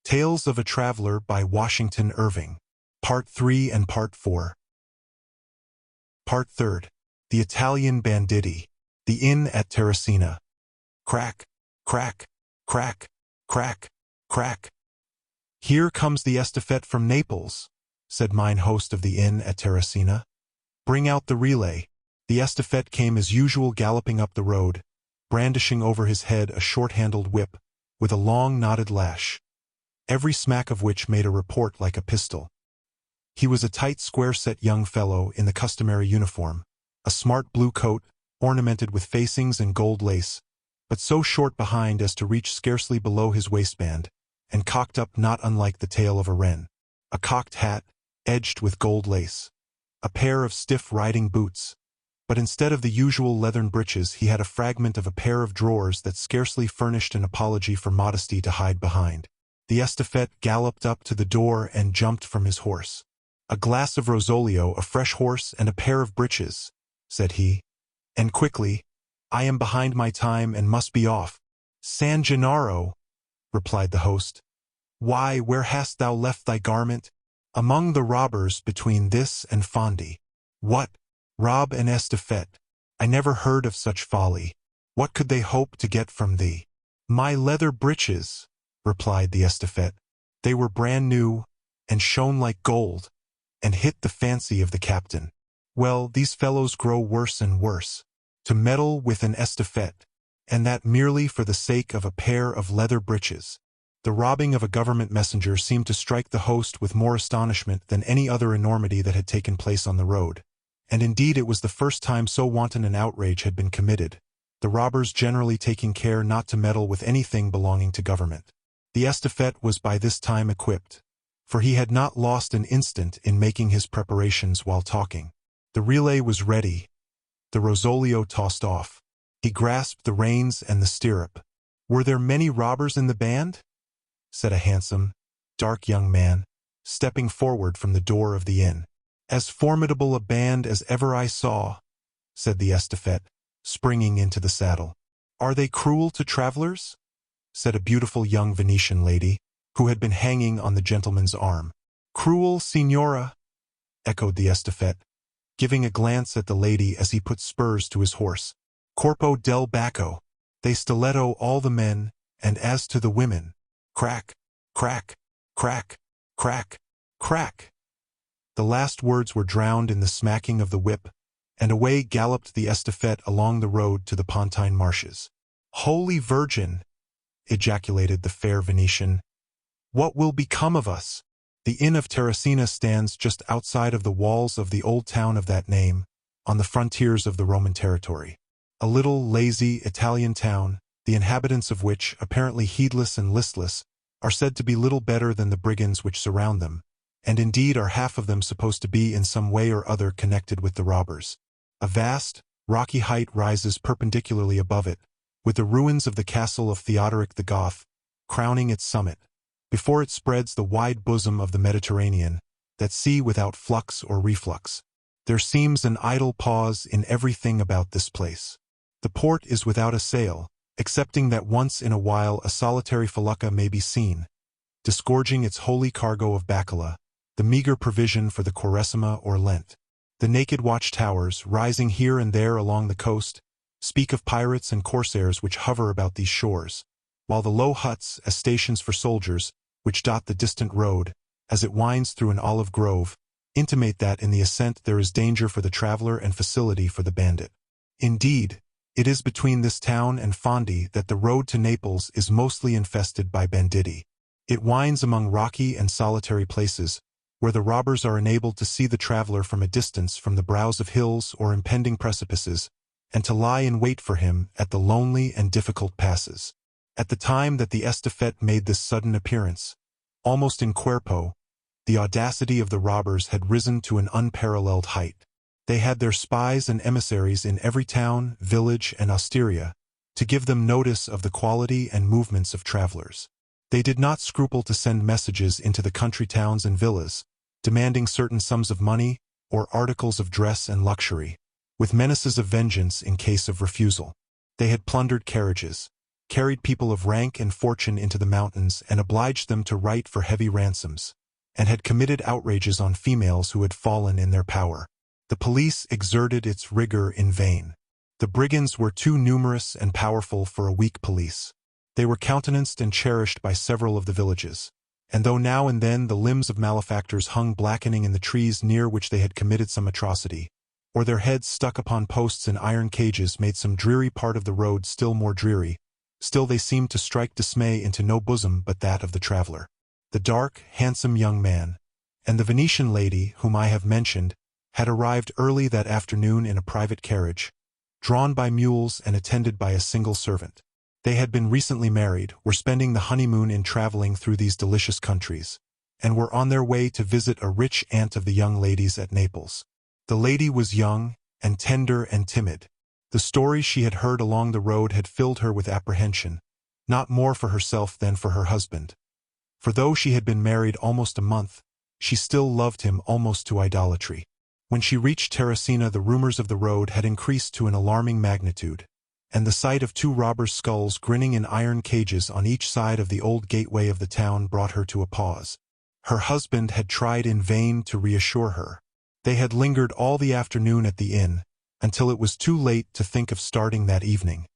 Tales of a Traveler by Washington Irving. Part 3 and Part 4. Part 3. The Italian Banditti. The Inn at Terracina. Crack, crack, crack, crack, crack. "Here comes the estafette from Naples," said mine host of the inn at Terracina. "Bring out the relay." The estafette came as usual galloping up the road, brandishing over his head a short-handled whip, with a long knotted lash, every smack of which made a report like a pistol. He was a tight, square-set young fellow in the customary uniform, a smart blue coat, ornamented with facings and gold lace, but so short behind as to reach scarcely below his waistband, and cocked up not unlike the tail of a wren. A cocked hat, edged with gold lace. A pair of stiff riding boots. But instead of the usual leathern breeches, he had a fragment of a pair of drawers that scarcely furnished an apology for modesty to hide behind. The estafette galloped up to the door and jumped from his horse. "A glass of Rosolio, a fresh horse, and a pair of breeches," said he. "And quickly. I am behind my time and must be off." "San Gennaro," replied the host. "Why, where hast thou left thy garment?" "Among the robbers between this and Fondi." "What? Rob an estafette? I never heard of such folly. What could they hope to get from thee?" "My leather breeches," replied the estafette. "They were brand new, and shone like gold, and hit the fancy of the captain. Well, these fellows grow worse and worse. To meddle with an estafette, and that merely for the sake of a pair of leather breeches." The robbing of a government messenger seemed to strike the host with more astonishment than any other enormity that had taken place on the road, and indeed it was the first time so wanton an outrage had been committed, the robbers generally taking care not to meddle with anything belonging to government. The estafette was by this time equipped, for he had not lost an instant in making his preparations while talking. The relay was ready, the Rosolio tossed off. He grasped the reins and the stirrup. "Were there many robbers in the band?" said a handsome, dark young man, stepping forward from the door of the inn. "As formidable a band as ever I saw," said the estafette, springing into the saddle. "Are they cruel to travelers?" said a beautiful young Venetian lady, who had been hanging on the gentleman's arm. "Cruel, signora?" echoed the estafette, giving a glance at the lady as he put spurs to his horse. "Corpo del Bacco. They stiletto all the men, and as to the women, crack, crack, crack, crack, crack." The last words were drowned in the smacking of the whip, and away galloped the estafette along the road to the Pontine marshes. "Holy Virgin!" ejaculated the fair Venetian. "What will become of us?" The Inn of Terracina stands just outside of the walls of the old town of that name, on the frontiers of the Roman territory. A little, lazy, Italian town, the inhabitants of which, apparently heedless and listless, are said to be little better than the brigands which surround them, and indeed are half of them supposed to be in some way or other connected with the robbers. A vast, rocky height rises perpendicularly above it, with the ruins of the castle of Theodoric the Goth crowning its summit. Before it spreads the wide bosom of the Mediterranean, that sea without flux or reflux. There seems an idle pause in everything about this place. The port is without a sail, excepting that once in a while a solitary felucca may be seen, disgorging its holy cargo of bacala, the meager provision for the Quaresima or Lent. The naked watchtowers, rising here and there along the coast, speak of pirates and corsairs which hover about these shores, while the low huts, as stations for soldiers, which dot the distant road, as it winds through an olive grove, intimate that in the ascent there is danger for the traveler and facility for the bandit. Indeed, it is between this town and Fondi that the road to Naples is mostly infested by banditti. It winds among rocky and solitary places, where the robbers are enabled to see the traveler from a distance from the brows of hills or impending precipices, and to lie in wait for him at the lonely and difficult passes. At the time that the estafette made this sudden appearance, almost in cuerpo, the audacity of the robbers had risen to an unparalleled height. They had their spies and emissaries in every town, village, and osteria, to give them notice of the quality and movements of travelers. They did not scruple to send messages into the country towns and villas, demanding certain sums of money or articles of dress and luxury, with menaces of vengeance in case of refusal. They had plundered carriages, carried people of rank and fortune into the mountains and obliged them to write for heavy ransoms, and had committed outrages on females who had fallen in their power. The police exerted its rigor in vain. The brigands were too numerous and powerful for a weak police. They were countenanced and cherished by several of the villages, and though now and then the limbs of malefactors hung blackening in the trees near which they had committed some atrocity, or their heads stuck upon posts in iron cages made some dreary part of the road still more dreary, still they seemed to strike dismay into no bosom but that of the traveler. The dark, handsome young man, and the Venetian lady whom I have mentioned, had arrived early that afternoon in a private carriage, drawn by mules and attended by a single servant. They had been recently married, were spending the honeymoon in traveling through these delicious countries, and were on their way to visit a rich aunt of the young ladies at Naples. The lady was young, and tender and timid. The stories she had heard along the road had filled her with apprehension, not more for herself than for her husband. For though she had been married almost a month, she still loved him almost to idolatry. When she reached Terracina, the rumors of the road had increased to an alarming magnitude, and the sight of two robbers' skulls grinning in iron cages on each side of the old gateway of the town brought her to a pause. Her husband had tried in vain to reassure her. They had lingered all the afternoon at the inn, until it was too late to think of starting that evening,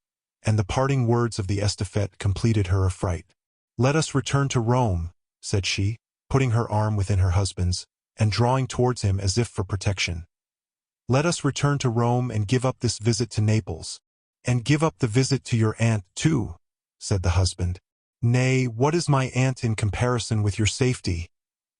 and the parting words of the estafette completed her affright. "Let us return to Rome," said she, putting her arm within her husband's, and drawing towards him as if for protection. "Let us return to Rome and give up this visit to Naples." "And give up the visit to your aunt, too," said the husband. "Nay, what is my aunt in comparison with your safety?"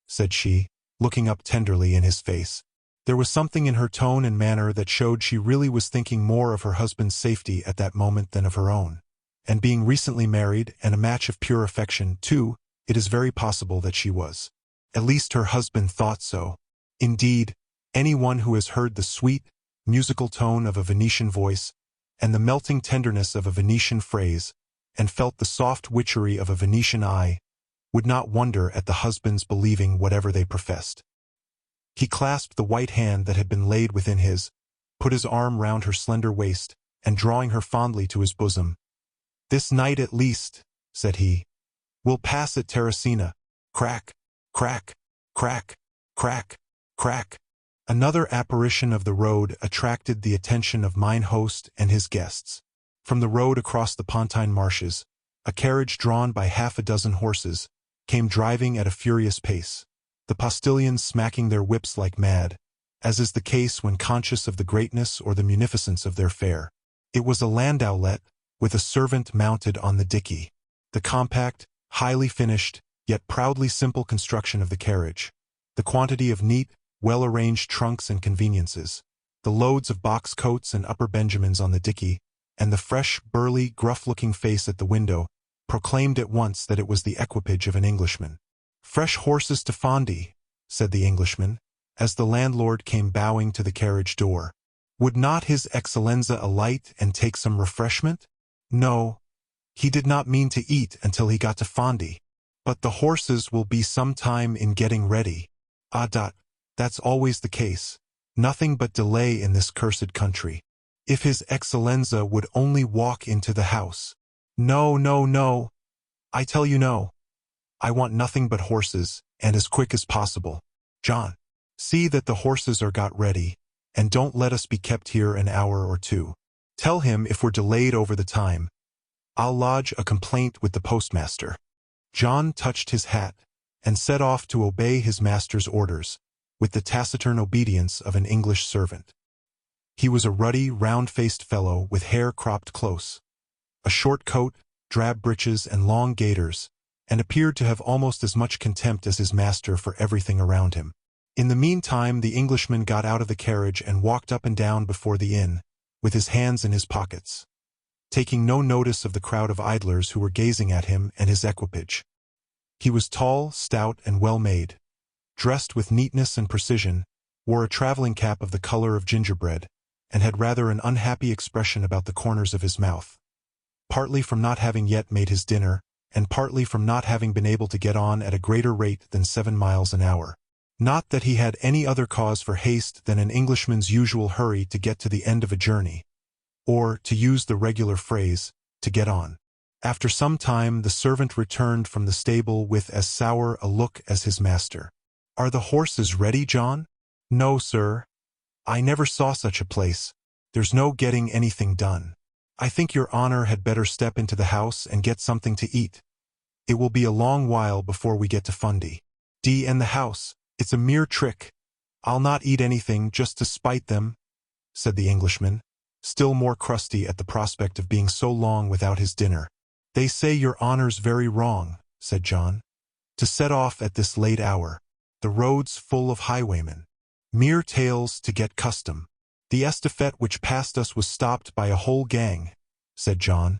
said she, looking up tenderly in his face. There was something in her tone and manner that showed she really was thinking more of her husband's safety at that moment than of her own. And being recently married, and a match of pure affection, too, it is very possible that she was. At least her husband thought so. Indeed, anyone who has heard the sweet, musical tone of a Venetian voice, and the melting tenderness of a Venetian phrase, and felt the soft witchery of a Venetian eye, would not wonder at the husband's believing whatever they professed. He clasped the white hand that had been laid within his, put his arm round her slender waist, and drawing her fondly to his bosom, "This night at least," said he, "we'll pass at Terracina." Crack, crack, crack, crack, crack. Another apparition of the road attracted the attention of mine host and his guests. From the road across the Pontine marshes, a carriage drawn by half a dozen horses came driving at a furious pace, the postilions smacking their whips like mad, as is the case when conscious of the greatness or the munificence of their fare. It was a landaulet, with a servant mounted on the dickey. The compact, highly finished, yet proudly simple construction of the carriage, the quantity of neat, well-arranged trunks and conveniences, the loads of box coats and upper benjamins on the dickey, and the fresh, burly, gruff-looking face at the window, proclaimed at once that it was the equipage of an Englishman. "Fresh horses to Fondi," said the Englishman, as the landlord came bowing to the carriage door. "Would not his Excellenza alight and take some refreshment?" No, he did not mean to eat until he got to Fondi. "But the horses will be some time in getting ready." That's always the case. Nothing but delay in this cursed country. If his Excellenza would only walk into the house. No, no, no. I tell you no. I want nothing but horses, and as quick as possible. John, see that the horses are got ready, and don't let us be kept here an hour or two. Tell him if we're delayed over the time, I'll lodge a complaint with the postmaster. John touched his hat, and set off to obey his master's orders, with the taciturn obedience of an English servant. He was a ruddy, round-faced fellow with hair cropped close, a short coat, drab breeches, and long gaiters, and appeared to have almost as much contempt as his master for everything around him. In the meantime the Englishman got out of the carriage and walked up and down before the inn, with his hands in his pockets, taking no notice of the crowd of idlers who were gazing at him and his equipage. He was tall, stout, and well-made, dressed with neatness and precision, wore a traveling cap of the color of gingerbread, and had rather an unhappy expression about the corners of his mouth, partly from not having yet made his dinner, and partly from not having been able to get on at a greater rate than 7 miles an hour. Not that he had any other cause for haste than an Englishman's usual hurry to get to the end of a journey, or, to use the regular phrase, to get on. After some time the servant returned from the stable with as sour a look as his master. "Are the horses ready, John?" "No, sir. I never saw such a place. There's no getting anything done. I think your honor had better step into the house and get something to eat. It will be a long while before we get to Fundy. And the house, it's a mere trick. I'll not eat anything just to spite them," said the Englishman, still more crusty at the prospect of being so long without his dinner. "They say your honor's very wrong," said John, "to set off at this late hour. The road's full of highwaymen. Mere tales to get custom." "The estafette which passed us was stopped by a whole gang," said John,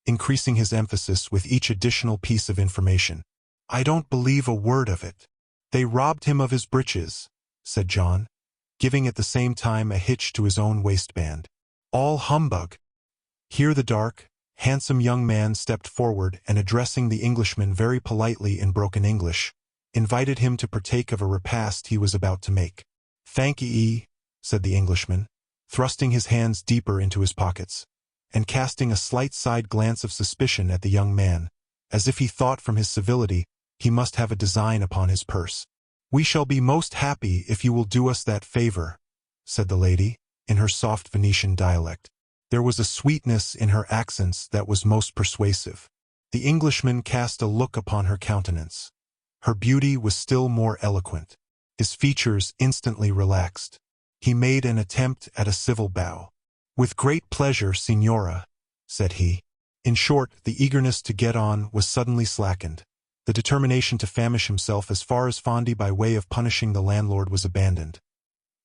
increasing his emphasis with each additional piece of information. "I don't believe a word of it." "They robbed him of his breeches," said John, giving at the same time a hitch to his own waistband. "All humbug." Here the dark, handsome young man stepped forward and, addressing the Englishman very politely in broken English, invited him to partake of a repast he was about to make. "Thank ye," said the Englishman, thrusting his hands deeper into his pockets, and casting a slight side glance of suspicion at the young man, as if he thought from his civility he must have a design upon his purse. "We shall be most happy if you will do us that favor," said the lady, in her soft Venetian dialect. There was a sweetness in her accents that was most persuasive. The Englishman cast a look upon her countenance. Her beauty was still more eloquent. His features instantly relaxed. He made an attempt at a civil bow. "With great pleasure, Signora," said he. In short, the eagerness to get on was suddenly slackened. The determination to famish himself as far as Fundy by way of punishing the landlord was abandoned.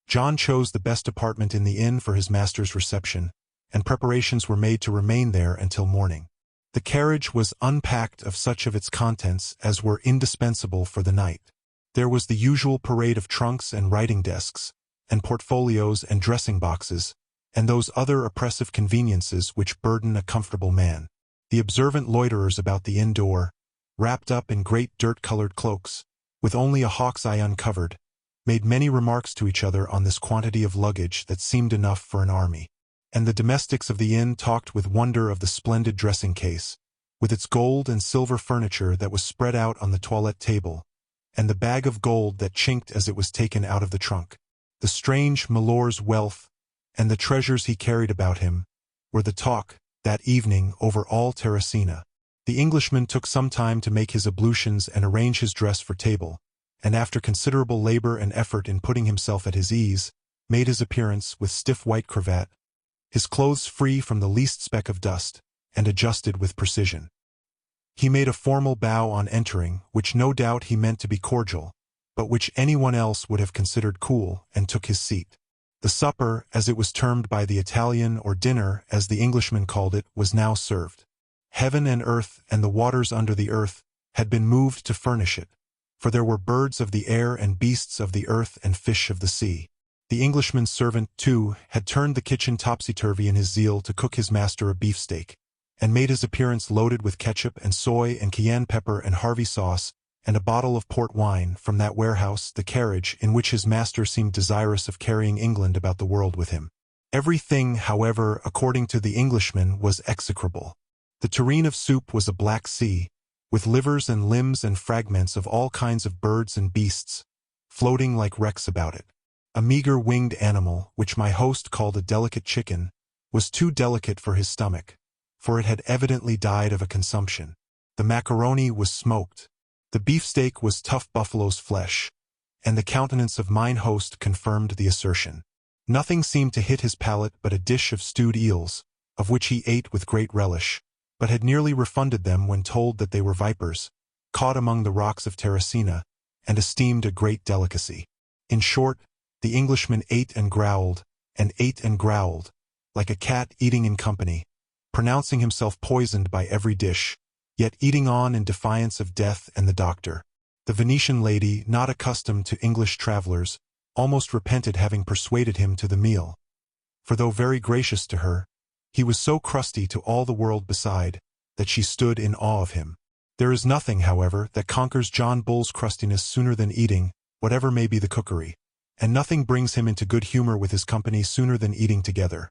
John chose the best apartment in the inn for his master's reception, and preparations were made to remain there until morning. The carriage was unpacked of such of its contents as were indispensable for the night. There was the usual parade of trunks and writing desks, and portfolios and dressing boxes, and those other oppressive conveniences which burden a comfortable man. The observant loiterers about the inn door, wrapped up in great dirt-colored cloaks, with only a hawk's eye uncovered, made many remarks to each other on this quantity of luggage that seemed enough for an army. And the domestics of the inn talked with wonder of the splendid dressing case, with its gold and silver furniture that was spread out on the toilette table, and the bag of gold that chinked as it was taken out of the trunk. The strange milor's wealth, and the treasures he carried about him, were the talk, that evening, over all Terracina. The Englishman took some time to make his ablutions and arrange his dress for table, and after considerable labor and effort in putting himself at his ease, made his appearance with stiff white cravat, his clothes free from the least speck of dust, and adjusted with precision. He made a formal bow on entering, which no doubt he meant to be cordial, but which anyone else would have considered cool, and took his seat. The supper, as it was termed by the Italian, or dinner, as the Englishman called it, was now served. Heaven and earth, and the waters under the earth, had been moved to furnish it, for there were birds of the air and beasts of the earth and fish of the sea. The Englishman's servant, too, had turned the kitchen topsy-turvy in his zeal to cook his master a beefsteak, and made his appearance loaded with ketchup and soy and cayenne pepper and Harvey sauce, and a bottle of port wine from that warehouse, the carriage, in which his master seemed desirous of carrying England about the world with him. Everything, however, according to the Englishman, was execrable. The tureen of soup was a black sea, with livers and limbs and fragments of all kinds of birds and beasts, floating like wrecks about it. A meager winged animal, which my host called a delicate chicken, was too delicate for his stomach, for it had evidently died of a consumption. The macaroni was smoked. The beefsteak was tough buffalo's flesh, and the countenance of mine host confirmed the assertion. Nothing seemed to hit his palate but a dish of stewed eels, of which he ate with great relish, but had nearly refunded them when told that they were vipers, caught among the rocks of Terracina, and esteemed a great delicacy. In short, the Englishman ate and growled, like a cat eating in company, pronouncing himself poisoned by every dish, yet eating on in defiance of death and the doctor. The Venetian lady, not accustomed to English travelers, almost repented having persuaded him to the meal. For though very gracious to her, he was so crusty to all the world beside, that she stood in awe of him. There is nothing, however, that conquers John Bull's crustiness sooner than eating, whatever may be the cookery, and nothing brings him into good humor with his company sooner than eating together.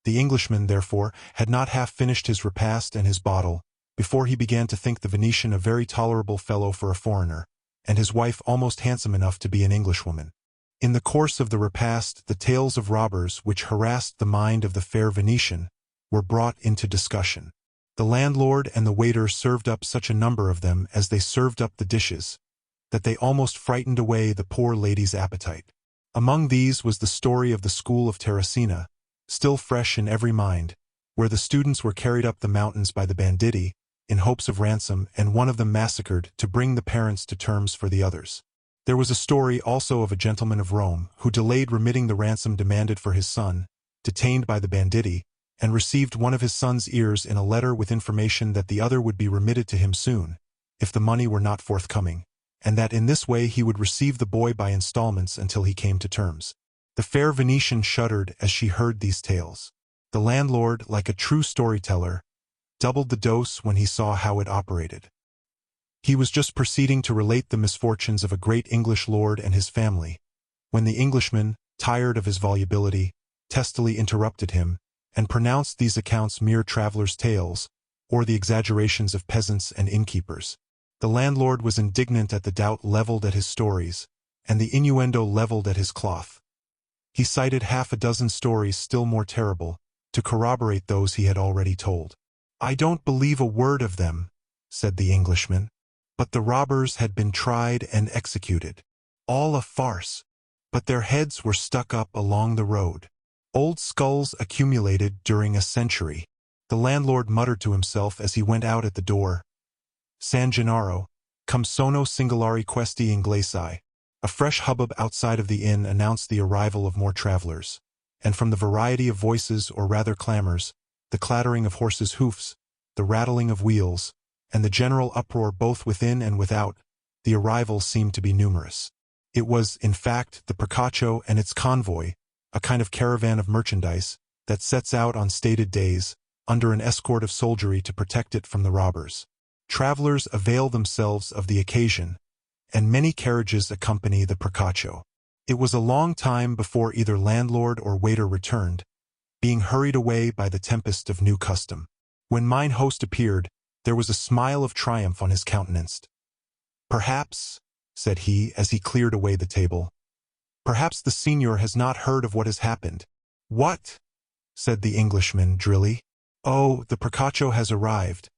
The Englishman, therefore, had not half finished his repast and his bottle, before he began to think the Venetian a very tolerable fellow for a foreigner, and his wife almost handsome enough to be an Englishwoman. In the course of the repast, the tales of robbers which harassed the mind of the fair Venetian were brought into discussion. The landlord and the waiter served up such a number of them as they served up the dishes, that they almost frightened away the poor lady's appetite. Among these was the story of the school of Terracina, still fresh in every mind, where the students were carried up the mountains by the banditti, in hopes of ransom, and one of them massacred to bring the parents to terms for the others. There was a story also of a gentleman of Rome who delayed remitting the ransom demanded for his son, detained by the banditti, and received one of his son's ears in a letter with information that the other would be remitted to him soon, if the money were not forthcoming, and that in this way he would receive the boy by installments until he came to terms. The fair Venetian shuddered as she heard these tales. The landlord, like a true storyteller, doubled the dose when he saw how it operated. He was just proceeding to relate the misfortunes of a great English lord and his family, when the Englishman, tired of his volubility, testily interrupted him, and pronounced these accounts mere travelers' tales, or the exaggerations of peasants and innkeepers. The landlord was indignant at the doubt leveled at his stories, and the innuendo leveled at his cloth. He cited half a dozen stories still more terrible, to corroborate those he had already told. "I don't believe a word of them," said the Englishman. "But the robbers had been tried and executed. All a farce. But their heads were stuck up along the road. Old skulls accumulated during a century." The landlord muttered to himself as he went out at the door, "San Gennaro, cum sono singolari questi inglesi." A fresh hubbub outside of the inn announced the arrival of more travelers, and from the variety of voices, or rather clamors, the clattering of horses' hoofs, the rattling of wheels, and the general uproar both within and without, the arrivals seemed to be numerous. It was, in fact, the Procaccio and its convoy, a kind of caravan of merchandise, that sets out on stated days, under an escort of soldiery to protect it from the robbers. Travelers avail themselves of the occasion, and many carriages accompany the Procaccio. It was a long time before either landlord or waiter returned, being hurried away by the tempest of new custom. When mine host appeared, there was a smile of triumph on his countenance. "Perhaps," said he as he cleared away the table, "perhaps the senior has not heard of what has happened." "What?" said the Englishman drily. "Oh, the Procaccio has arrived,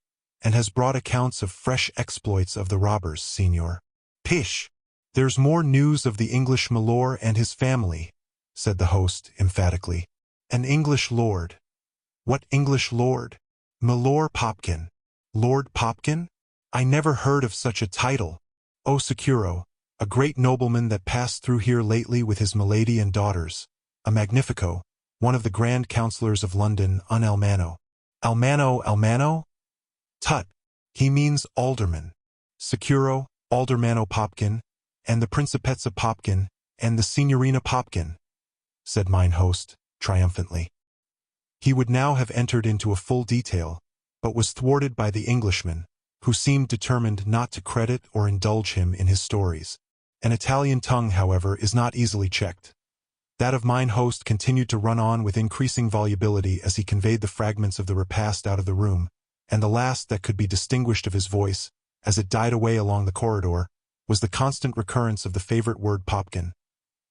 and has brought accounts of fresh exploits of the robbers, signor." "Pish! There's more news of the English milor and his family," said the host emphatically. "An English lord." "What English lord?" "Milor Popkin." "Lord Popkin? I never heard of such a title." "Oh, sicuro, a great nobleman that passed through here lately with his milady and daughters, a magnifico, one of the grand councillors of London, un Almano." Almano? Tut, he means alderman. "Sicuro, Aldermano Popkin, and the Principezza Popkin, and the Signorina Popkin," said mine host, triumphantly. He would now have entered into a full detail, but was thwarted by the Englishman, who seemed determined not to credit or indulge him in his stories. An Italian tongue, however, is not easily checked. That of mine host continued to run on with increasing volubility as he conveyed the fragments of the repast out of the room, and the last that could be distinguished of his voice, as it died away along the corridor, was the constant recurrence of the favorite word Popkin.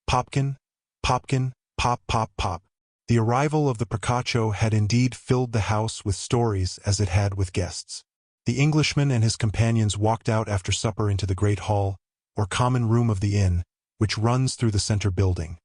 Popkin, Popkin, pop, pop, pop. The arrival of the Procaccio had indeed filled the house with stories as it had with guests. The Englishman and his companions walked out after supper into the great hall, or common room of the inn, which runs through the center building.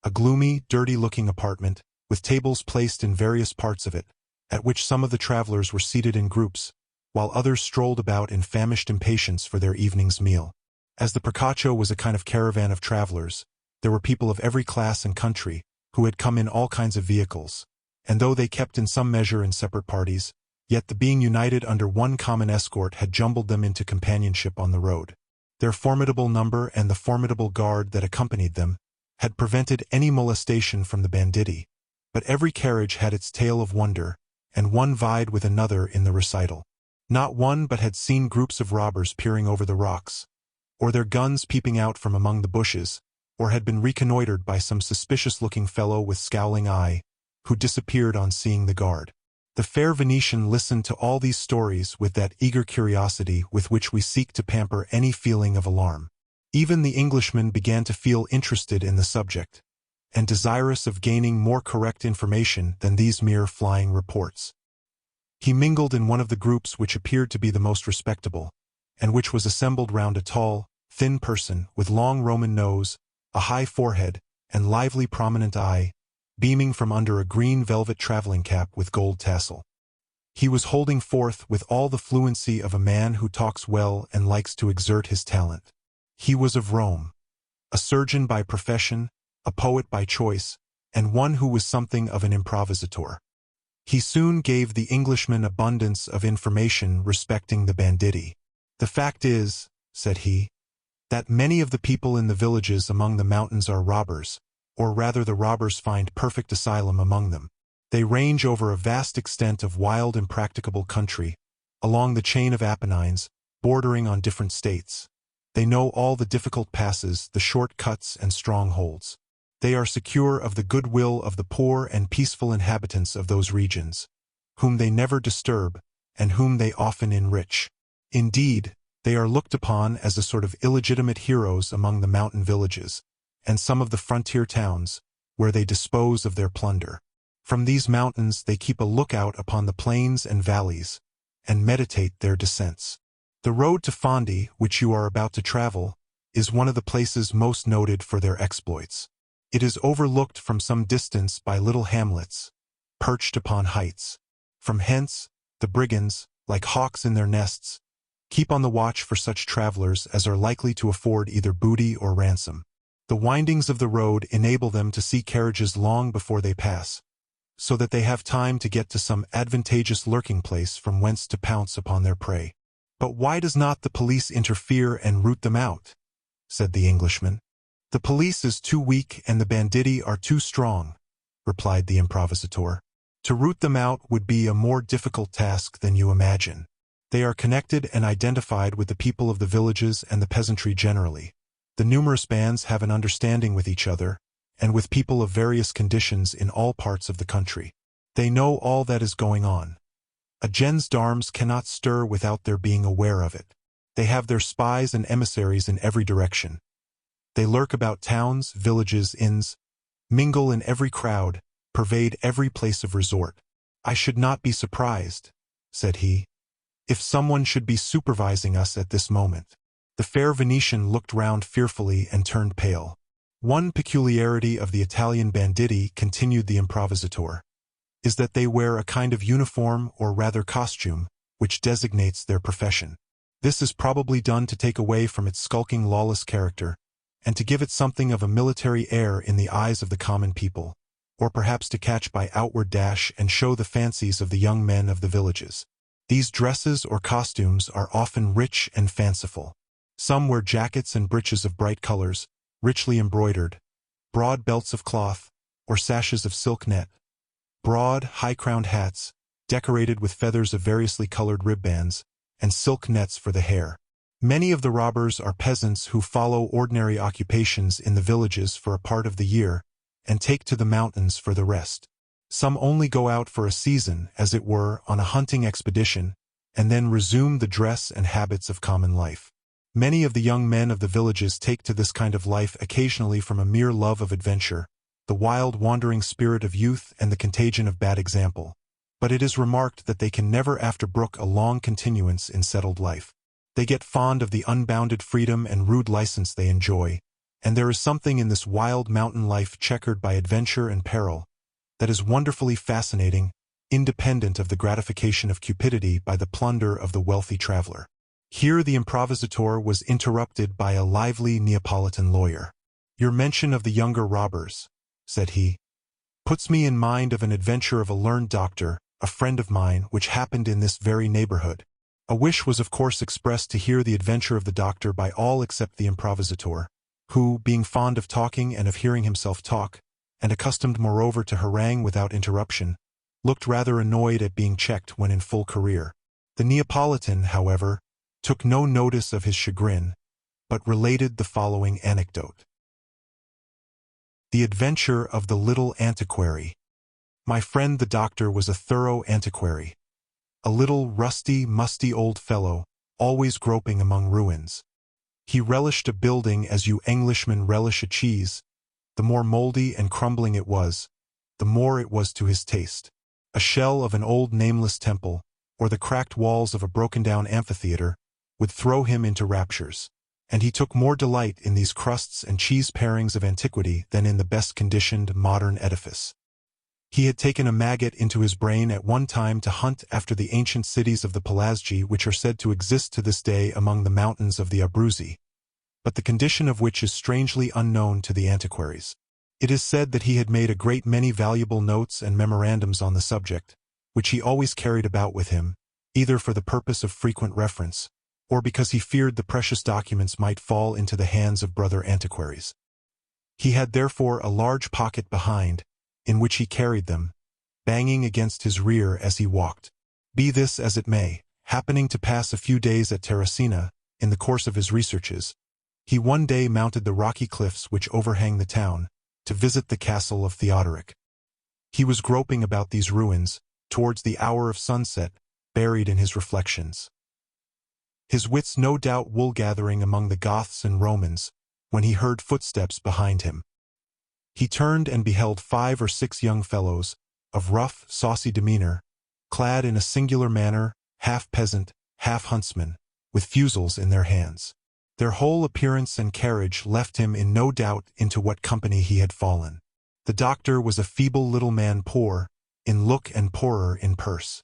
A gloomy, dirty-looking apartment, with tables placed in various parts of it, at which some of the travelers were seated in groups, while others strolled about in famished impatience for their evening's meal. As the Procaccio was a kind of caravan of travelers, there were people of every class and country, who had come in all kinds of vehicles, and though they kept in some measure in separate parties, yet the being united under one common escort had jumbled them into companionship on the road. Their formidable number and the formidable guard that accompanied them had prevented any molestation from the banditti, but every carriage had its tale of wonder, and one vied with another in the recital. Not one but had seen groups of robbers peering over the rocks, or their guns peeping out from among the bushes, or had been reconnoitered by some suspicious-looking fellow with scowling eye, who disappeared on seeing the guard. The fair Venetian listened to all these stories with that eager curiosity with which we seek to pamper any feeling of alarm. Even the Englishman began to feel interested in the subject, and desirous of gaining more correct information than these mere flying reports. He mingled in one of the groups which appeared to be the most respectable, and which was assembled round a tall, thin person with long Roman nose, a high forehead, and lively prominent eye, beaming from under a green velvet traveling cap with gold tassel. He was holding forth with all the fluency of a man who talks well and likes to exert his talent. He was of Rome, a surgeon by profession, a poet by choice, and one who was something of an improvisator. He soon gave the Englishman abundance of information respecting the banditti. "The fact is," said he, "that many of the people in the villages among the mountains are robbers, or rather the robbers find perfect asylum among them. They range over a vast extent of wild impracticable country, along the chain of Apennines, bordering on different states. They know all the difficult passes, the short cuts and strongholds. They are secure of the goodwill of the poor and peaceful inhabitants of those regions, whom they never disturb, and whom they often enrich. Indeed, they are looked upon as a sort of illegitimate heroes among the mountain villages, and some of the frontier towns, where they dispose of their plunder. From these mountains they keep a lookout upon the plains and valleys, and meditate their descents. The road to Fondi, which you are about to travel, is one of the places most noted for their exploits. It is overlooked from some distance by little hamlets, perched upon heights. From hence, the brigands, like hawks in their nests, keep on the watch for such travelers as are likely to afford either booty or ransom. The windings of the road enable them to see carriages long before they pass, so that they have time to get to some advantageous lurking place from whence to pounce upon their prey." "But why does not the police interfere and root them out?" said the Englishman. "The police is too weak and the banditti are too strong," replied the improvisator. "To root them out would be a more difficult task than you imagine. They are connected and identified with the people of the villages and the peasantry generally. The numerous bands have an understanding with each other, and with people of various conditions in all parts of the country. They know all that is going on. A gens d'armes cannot stir without their being aware of it. They have their spies and emissaries in every direction. They lurk about towns, villages, inns, mingle in every crowd, pervade every place of resort. I should not be surprised," said he, "if someone should be supervising us at this moment." The fair Venetian looked round fearfully and turned pale. "One peculiarity of the Italian banditti," continued the improvisator, "is that they wear a kind of uniform, or rather costume, which designates their profession. This is probably done to take away from its skulking lawless character, and to give it something of a military air in the eyes of the common people, or perhaps to catch by outward dash and show the fancies of the young men of the villages. These dresses or costumes are often rich and fanciful. Some wear jackets and breeches of bright colors, richly embroidered, broad belts of cloth, or sashes of silk net, broad, high-crowned hats, decorated with feathers of variously colored ribbands, and silk nets for the hair. Many of the robbers are peasants who follow ordinary occupations in the villages for a part of the year, and take to the mountains for the rest. Some only go out for a season, as it were, on a hunting expedition, and then resume the dress and habits of common life. Many of the young men of the villages take to this kind of life occasionally from a mere love of adventure, the wild wandering spirit of youth and the contagion of bad example, but it is remarked that they can never after brook a long continuance in settled life. They get fond of the unbounded freedom and rude license they enjoy, and there is something in this wild mountain life checkered by adventure and peril that is wonderfully fascinating, independent of the gratification of cupidity by the plunder of the wealthy traveler." Here the improvisator was interrupted by a lively Neapolitan lawyer. "Your mention of the younger robbers," said he, "puts me in mind of an adventure of a learned doctor, a friend of mine, which happened in this very neighborhood." A wish was of course expressed to hear the adventure of the doctor by all except the improvisator, who, being fond of talking and of hearing himself talk, and accustomed moreover to harangue without interruption, looked rather annoyed at being checked when in full career. The Neapolitan, however, took no notice of his chagrin, but related the following anecdote. The Adventure of the Little Antiquary. My friend the doctor was a thorough antiquary, a little rusty, musty old fellow, always groping among ruins. He relished a building as you Englishmen relish a cheese. The more moldy and crumbling it was, the more it was to his taste. A shell of an old nameless temple, or the cracked walls of a broken-down amphitheater, would throw him into raptures. And he took more delight in these crusts and cheese parings of antiquity than in the best-conditioned modern edifice. He had taken a maggot into his brain at one time to hunt after the ancient cities of the Pelasgi which are said to exist to this day among the mountains of the Abruzzi, but the condition of which is strangely unknown to the antiquaries. It is said that he had made a great many valuable notes and memorandums on the subject, which he always carried about with him, either for the purpose of frequent reference, or because he feared the precious documents might fall into the hands of brother antiquaries. He had therefore a large pocket behind, in which he carried them, banging against his rear as he walked. Be this as it may, happening to pass a few days at Terracina, in the course of his researches, he one day mounted the rocky cliffs which overhang the town, to visit the castle of Theodoric. He was groping about these ruins, towards the hour of sunset, buried in his reflections. His wits no doubt wool-gathering among the Goths and Romans, when he heard footsteps behind him. He turned and beheld 5 or 6 young fellows, of rough, saucy demeanor, clad in a singular manner, half peasant, half huntsman, with fusils in their hands. Their whole appearance and carriage left him in no doubt into what company he had fallen. The doctor was a feeble little man, poor in look and poorer in purse.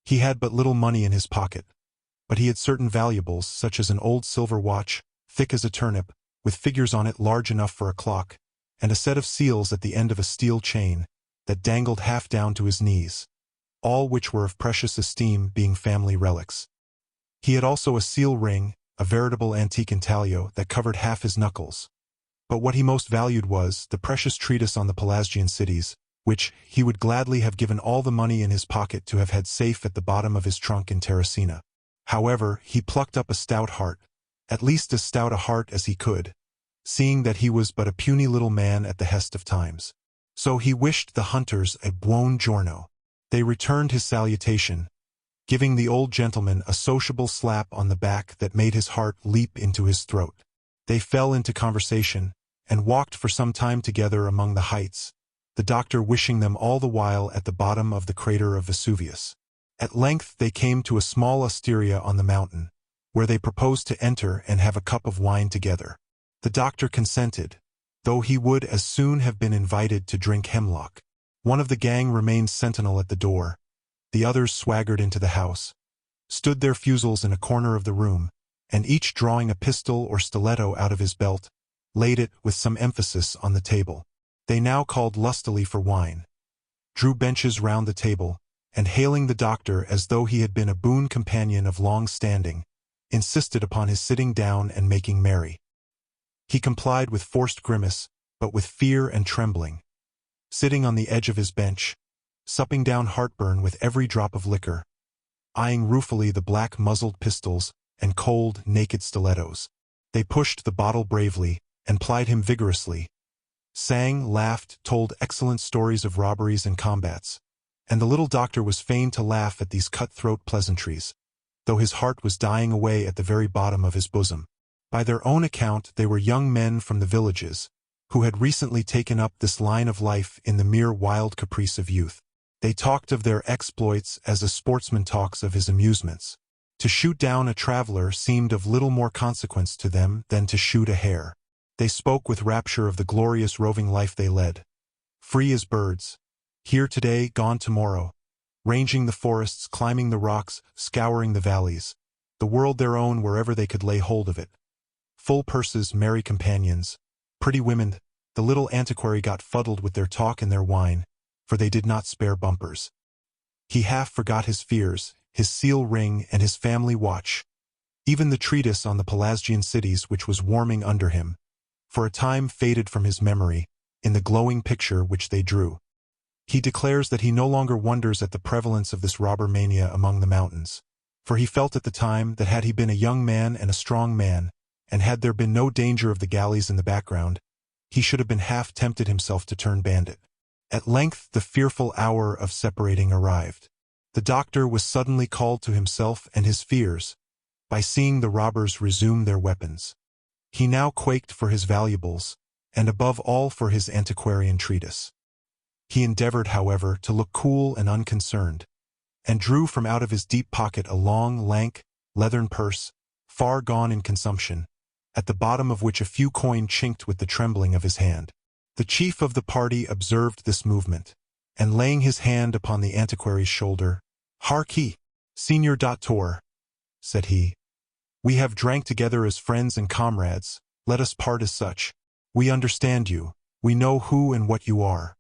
He had but little money in his pocket, but he had certain valuables, such as an old silver watch, thick as a turnip, with figures on it large enough for a clock, and a set of seals at the end of a steel chain, that dangled half down to his knees, all which were of precious esteem, being family relics. He had also a seal ring, a veritable antique intaglio that covered half his knuckles. But what he most valued was the precious treatise on the Pelasgian cities, which he would gladly have given all the money in his pocket to have had safe at the bottom of his trunk in Terracina. However, he plucked up a stout heart, at least as stout a heart as he could, seeing that he was but a puny little man at the hest of times. So he wished the hunters a buon giorno. They returned his salutation, giving the old gentleman a sociable slap on the back that made his heart leap into his throat. They fell into conversation, and walked for some time together among the heights, the doctor wishing them all the while at the bottom of the crater of Vesuvius. At length they came to a small osteria on the mountain, where they proposed to enter and have a cup of wine together. The doctor consented, though he would as soon have been invited to drink hemlock. One of the gang remained sentinel at the door. The others swaggered into the house, stood their fusils in a corner of the room, and each drawing a pistol or stiletto out of his belt, laid it with some emphasis on the table. They now called lustily for wine, drew benches round the table, and hailing the doctor as though he had been a boon companion of long standing, insisted upon his sitting down and making merry. He complied with forced grimace, but with fear and trembling, sitting on the edge of his bench, supping down heartburn with every drop of liquor, eyeing ruefully the black-muzzled pistols and cold, naked stilettos. They pushed the bottle bravely, and plied him vigorously, sang, laughed, told excellent stories of robberies and combats, and the little doctor was fain to laugh at these cutthroat pleasantries, though his heart was dying away at the very bottom of his bosom. By their own account they were young men from the villages, who had recently taken up this line of life in the mere wild caprice of youth. They talked of their exploits as a sportsman talks of his amusements. To shoot down a traveler seemed of little more consequence to them than to shoot a hare. They spoke with rapture of the glorious roving life they led, free as birds, here today, gone tomorrow, ranging the forests, climbing the rocks, scouring the valleys, the world their own wherever they could lay hold of it. Full purses, merry companions, pretty women. The little antiquary got fuddled with their talk and their wine, for they did not spare bumpers. He half forgot his fears, his seal ring and his family watch, even the treatise on the Pelasgian cities which was warming under him, for a time faded from his memory, in the glowing picture which they drew. He declares that he no longer wonders at the prevalence of this robber mania among the mountains, for he felt at the time that had he been a young man and a strong man, and had there been no danger of the galleys in the background, he should have been half tempted himself to turn bandit. At length the fearful hour of separating arrived. The doctor was suddenly called to himself and his fears by seeing the robbers resume their weapons. He now quaked for his valuables, and above all for his antiquarian treatise. He endeavored, however, to look cool and unconcerned, and drew from out of his deep pocket a long, lank, leathern purse, far gone in consumption, at the bottom of which a few coins chinked with the trembling of his hand. The chief of the party observed this movement, and laying his hand upon the antiquary's shoulder, "Harkee, Signor Dottore," said he, "we have drank together as friends and comrades, let us part as such. We understand you, we know who and what you are.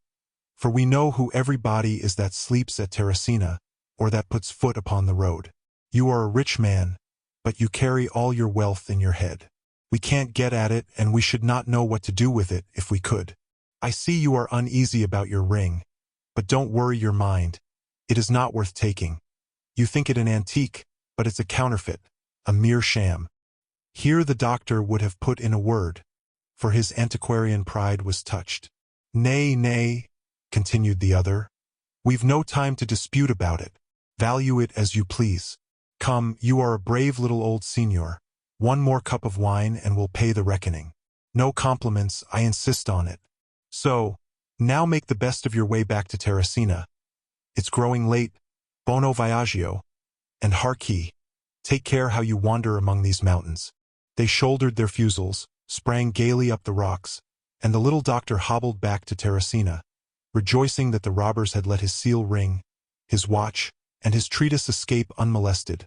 For we know who everybody is that sleeps at Terracina, or that puts foot upon the road. You are a rich man, but you carry all your wealth in your head. We can't get at it, and we should not know what to do with it if we could. I see you are uneasy about your ring, but don't worry your mind. It is not worth taking. You think it an antique, but it's a counterfeit, a mere sham." Here the doctor would have put in a word, for his antiquarian pride was touched. "Nay, nay," continued the other, "we've no time to dispute about it. Value it as you please. Come, you are a brave little old signor. One more cup of wine and we'll pay the reckoning. No compliments, I insist on it. So, now make the best of your way back to Terracina. It's growing late, buono viaggio, and harkee, take care how you wander among these mountains." They shouldered their fusils, sprang gaily up the rocks, and the little doctor hobbled back to Terracina, rejoicing that the robbers had let his seal ring, his watch, and his treatise escape unmolested,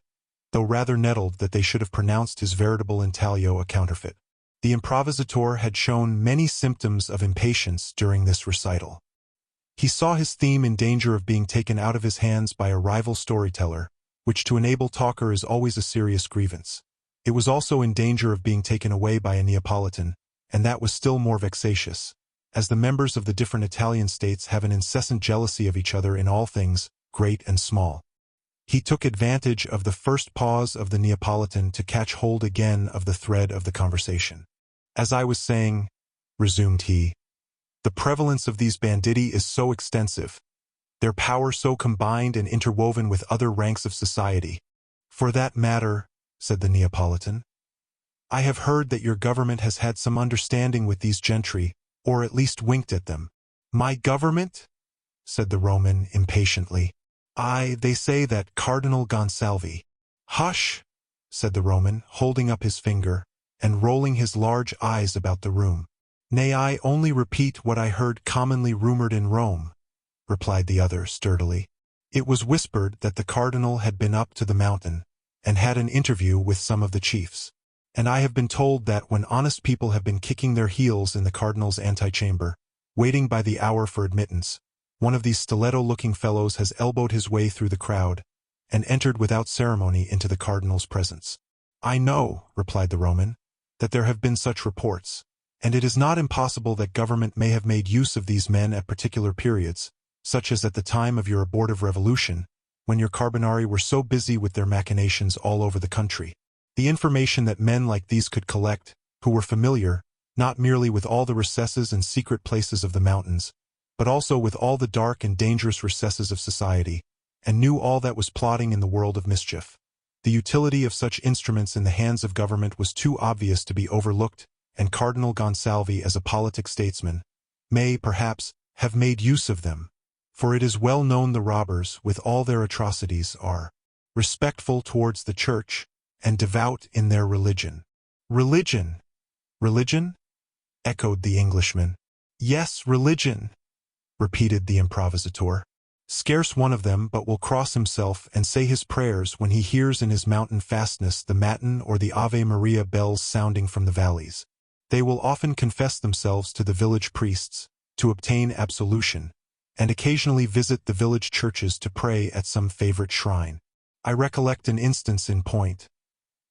though rather nettled that they should have pronounced his veritable intaglio a counterfeit. The improvisator had shown many symptoms of impatience during this recital. He saw his theme in danger of being taken out of his hands by a rival storyteller, which to an able talker is always a serious grievance. It was also in danger of being taken away by a Neapolitan, and that was still more vexatious, as the members of the different Italian states have an incessant jealousy of each other in all things, great and small. He took advantage of the first pause of the Neapolitan to catch hold again of the thread of the conversation. "As I was saying," resumed he, "the prevalence of these banditti is so extensive, their power so combined and interwoven with other ranks of society. For that matter," said the Neapolitan, "I have heard that your government has had some understanding with these gentry, or at least winked at them." "My government?" said the Roman impatiently. "Aye, they say that Cardinal Gonsalvi—" "Hush!" said the Roman, holding up his finger, and rolling his large eyes about the room. "Nay, I only repeat what I heard commonly rumored in Rome," replied the other sturdily. "It was whispered that the cardinal had been up to the mountain, and had an interview with some of the chiefs. And I have been told that when honest people have been kicking their heels in the cardinal's antechamber, waiting by the hour for admittance, one of these stiletto-looking fellows has elbowed his way through the crowd, and entered without ceremony into the cardinal's presence." "I know," replied the Roman, "that there have been such reports, and it is not impossible that government may have made use of these men at particular periods, such as at the time of your abortive revolution, when your carbonari were so busy with their machinations all over the country. The information that men like these could collect, who were familiar, not merely with all the recesses and secret places of the mountains, but also with all the dark and dangerous recesses of society, and knew all that was plotting in the world of mischief. The utility of such instruments in the hands of government was too obvious to be overlooked, and Cardinal Gonsalvi, as a politic statesman, may, perhaps, have made use of them. For it is well known the robbers, with all their atrocities, are respectful towards the church, and devout in their religion." "Religion? Religion?" echoed the Englishman. "Yes, religion," repeated the improvisator. "Scarce one of them but will cross himself and say his prayers when he hears in his mountain fastness the matin or the Ave Maria bells sounding from the valleys. They will often confess themselves to the village priests, to obtain absolution, and occasionally visit the village churches to pray at some favorite shrine. I recollect an instance in point.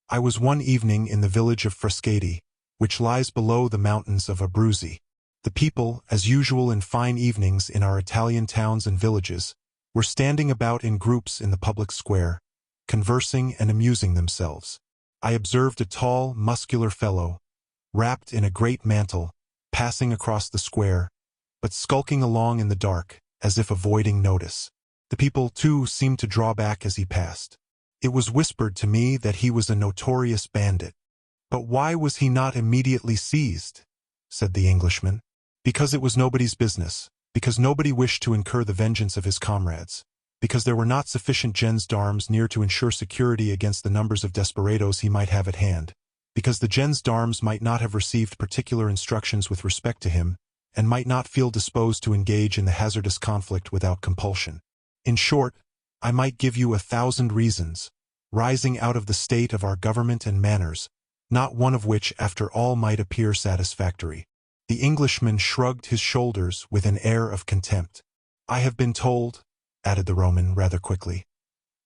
I was one evening in the village of Frascati, which lies below the mountains of Abruzzi. The people, as usual in fine evenings in our Italian towns and villages, were standing about in groups in the public square, conversing and amusing themselves. I observed a tall, muscular fellow, wrapped in a great mantle, passing across the square, but skulking along in the dark, as if avoiding notice. The people, too, seemed to draw back as he passed. It was whispered to me that he was a notorious bandit. "But why was he not immediately seized?" said the Englishman. "Because it was nobody's business, because nobody wished to incur the vengeance of his comrades, because there were not sufficient gendarmes near to ensure security against the numbers of desperadoes he might have at hand, because the gendarmes might not have received particular instructions with respect to him, and might not feel disposed to engage in the hazardous conflict without compulsion. In short, I might give you 1,000 reasons, rising out of the state of our government and manners, not one of which after all might appear satisfactory." The Englishman shrugged his shoulders with an air of contempt. "I have been told," added the Roman rather quickly,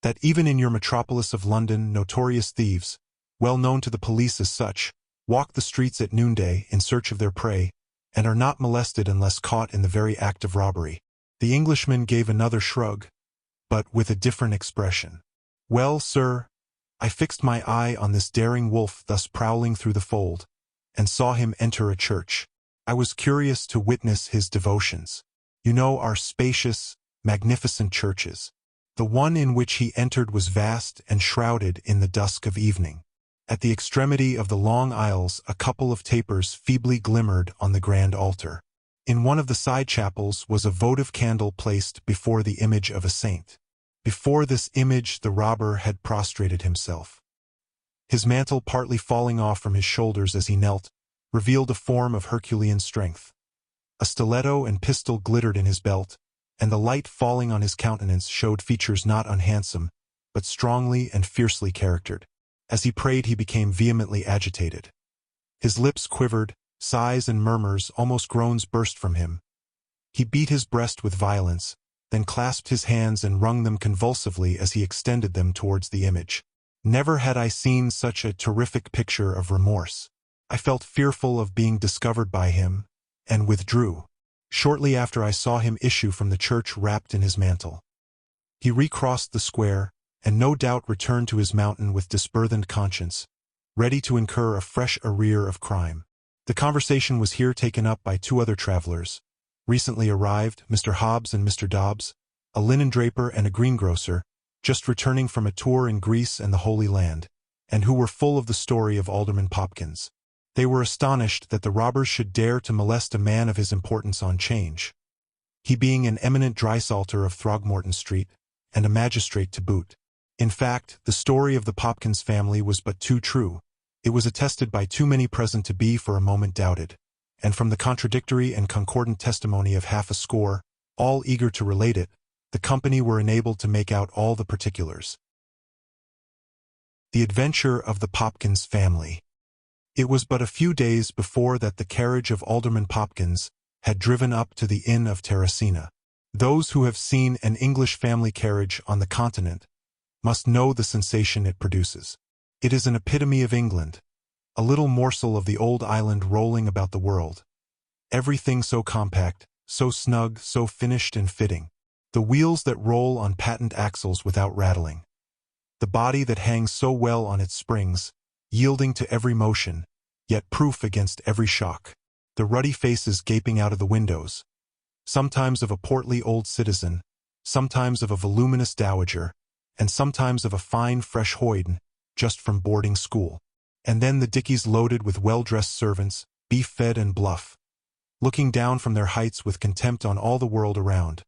"that even in your metropolis of London notorious thieves, well known to the police as such, walk the streets at noonday in search of their prey, and are not molested unless caught in the very act of robbery." The Englishman gave another shrug, but with a different expression. "Well, sir, I fixed my eye on this daring wolf thus prowling through the fold, and saw him enter a church. I was curious to witness his devotions. You know our spacious, magnificent churches. The one in which he entered was vast and shrouded in the dusk of evening. At the extremity of the long aisles a couple of tapers feebly glimmered on the grand altar. In one of the side chapels was a votive candle placed before the image of a saint. Before this image the robber had prostrated himself. His mantle, partly falling off from his shoulders as he knelt, revealed a form of Herculean strength. A stiletto and pistol glittered in his belt, and the light falling on his countenance showed features not unhandsome, but strongly and fiercely charactered. As he prayed he became vehemently agitated. His lips quivered, sighs and murmurs, almost groans, burst from him. He beat his breast with violence, then clasped his hands and wrung them convulsively as he extended them towards the image. Never had I seen such a terrific picture of remorse. I felt fearful of being discovered by him, and withdrew. Shortly after I saw him issue from the church wrapped in his mantle. He recrossed the square, and no doubt returned to his mountain with disburthened conscience, ready to incur a fresh arrear of crime. The conversation was here taken up by two other travelers, recently arrived, Mr. Hobbs and Mr. Dobbs, a linen draper and a greengrocer, just returning from a tour in Greece and the Holy Land, and who were full of the story of Alderman Popkins. They were astonished that the robbers should dare to molest a man of his importance on 'Change, he being an eminent drysalter of Throgmorton Street, and a magistrate to boot. In fact, the story of the Popkins family was but too true. It was attested by too many present to be for a moment doubted, and from the contradictory and concordant testimony of half a score, all eager to relate it, the company were enabled to make out all the particulars. The adventure of the Popkins family. It was but a few days before that the carriage of Alderman Popkins had driven up to the Inn of Terracina. Those who have seen an English family carriage on the continent must know the sensation it produces. It is an epitome of England, a little morsel of the old island rolling about the world. Everything so compact, so snug, so finished and fitting. The wheels that roll on patent axles without rattling. The body that hangs so well on its springs, yielding to every motion, yet proof against every shock. The ruddy faces gaping out of the windows, sometimes of a portly old citizen, sometimes of a voluminous dowager, and sometimes of a fine fresh hoyden, just from boarding school. And then the dickies loaded with well-dressed servants, beef-fed and bluff, looking down from their heights with contempt on all the world around,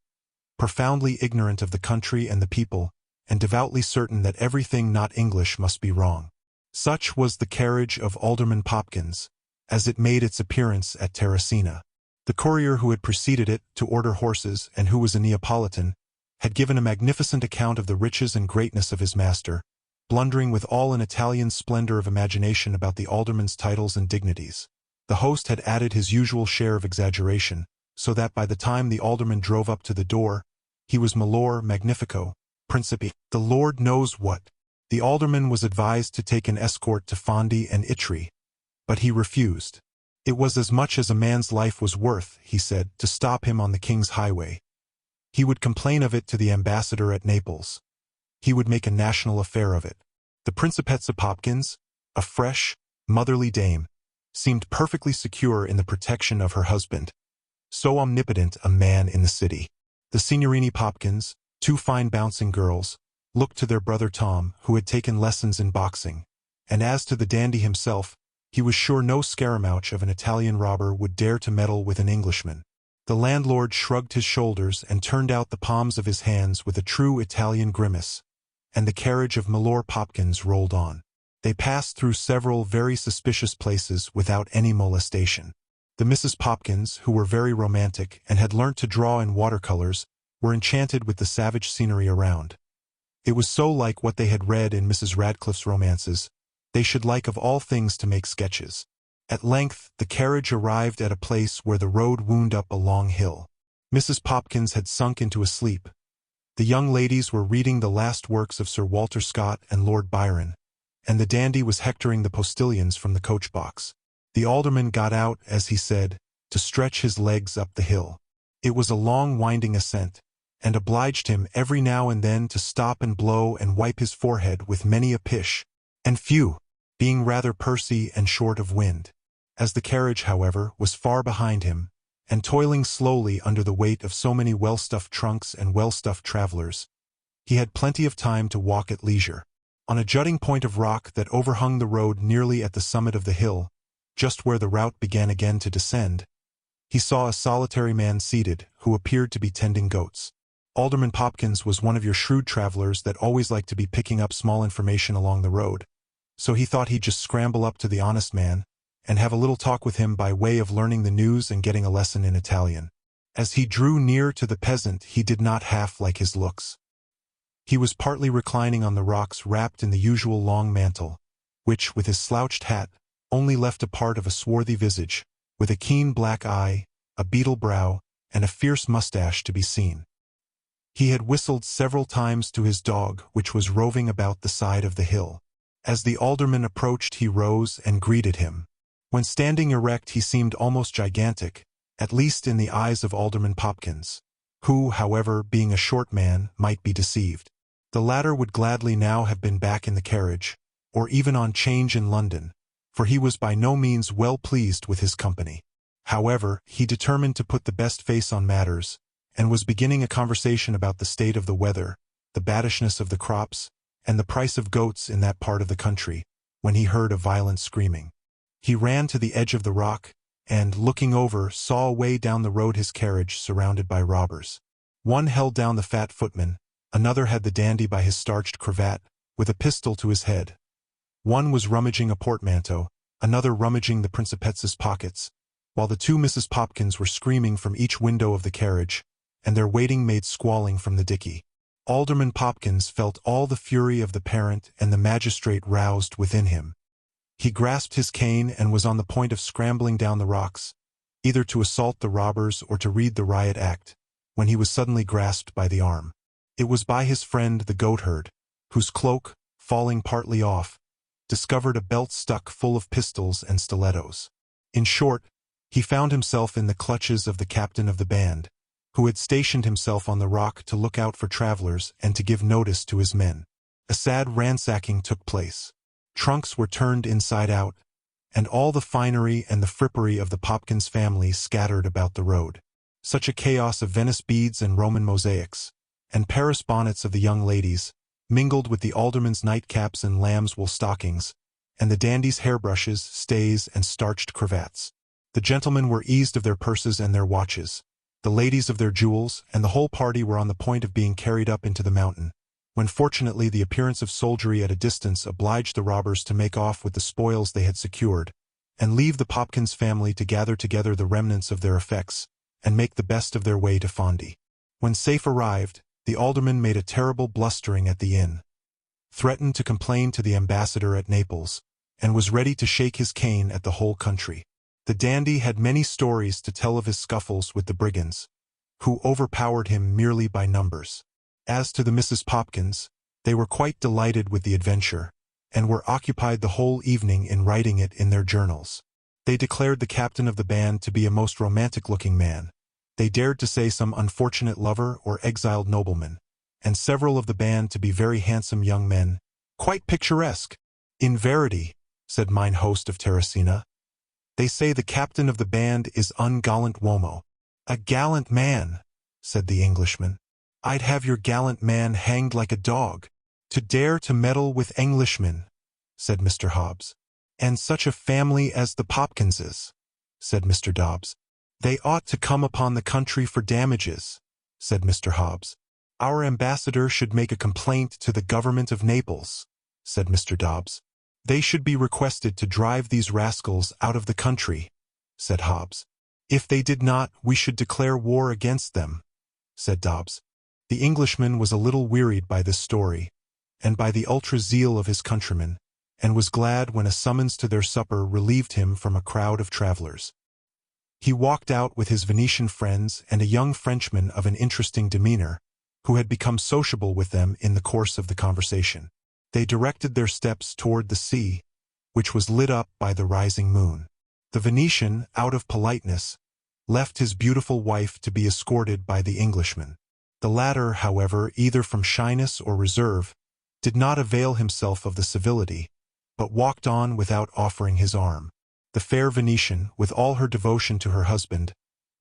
profoundly ignorant of the country and the people, and devoutly certain that everything not English must be wrong. Such was the carriage of Alderman Popkins, as it made its appearance at Terracina. The courier who had preceded it to order horses, and who was a Neapolitan, had given a magnificent account of the riches and greatness of his master, blundering with all an Italian's splendor of imagination about the alderman's titles and dignities. The host had added his usual share of exaggeration, so that by the time the alderman drove up to the door, he was Milor Magnifico, Principe, the Lord knows what. The alderman was advised to take an escort to Fondi and Itri, but he refused. It was as much as a man's life was worth, he said, to stop him on the king's highway. He would complain of it to the ambassador at Naples. He would make a national affair of it. The Principessa Popkins, a fresh, motherly dame, seemed perfectly secure in the protection of her husband. so omnipotent a man in the city. The Signorini Popkins, two fine bouncing girls, looked to their brother Tom, who had taken lessons in boxing, and as to the dandy himself, he was sure no scaramouch of an Italian robber would dare to meddle with an Englishman. The landlord shrugged his shoulders and turned out the palms of his hands with a true Italian grimace, and the carriage of Milor Popkins rolled on. They passed through several very suspicious places without any molestation. The Mrs. Popkins, who were very romantic and had learnt to draw in watercolors, were enchanted with the savage scenery around. It was so like what they had read in Mrs. Radcliffe's romances. They should like of all things to make sketches. At length, the carriage arrived at a place where the road wound up a long hill. Mrs. Popkins had sunk into a sleep. The young ladies were reading the last works of Sir Walter Scott and Lord Byron, and the dandy was hectoring the postilions from the coach-box. The alderman got out, as he said, to stretch his legs up the hill. It was a long winding ascent, and obliged him every now and then to stop and blow and wipe his forehead with many a pish, and few, being rather pursy and short of wind. As the carriage, however, was far behind him, and toiling slowly under the weight of so many well-stuffed trunks and well-stuffed travelers, he had plenty of time to walk at leisure. On a jutting point of rock that overhung the road nearly at the summit of the hill, just where the route began again to descend, he saw a solitary man seated, who appeared to be tending goats. Alderman Popkins was one of your shrewd travelers that always like to be picking up small information along the road, so he thought he'd just scramble up to the honest man, and have a little talk with him by way of learning the news and getting a lesson in Italian. As he drew near to the peasant, he did not half like his looks. He was partly reclining on the rocks wrapped in the usual long mantle, which, with his slouched hat, only left a part of a swarthy visage, with a keen black eye, a beetle brow, and a fierce mustache to be seen. He had whistled several times to his dog, which was roving about the side of the hill. As the alderman approached, he rose and greeted him. When standing erect, he seemed almost gigantic, at least in the eyes of Alderman Popkins, who, however, being a short man, might be deceived. The latter would gladly now have been back in the carriage, or even on change in London, for he was by no means well pleased with his company. However, he determined to put the best face on matters, and was beginning a conversation about the state of the weather, the badishness of the crops, and the price of goats in that part of the country, when he heard a violent screaming. He ran to the edge of the rock, and, looking over, saw away down the road his carriage surrounded by robbers. One held down the fat footman, another had the dandy by his starched cravat, with a pistol to his head. One was rummaging a portmanteau, another rummaging the Principessa's pockets, while the two Mrs. Popkins were screaming from each window of the carriage, and their waiting maid squalling from the dickey. Alderman Popkins felt all the fury of the parent and the magistrate roused within him. He grasped his cane and was on the point of scrambling down the rocks, either to assault the robbers or to read the riot act, when he was suddenly grasped by the arm. It was by his friend the goatherd, whose cloak, falling partly off, discovered a belt stuck full of pistols and stilettos. In short, he found himself in the clutches of the captain of the band, who had stationed himself on the rock to look out for travelers and to give notice to his men. A sad ransacking took place. Trunks were turned inside out, and all the finery and the frippery of the Popkins family scattered about the road. Such a chaos of Venice beads and Roman mosaics, and Paris bonnets of the young ladies, mingled with the alderman's nightcaps and lamb's wool stockings, and the dandy's hairbrushes, stays, and starched cravats. The gentlemen were eased of their purses and their watches, the ladies of their jewels, and the whole party were on the point of being carried up into the mountain, when fortunately the appearance of soldiery at a distance obliged the robbers to make off with the spoils they had secured, and leave the Popkins family to gather together the remnants of their effects, and make the best of their way to Fondi. When safe arrived, the alderman made a terrible blustering at the inn, threatened to complain to the ambassador at Naples, and was ready to shake his cane at the whole country. The dandy had many stories to tell of his scuffles with the brigands, who overpowered him merely by numbers. As to the Mrs. Popkins, they were quite delighted with the adventure, and were occupied the whole evening in writing it in their journals. They declared the captain of the band to be a most romantic-looking man. They dared to say some unfortunate lover or exiled nobleman, and several of the band to be very handsome young men, quite picturesque. In verity, said mine host of Terracina, they say the captain of the band is un gallant uomo. "A gallant man," said the Englishman. "I'd have your gallant man hanged like a dog. To dare to meddle with Englishmen," said Mr. Hobbs. "And such a family as the Popkinses," said Mr. Dobbs. "They ought to come upon the country for damages," said Mr. Hobbs. "Our ambassador should make a complaint to the government of Naples," said Mr. Dobbs. "They should be requested to drive these rascals out of the country," said Hobbs. "If they did not, we should declare war against them," said Dobbs. The Englishman was a little wearied by this story, and by the ultra-zeal of his countrymen, and was glad when a summons to their supper relieved him from a crowd of travelers. He walked out with his Venetian friends and a young Frenchman of an interesting demeanor, who had become sociable with them in the course of the conversation. They directed their steps toward the sea, which was lit up by the rising moon. The Venetian, out of politeness, left his beautiful wife to be escorted by the Englishman. The latter, however, either from shyness or reserve, did not avail himself of the civility, but walked on without offering his arm. The fair Venetian, with all her devotion to her husband,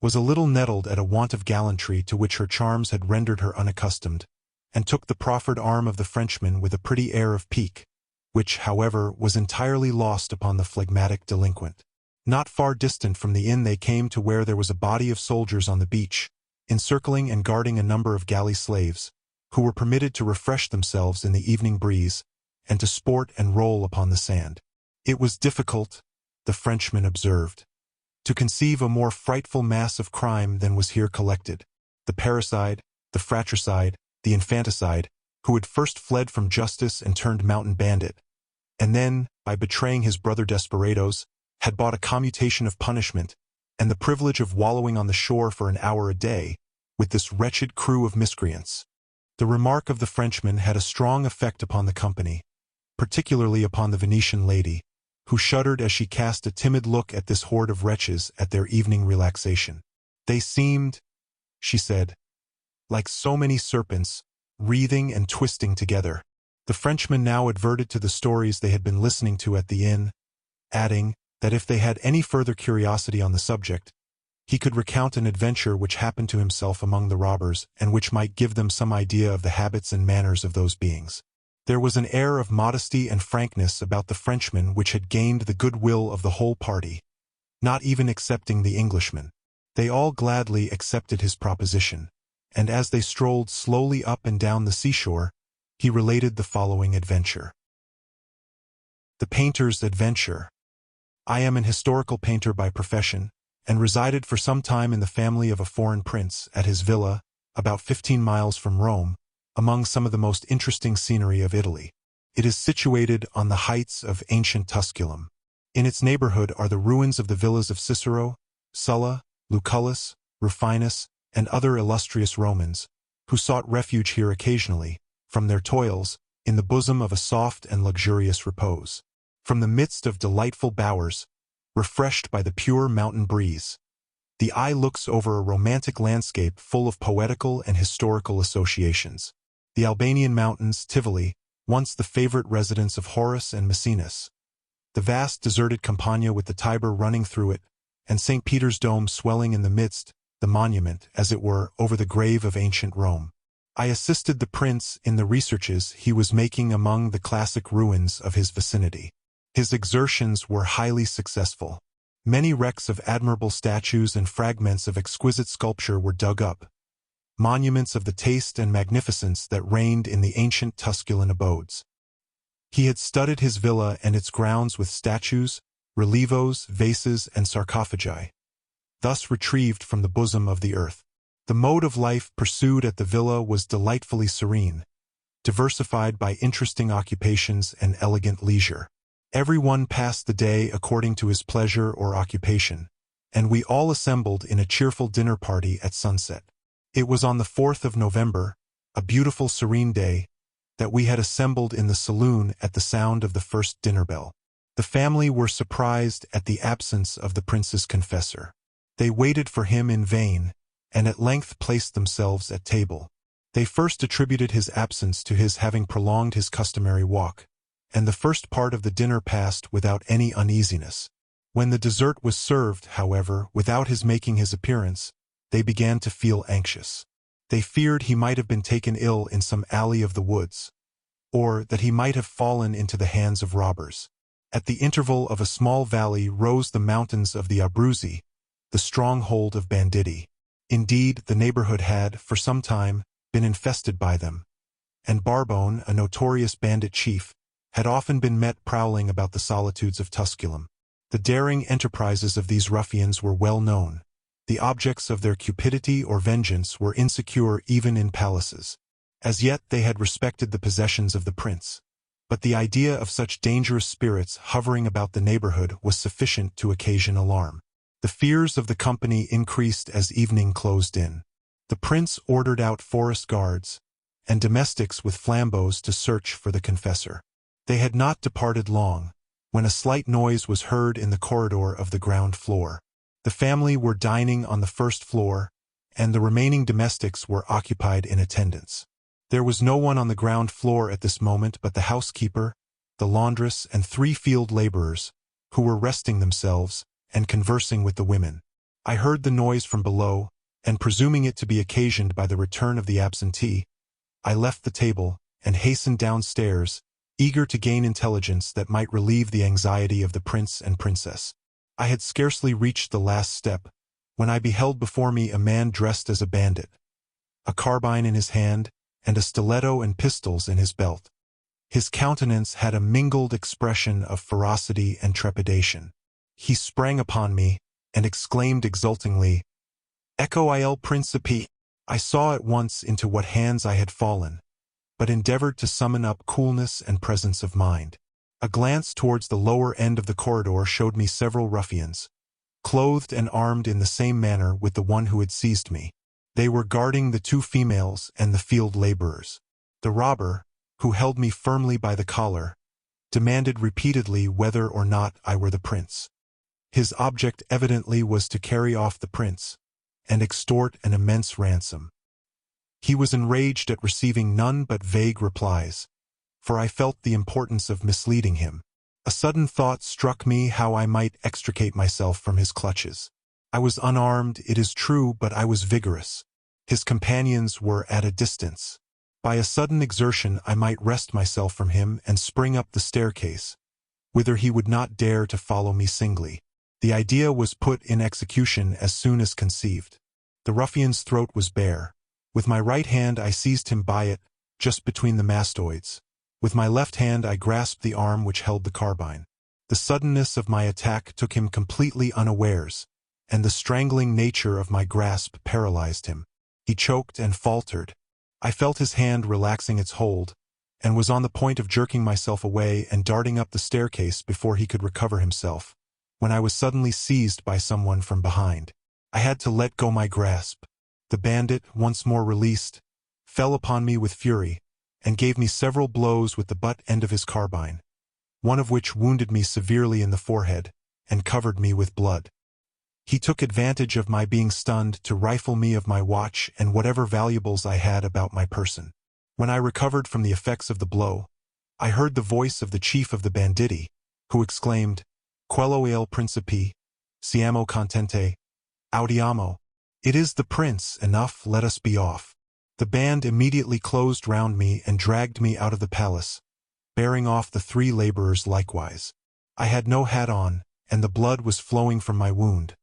was a little nettled at a want of gallantry to which her charms had rendered her unaccustomed, and took the proffered arm of the Frenchman with a pretty air of pique, which, however, was entirely lost upon the phlegmatic delinquent. Not far distant from the inn they came to where there was a body of soldiers on the beach, encircling and guarding a number of galley slaves, who were permitted to refresh themselves in the evening breeze, and to sport and roll upon the sand. It was difficult, the Frenchman observed, to conceive a more frightful mass of crime than was here collected. The parricide, the fratricide, the infanticide, who had first fled from justice and turned mountain bandit, and then, by betraying his brother desperadoes, had bought a commutation of punishment, and the privilege of wallowing on the shore for an hour a day, with this wretched crew of miscreants. The remark of the Frenchman had a strong effect upon the company, particularly upon the Venetian lady, who shuddered as she cast a timid look at this horde of wretches at their evening relaxation. "They seemed," she said, "like so many serpents, wreathing and twisting together." The Frenchman now adverted to the stories they had been listening to at the inn, adding that if they had any further curiosity on the subject, he could recount an adventure which happened to himself among the robbers and which might give them some idea of the habits and manners of those beings. There was an air of modesty and frankness about the Frenchman which had gained the goodwill of the whole party, not even excepting the Englishman. They all gladly accepted his proposition, and as they strolled slowly up and down the seashore, he related the following adventure. The Painter's Adventure. I am an historical painter by profession, and resided for some time in the family of a foreign prince at his villa, about 15 miles from Rome, among some of the most interesting scenery of Italy. It is situated on the heights of ancient Tusculum. In its neighborhood are the ruins of the villas of Cicero, Sulla, Lucullus, Rufinus, and other illustrious Romans, who sought refuge here occasionally, from their toils, in the bosom of a soft and luxurious repose. From the midst of delightful bowers, refreshed by the pure mountain breeze, the eye looks over a romantic landscape full of poetical and historical associations. The Albanian mountains, Tivoli, once the favorite residence of Horace and Maecenas, the vast deserted Campagna with the Tiber running through it, and St. Peter's Dome swelling in the midst, the monument, as it were, over the grave of ancient Rome. I assisted the prince in the researches he was making among the classic ruins of his vicinity. His exertions were highly successful. Many wrecks of admirable statues and fragments of exquisite sculpture were dug up, monuments of the taste and magnificence that reigned in the ancient Tusculan abodes. He had studded his villa and its grounds with statues, relievos, vases, and sarcophagi, thus retrieved from the bosom of the earth. The mode of life pursued at the villa was delightfully serene, diversified by interesting occupations and elegant leisure. Everyone passed the day according to his pleasure or occupation, and we all assembled in a cheerful dinner party at sunset. It was on the 4th of November, a beautiful serene day, that we had assembled in the saloon at the sound of the first dinner bell. The family were surprised at the absence of the prince's confessor. They waited for him in vain, and at length placed themselves at table. They first attributed his absence to his having prolonged his customary walk, and the first part of the dinner passed without any uneasiness. When the dessert was served, however, without his making his appearance, they began to feel anxious. They feared he might have been taken ill in some alley of the woods, or that he might have fallen into the hands of robbers. At the interval of a small valley rose the mountains of the Abruzzi, the stronghold of banditti. Indeed, the neighborhood had, for some time, been infested by them, and Barbone, a notorious bandit chief, had often been met prowling about the solitudes of Tusculum. The daring enterprises of these ruffians were well known. The objects of their cupidity or vengeance were insecure even in palaces. As yet they had respected the possessions of the prince, but the idea of such dangerous spirits hovering about the neighborhood was sufficient to occasion alarm. The fears of the company increased as evening closed in. The prince ordered out forest guards and domestics with flambeaux to search for the confessor. They had not departed long, when a slight noise was heard in the corridor of the ground floor. The family were dining on the first floor, and the remaining domestics were occupied in attendance. There was no one on the ground floor at this moment but the housekeeper, the laundress, and 3 field laborers, who were resting themselves and conversing with the women. I heard the noise from below, and presuming it to be occasioned by the return of the absentee, I left the table and hastened downstairs, eager to gain intelligence that might relieve the anxiety of the prince and princess. I had scarcely reached the last step, when I beheld before me a man dressed as a bandit, a carbine in his hand, and a stiletto and pistols in his belt. His countenance had a mingled expression of ferocity and trepidation. He sprang upon me, and exclaimed exultingly, "Ecco il principe!" I saw at once into what hands I had fallen, but endeavored to summon up coolness and presence of mind. A glance towards the lower end of the corridor showed me several ruffians, clothed and armed in the same manner with the one who had seized me. They were guarding the 2 females and the field laborers. The robber, who held me firmly by the collar, demanded repeatedly whether or not I were the prince. His object evidently was to carry off the prince and extort an immense ransom. He was enraged at receiving none but vague replies, for I felt the importance of misleading him. A sudden thought struck me how I might extricate myself from his clutches. I was unarmed, it is true, but I was vigorous. His companions were at a distance. By a sudden exertion I might wrest myself from him and spring up the staircase, whither he would not dare to follow me singly. The idea was put in execution as soon as conceived. The ruffian's throat was bare. With my right hand I seized him by it, just between the mastoids. With my left hand I grasped the arm which held the carbine. The suddenness of my attack took him completely unawares, and the strangling nature of my grasp paralyzed him. He choked and faltered. I felt his hand relaxing its hold, and was on the point of jerking myself away and darting up the staircase before he could recover himself, when I was suddenly seized by someone from behind. I had to let go my grasp. The bandit, once more released, fell upon me with fury, and gave me several blows with the butt end of his carbine, one of which wounded me severely in the forehead, and covered me with blood. He took advantage of my being stunned to rifle me of my watch and whatever valuables I had about my person. When I recovered from the effects of the blow, I heard the voice of the chief of the banditti, who exclaimed, "Quello il principe, siamo contenti, audiamo." "It is the prince, enough, let us be off." The band immediately closed round me and dragged me out of the palace, bearing off the 3 laborers likewise. I had no hat on, and the blood was flowing from my wound.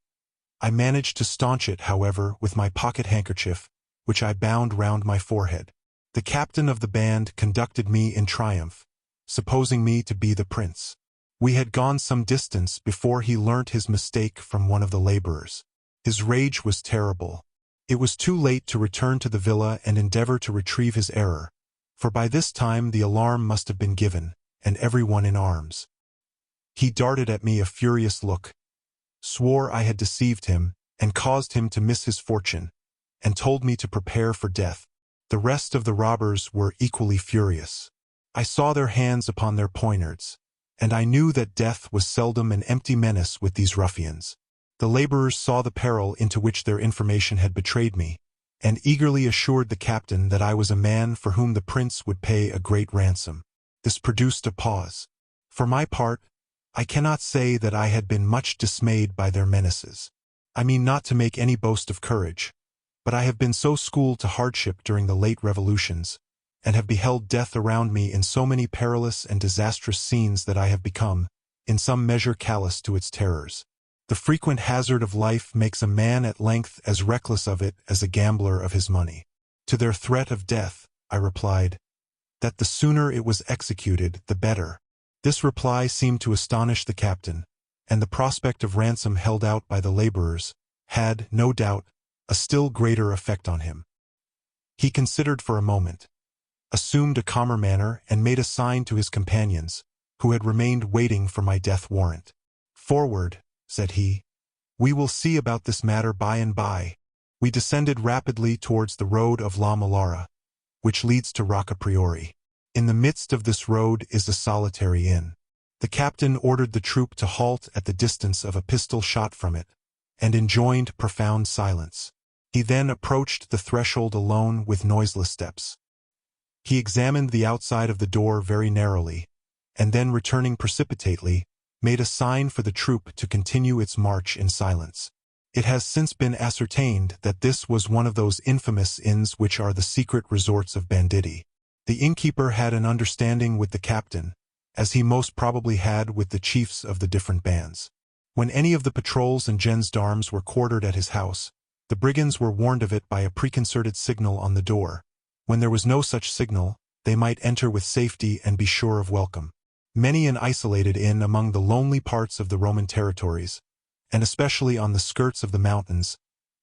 I managed to staunch it, however, with my pocket handkerchief, which I bound round my forehead. The captain of the band conducted me in triumph, supposing me to be the prince. We had gone some distance before he learnt his mistake from one of the laborers. His rage was terrible. It was too late to return to the villa and endeavor to retrieve his error, for by this time the alarm must have been given, and everyone in arms. He darted at me a furious look, swore I had deceived him, and caused him to miss his fortune, and told me to prepare for death. The rest of the robbers were equally furious. I saw their hands upon their poignards, and I knew that death was seldom an empty menace with these ruffians. The laborers saw the peril into which their information had betrayed me, and eagerly assured the captain that I was a man for whom the prince would pay a great ransom. This produced a pause. For my part, I cannot say that I had been much dismayed by their menaces. I mean not to make any boast of courage, but I have been so schooled to hardship during the late revolutions, and have beheld death around me in so many perilous and disastrous scenes that I have become, in some measure, callous to its terrors. The frequent hazard of life makes a man at length as reckless of it as a gambler of his money. To their threat of death, I replied, that the sooner it was executed, the better. This reply seemed to astonish the captain, and the prospect of ransom held out by the laborers had, no doubt, a still greater effect on him. He considered for a moment, assumed a calmer manner, and made a sign to his companions, who had remained waiting for my death warrant. "Forward," said he. "We will see about this matter by and by." We descended rapidly towards the road of La Malara, which leads to Rocca Priori. In the midst of this road is a solitary inn. The captain ordered the troop to halt at the distance of a pistol shot from it, and enjoined profound silence. He then approached the threshold alone with noiseless steps. He examined the outside of the door very narrowly, and then returning precipitately, made a sign for the troop to continue its march in silence. It has since been ascertained that this was one of those infamous inns which are the secret resorts of banditti. The innkeeper had an understanding with the captain, as he most probably had with the chiefs of the different bands. When any of the patrols and gendarmes were quartered at his house, the brigands were warned of it by a preconcerted signal on the door. When there was no such signal, they might enter with safety and be sure of welcome. Many an isolated inn among the lonely parts of the Roman territories, and especially on the skirts of the mountains,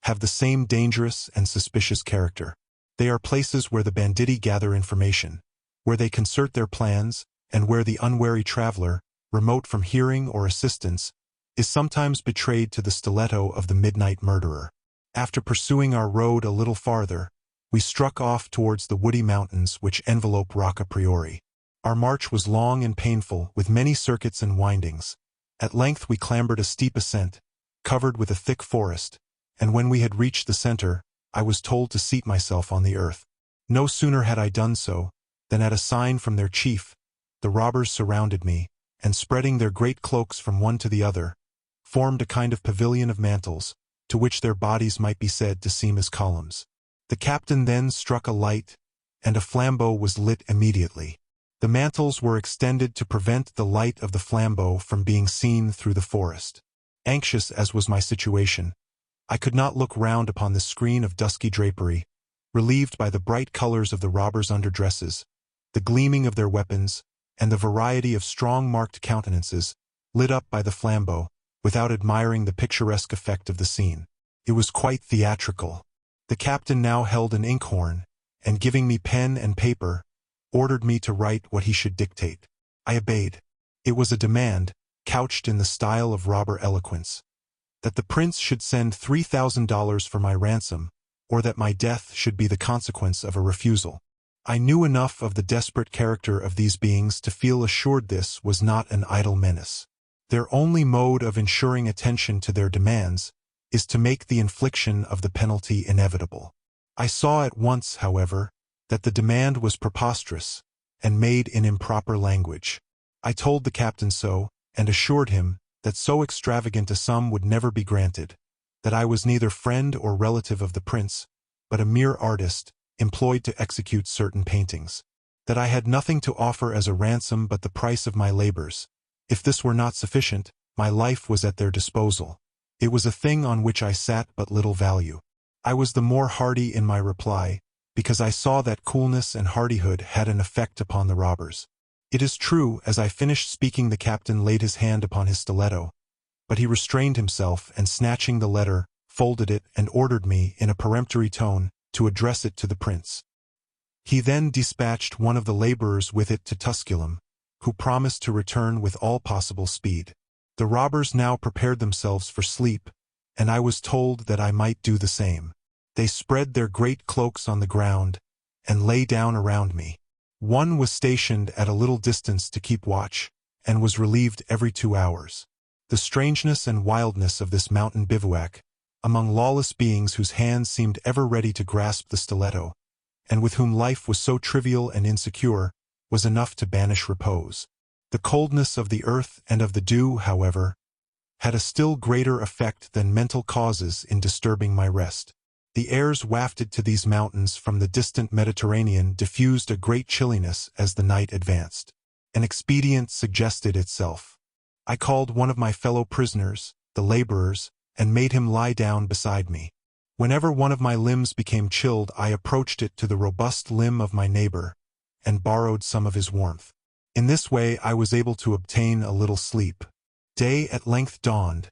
have the same dangerous and suspicious character. They are places where the banditti gather information, where they concert their plans, and where the unwary traveler, remote from hearing or assistance, is sometimes betrayed to the stiletto of the midnight murderer. After pursuing our road a little farther, we struck off towards the woody mountains which envelope Rocca Priori. Our march was long and painful, with many circuits and windings. At length we clambered a steep ascent, covered with a thick forest, and when we had reached the center, I was told to seat myself on the earth. No sooner had I done so, than at a sign from their chief, the robbers surrounded me, and spreading their great cloaks from one to the other, formed a kind of pavilion of mantles, to which their bodies might be said to seem as columns. The captain then struck a light, and a flambeau was lit immediately. The mantles were extended to prevent the light of the flambeau from being seen through the forest. Anxious as was my situation, I could not look round upon the screen of dusky drapery, relieved by the bright colors of the robbers' underdresses, the gleaming of their weapons, and the variety of strong-marked countenances, lit up by the flambeau, without admiring the picturesque effect of the scene. It was quite theatrical. The captain now held an inkhorn, and giving me pen and paper, ordered me to write what he should dictate. I obeyed. It was a demand, couched in the style of robber eloquence, that the prince should send $3,000 for my ransom, or that my death should be the consequence of a refusal. I knew enough of the desperate character of these beings to feel assured this was not an idle menace. Their only mode of ensuring attention to their demands is to make the infliction of the penalty inevitable. I saw at once, however, that the demand was preposterous, and made in improper language. I told the captain so, and assured him that so extravagant a sum would never be granted, that I was neither friend or relative of the prince, but a mere artist, employed to execute certain paintings, that I had nothing to offer as a ransom but the price of my labors. If this were not sufficient, my life was at their disposal. It was a thing on which I sat but little value. I was the more hearty in my reply, because I saw that coolness and hardihood had an effect upon the robbers. It is true, as I finished speaking the captain laid his hand upon his stiletto, but he restrained himself and snatching the letter, folded it and ordered me, in a peremptory tone, to address it to the prince. He then dispatched one of the laborers with it to Tusculum, who promised to return with all possible speed. The robbers now prepared themselves for sleep, and I was told that I might do the same. They spread their great cloaks on the ground, and lay down around me. One was stationed at a little distance to keep watch, and was relieved every 2 hours. The strangeness and wildness of this mountain bivouac, among lawless beings whose hands seemed ever ready to grasp the stiletto, and with whom life was so trivial and insecure, was enough to banish repose. The coldness of the earth and of the dew, however, had a still greater effect than mental causes in disturbing my rest. The airs wafted to these mountains from the distant Mediterranean diffused a great chilliness as the night advanced. An expedient suggested itself. I called one of my fellow prisoners, the laborers, and made him lie down beside me. Whenever one of my limbs became chilled, I approached it to the robust limb of my neighbor, and borrowed some of his warmth. In this way I was able to obtain a little sleep. Day at length dawned,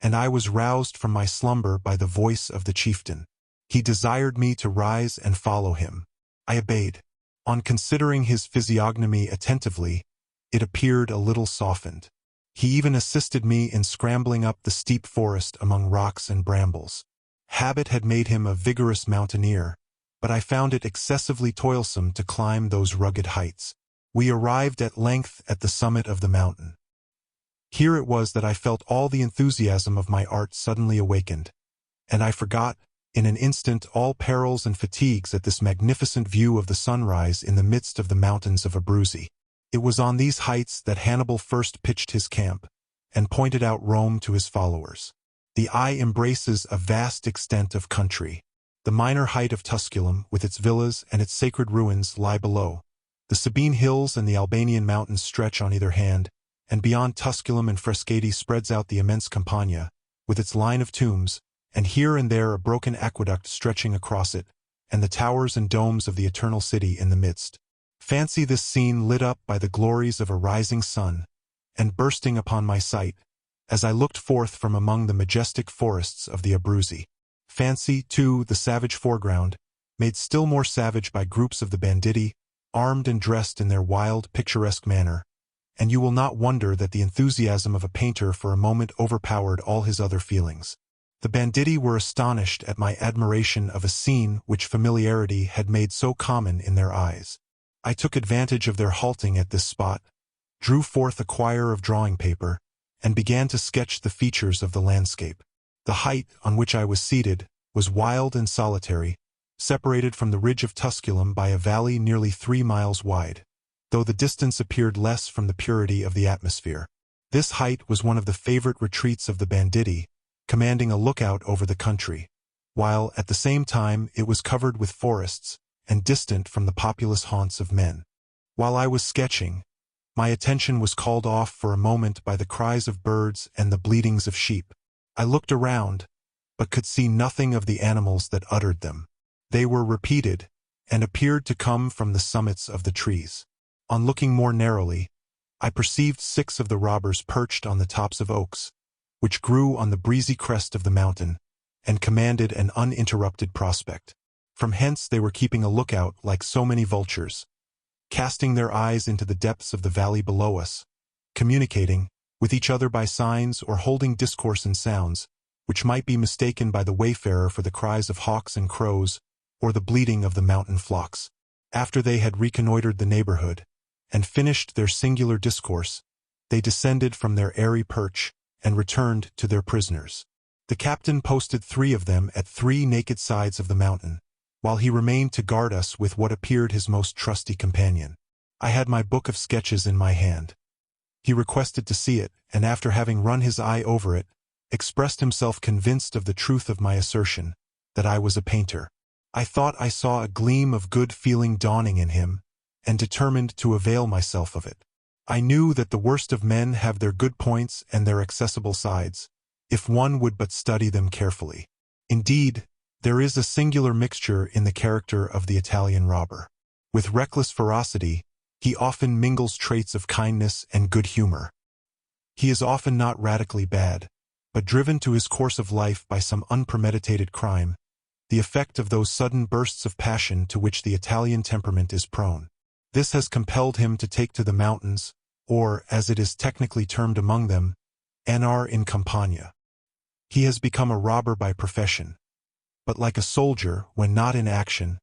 and I was roused from my slumber by the voice of the chieftain. He desired me to rise and follow him. I obeyed. On considering his physiognomy attentively, it appeared a little softened. He even assisted me in scrambling up the steep forest among rocks and brambles. Habit had made him a vigorous mountaineer, but I found it excessively toilsome to climb those rugged heights. We arrived at length at the summit of the mountain. Here it was that I felt all the enthusiasm of my art suddenly awakened, and I forgot, in an instant, all perils and fatigues at this magnificent view of the sunrise in the midst of the mountains of Abruzzi. It was on these heights that Hannibal first pitched his camp, and pointed out Rome to his followers. The eye embraces a vast extent of country. The minor height of Tusculum, with its villas and its sacred ruins, lie below. The Sabine hills and the Albanian mountains stretch on either hand, and beyond Tusculum and Frascati spreads out the immense Campagna, with its line of tombs, and here and there a broken aqueduct stretching across it, and the towers and domes of the eternal city in the midst. Fancy this scene lit up by the glories of a rising sun, and bursting upon my sight, as I looked forth from among the majestic forests of the Abruzzi. Fancy, too, the savage foreground, made still more savage by groups of the banditti, armed and dressed in their wild, picturesque manner, and you will not wonder that the enthusiasm of a painter for a moment overpowered all his other feelings. The banditti were astonished at my admiration of a scene which familiarity had made so common in their eyes. I took advantage of their halting at this spot, drew forth a quire of drawing paper, and began to sketch the features of the landscape. The height on which I was seated was wild and solitary, separated from the ridge of Tusculum by a valley nearly 3 miles wide, though the distance appeared less from the purity of the atmosphere. This height was one of the favorite retreats of the banditti, commanding a lookout over the country, while at the same time it was covered with forests and distant from the populous haunts of men. While I was sketching, my attention was called off for a moment by the cries of birds and the bleatings of sheep. I looked around, but could see nothing of the animals that uttered them. They were repeated, and appeared to come from the summits of the trees. On looking more narrowly, I perceived 6 of the robbers perched on the tops of oaks, which grew on the breezy crest of the mountain, and commanded an uninterrupted prospect. From hence they were keeping a lookout like so many vultures, casting their eyes into the depths of the valley below us, communicating with each other by signs or holding discourse in sounds, which might be mistaken by the wayfarer for the cries of hawks and crows, or the bleating of the mountain flocks. After they had reconnoitered the neighborhood, and finished their singular discourse, they descended from their airy perch, and returned to their prisoners. The captain posted 3 of them at 3 naked sides of the mountain, while he remained to guard us with what appeared his most trusty companion. I had my book of sketches in my hand. He requested to see it, and after having run his eye over it, expressed himself convinced of the truth of my assertion, that I was a painter. I thought I saw a gleam of good feeling dawning in him, and determined to avail myself of it. I knew that the worst of men have their good points and their accessible sides, if one would but study them carefully. Indeed, there is a singular mixture in the character of the Italian robber. With reckless ferocity, he often mingles traits of kindness and good humor. He is often not radically bad, but driven to his course of life by some unpremeditated crime, the effect of those sudden bursts of passion to which the Italian temperament is prone. This has compelled him to take to the mountains, or, as it is technically termed among them, annare in campagna. He has become a robber by profession. But like a soldier, when not in action,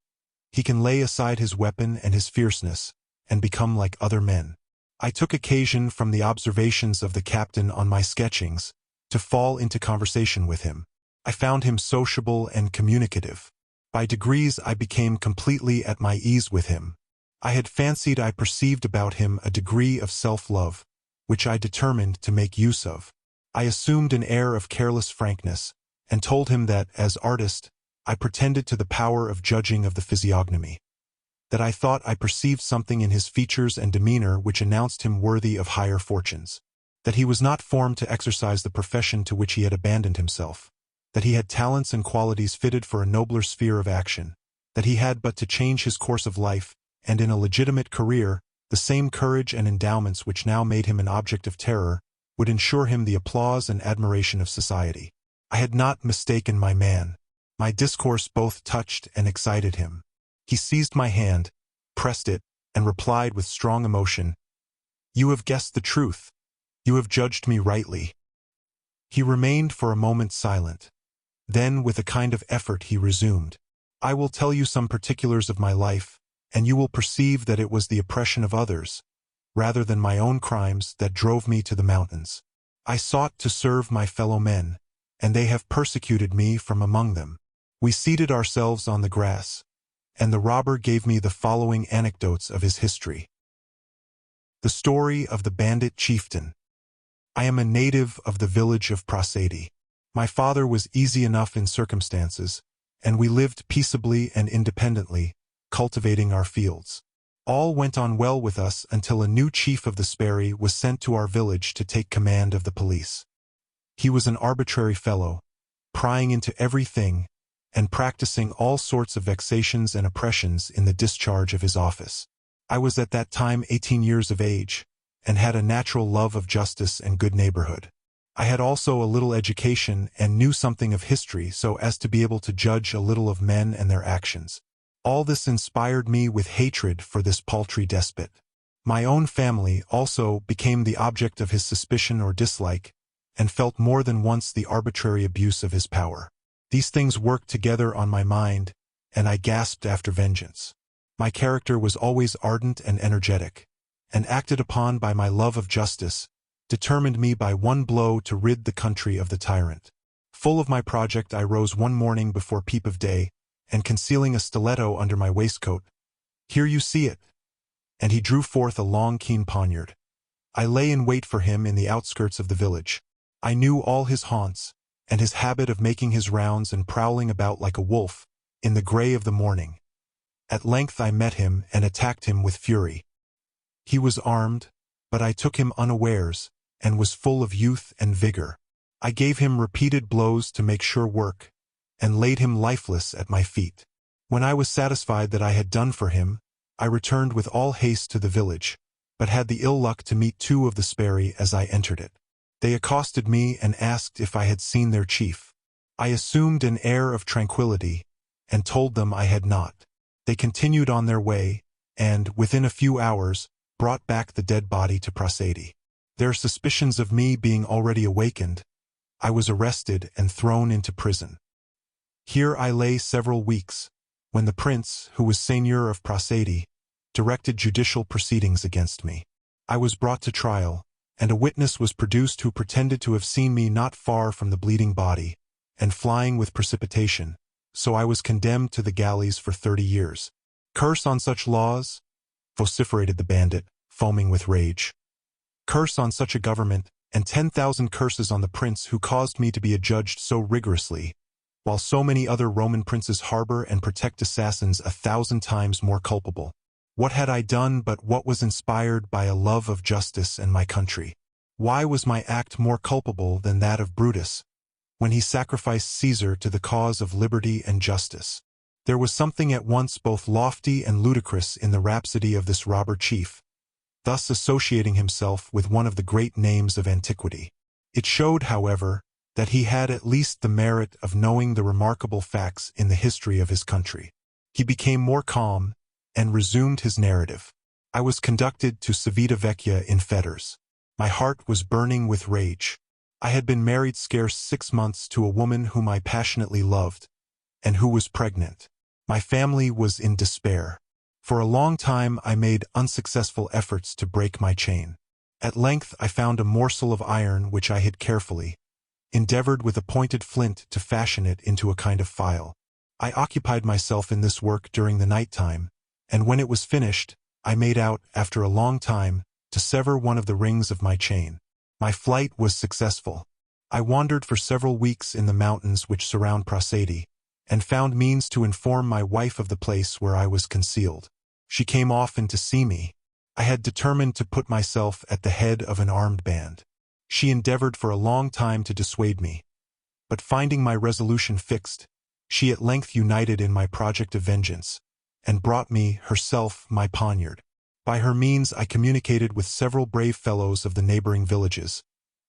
he can lay aside his weapon and his fierceness, and become like other men. I took occasion from the observations of the captain on my sketchings to fall into conversation with him. I found him sociable and communicative. By degrees I became completely at my ease with him. I had fancied I perceived about him a degree of self-love, which I determined to make use of. I assumed an air of careless frankness, and told him that, as artist, I pretended to the power of judging of the physiognomy, that I thought I perceived something in his features and demeanor which announced him worthy of higher fortunes, that he was not formed to exercise the profession to which he had abandoned himself, that he had talents and qualities fitted for a nobler sphere of action, that he had but to change his course of life, and in a legitimate career, the same courage and endowments which now made him an object of terror would ensure him the applause and admiration of society. I had not mistaken my man. My discourse both touched and excited him. He seized my hand, pressed it, and replied with strong emotion, "You have guessed the truth. You have judged me rightly." He remained for a moment silent. Then, with a kind of effort, he resumed, "I will tell you some particulars of my life, and you will perceive that it was the oppression of others, rather than my own crimes, that drove me to the mountains. I sought to serve my fellow men, and they have persecuted me from among them." We seated ourselves on the grass, and the robber gave me the following anecdotes of his history. The story of the bandit chieftain. I am a native of the village of Prasadhi. My father was easy enough in circumstances, and we lived peaceably and independently, cultivating our fields. All went on well with us until a new chief of the Sperry was sent to our village to take command of the police. He was an arbitrary fellow, prying into everything and practicing all sorts of vexations and oppressions in the discharge of his office. I was at that time 18 years of age, and had a natural love of justice and good neighborhood. I had also a little education and knew something of history so as to be able to judge a little of men and their actions. All this inspired me with hatred for this paltry despot. My own family also became the object of his suspicion or dislike, and felt more than once the arbitrary abuse of his power. These things worked together on my mind, and I gasped after vengeance. My character was always ardent and energetic, and acted upon by my love of justice, determined me by one blow to rid the country of the tyrant. Full of my project, I rose one morning before peep of day, and concealing a stiletto under my waistcoat, "Here you see it," and he drew forth a long keen poniard. I lay in wait for him in the outskirts of the village. I knew all his haunts, and his habit of making his rounds and prowling about like a wolf, in the gray of the morning. At length I met him and attacked him with fury. He was armed, but I took him unawares, and was full of youth and vigor. I gave him repeated blows to make sure work, and laid him lifeless at my feet. When I was satisfied that I had done for him, I returned with all haste to the village, but had the ill luck to meet two of the Sperry as I entered it. They accosted me and asked if I had seen their chief. I assumed an air of tranquility, and told them I had not. They continued on their way, and, within a few hours, brought back the dead body to Prasadhi. Their suspicions of me being already awakened, I was arrested and thrown into prison. Here I lay several weeks, when the prince, who was seigneur of Prasadhi, directed judicial proceedings against me. I was brought to trial, and a witness was produced who pretended to have seen me not far from the bleeding body, and flying with precipitation, so I was condemned to the galleys for 30 years. "Curse on such laws," vociferated the bandit, foaming with rage. "Curse on such a government, and 10,000 curses on the prince who caused me to be adjudged so rigorously, while so many other Roman princes harbor and protect assassins 1,000 times more culpable. What had I done but what was inspired by a love of justice and my country? Why was my act more culpable than that of Brutus, when he sacrificed Caesar to the cause of liberty and justice? There was something at once both lofty and ludicrous in the rhapsody of this robber chief, thus associating himself with one of the great names of antiquity. It showed, however, that he had at least the merit of knowing the remarkable facts in the history of his country. He became more calm, and resumed his narrative. I was conducted to Civita Vecchia in fetters. My heart was burning with rage. I had been married scarce 6 months to a woman whom I passionately loved, and who was pregnant. My family was in despair. For a long time I made unsuccessful efforts to break my chain. At length I found a morsel of iron which I hid carefully, endeavored with a pointed flint to fashion it into a kind of file. I occupied myself in this work during the night time, and when it was finished, I made out, after a long time, to sever one of the rings of my chain. My flight was successful. I wandered for several weeks in the mountains which surround Prosody, and found means to inform my wife of the place where I was concealed. She came often to see me. I had determined to put myself at the head of an armed band. She endeavored for a long time to dissuade me, but finding my resolution fixed, she at length united in my project of vengeance, and brought me, herself, my poniard. By her means I communicated with several brave fellows of the neighboring villages,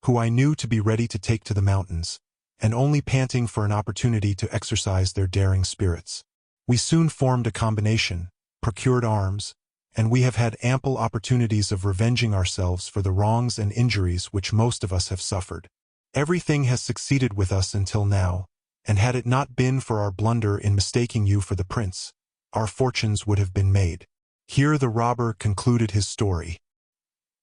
who I knew to be ready to take to the mountains, and only panting for an opportunity to exercise their daring spirits. We soon formed a combination, procured arms, and we have had ample opportunities of revenging ourselves for the wrongs and injuries which most of us have suffered. Everything has succeeded with us until now, and had it not been for our blunder in mistaking you for the prince, our fortunes would have been made. Here the robber concluded his story.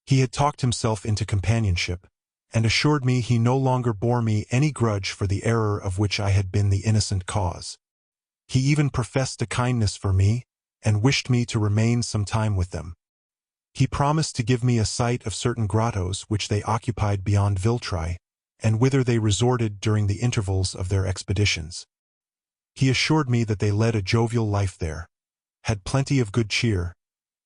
He had talked himself into companionship, and assured me he no longer bore me any grudge for the error of which I had been the innocent cause. He even professed a kindness for me, and wished me to remain some time with them. He promised to give me a sight of certain grottos which they occupied beyond Viltri, and whither they resorted during the intervals of their expeditions. He assured me that they led a jovial life there, had plenty of good cheer,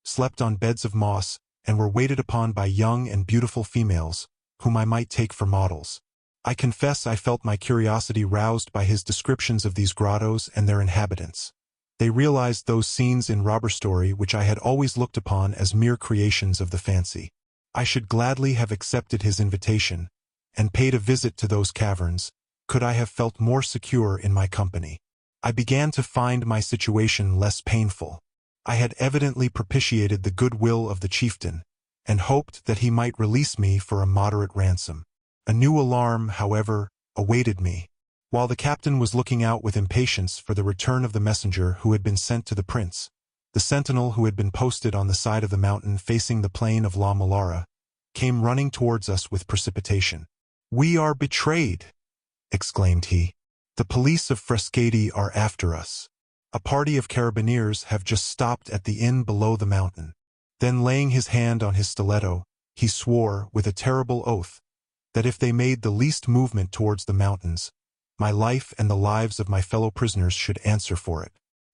slept on beds of moss, and were waited upon by young and beautiful females, whom I might take for models. I confess I felt my curiosity roused by his descriptions of these grottos and their inhabitants. They realized those scenes in robber story which I had always looked upon as mere creations of the fancy. I should gladly have accepted his invitation, and paid a visit to those caverns, could I have felt more secure in my company. I began to find my situation less painful. I had evidently propitiated the goodwill of the chieftain, and hoped that he might release me for a moderate ransom. A new alarm, however, awaited me. While the captain was looking out with impatience for the return of the messenger who had been sent to the prince, the sentinel who had been posted on the side of the mountain facing the plain of La Malara came running towards us with precipitation. "We are betrayed!" exclaimed he. "The police of Frascati are after us. A party of carabineers have just stopped at the inn below the mountain." Then laying his hand on his stiletto, he swore, with a terrible oath, that if they made the least movement towards the mountains, my life and the lives of my fellow prisoners should answer for it.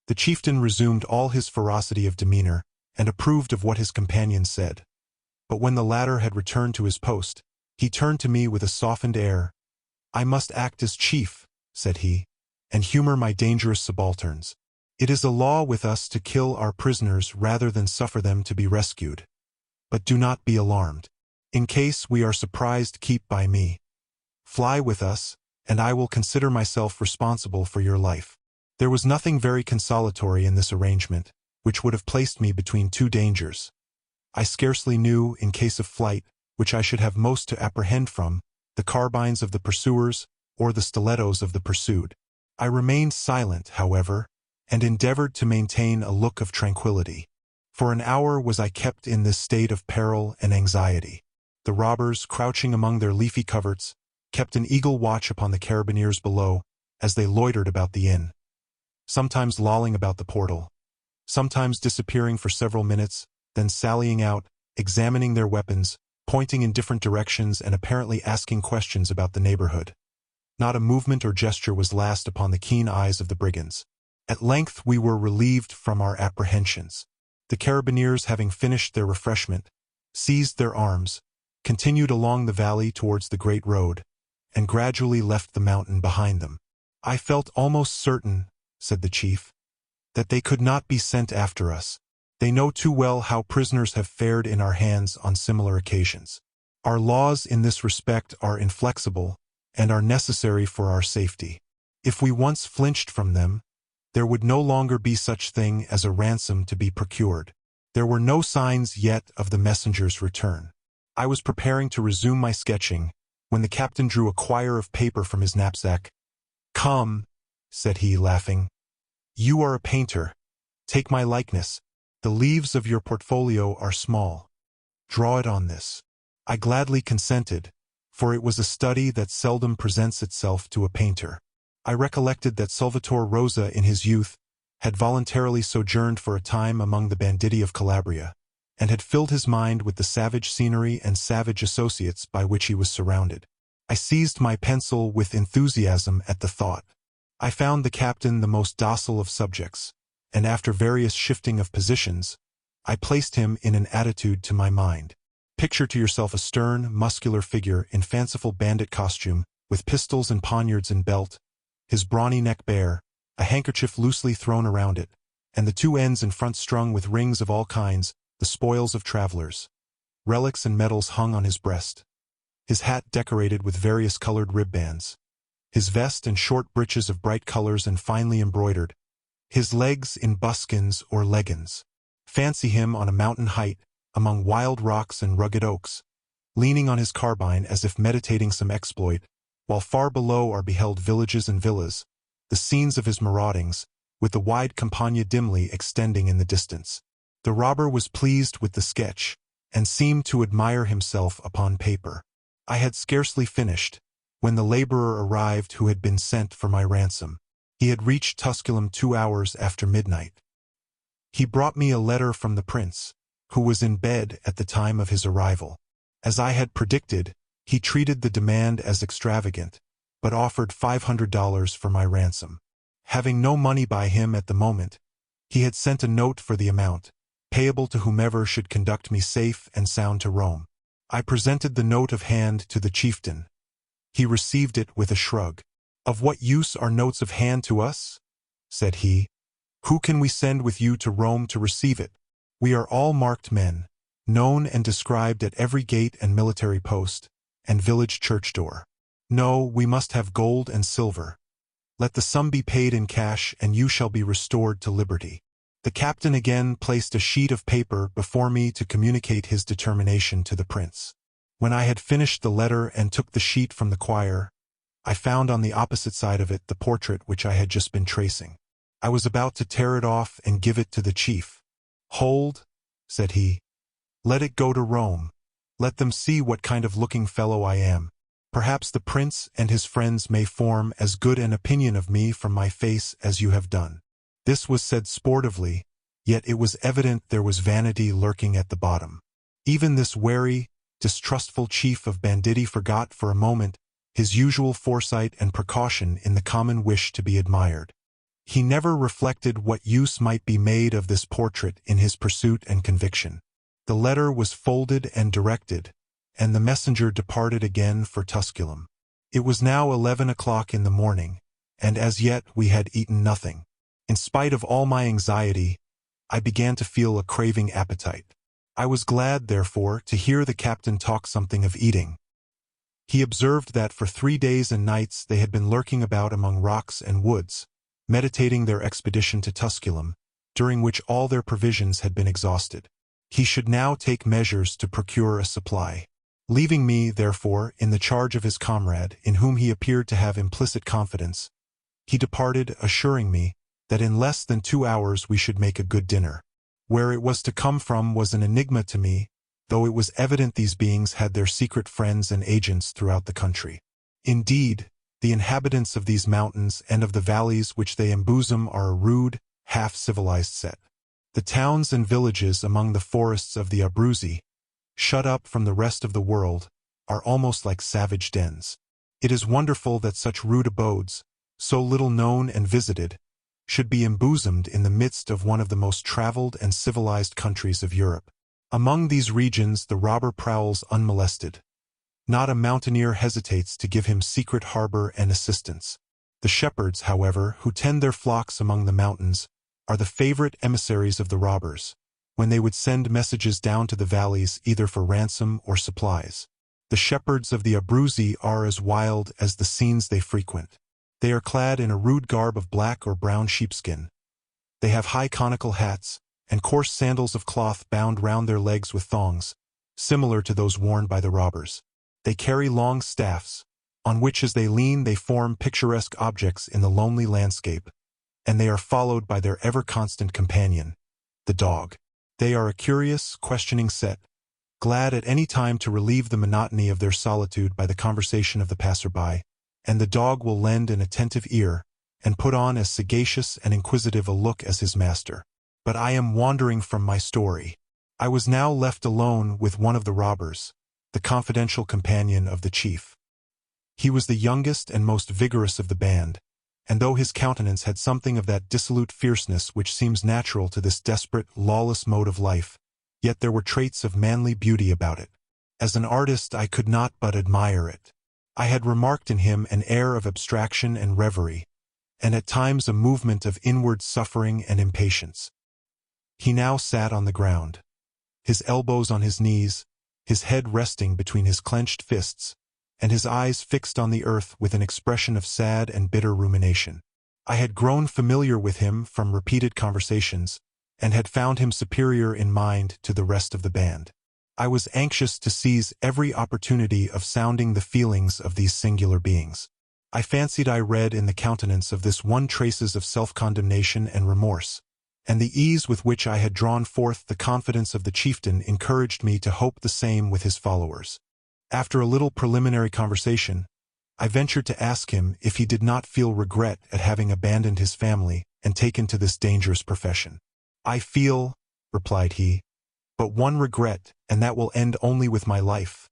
The chieftain resumed all his ferocity of demeanor, and approved of what his companion said. But when the latter had returned to his post, he turned to me with a softened air. "I must act as chief," said he, "and humor my dangerous subalterns. It is a law with us to kill our prisoners rather than suffer them to be rescued. But do not be alarmed. In case we are surprised, keep by me. Fly with us, and I will consider myself responsible for your life." There was nothing very consolatory in this arrangement, which would have placed me between two dangers. I scarcely knew, in case of flight, which I should have most to apprehend from, the carbines of the pursuers or the stilettos of the pursued. I remained silent, however, and endeavored to maintain a look of tranquility. For an hour was I kept in this state of peril and anxiety. The robbers, crouching among their leafy coverts, kept an eagle watch upon the carabineers below as they loitered about the inn, sometimes lolling about the portal, sometimes disappearing for several minutes, then sallying out, examining their weapons, pointing in different directions and apparently asking questions about the neighborhood. Not a movement or gesture was lost upon the keen eyes of the brigands. At length we were relieved from our apprehensions. The carabineers, having finished their refreshment, seized their arms, continued along the valley towards the great road, and gradually left the mountain behind them. "I felt almost certain," said the chief, "that they could not be sent after us. They know too well how prisoners have fared in our hands on similar occasions. Our laws in this respect are inflexible, and are necessary for our safety. If we once flinched from them, there would no longer be such thing as a ransom to be procured." There were no signs yet of the messenger's return. I was preparing to resume my sketching, when the captain drew a quire of paper from his knapsack. "Come," said he, laughing. "You are a painter. Take my likeness. The leaves of your portfolio are small. Draw it on this." I gladly consented, for it was a study that seldom presents itself to a painter. I recollected that Salvator Rosa in his youth had voluntarily sojourned for a time among the banditti of Calabria, and had filled his mind with the savage scenery and savage associates by which he was surrounded. I seized my pencil with enthusiasm at the thought. I found the captain the most docile of subjects, and after various shifting of positions, I placed him in an attitude to my mind. Picture to yourself a stern, muscular figure in fanciful bandit costume, with pistols and poniards in belt, his brawny neck bare, a handkerchief loosely thrown around it, and the two ends in front strung with rings of all kinds, the spoils of travelers. Relics and medals hung on his breast. His hat decorated with various colored ribbands. His vest and short breeches of bright colors and finely embroidered. His legs in buskins or leggins. Fancy him on a mountain height, among wild rocks and rugged oaks, leaning on his carbine as if meditating some exploit, while far below are beheld villages and villas, the scenes of his maraudings, with the wide Campagna dimly extending in the distance. The robber was pleased with the sketch, and seemed to admire himself upon paper. I had scarcely finished, when the laborer arrived who had been sent for my ransom. He had reached Tusculum 2 hours after midnight. He brought me a letter from the prince, who was in bed at the time of his arrival. As I had predicted, he treated the demand as extravagant, but offered $500 for my ransom. Having no money by him at the moment, he had sent a note for the amount, payable to whomever should conduct me safe and sound to Rome. I presented the note of hand to the chieftain. He received it with a shrug. "Of what use are notes of hand to us?" said he. "Who can we send with you to Rome to receive it? We are all marked men, known and described at every gate and military post, and village church door. No, we must have gold and silver. Let the sum be paid in cash, and you shall be restored to liberty." The captain again placed a sheet of paper before me to communicate his determination to the prince. When I had finished the letter and took the sheet from the quire, I found on the opposite side of it the portrait which I had just been tracing. I was about to tear it off and give it to the chief. "Hold," said he. "Let it go to Rome. Let them see what kind of looking fellow I am. Perhaps the prince and his friends may form as good an opinion of me from my face as you have done." This was said sportively, yet it was evident there was vanity lurking at the bottom. Even this wary, distrustful chief of banditti forgot for a moment his usual foresight and precaution in the common wish to be admired. He never reflected what use might be made of this portrait in his pursuit and conviction. The letter was folded and directed, and the messenger departed again for Tusculum. It was now 11 o'clock in the morning, and as yet we had eaten nothing. In spite of all my anxiety, I began to feel a craving appetite. I was glad, therefore, to hear the captain talk something of eating. He observed that for 3 days and nights they had been lurking about among rocks and woods, meditating their expedition to Tusculum, during which all their provisions had been exhausted. He should now take measures to procure a supply. Leaving me, therefore, in the charge of his comrade, in whom he appeared to have implicit confidence, he departed, assuring me that in less than 2 hours we should make a good dinner. Where it was to come from was an enigma to me, though it was evident these beings had their secret friends and agents throughout the country. Indeed, the inhabitants of these mountains and of the valleys which they embosom are a rude, half-civilized set. The towns and villages among the forests of the Abruzzi, shut up from the rest of the world, are almost like savage dens. It is wonderful that such rude abodes, so little known and visited, should be embosomed in the midst of one of the most traveled and civilized countries of Europe. Among these regions the robber prowls unmolested. Not a mountaineer hesitates to give him secret harbor and assistance. The shepherds, however, who tend their flocks among the mountains, are the favorite emissaries of the robbers, when they would send messages down to the valleys either for ransom or supplies. The shepherds of the Abruzzi are as wild as the scenes they frequent. They are clad in a rude garb of black or brown sheepskin. They have high conical hats, and coarse sandals of cloth bound round their legs with thongs, similar to those worn by the robbers. They carry long staffs, on which as they lean they form picturesque objects in the lonely landscape, and they are followed by their ever-constant companion, the dog. They are a curious, questioning set, glad at any time to relieve the monotony of their solitude by the conversation of the passer-by, and the dog will lend an attentive ear, and put on as sagacious and inquisitive a look as his master. But I am wandering from my story. I was now left alone with one of the robbers, the confidential companion of the chief. He was the youngest and most vigorous of the band, and though his countenance had something of that dissolute fierceness which seems natural to this desperate, lawless mode of life, yet there were traits of manly beauty about it. As an artist I could not but admire it. I had remarked in him an air of abstraction and reverie, and at times a movement of inward suffering and impatience. He now sat on the ground, his elbows on his knees, his head resting between his clenched fists, and his eyes fixed on the earth with an expression of sad and bitter rumination. I had grown familiar with him from repeated conversations, and had found him superior in mind to the rest of the band. I was anxious to seize every opportunity of sounding the feelings of these singular beings. I fancied I read in the countenance of this one traces of self-condemnation and remorse, and the ease with which I had drawn forth the confidence of the chieftain encouraged me to hope the same with his followers. After a little preliminary conversation, I ventured to ask him if he did not feel regret at having abandoned his family and taken to this dangerous profession. "I feel," replied he, "but one regret, and that will end only with my life."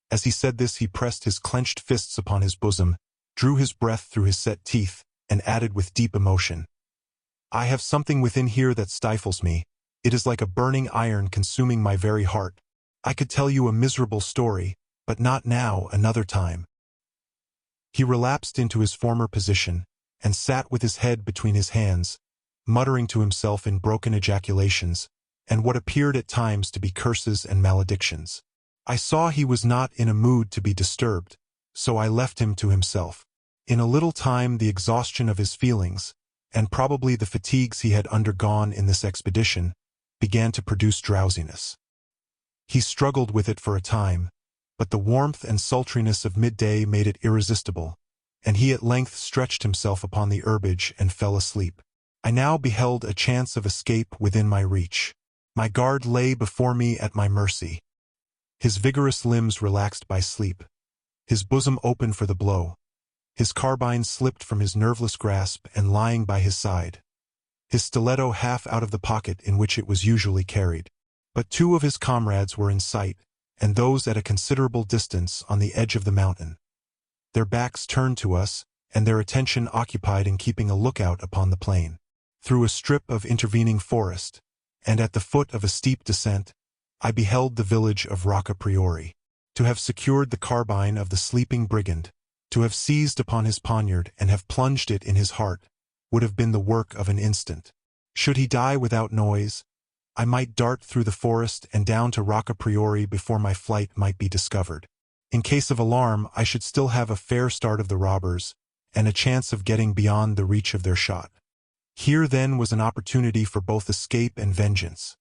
As he said this he pressed his clenched fists upon his bosom, drew his breath through his set teeth, and added with deep emotion, "I have something within here that stifles me. It is like a burning iron consuming my very heart. I could tell you a miserable story, but not now, another time." He relapsed into his former position, and sat with his head between his hands, muttering to himself in broken ejaculations, and what appeared at times to be curses and maledictions. I saw he was not in a mood to be disturbed, so I left him to himself. In a little time the exhaustion of his feelings, and probably the fatigues he had undergone in this expedition, began to produce drowsiness. He struggled with it for a time, but the warmth and sultriness of midday made it irresistible, and he at length stretched himself upon the herbage and fell asleep. I now beheld a chance of escape within my reach. My guard lay before me at my mercy. His vigorous limbs relaxed by sleep. His bosom open for the blow. His carbine slipped from his nerveless grasp and lying by his side. His stiletto half out of the pocket in which it was usually carried. But two of his comrades were in sight, and those at a considerable distance on the edge of the mountain. Their backs turned to us, and their attention occupied in keeping a lookout upon the plain. Through a strip of intervening forest, and at the foot of a steep descent, I beheld the village of Rocca Priori. To have secured the carbine of the sleeping brigand, to have seized upon his poniard and have plunged it in his heart, would have been the work of an instant. Should he die without noise, I might dart through the forest and down to Rocca Priori before my flight might be discovered. In case of alarm, I should still have a fair start of the robbers, and a chance of getting beyond the reach of their shot. Here then was an opportunity for both escape and vengeance.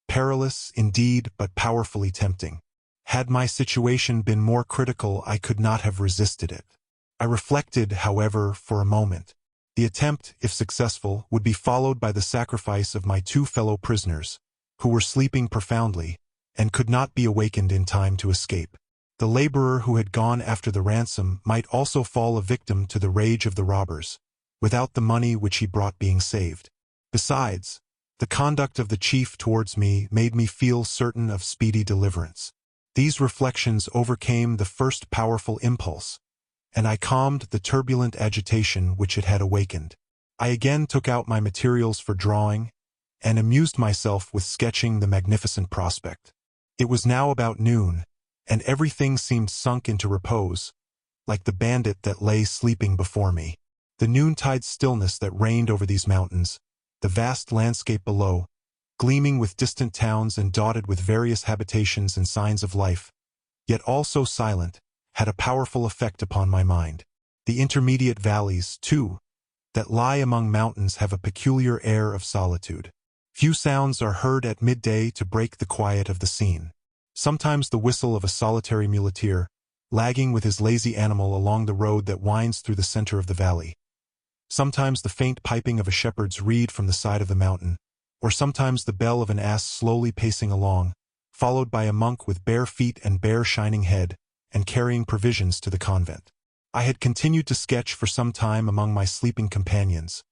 Perilous, indeed, but powerfully tempting. Had my situation been more critical, I could not have resisted it. I reflected, however, for a moment. The attempt, if successful, would be followed by the sacrifice of my two fellow prisoners, who were sleeping profoundly, and could not be awakened in time to escape. The laborer who had gone after the ransom might also fall a victim to the rage of the robbers, without the money which he brought being saved. Besides, the conduct of the chief towards me made me feel certain of speedy deliverance. These reflections overcame the first powerful impulse, and I calmed the turbulent agitation which it had awakened. I again took out my materials for drawing, and amused myself with sketching the magnificent prospect. It was now about noon, and everything seemed sunk into repose, like the bandit that lay sleeping before me. The noontide stillness that reigned over these mountains, the vast landscape below, gleaming with distant towns and dotted with various habitations and signs of life, yet all so silent, had a powerful effect upon my mind. The intermediate valleys, too, that lie among mountains have a peculiar air of solitude. Few sounds are heard at midday to break the quiet of the scene. Sometimes the whistle of a solitary muleteer, lagging with his lazy animal along the road that winds through the center of the valley. Sometimes the faint piping of a shepherd's reed from the side of the mountain, or sometimes the bell of an ass slowly pacing along, followed by a monk with bare feet and bare shining head, and carrying provisions to the convent. I had continued to sketch for some time among my sleeping companions,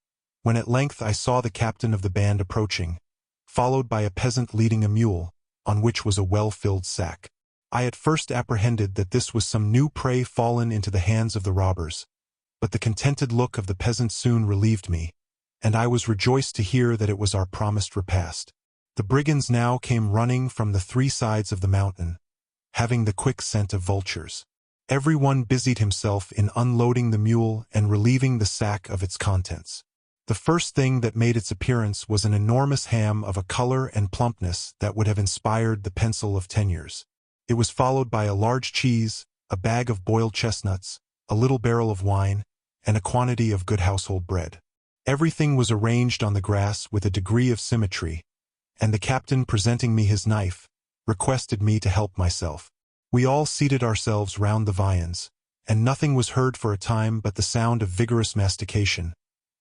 when at length I saw the captain of the band approaching, followed by a peasant leading a mule, on which was a well-filled sack. I at first apprehended that this was some new prey fallen into the hands of the robbers, but the contented look of the peasant soon relieved me, and I was rejoiced to hear that it was our promised repast. The brigands now came running from the 3 sides of the mountain, having the quick scent of vultures. Everyone busied himself in unloading the mule and relieving the sack of its contents. The first thing that made its appearance was an enormous ham of a color and plumpness that would have inspired the pencil of 10 years. It was followed by a large cheese, a bag of boiled chestnuts, a little barrel of wine, and a quantity of good household bread. Everything was arranged on the grass with a degree of symmetry, and the captain, presenting me his knife, requested me to help myself. We all seated ourselves round the viands, and nothing was heard for a time but the sound of vigorous mastication,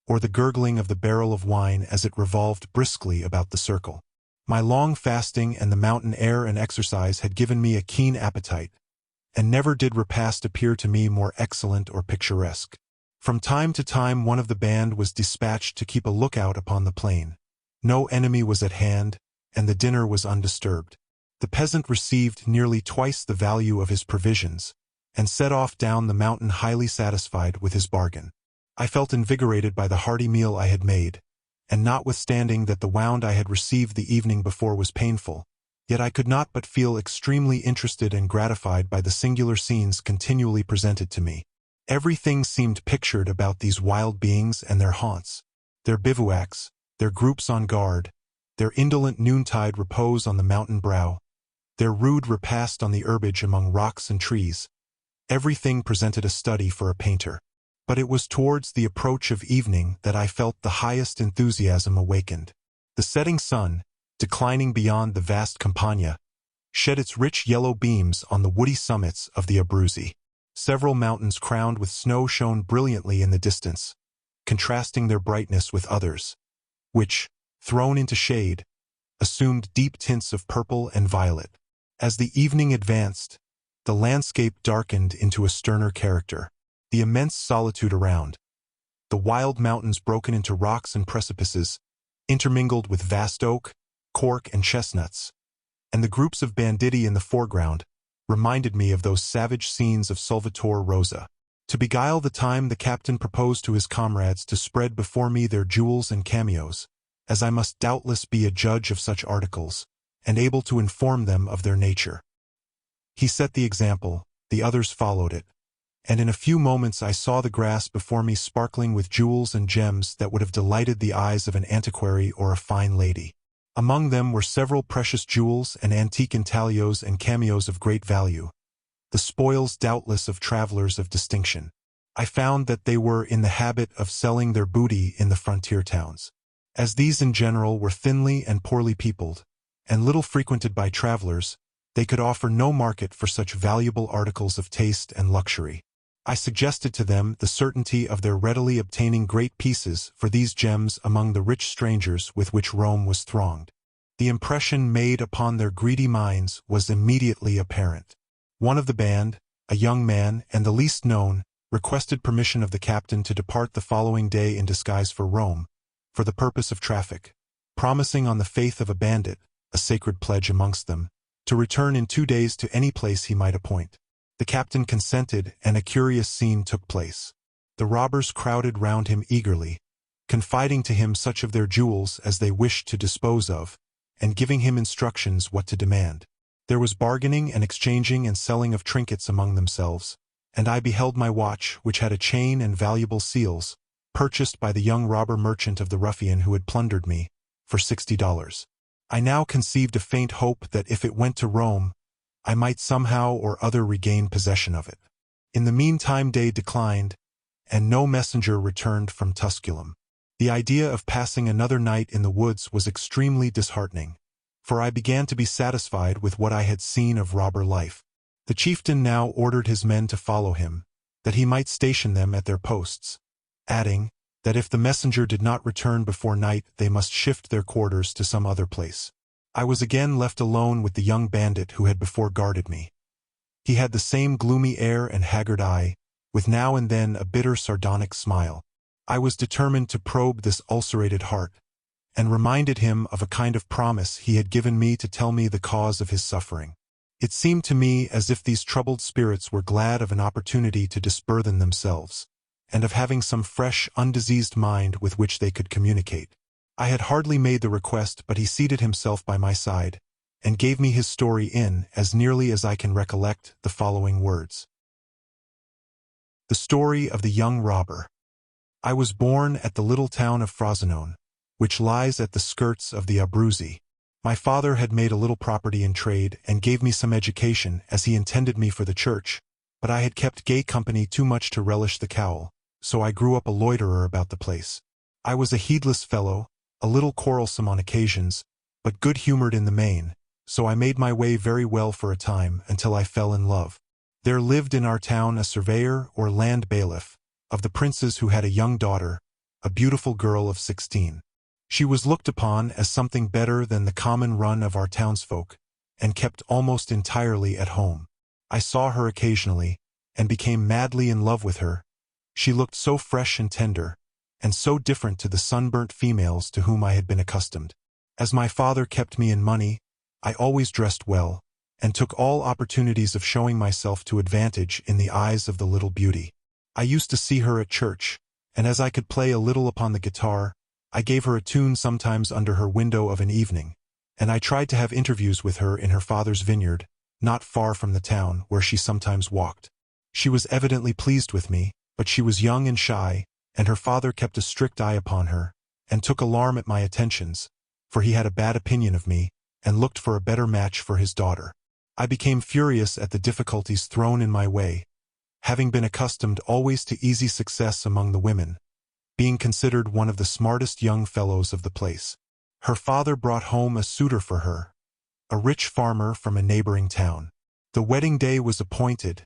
or the gurgling of the barrel of wine as it revolved briskly about the circle. My long fasting and the mountain air and exercise had given me a keen appetite, and never did repast appear to me more excellent or picturesque. From time to time one of the band was dispatched to keep a lookout upon the plain. No enemy was at hand, and the dinner was undisturbed. The peasant received nearly twice the value of his provisions, and set off down the mountain highly satisfied with his bargain. I felt invigorated by the hearty meal I had made, and notwithstanding that the wound I had received the evening before was painful, yet I could not but feel extremely interested and gratified by the singular scenes continually presented to me. Everything seemed pictured about these wild beings and their haunts, their bivouacs, their groups on guard, their indolent noontide repose on the mountain brow, their rude repast on the herbage among rocks and trees. Everything presented a study for a painter. But it was towards the approach of evening that I felt the highest enthusiasm awakened. The setting sun, declining beyond the vast Campagna, shed its rich yellow beams on the woody summits of the Abruzzi. Several mountains crowned with snow shone brilliantly in the distance, contrasting their brightness with others, which, thrown into shade, assumed deep tints of purple and violet. As the evening advanced, the landscape darkened into a sterner character. The immense solitude around, the wild mountains broken into rocks and precipices, intermingled with vast oak, cork, and chestnuts, and the groups of banditti in the foreground, reminded me of those savage scenes of Salvator Rosa. To beguile the time, the captain proposed to his comrades to spread before me their jewels and cameos, as I must doubtless be a judge of such articles, and able to inform them of their nature. He set the example, the others followed it, and in a few moments I saw the grass before me sparkling with jewels and gems that would have delighted the eyes of an antiquary or a fine lady. Among them were several precious jewels and antique intaglios and cameos of great value, the spoils doubtless of travelers of distinction. I found that they were in the habit of selling their booty in the frontier towns. As these in general were thinly and poorly peopled, and little frequented by travelers, they could offer no market for such valuable articles of taste and luxury. I suggested to them the certainty of their readily obtaining great pieces for these gems among the rich strangers with which Rome was thronged. The impression made upon their greedy minds was immediately apparent. One of the band, a young man and the least known, requested permission of the captain to depart the following day in disguise for Rome, for the purpose of traffic, promising on the faith of a bandit, a sacred pledge amongst them, to return in 2 days to any place he might appoint. The captain consented, and a curious scene took place. The robbers crowded round him eagerly, confiding to him such of their jewels as they wished to dispose of, and giving him instructions what to demand. There was bargaining and exchanging and selling of trinkets among themselves, and I beheld my watch, which had a chain and valuable seals, purchased by the young robber merchant of the ruffian who had plundered me, for $60. I now conceived a faint hope that if it went to Rome, I might somehow or other regain possession of it. In the meantime day declined, and no messenger returned from Tusculum. The idea of passing another night in the woods was extremely disheartening, for I began to be satisfied with what I had seen of robber life. The chieftain now ordered his men to follow him, that he might station them at their posts, adding that if the messenger did not return before night they must shift their quarters to some other place. I was again left alone with the young bandit who had before guarded me. He had the same gloomy air and haggard eye, with now and then a bitter sardonic smile. I was determined to probe this ulcerated heart, and reminded him of a kind of promise he had given me to tell me the cause of his suffering. It seemed to me as if these troubled spirits were glad of an opportunity to disburthen themselves, and of having some fresh, undiseased mind with which they could communicate. I had hardly made the request, but he seated himself by my side, and gave me his story in, as nearly as I can recollect, the following words. The story of the young robber. I was born at the little town of Frosinone, which lies at the skirts of the Abruzzi. My father had made a little property in trade and gave me some education, as he intended me for the church, but I had kept gay company too much to relish the cowl, so I grew up a loiterer about the place. I was a heedless fellow, a little quarrelsome on occasions, but good-humored in the main, so I made my way very well for a time until I fell in love. There lived in our town a surveyor or land bailiff of the princes who had a young daughter, a beautiful girl of 16. She was looked upon as something better than the common run of our townsfolk, and kept almost entirely at home. I saw her occasionally, and became madly in love with her. She looked so fresh and tender, and so different to the sunburnt females to whom I had been accustomed. As my father kept me in money, I always dressed well, and took all opportunities of showing myself to advantage in the eyes of the little beauty. I used to see her at church, and as I could play a little upon the guitar, I gave her a tune sometimes under her window of an evening, and I tried to have interviews with her in her father's vineyard, not far from the town, where she sometimes walked. She was evidently pleased with me, but she was young and shy, and her father kept a strict eye upon her, and took alarm at my attentions, for he had a bad opinion of me, and looked for a better match for his daughter. I became furious at the difficulties thrown in my way, having been accustomed always to easy success among the women, being considered one of the smartest young fellows of the place. Her father brought home a suitor for her, a rich farmer from a neighboring town. The wedding day was appointed,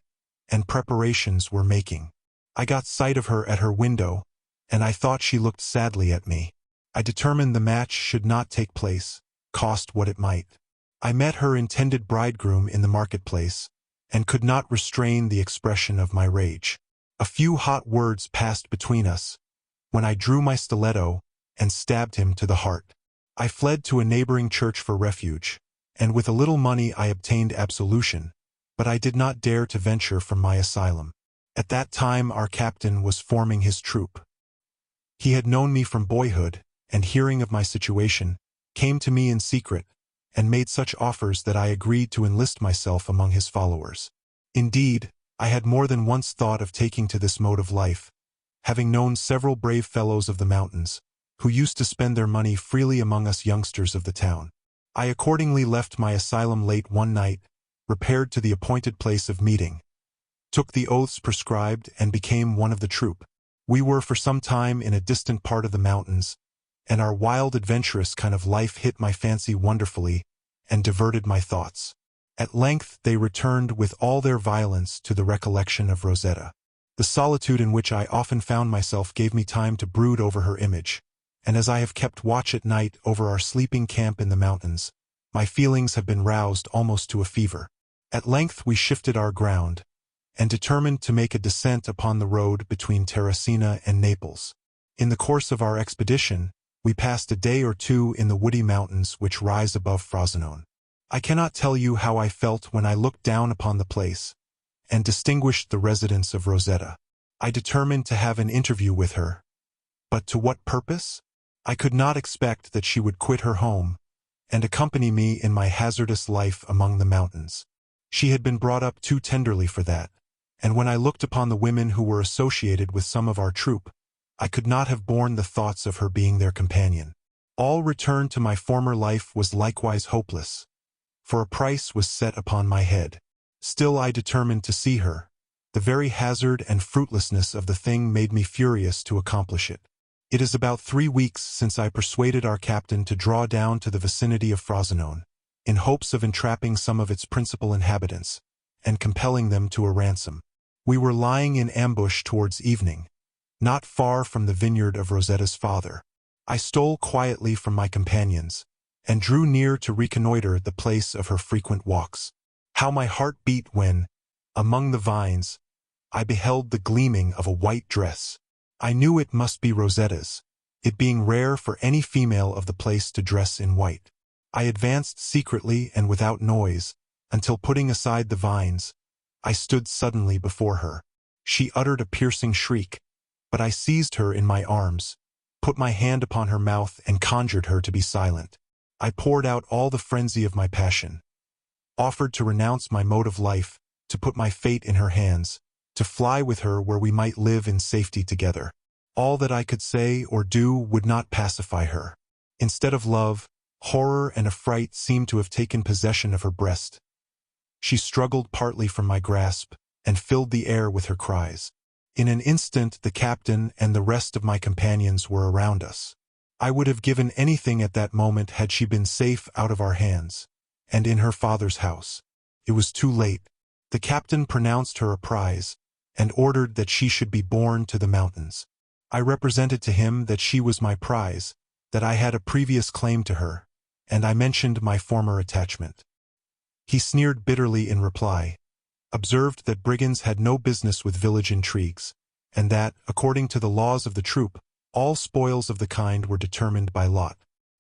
and preparations were making. I got sight of her at her window, and I thought she looked sadly at me. I determined the match should not take place, cost what it might. I met her intended bridegroom in the marketplace, and could not restrain the expression of my rage. A few hot words passed between us, when I drew my stiletto and stabbed him to the heart. I fled to a neighboring church for refuge, and with a little money I obtained absolution, but I did not dare to venture from my asylum. At that time our captain was forming his troop. He had known me from boyhood, and hearing of my situation, came to me in secret, and made such offers that I agreed to enlist myself among his followers. Indeed, I had more than once thought of taking to this mode of life, having known several brave fellows of the mountains, who used to spend their money freely among us youngsters of the town. I accordingly left my asylum late one night, repaired to the appointed place of meeting, took the oaths prescribed, and became one of the troop. We were for some time in a distant part of the mountains, and our wild adventurous kind of life hit my fancy wonderfully and diverted my thoughts. At length they returned with all their violence to the recollection of Rosetta. The solitude in which I often found myself gave me time to brood over her image, and as I have kept watch at night over our sleeping camp in the mountains, my feelings have been roused almost to a fever. At length we shifted our ground, and determined to make a descent upon the road between Terracina and Naples. In the course of our expedition, we passed a day or two in the woody mountains which rise above Frosinone. I cannot tell you how I felt when I looked down upon the place, and distinguished the residence of Rosetta. I determined to have an interview with her. But to what purpose? I could not expect that she would quit her home, and accompany me in my hazardous life among the mountains. She had been brought up too tenderly for that, and when I looked upon the women who were associated with some of our troop, I could not have borne the thoughts of her being their companion. All return to my former life was likewise hopeless, for a price was set upon my head. Still I determined to see her. The very hazard and fruitlessness of the thing made me furious to accomplish it. It is about 3 weeks since I persuaded our captain to draw down to the vicinity of Frosinone, in hopes of entrapping some of its principal inhabitants, and compelling them to a ransom. We were lying in ambush towards evening, not far from the vineyard of Rosetta's father. I stole quietly from my companions, and drew near to reconnoiter the place of her frequent walks. How my heart beat when, among the vines, I beheld the gleaming of a white dress. I knew it must be Rosetta's, it being rare for any female of the place to dress in white. I advanced secretly and without noise, until putting aside the vines, I stood suddenly before her. She uttered a piercing shriek, but I seized her in my arms, put my hand upon her mouth and conjured her to be silent. I poured out all the frenzy of my passion, offered to renounce my mode of life, to put my fate in her hands, to fly with her where we might live in safety together. All that I could say or do would not pacify her. Instead of love, horror and affright seemed to have taken possession of her breast. She struggled partly from my grasp and filled the air with her cries. In an instant the captain and the rest of my companions were around us. I would have given anything at that moment had she been safe out of our hands, and in her father's house. It was too late. The captain pronounced her a prize, and ordered that she should be borne to the mountains. I represented to him that she was my prize, that I had a previous claim to her, and I mentioned my former attachment. He sneered bitterly in reply, observed that brigands had no business with village intrigues, and that, according to the laws of the troop, all spoils of the kind were determined by lot.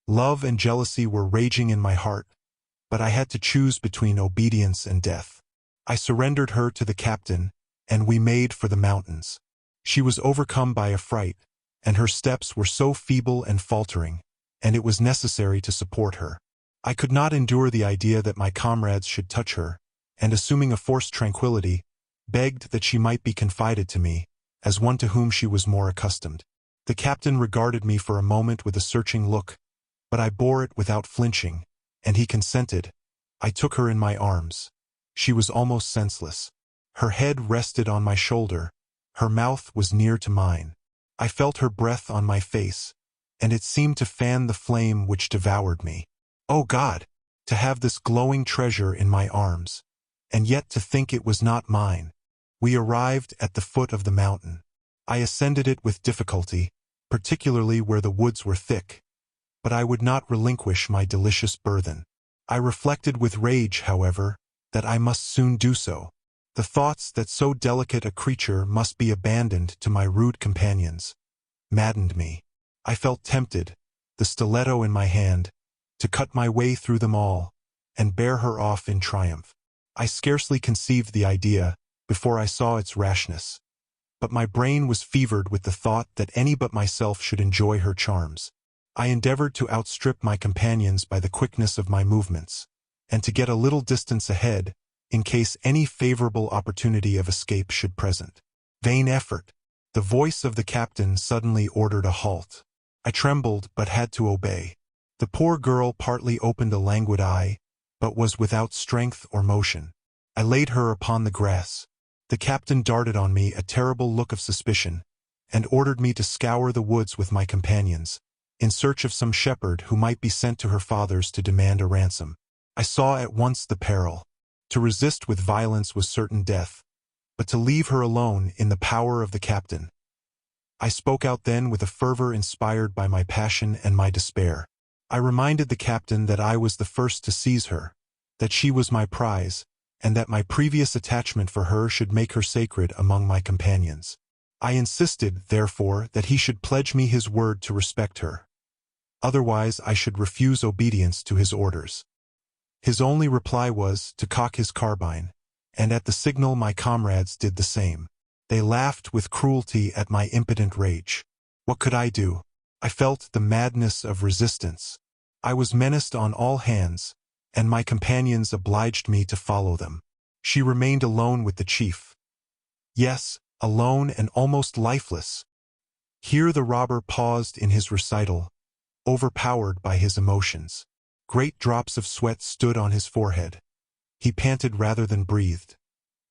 Love and jealousy were raging in my heart, but I had to choose between obedience and death. I surrendered her to the captain, and we made for the mountains. She was overcome by affright, and her steps were so feeble and faltering, and it was necessary to support her. I could not endure the idea that my comrades should touch her, and assuming a forced tranquility, begged that she might be confided to me, as one to whom she was more accustomed. The captain regarded me for a moment with a searching look, but I bore it without flinching, and he consented. I took her in my arms. She was almost senseless. Her head rested on my shoulder, her mouth was near to mine. I felt her breath on my face, and it seemed to fan the flame which devoured me. Oh God! To have this glowing treasure in my arms, and yet to think it was not mine. We arrived at the foot of the mountain. I ascended it with difficulty, particularly where the woods were thick, but I would not relinquish my delicious burthen. I reflected with rage, however, that I must soon do so. The thoughts that so delicate a creature must be abandoned to my rude companions maddened me. I felt tempted, the stiletto in my hand, to cut my way through them all, and bear her off in triumph. I scarcely conceived the idea, before I saw its rashness, but my brain was fevered with the thought that any but myself should enjoy her charms. I endeavored to outstrip my companions by the quickness of my movements, and to get a little distance ahead, in case any favorable opportunity of escape should present. Vain effort! The voice of the captain suddenly ordered a halt. I trembled but had to obey. The poor girl partly opened a languid eye, but was without strength or motion. I laid her upon the grass. The captain darted on me a terrible look of suspicion, and ordered me to scour the woods with my companions, in search of some shepherd who might be sent to her father's to demand a ransom. I saw at once the peril. To resist with violence was certain death, but to leave her alone in the power of the captain. I spoke out then with a fervor inspired by my passion and my despair. I reminded the captain that I was the first to seize her, that she was my prize, and that my previous attachment for her should make her sacred among my companions. I insisted, therefore, that he should pledge me his word to respect her. Otherwise I should refuse obedience to his orders. His only reply was to cock his carbine, and at the signal my comrades did the same. They laughed with cruelty at my impotent rage. What could I do? I felt the madness of resistance. I was menaced on all hands, and my companions obliged me to follow them. She remained alone with the chief. Yes, alone and almost lifeless. Here the robber paused in his recital, overpowered by his emotions. Great drops of sweat stood on his forehead. He panted rather than breathed.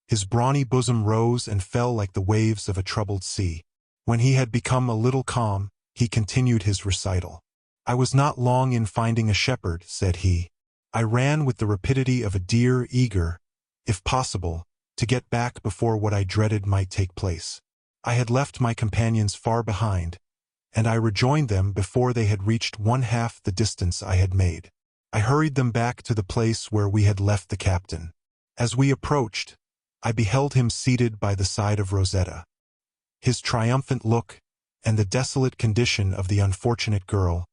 His brawny bosom rose and fell like the waves of a troubled sea. When he had become a little calm, he continued his recital. I was not long in finding a shepherd, said he. I ran with the rapidity of a deer eager, if possible, to get back before what I dreaded might take place. I had left my companions far behind, and I rejoined them before they had reached one-half the distance I had made. I hurried them back to the place where we had left the captain. As we approached, I beheld him seated by the side of Rosetta. His triumphant look, and the desolate condition of the unfortunate girl,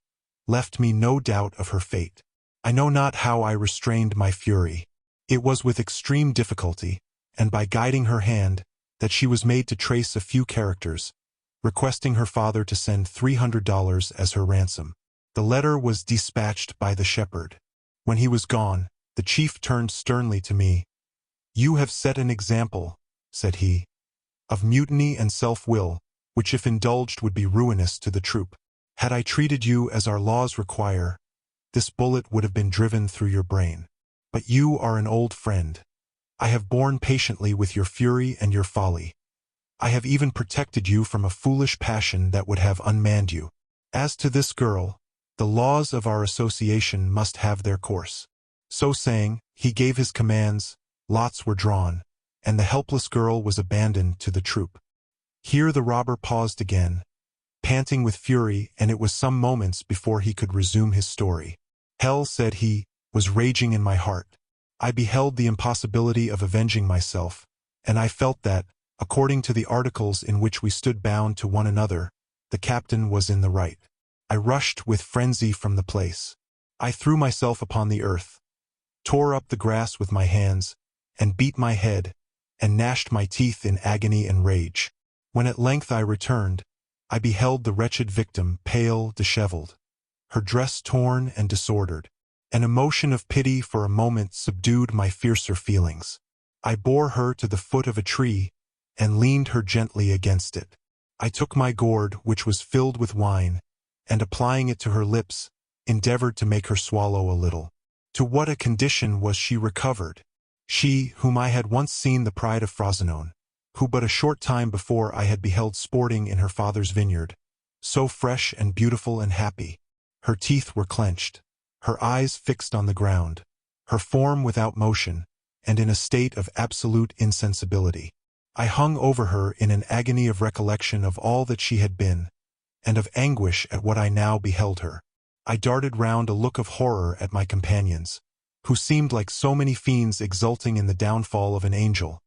left me no doubt of her fate. I know not how I restrained my fury. It was with extreme difficulty, and by guiding her hand, that she was made to trace a few characters, requesting her father to send $300 as her ransom. The letter was dispatched by the shepherd. When he was gone, the chief turned sternly to me. "You have set an example," said he, "of mutiny and self-will, which if indulged would be ruinous to the troop. Had I treated you as our laws require, this bullet would have been driven through your brain. But you are an old friend. I have borne patiently with your fury and your folly. I have even protected you from a foolish passion that would have unmanned you. As to this girl, the laws of our association must have their course." So saying, he gave his commands, lots were drawn, and the helpless girl was abandoned to the troop. Here the robber paused again, panting with fury, and it was some moments before he could resume his story. "Hell," said he, "was raging in my heart. I beheld the impossibility of avenging myself, and I felt that, according to the articles in which we stood bound to one another, the captain was in the right. I rushed with frenzy from the place. I threw myself upon the earth, tore up the grass with my hands, and beat my head, and gnashed my teeth in agony and rage. When at length I returned, I beheld the wretched victim pale, disheveled, her dress torn and disordered. An emotion of pity for a moment subdued my fiercer feelings. I bore her to the foot of a tree, and leaned her gently against it. I took my gourd, which was filled with wine, and applying it to her lips, endeavored to make her swallow a little. To what a condition was she recovered! She, whom I had once seen the pride of Frosinone, who but a short time before I had beheld sporting in her father's vineyard, so fresh and beautiful and happy. Her teeth were clenched, her eyes fixed on the ground, her form without motion, and in a state of absolute insensibility. I hung over her in an agony of recollection of all that she had been, and of anguish at what I now beheld her. I darted round a look of horror at my companions, who seemed like so many fiends exulting in the downfall of an angel,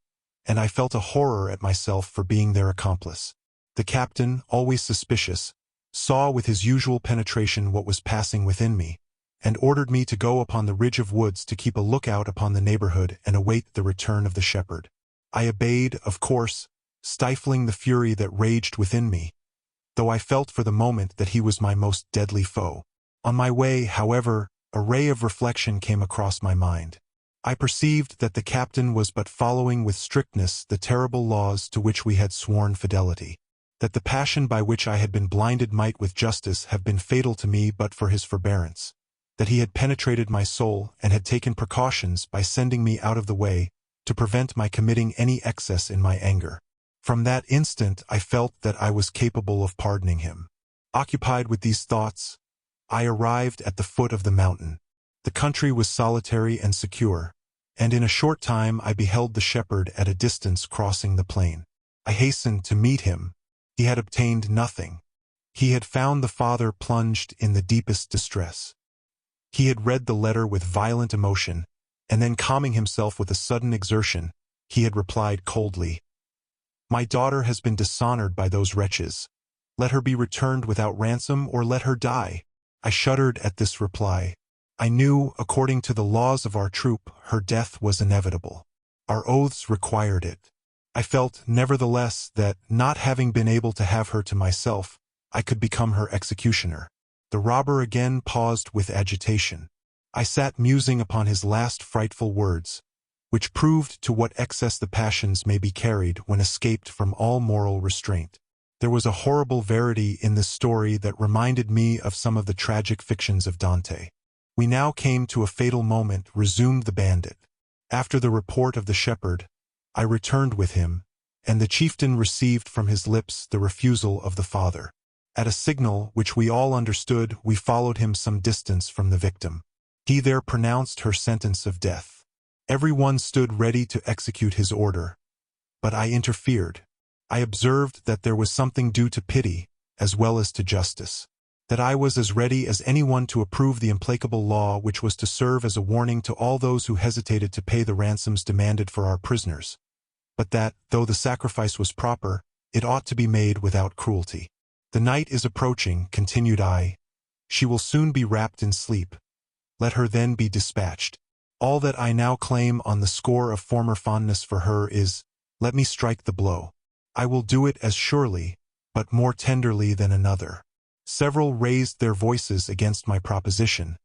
and I felt a horror at myself for being their accomplice. The captain, always suspicious, saw with his usual penetration what was passing within me, and ordered me to go upon the ridge of woods to keep a lookout upon the neighborhood and await the return of the shepherd. I obeyed, of course, stifling the fury that raged within me, though I felt for the moment that he was my most deadly foe. On my way, however, a ray of reflection came across my mind. I perceived that the captain was but following with strictness the terrible laws to which we had sworn fidelity, that the passion by which I had been blinded might with justice have been fatal to me but for his forbearance, that he had penetrated my soul and had taken precautions by sending me out of the way to prevent my committing any excess in my anger. From that instant I felt that I was capable of pardoning him. Occupied with these thoughts, I arrived at the foot of the mountain. The country was solitary and secure, and in a short time I beheld the shepherd at a distance crossing the plain. I hastened to meet him. He had obtained nothing. He had found the father plunged in the deepest distress. He had read the letter with violent emotion, and then calming himself with a sudden exertion, he had replied coldly, "My daughter has been dishonored by those wretches. Let her be returned without ransom, or let her die." I shuddered at this reply. I knew, according to the laws of our troop, her death was inevitable. Our oaths required it. I felt, nevertheless, that, not having been able to have her to myself, I could become her executioner. The robber again paused with agitation. I sat musing upon his last frightful words, which proved to what excess the passions may be carried when escaped from all moral restraint. There was a horrible verity in this story that reminded me of some of the tragic fictions of Dante. We now came to a fatal moment, resumed the bandit. After the report of the shepherd, I returned with him, and the chieftain received from his lips the refusal of the father. At a signal which we all understood, we followed him some distance from the victim. He there pronounced her sentence of death. Every one stood ready to execute his order, but I interfered. I observed that there was something due to pity, as well as to justice, that I was as ready as anyone to approve the implacable law which was to serve as a warning to all those who hesitated to pay the ransoms demanded for our prisoners, but that, though the sacrifice was proper, it ought to be made without cruelty. "The night is approaching," continued I. "She will soon be wrapped in sleep. Let her then be dispatched. All that I now claim on the score of former fondness for her is, let me strike the blow. I will do it as surely, but more tenderly than another. Several raised their voices against my proposition,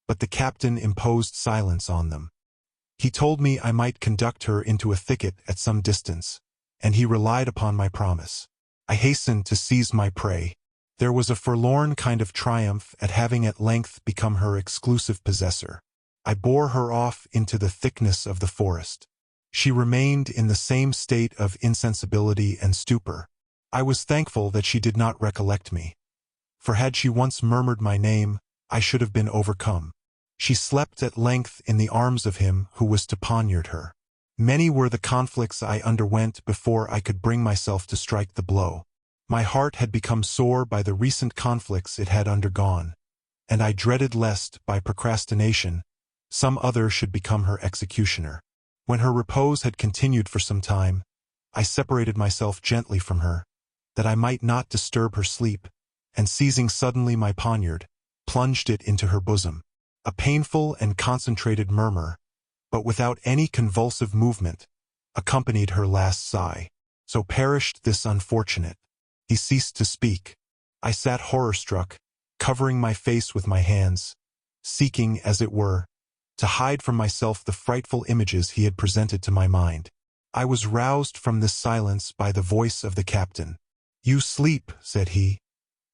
but the captain imposed silence on them. He told me I might conduct her into a thicket at some distance, and he relied upon my promise. I hastened to seize my prey. There was a forlorn kind of triumph at having at length become her exclusive possessor. I bore her off into the thickness of the forest. She remained in the same state of insensibility and stupor. I was thankful that she did not recollect me, for had she once murmured my name, I should have been overcome. She slept at length in the arms of him who was to poniard her. Many were the conflicts I underwent before I could bring myself to strike the blow. My heart had become sore by the recent conflicts it had undergone, and I dreaded lest, by procrastination, some other should become her executioner. When her repose had continued for some time, I separated myself gently from her, that I might not disturb her sleep, and seizing suddenly my poniard, plunged it into her bosom. A painful and concentrated murmur, but without any convulsive movement, accompanied her last sigh. So perished this unfortunate. He ceased to speak. I sat horror-struck, covering my face with my hands, seeking, as it were, to hide from myself the frightful images he had presented to my mind. I was roused from this silence by the voice of the captain. "You sleep," said he,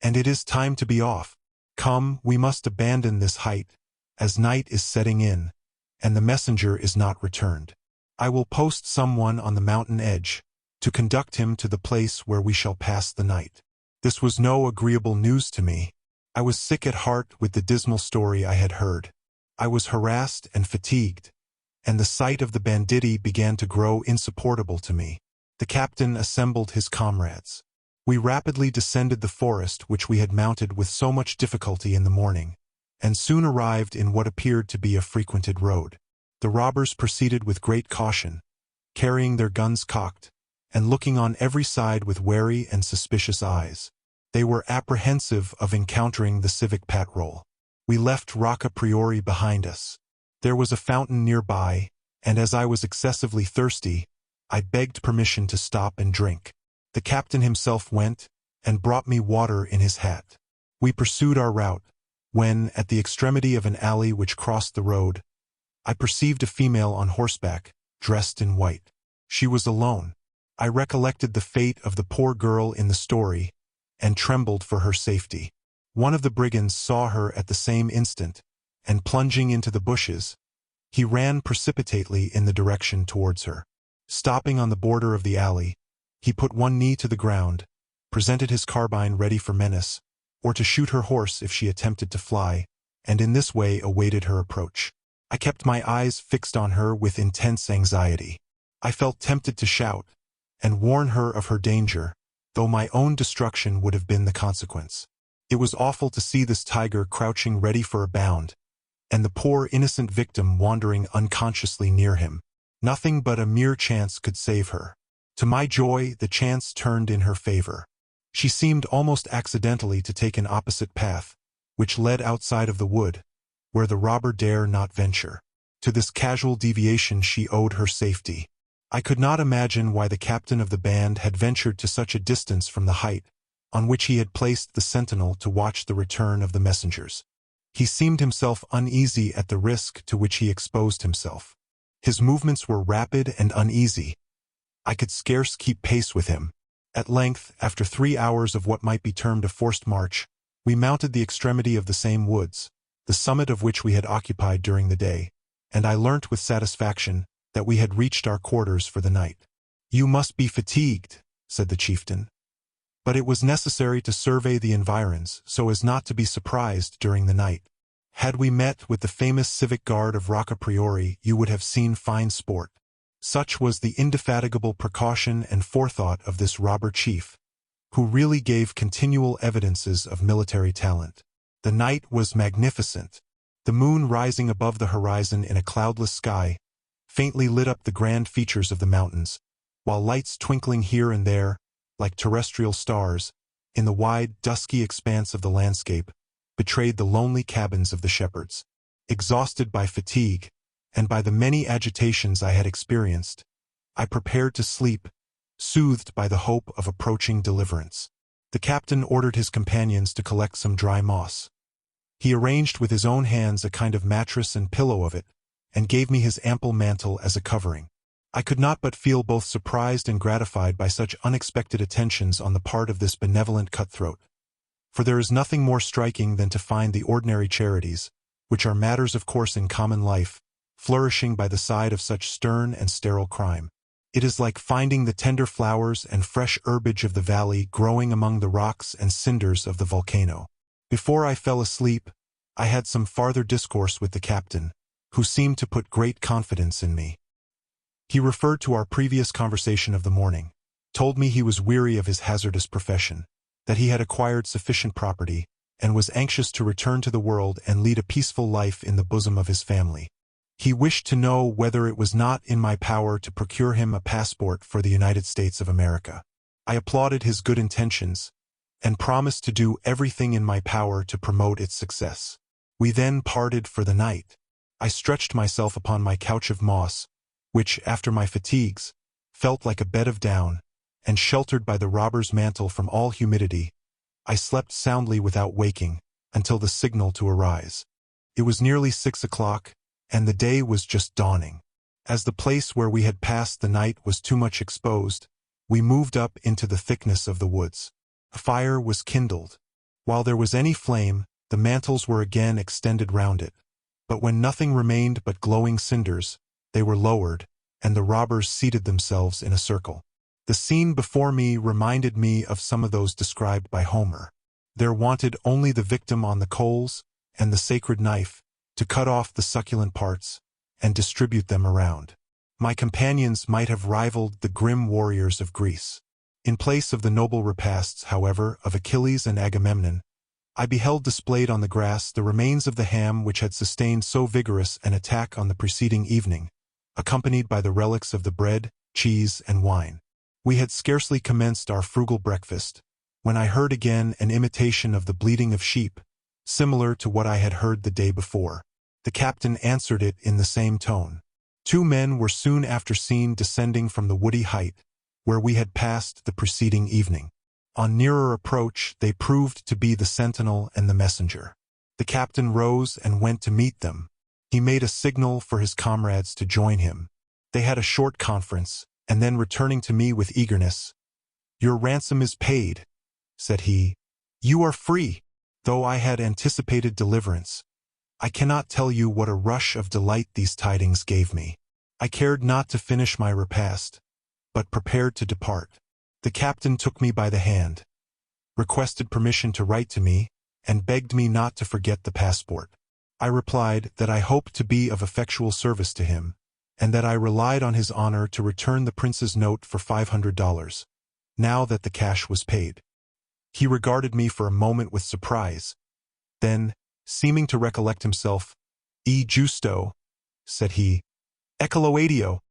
"and it is time to be off. Come, we must abandon this height, as night is setting in, and the messenger is not returned. I will post someone on the mountain edge, to conduct him to the place where we shall pass the night." This was no agreeable news to me. I was sick at heart with the dismal story I had heard. I was harassed and fatigued, and the sight of the banditti began to grow insupportable to me. The captain assembled his comrades. We rapidly descended the forest which we had mounted with so much difficulty in the morning, and soon arrived in what appeared to be a frequented road. The robbers proceeded with great caution, carrying their guns cocked, and looking on every side with wary and suspicious eyes. They were apprehensive of encountering the civic patrol. We left Rocca Priori behind us. There was a fountain nearby, and as I was excessively thirsty, I begged permission to stop and drink. The captain himself went, and brought me water in his hat. We pursued our route, when, at the extremity of an alley which crossed the road, I perceived a female on horseback, dressed in white. She was alone. I recollected the fate of the poor girl in the story, and trembled for her safety. One of the brigands saw her at the same instant, and plunging into the bushes, he ran precipitately in the direction towards her. Stopping on the border of the alley, he put one knee to the ground, presented his carbine ready for menace, or to shoot her horse if she attempted to fly, and in this way awaited her approach. I kept my eyes fixed on her with intense anxiety. I felt tempted to shout, and warn her of her danger, though my own destruction would have been the consequence. It was awful to see this tiger crouching ready for a bound, and the poor innocent victim wandering unconsciously near him. Nothing but a mere chance could save her. To my joy, the chance turned in her favor. She seemed almost accidentally to take an opposite path, which led outside of the wood, where the robber dare not venture. To this casual deviation she owed her safety. I could not imagine why the captain of the band had ventured to such a distance from the height, on which he had placed the sentinel to watch the return of the messengers. He seemed himself uneasy at the risk to which he exposed himself. His movements were rapid and uneasy. I could scarce keep pace with him. At length, after 3 hours of what might be termed a forced march, we mounted the extremity of the same woods, the summit of which we had occupied during the day, and I learnt with satisfaction that we had reached our quarters for the night. "You must be fatigued," said the chieftain. But it was necessary to survey the environs so as not to be surprised during the night. Had we met with the famous civic guard of Rocca Priori, you would have seen fine sport. Such was the indefatigable precaution and forethought of this robber chief, who really gave continual evidences of military talent. The night was magnificent. The moon rising above the horizon in a cloudless sky faintly lit up the grand features of the mountains, while lights twinkling here and there, like terrestrial stars, in the wide, dusky expanse of the landscape, betrayed the lonely cabins of the shepherds. Exhausted by fatigue, and by the many agitations I had experienced, I prepared to sleep, soothed by the hope of approaching deliverance. The captain ordered his companions to collect some dry moss. He arranged with his own hands a kind of mattress and pillow of it, and gave me his ample mantle as a covering. I could not but feel both surprised and gratified by such unexpected attentions on the part of this benevolent cutthroat. For there is nothing more striking than to find the ordinary charities, which are matters of course in common life, flourishing by the side of such stern and sterile crime. It is like finding the tender flowers and fresh herbage of the valley growing among the rocks and cinders of the volcano. Before I fell asleep, I had some farther discourse with the captain, who seemed to put great confidence in me. He referred to our previous conversation of the morning, told me he was weary of his hazardous profession, that he had acquired sufficient property, and was anxious to return to the world and lead a peaceful life in the bosom of his family. He wished to know whether it was not in my power to procure him a passport for the United States of America. I applauded his good intentions, and promised to do everything in my power to promote its success. We then parted for the night. I stretched myself upon my couch of moss, which, after my fatigues, felt like a bed of down, and sheltered by the robber's mantle from all humidity, I slept soundly without waking, until the signal to arise. It was nearly 6 o'clock, and the day was just dawning. As the place where we had passed the night was too much exposed, we moved up into the thickness of the woods. A fire was kindled. While there was any flame, the mantles were again extended round it. But when nothing remained but glowing cinders, they were lowered, and the robbers seated themselves in a circle. The scene before me reminded me of some of those described by Homer. There wanted only the victim on the coals, and the sacred knife, to cut off the succulent parts, and distribute them around. My companions might have rivaled the grim warriors of Greece. In place of the noble repasts, however, of Achilles and Agamemnon, I beheld displayed on the grass the remains of the ham which had sustained so vigorous an attack on the preceding evening, accompanied by the relics of the bread, cheese, and wine. We had scarcely commenced our frugal breakfast, when I heard again an imitation of the bleating of sheep, similar to what I had heard the day before. The captain answered it in the same tone. 2 men were soon after seen descending from the woody height, where we had passed the preceding evening. On nearer approach, they proved to be the sentinel and the messenger. The captain rose and went to meet them. He made a signal for his comrades to join him. They had a short conference, and then returning to me with eagerness, "Your ransom is paid," said he. "You are free." Though I had anticipated deliverance, I cannot tell you what a rush of delight these tidings gave me. I cared not to finish my repast, but prepared to depart. The captain took me by the hand, requested permission to write to me, and begged me not to forget the passport. I replied that I hoped to be of effectual service to him, and that I relied on his honor to return the prince's note for $500, now that the cash was paid. He regarded me for a moment with surprise. Then, seeming to recollect himself, "E justo," said he. "Ecoloadio."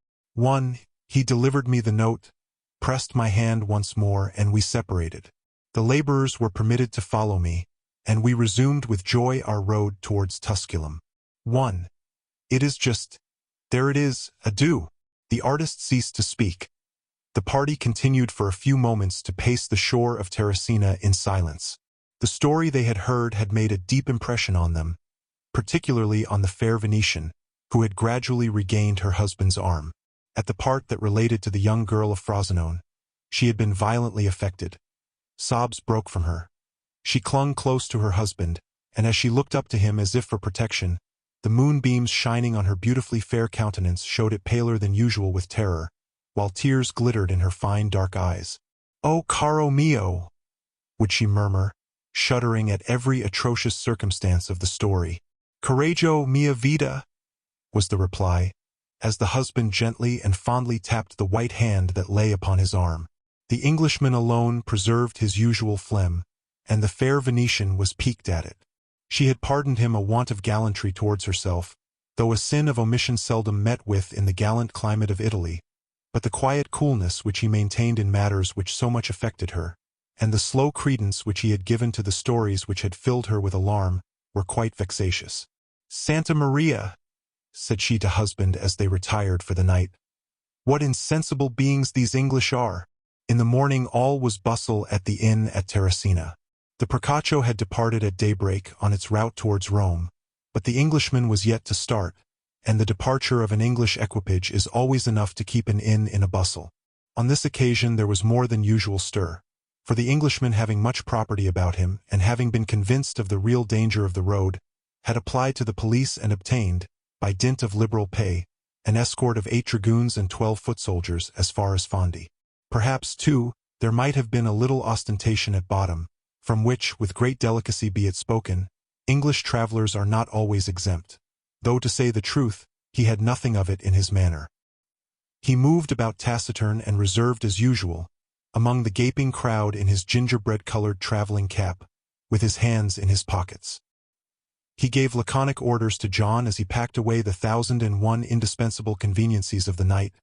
He delivered me the note, pressed my hand once more, and we separated. The laborers were permitted to follow me, and we resumed with joy our road towards Tusculum. It is just, there it is, adieu. The artist ceased to speak. The party continued for a few moments to pace the shore of Terracina in silence. The story they had heard had made a deep impression on them, particularly on the fair Venetian, who had gradually regained her husband's arm. At the part that related to the young girl of Frosinone, she had been violently affected. Sobs broke from her. She clung close to her husband, and as she looked up to him as if for protection, the moonbeams shining on her beautifully fair countenance showed it paler than usual with terror, while tears glittered in her fine dark eyes. "Oh, caro mio," would she murmur, shuddering at every atrocious circumstance of the story. "Coraggio mia vita," was the reply, as the husband gently and fondly tapped the white hand that lay upon his arm. The Englishman alone preserved his usual phlegm, and the fair Venetian was piqued at it. She had pardoned him a want of gallantry towards herself, though a sin of omission seldom met with in the gallant climate of Italy, but the quiet coolness which he maintained in matters which so much affected her, and the slow credence which he had given to the stories which had filled her with alarm, were quite vexatious. "Santa Maria," said she to husband as they retired for the night. "What insensible beings these English are!" In the morning all was bustle at the inn at Terracina. The Procaccio had departed at daybreak on its route towards Rome, but the Englishman was yet to start, and the departure of an English equipage is always enough to keep an inn in a bustle. On this occasion there was more than usual stir, for the Englishman, having much property about him and having been convinced of the real danger of the road, had applied to the police and obtained, by dint of liberal pay, an escort of 8 dragoons and 12 foot soldiers as far as Fondi. Perhaps, too, there might have been a little ostentation at bottom, from which, with great delicacy be it spoken, English travelers are not always exempt, though to say the truth, he had nothing of it in his manner. He moved about taciturn and reserved as usual, among the gaping crowd in his gingerbread-colored traveling cap, with his hands in his pockets. He gave laconic orders to John as he packed away the 1,001 indispensable conveniencies of the night,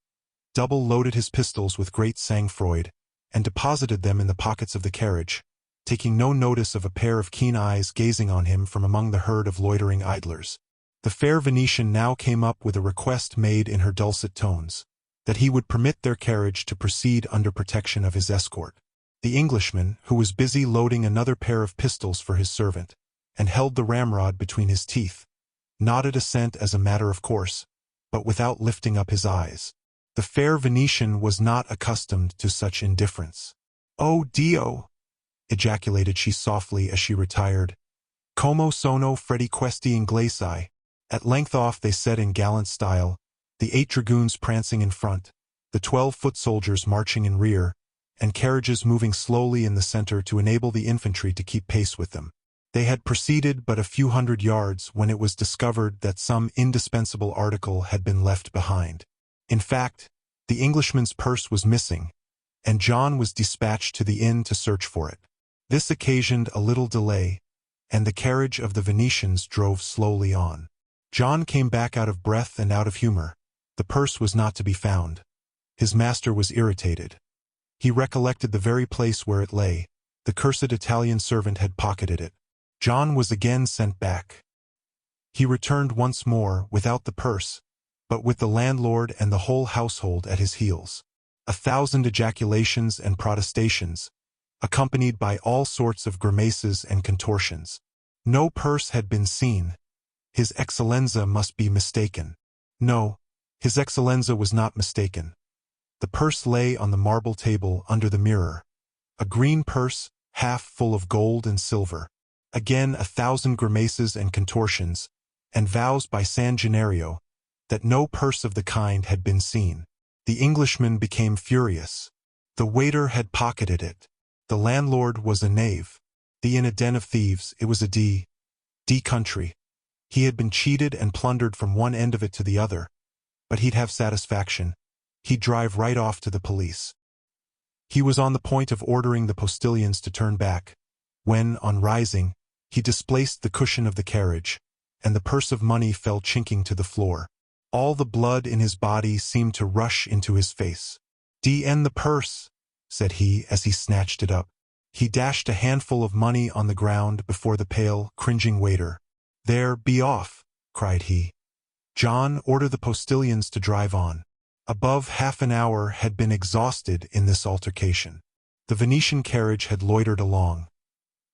double-loaded his pistols with great sang-froid, and deposited them in the pockets of the carriage, taking no notice of a pair of keen eyes gazing on him from among the herd of loitering idlers. The fair Venetian now came up with a request made in her dulcet tones, that he would permit their carriage to proceed under protection of his escort. The Englishman, who was busy loading another pair of pistols for his servant, and held the ramrod between his teeth, nodded assent as a matter of course, but without lifting up his eyes. The fair Venetian was not accustomed to such indifference. "Oh Dio!" ejaculated she softly as she retired. "Como sono freddi questi inglesi." At length off they set in gallant style, the 8 dragoons prancing in front, the 12-foot soldiers marching in rear, and carriages moving slowly in the center to enable the infantry to keep pace with them. They had proceeded but a few hundred yards when it was discovered that some indispensable article had been left behind. In fact, the Englishman's purse was missing, and John was dispatched to the inn to search for it. This occasioned a little delay, and the carriage of the Venetians drove slowly on. John came back out of breath and out of humor. The purse was not to be found. His master was irritated. He recollected the very place where it lay. The cursed Italian servant had pocketed it. John was again sent back. He returned once more without the purse, but with the landlord and the whole household at his heels. 1,000 ejaculations and protestations, accompanied by all sorts of grimaces and contortions. No purse had been seen. His Excellenza must be mistaken. No, His Excellenza was not mistaken. The purse lay on the marble table under the mirror. A green purse, half full of gold and silver. Again 1,000 grimaces and contortions, and vows by San Gennaro that no purse of the kind had been seen. The Englishman became furious. The waiter had pocketed it. The landlord was a knave. The inn a den of thieves. It was a D country. He had been cheated and plundered from one end of it to the other, but he'd have satisfaction. He'd drive right off to the police. He was on the point of ordering the postilions to turn back, when, on rising, he displaced the cushion of the carriage, and the purse of money fell chinking to the floor. All the blood in his body seemed to rush into his face. "D.N. the purse," said he as he snatched it up. He dashed a handful of money on the ground before the pale, cringing waiter. "There, be off," cried he. "John, order the postilions to drive on." Above half an hour had been exhausted in this altercation. The Venetian carriage had loitered along,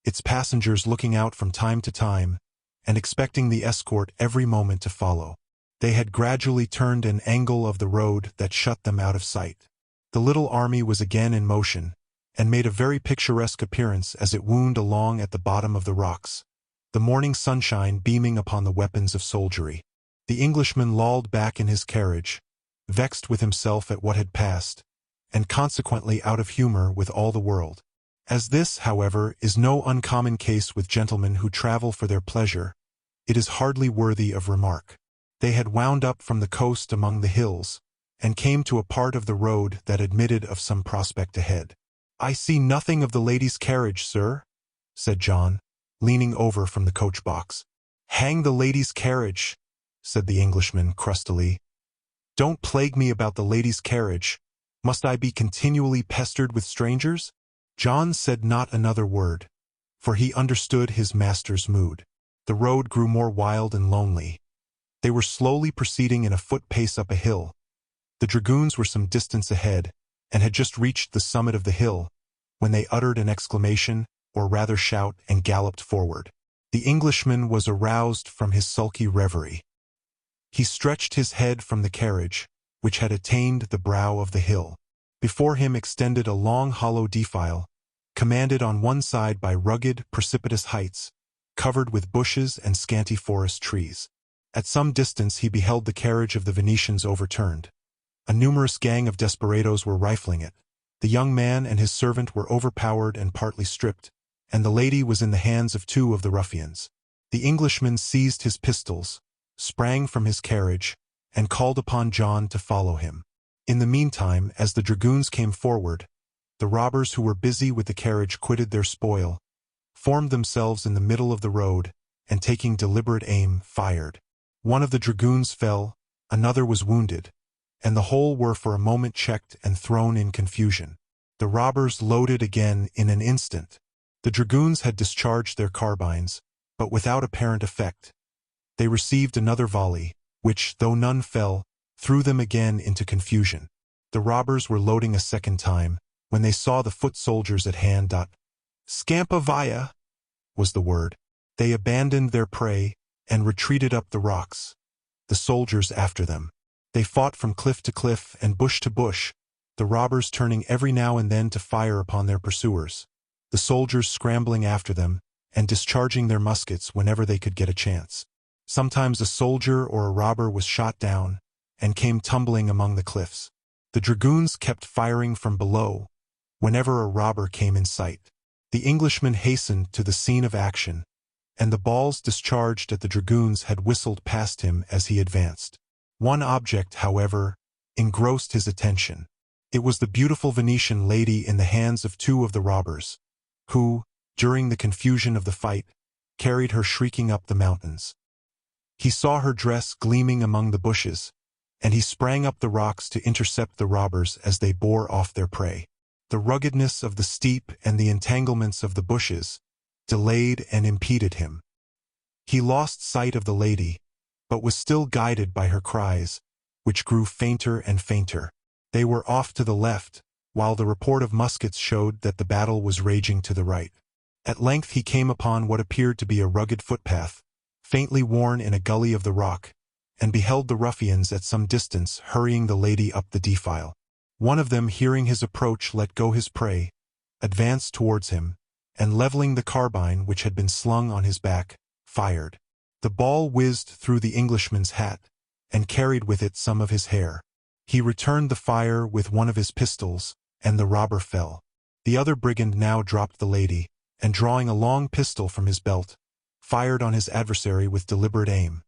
its passengers looking out from time to time, and expecting the escort every moment to follow. They had gradually turned an angle of the road that shut them out of sight. The little army was again in motion, and made a very picturesque appearance as it wound along at the bottom of the rocks, the morning sunshine beaming upon the weapons of soldiery. The Englishman lolled back in his carriage, vexed with himself at what had passed, and consequently out of humor with all the world. As this, however, is no uncommon case with gentlemen who travel for their pleasure, it is hardly worthy of remark. They had wound up from the coast among the hills, and came to a part of the road that admitted of some prospect ahead. "I see nothing of the lady's carriage, sir," said John, leaning over from the coach-box. "Hang the lady's carriage," said the Englishman crustily. "Don't plague me about the lady's carriage. Must I be continually pestered with strangers?" John said not another word, for he understood his master's mood. The road grew more wild and lonely. They were slowly proceeding in a foot pace up a hill. The dragoons were some distance ahead, and had just reached the summit of the hill, when they uttered an exclamation, or rather shout, and galloped forward. The Englishman was aroused from his sulky reverie. He stretched his head from the carriage, which had attained the brow of the hill. Before him extended a long hollow defile, commanded on one side by rugged, precipitous heights, covered with bushes and scanty forest trees. At some distance he beheld the carriage of the Venetians overturned. A numerous gang of desperadoes were rifling it. The young man and his servant were overpowered and partly stripped, and the lady was in the hands of 2 of the ruffians. The Englishman seized his pistols, sprang from his carriage, and called upon John to follow him. In the meantime, as the dragoons came forward, the robbers who were busy with the carriage quitted their spoil, formed themselves in the middle of the road, and taking deliberate aim, fired. One of the dragoons fell, another was wounded, and the whole were for a moment checked and thrown in confusion. The robbers loaded again in an instant. The dragoons had discharged their carbines, but without apparent effect. They received another volley, which, though none fell, threw them again into confusion. The robbers were loading a second time, when they saw the foot soldiers at hand. "Scampa via," was the word. They abandoned their prey, and retreated up the rocks, the soldiers after them. They fought from cliff to cliff and bush to bush, the robbers turning every now and then to fire upon their pursuers, the soldiers scrambling after them, and discharging their muskets whenever they could get a chance. Sometimes a soldier or a robber was shot down, and came tumbling among the cliffs. The dragoons kept firing from below, whenever a robber came in sight. The Englishman hastened to the scene of action, and the balls discharged at the dragoons had whistled past him as he advanced. One object, however, engrossed his attention. It was the beautiful Venetian lady in the hands of 2 of the robbers, who, during the confusion of the fight, carried her shrieking up the mountains. He saw her dress gleaming among the bushes, and he sprang up the rocks to intercept the robbers as they bore off their prey. The ruggedness of the steep and the entanglements of the bushes delayed and impeded him. He lost sight of the lady, but was still guided by her cries, which grew fainter and fainter. They were off to the left, while the report of muskets showed that the battle was raging to the right. At length he came upon what appeared to be a rugged footpath, faintly worn in a gully of the rock, and beheld the ruffians at some distance hurrying the lady up the defile. One of them, hearing his approach, let go his prey, advanced towards him, and leveling the carbine which had been slung on his back, fired. The ball whizzed through the Englishman's hat, and carried with it some of his hair. He returned the fire with one of his pistols, and the robber fell. The other brigand now dropped the lady, and drawing a long pistol from his belt, fired on his adversary with deliberate aim.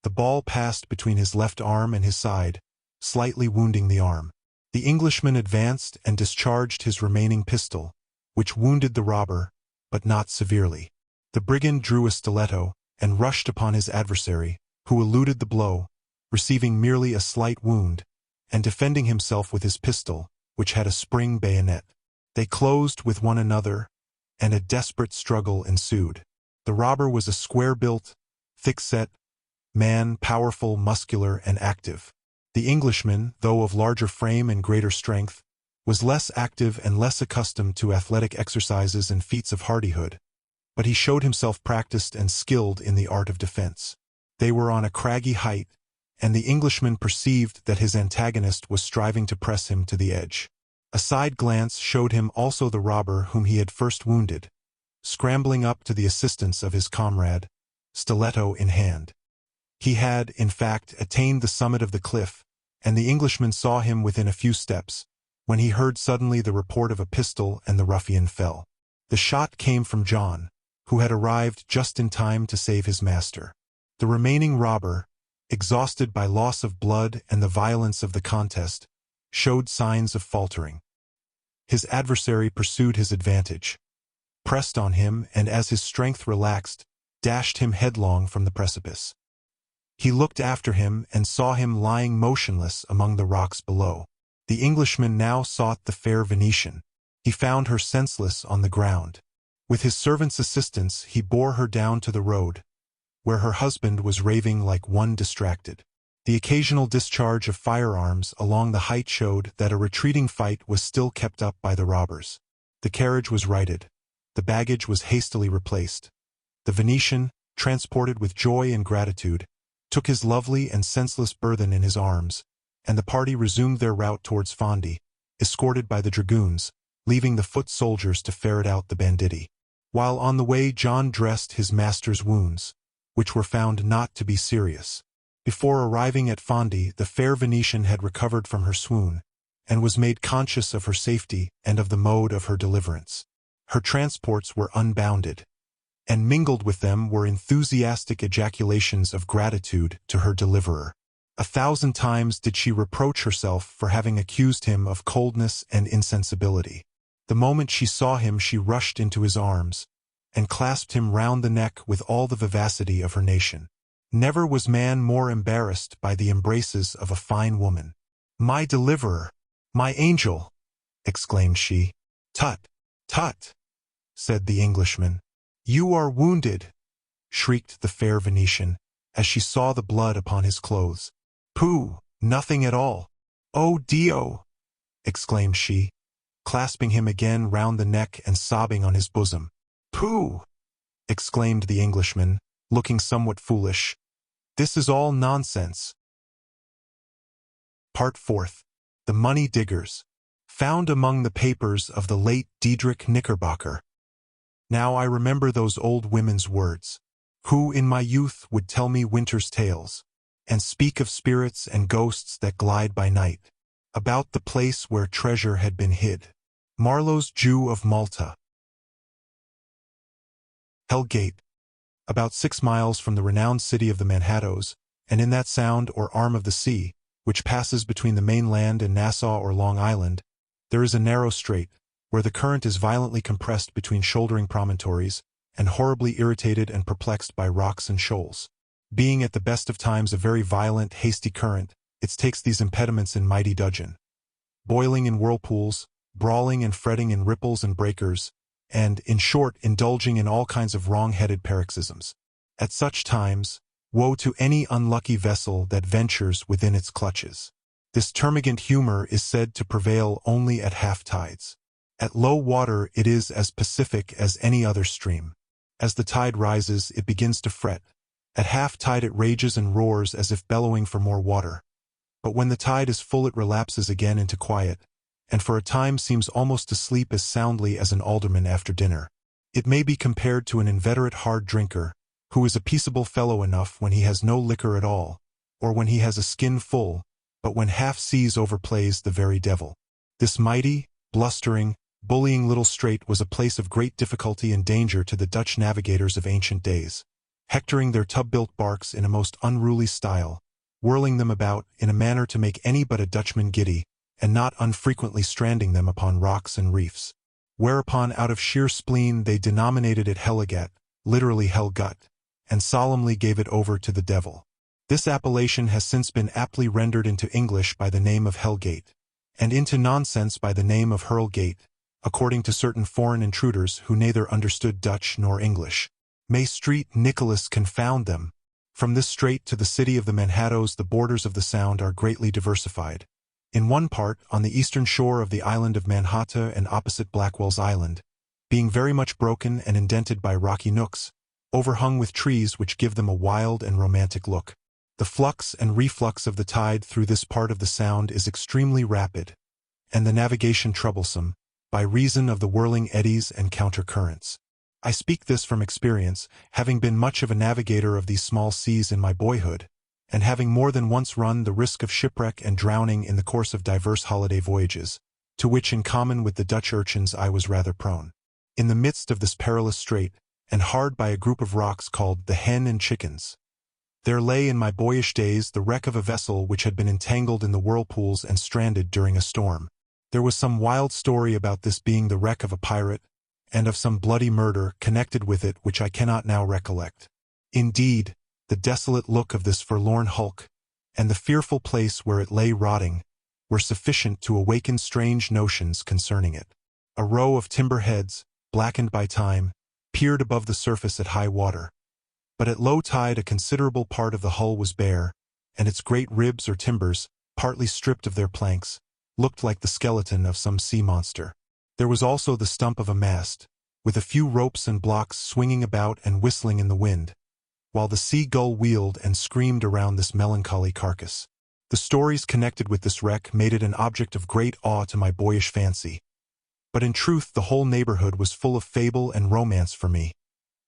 The ball passed between his left arm and his side, slightly wounding the arm. The Englishman advanced and discharged his remaining pistol, which wounded the robber, but not severely. The brigand drew a stiletto, and rushed upon his adversary, who eluded the blow, receiving merely a slight wound, and defending himself with his pistol, which had a spring bayonet. They closed with one another, and a desperate struggle ensued. The robber was a square-built, thick-set man, powerful, muscular, and active. The Englishman, though of larger frame and greater strength, was less active and less accustomed to athletic exercises and feats of hardihood, but he showed himself practiced and skilled in the art of defense. They were on a craggy height, and the Englishman perceived that his antagonist was striving to press him to the edge. A side glance showed him also the robber whom he had first wounded, scrambling up to the assistance of his comrade, stiletto in hand. He had, in fact, attained the summit of the cliff, and the Englishman saw him within a few steps, when he heard suddenly the report of a pistol and the ruffian fell. The shot came from John, who had arrived just in time to save his master. The remaining robber, exhausted by loss of blood and the violence of the contest, showed signs of faltering. His adversary pursued his advantage, pressed on him, and as his strength relaxed, dashed him headlong from the precipice. He looked after him and saw him lying motionless among the rocks below. The Englishman now sought the fair Venetian. He found her senseless on the ground. With his servant's assistance he bore her down to the road, where her husband was raving like one distracted. The occasional discharge of firearms along the height showed that a retreating fight was still kept up by the robbers. The carriage was righted. The baggage was hastily replaced. The Venetian, transported with joy and gratitude, took his lovely and senseless burthen in his arms, and the party resumed their route towards Fondi, escorted by the dragoons, leaving the foot soldiers to ferret out the banditti. While on the way, John dressed his master's wounds, which were found not to be serious. Before arriving at Fondi, the fair Venetian had recovered from her swoon, and was made conscious of her safety and of the mode of her deliverance. Her transports were unbounded, and mingled with them were enthusiastic ejaculations of gratitude to her deliverer. 1,000 times did she reproach herself for having accused him of coldness and insensibility. The moment she saw him, she rushed into his arms, and clasped him round the neck with all the vivacity of her nation. Never was man more embarrassed by the embraces of a fine woman. "My deliverer! My angel!" exclaimed she. "Tut! Tut!" said the Englishman. "You are wounded!" shrieked the fair Venetian, as she saw the blood upon his clothes. "Pooh! Nothing at all!" "Oh, Dio!" exclaimed she, clasping him again round the neck and sobbing on his bosom. "Pooh!" exclaimed the Englishman, looking somewhat foolish. "This is all nonsense." Part Fourth. The Money Diggers. Found among the papers of the late Diedrich Knickerbocker. Now I remember those old women's words, who in my youth would tell me winter's tales, and speak of spirits and ghosts that glide by night, about the place where treasure had been hid. Marlowe's Jew of Malta. Hell Gate. About 6 miles from the renowned city of the Manhattoes, and in that sound or arm of the sea, which passes between the mainland and Nassau or Long Island, there is a narrow strait, where the current is violently compressed between shouldering promontories, and horribly irritated and perplexed by rocks and shoals. Being at the best of times a very violent, hasty current, it takes these impediments in mighty dudgeon. Boiling in whirlpools, brawling and fretting in ripples and breakers, and, in short, indulging in all kinds of wrong-headed paroxysms. At such times, woe to any unlucky vessel that ventures within its clutches. This termagant humor is said to prevail only at half-tides. At low water it is as pacific as any other stream. As the tide rises, it begins to fret. At half-tide it rages and roars as if bellowing for more water. But when the tide is full it relapses again into quiet, and for a time seems almost to sleep as soundly as an alderman after dinner. It may be compared to an inveterate hard drinker, who is a peaceable fellow enough when he has no liquor at all, or when he has a skin full, but when half seas overplays the very devil. This mighty, blustering, bullying little strait was a place of great difficulty and danger to the Dutch navigators of ancient days, hectoring their tub-built barks in a most unruly style, whirling them about in a manner to make any but a Dutchman giddy, and not unfrequently stranding them upon rocks and reefs. Whereupon out of sheer spleen they denominated it Hellegat, literally hell gut, and solemnly gave it over to the devil. This appellation has since been aptly rendered into English by the name of Hellgate, and into nonsense by the name of Hurlgate, according to certain foreign intruders who neither understood Dutch nor English. May Street Nicholas confound them! From this strait to the city of the Manhattoes the borders of the Sound are greatly diversified. In one part, on the eastern shore of the island of Manhattan and opposite Blackwell's Island, being very much broken and indented by rocky nooks, overhung with trees which give them a wild and romantic look. The flux and reflux of the tide through this part of the Sound is extremely rapid, and the navigation troublesome, by reason of the whirling eddies and counter-currents. I speak this from experience, having been much of a navigator of these small seas in my boyhood, and having more than once run the risk of shipwreck and drowning in the course of diverse holiday voyages, to which in common with the Dutch urchins I was rather prone. In the midst of this perilous strait, and hard by a group of rocks called the Hen and Chickens, there lay in my boyish days the wreck of a vessel which had been entangled in the whirlpools and stranded during a storm. There was some wild story about this being the wreck of a pirate, and of some bloody murder connected with it which I cannot now recollect. Indeed, the desolate look of this forlorn hulk, and the fearful place where it lay rotting, were sufficient to awaken strange notions concerning it. A row of timber heads, blackened by time, peered above the surface at high water. But at low tide a considerable part of the hull was bare, and its great ribs or timbers, partly stripped of their planks, looked like the skeleton of some sea monster. There was also the stump of a mast, with a few ropes and blocks swinging about and whistling in the wind, while the sea gull wheeled and screamed around this melancholy carcass. The stories connected with this wreck made it an object of great awe to my boyish fancy. But in truth the whole neighborhood was full of fable and romance for me,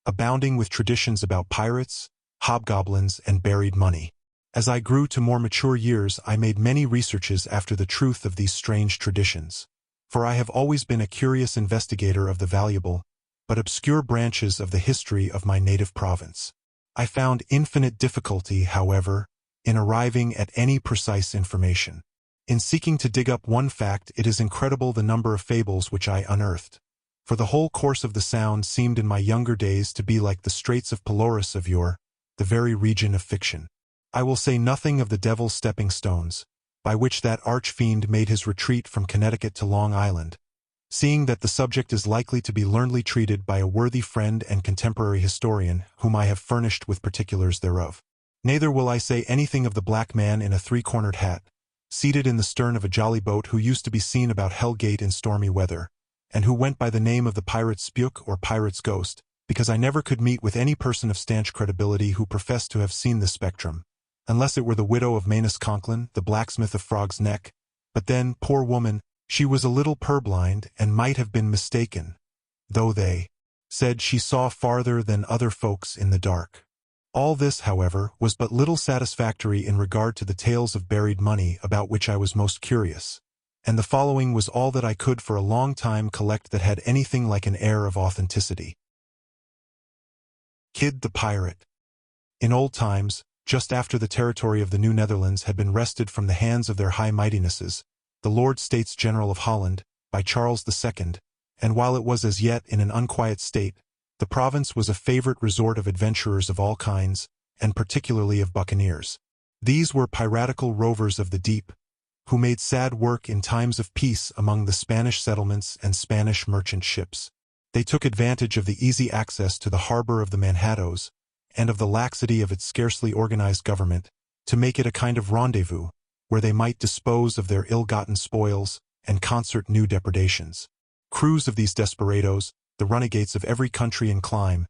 abounding with traditions about pirates, hobgoblins, and buried money. As I grew to more mature years I made many researches after the truth of these strange traditions, for I have always been a curious investigator of the valuable, but obscure branches of the history of my native province. I found infinite difficulty, however, in arriving at any precise information. In seeking to dig up one fact, it is incredible the number of fables which I unearthed, for the whole course of the Sound seemed in my younger days to be like the Straits of Pelorus of yore, the very region of fiction. I will say nothing of the Devil's Stepping Stones, by which that arch-fiend made his retreat from Connecticut to Long Island, seeing that the subject is likely to be learnedly treated by a worthy friend and contemporary historian, whom I have furnished with particulars thereof. Neither will I say anything of the black man in a three-cornered hat, seated in the stern of a jolly boat, who used to be seen about Hell Gate in stormy weather, and who went by the name of the Pirate's Spuke or Pirate's Ghost, because I never could meet with any person of stanch credibility who professed to have seen this spectrum, unless it were the widow of Manus Conklin, the blacksmith of Frog's Neck. But then, poor woman, she was a little purblind and might have been mistaken, though they said she saw farther than other folks in the dark. All this, however, was but little satisfactory in regard to the tales of buried money about which I was most curious, and the following was all that I could for a long time collect that had anything like an air of authenticity. Kidd the Pirate. In old times, just after the territory of the New Netherlands had been wrested from the hands of their high mightinesses, the Lord States General of Holland, by Charles II, and while it was as yet in an unquiet state, the province was a favorite resort of adventurers of all kinds, and particularly of buccaneers. These were piratical rovers of the deep, who made sad work in times of peace among the Spanish settlements and Spanish merchant ships. They took advantage of the easy access to the harbor of the Manhattoes, and of the laxity of its scarcely organized government, to make it a kind of rendezvous, where they might dispose of their ill-gotten spoils, and concert new depredations. Crews of these desperadoes, the runagates of every country and clime,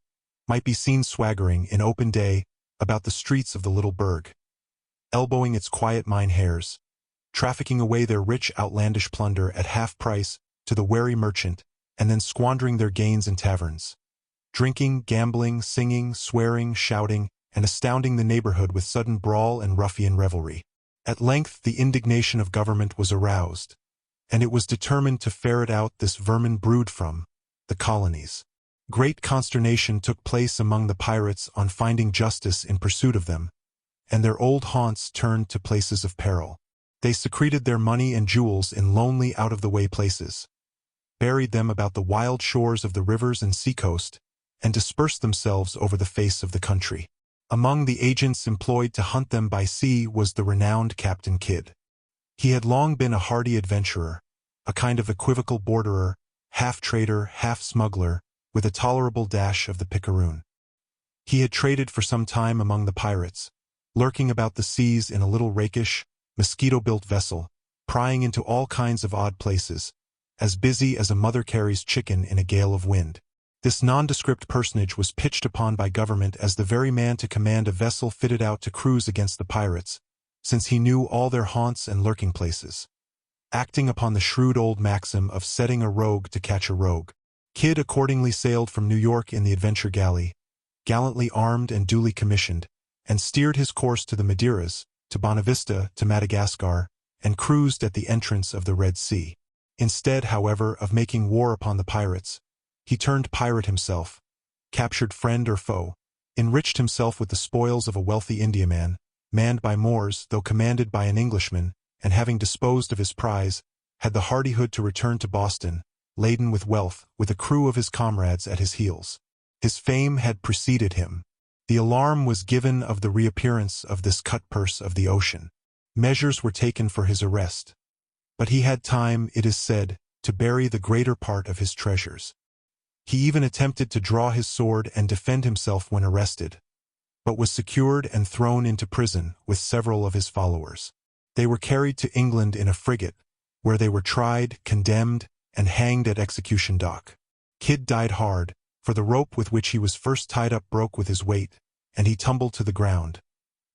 might be seen swaggering in open day about the streets of the little burg, elbowing its quiet mynheers, trafficking away their rich outlandish plunder at half price to the wary merchant, and then squandering their gains in taverns, drinking, gambling, singing, swearing, shouting, and astounding the neighborhood with sudden brawl and ruffian revelry. At length the indignation of government was aroused, and it was determined to ferret out this vermin brood from the colonies. Great consternation took place among the pirates on finding justice in pursuit of them, and their old haunts turned to places of peril. They secreted their money and jewels in lonely out-of-the-way places, buried them about the wild shores of the rivers and seacoast, and dispersed themselves over the face of the country. Among the agents employed to hunt them by sea was the renowned Captain Kidd. He had long been a hardy adventurer, a kind of equivocal borderer, half trader, half smuggler, with a tolerable dash of the picaroon. He had traded for some time among the pirates, lurking about the seas in a little rakish, mosquito-built vessel, prying into all kinds of odd places, as busy as a mother carries chicken in a gale of wind. This nondescript personage was pitched upon by government as the very man to command a vessel fitted out to cruise against the pirates, since he knew all their haunts and lurking places. Acting upon the shrewd old maxim of setting a rogue to catch a rogue, Kidd accordingly sailed from New York in the Adventure Galley, gallantly armed and duly commissioned, and steered his course to the Madeiras, to Bonavista, to Madagascar, and cruised at the entrance of the Red Sea. Instead, however, of making war upon the pirates, he turned pirate himself, captured friend or foe, enriched himself with the spoils of a wealthy Indiaman, manned by Moors though commanded by an Englishman, and having disposed of his prize, had the hardihood to return to Boston, laden with wealth, with a crew of his comrades at his heels. His fame had preceded him. The alarm was given of the reappearance of this cutpurse of the ocean. Measures were taken for his arrest, but he had time, it is said, to bury the greater part of his treasures. He even attempted to draw his sword and defend himself when arrested, but was secured and thrown into prison with several of his followers. They were carried to England in a frigate, where they were tried, condemned, and hanged at execution dock. Kidd died hard, for the rope with which he was first tied up broke with his weight, and he tumbled to the ground.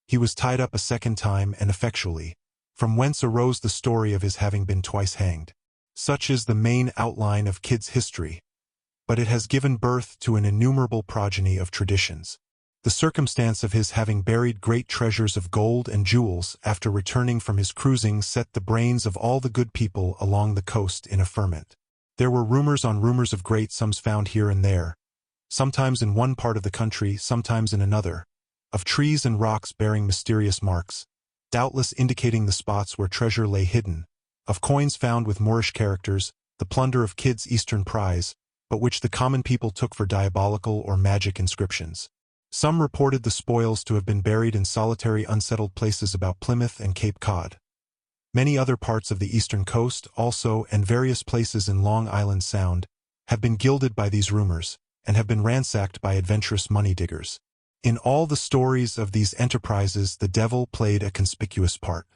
He was tied up a second time and effectually, from whence arose the story of his having been twice hanged. Such is the main outline of Kidd's history, but it has given birth to an innumerable progeny of traditions. The circumstance of his having buried great treasures of gold and jewels after returning from his cruising set the brains of all the good people along the coast in a ferment. There were rumors on rumors of great sums found here and there, sometimes in one part of the country, sometimes in another, of trees and rocks bearing mysterious marks, doubtless indicating the spots where treasure lay hidden, of coins found with Moorish characters, the plunder of Kidd's eastern prize, but which the common people took for diabolical or magic inscriptions. Some reported the spoils to have been buried in solitary unsettled places about Plymouth and Cape Cod. Many other parts of the eastern coast also, and various places in Long Island Sound, have been gilded by these rumors, and have been ransacked by adventurous money-diggers. In all the stories of these enterprises the devil played a conspicuous part.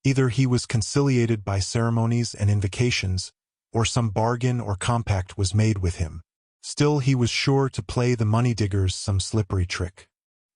Either he was conciliated by ceremonies and invocations, or some bargain or compact was made with him. Still he was sure to play the money-diggers some slippery trick.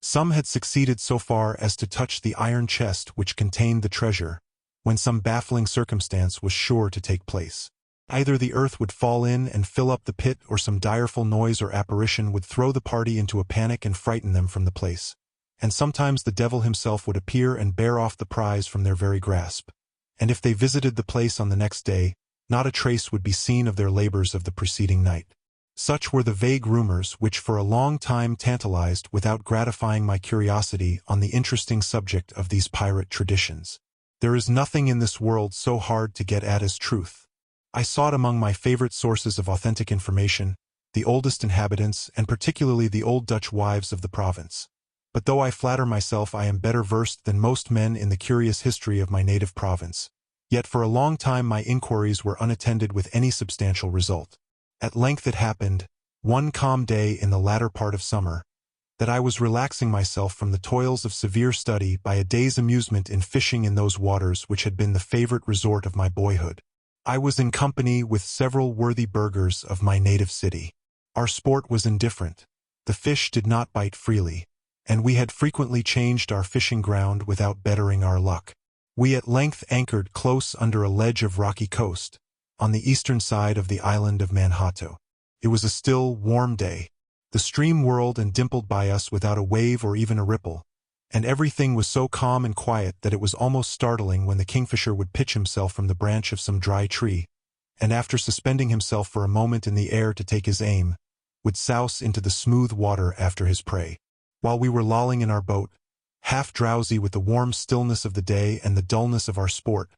Some had succeeded so far as to touch the iron chest which contained the treasure, when some baffling circumstance was sure to take place. Either the earth would fall in and fill up the pit, or some direful noise or apparition would throw the party into a panic and frighten them from the place. And sometimes the devil himself would appear and bear off the prize from their very grasp. And if they visited the place on the next day, not a trace would be seen of their labors of the preceding night. Such were the vague rumors which for a long time tantalized without gratifying my curiosity on the interesting subject of these pirate traditions. There is nothing in this world so hard to get at as truth. I sought among my favorite sources of authentic information, the oldest inhabitants, and particularly the old Dutch wives of the province. But though I flatter myself I am better versed than most men in the curious history of my native province, yet for a long time my inquiries were unattended with any substantial result. At length it happened, one calm day in the latter part of summer, that I was relaxing myself from the toils of severe study by a day's amusement in fishing in those waters which had been the favorite resort of my boyhood. I was in company with several worthy burghers of my native city. Our sport was indifferent. The fish did not bite freely, and we had frequently changed our fishing ground without bettering our luck. We at length anchored close under a ledge of rocky coast, on the eastern side of the island of Manhattan. It was a still, warm day. The stream whirled and dimpled by us without a wave or even a ripple, and everything was so calm and quiet that it was almost startling when the kingfisher would pitch himself from the branch of some dry tree, and after suspending himself for a moment in the air to take his aim, would souse into the smooth water after his prey. While we were lolling in our boat, half drowsy with the warm stillness of the day and the dullness of our sport,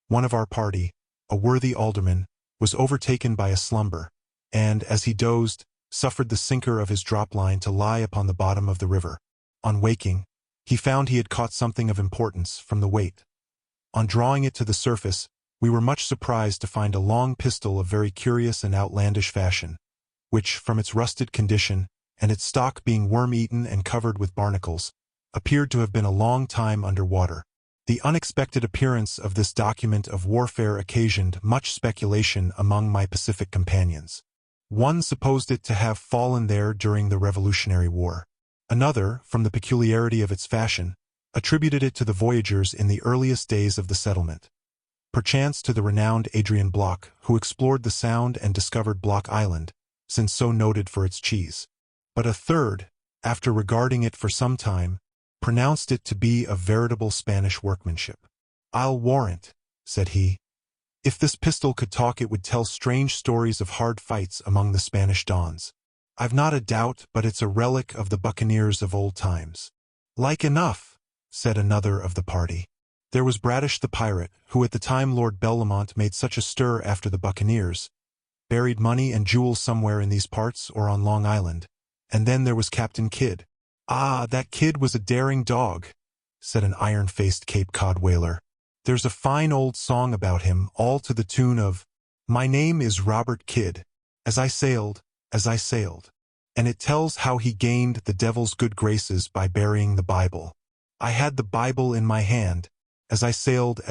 one of our party, a worthy alderman, was overtaken by a slumber, and, as he dozed, suffered the sinker of his drop-line to lie upon the bottom of the river. On waking, he found he had caught something of importance from the weight. On drawing it to the surface, we were much surprised to find a long pistol of very curious and outlandish fashion, which, from its rusted condition, and its stock being worm-eaten and covered with barnacles, appeared to have been a long time under water. The unexpected appearance of this document of warfare occasioned much speculation among my Pacific companions. One supposed it to have fallen there during the Revolutionary War. Another, from the peculiarity of its fashion, attributed it to the voyagers in the earliest days of the settlement. Perchance to the renowned Adrian Block, who explored the Sound and discovered Block Island, since so noted for its cheese. But a third, after regarding it for some time, pronounced it to be of veritable Spanish workmanship. "I'll warrant," said he, "if this pistol could talk it would tell strange stories of hard fights among the Spanish dons. I've not a doubt but it's a relic of the buccaneers of old times." "Like enough," said another of the party. There was Bradish the pirate, who at the time Lord Bellamont made such a stir after the buccaneers, buried money and jewels somewhere in these parts or on Long Island. And then there was Captain Kidd. "Ah, that Kidd was a daring dog," said an iron-faced Cape Cod whaler. "There's a fine old song about him, all to the tune of, 'My name is Robert Kidd, as I sailed, as I sailed.'" and it tells how he gained the devil's good graces by burying the Bible. I had the Bible in my hand, as I sailed,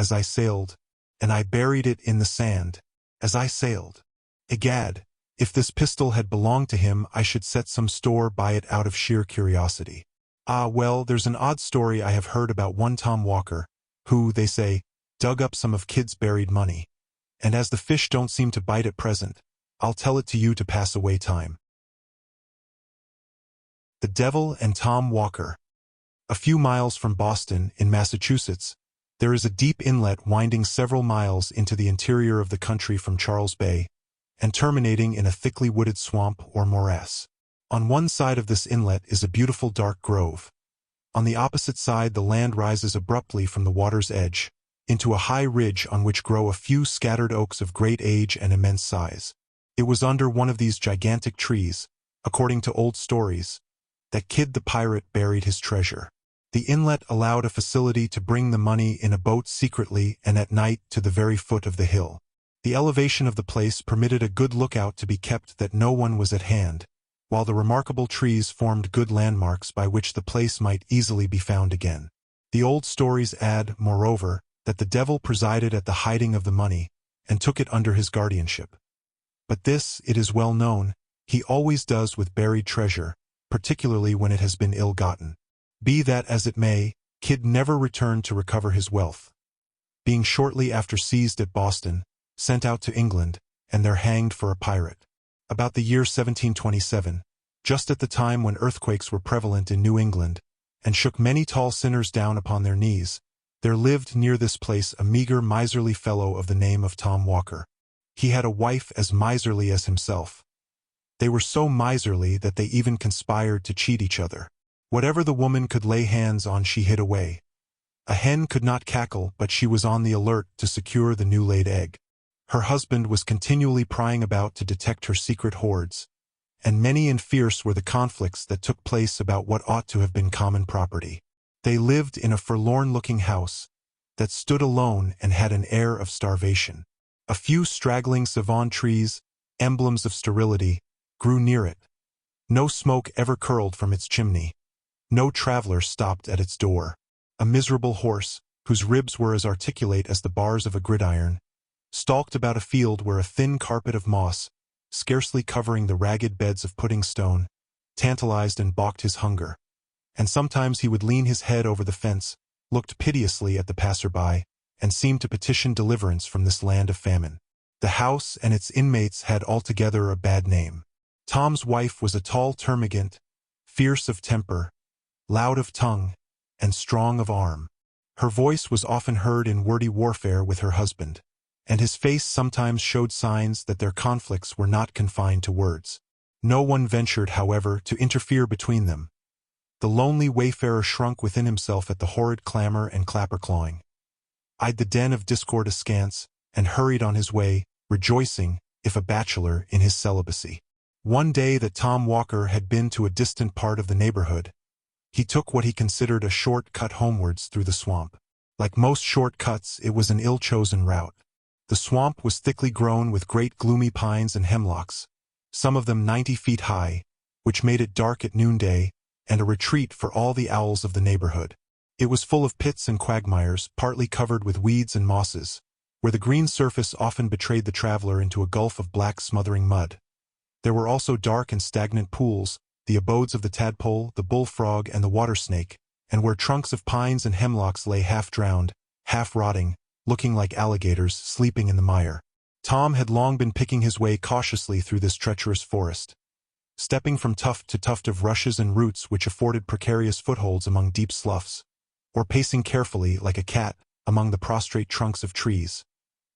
and I buried it in the sand, as I sailed. Egad, if this pistol had belonged to him, I should set some store by it out of sheer curiosity. Ah, well, there's an odd story I have heard about one Tom Walker, who, they say, dug up some of Kidd's buried money. And as the fish don't seem to bite at present, I'll tell it to you to pass away time. The Devil and Tom Walker. A few miles from Boston, in Massachusetts, there is a deep inlet winding several miles into the interior of the country from Charles Bay, and terminating in a thickly wooded swamp or morass. On one side of this inlet is a beautiful dark grove. On the opposite side the land rises abruptly from the water's edge, into a high ridge on which grow a few scattered oaks of great age and immense size. It was under one of these gigantic trees, according to old stories, that Kidd the pirate buried his treasure. The inlet allowed a facility to bring the money in a boat secretly and at night to the very foot of the hill. The elevation of the place permitted a good lookout to be kept that no one was at hand, while the remarkable trees formed good landmarks by which the place might easily be found again. The old stories add, moreover, that the devil presided at the hiding of the money, and took it under his guardianship. But this, it is well known, he always does with buried treasure, particularly when it has been ill-gotten. Be that as it may, Kidd never returned to recover his wealth, being shortly after seized at Boston, sent out to England, and there hanged for a pirate. About the year 1727, just at the time when earthquakes were prevalent in New England, and shook many tall sinners down upon their knees, there lived near this place a meager, miserly fellow of the name of Tom Walker. He had a wife as miserly as himself. They were so miserly that they even conspired to cheat each other. Whatever the woman could lay hands on she hid away. A hen could not cackle, but she was on the alert to secure the new-laid egg. Her husband was continually prying about to detect her secret hoards, and many and fierce were the conflicts that took place about what ought to have been common property. They lived in a forlorn-looking house that stood alone and had an air of starvation. A few straggling savon trees, emblems of sterility, grew near it. No smoke ever curled from its chimney. No traveler stopped at its door. A miserable horse, whose ribs were as articulate as the bars of a gridiron, stalked about a field where a thin carpet of moss, scarcely covering the ragged beds of pudding stone, tantalized and balked his hunger. And sometimes he would lean his head over the fence, looked piteously at the passer-by, and seemed to petition deliverance from this land of famine. The house and its inmates had altogether a bad name. Tom's wife was a tall termagant, fierce of temper, loud of tongue, and strong of arm. Her voice was often heard in wordy warfare with her husband, and his face sometimes showed signs that their conflicts were not confined to words. No one ventured, however, to interfere between them. The lonely wayfarer shrunk within himself at the horrid clamor and clapper-clawing, eyed the den of discord askance, and hurried on his way, rejoicing, if a bachelor, in his celibacy. One day that Tom Walker had been to a distant part of the neighborhood, he took what he considered a short cut homewards through the swamp. Like most short cuts, it was an ill-chosen route. The swamp was thickly grown with great gloomy pines and hemlocks, some of them 90 feet high, which made it dark at noonday, and a retreat for all the owls of the neighborhood. It was full of pits and quagmires, partly covered with weeds and mosses, where the green surface often betrayed the traveler into a gulf of black smothering mud. There were also dark and stagnant pools, the abodes of the tadpole, the bullfrog, and the water snake, and where trunks of pines and hemlocks lay half-drowned, half-rotting, looking like alligators sleeping in the mire. Tom had long been picking his way cautiously through this treacherous forest, stepping from tuft to tuft of rushes and roots which afforded precarious footholds among deep sloughs, or pacing carefully, like a cat, among the prostrate trunks of trees,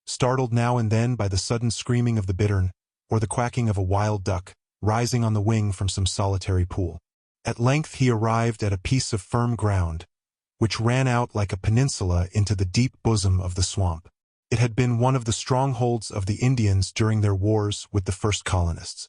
startled now and then by the sudden screaming of the bittern, or the quacking of a wild duck, rising on the wing from some solitary pool. At length he arrived at a piece of firm ground, which ran out like a peninsula into the deep bosom of the swamp. It had been one of the strongholds of the Indians during their wars with the first colonists.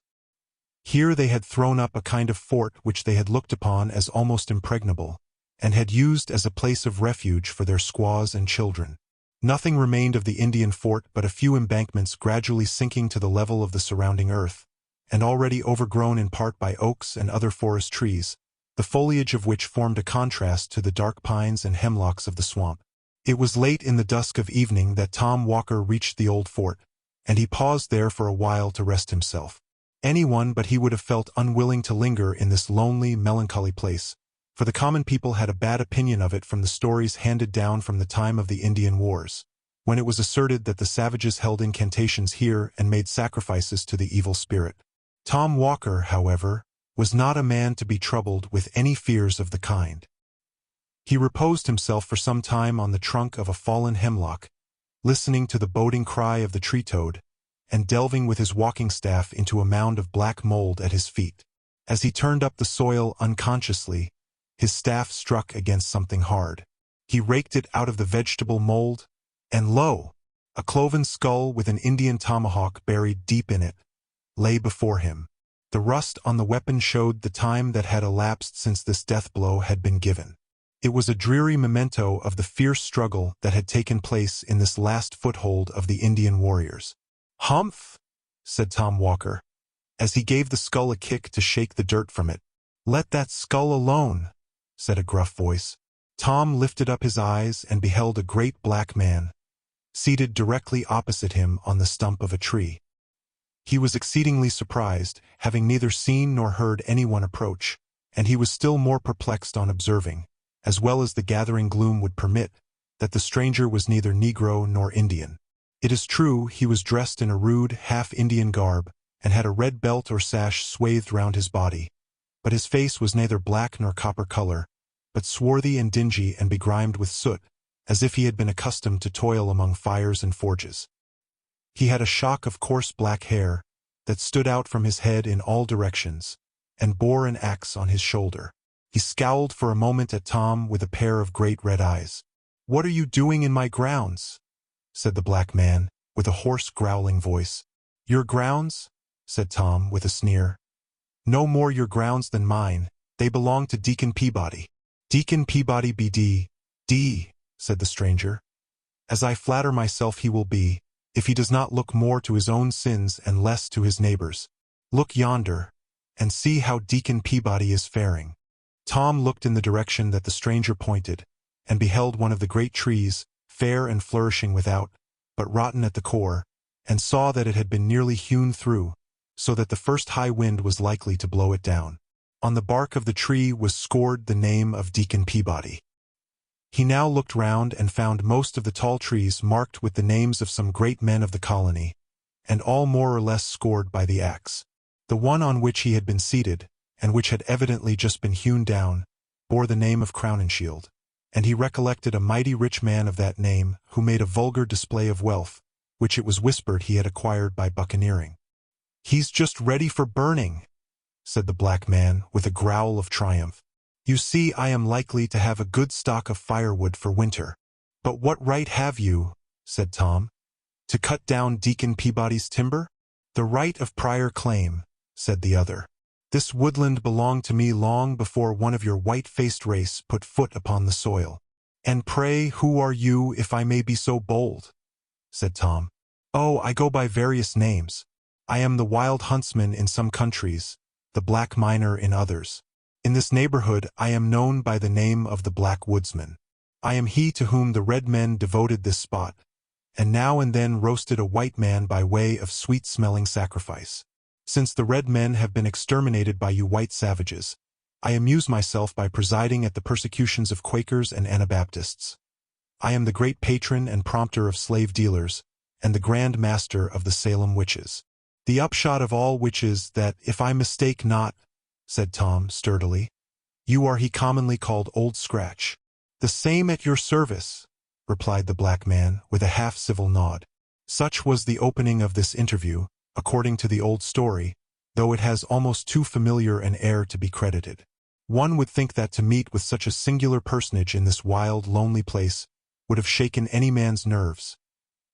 Here they had thrown up a kind of fort which they had looked upon as almost impregnable, and had used as a place of refuge for their squaws and children. Nothing remained of the Indian fort but a few embankments gradually sinking to the level of the surrounding earth, and already overgrown in part by oaks and other forest trees, the foliage of which formed a contrast to the dark pines and hemlocks of the swamp. It was late in the dusk of evening that Tom Walker reached the old fort, and he paused there for a while to rest himself. Anyone but he would have felt unwilling to linger in this lonely, melancholy place, for the common people had a bad opinion of it from the stories handed down from the time of the Indian Wars, when it was asserted that the savages held incantations here and made sacrifices to the evil spirit. Tom Walker, however, was not a man to be troubled with any fears of the kind. He reposed himself for some time on the trunk of a fallen hemlock, listening to the boding cry of the tree-toad, and delving with his walking staff into a mound of black mold at his feet. As he turned up the soil unconsciously, his staff struck against something hard. He raked it out of the vegetable mold, and lo! A cloven skull with an Indian tomahawk buried deep in it lay before him. The rust on the weapon showed the time that had elapsed since this death blow had been given. It was a dreary memento of the fierce struggle that had taken place in this last foothold of the Indian warriors. "Humph!" said Tom Walker, as he gave the skull a kick to shake the dirt from it. "Let that skull alone," said a gruff voice. Tom lifted up his eyes and beheld a great black man, seated directly opposite him on the stump of a tree. He was exceedingly surprised, having neither seen nor heard anyone approach, and he was still more perplexed on observing, as well as the gathering gloom would permit, that the stranger was neither Negro nor Indian. It is true he was dressed in a rude, half-Indian garb, and had a red belt or sash swathed round his body, but his face was neither black nor copper color, but swarthy and dingy and begrimed with soot, as if he had been accustomed to toil among fires and forges. He had a shock of coarse black hair that stood out from his head in all directions, and bore an axe on his shoulder. He scowled for a moment at Tom with a pair of great red eyes. "What are you doing in my grounds?" said the black man, with a hoarse, growling voice. "Your grounds?" said Tom, with a sneer. "No more your grounds than mine. They belong to Deacon Peabody." "Deacon Peabody be d," said the stranger, "as I flatter myself he will be, if he does not look more to his own sins and less to his neighbors. Look yonder, and see how Deacon Peabody is faring." Tom looked in the direction that the stranger pointed, and beheld one of the great trees, fair and flourishing without, but rotten at the core, and saw that it had been nearly hewn through, so that the first high wind was likely to blow it down. On the bark of the tree was scored the name of Deacon Peabody. He now looked round and found most of the tall trees marked with the names of some great men of the colony, and all more or less scored by the axe. The one on which he had been seated, and which had evidently just been hewn down, bore the name of Crowninshield, and he recollected a mighty rich man of that name who made a vulgar display of wealth, which it was whispered he had acquired by buccaneering. "He's just ready for burning," said the black man with a growl of triumph. "You see I am likely to have a good stock of firewood for winter." "But what right have you," said Tom, "to cut down Deacon Peabody's timber?" "The right of prior claim," said the other. "This woodland belonged to me long before one of your white-faced race put foot upon the soil." "And pray who are you, if I may be so bold?" said Tom. "Oh, I go by various names. I am the wild huntsman in some countries, the black miner in others. In this neighborhood I am known by the name of the Black Woodsman. I am he to whom the red men devoted this spot, and now and then roasted a white man by way of sweet-smelling sacrifice. Since the red men have been exterminated by you white savages, I amuse myself by presiding at the persecutions of Quakers and Anabaptists. I am the great patron and prompter of slave dealers, and the grand master of the Salem witches. The upshot of all which is that, if I mistake not," said Tom sturdily, "you are he commonly called Old Scratch." "The same at your service," replied the black man with a half-civil nod. Such was the opening of this interview, according to the old story, though it has almost too familiar an air to be credited. One would think that to meet with such a singular personage in this wild, lonely place would have shaken any man's nerves.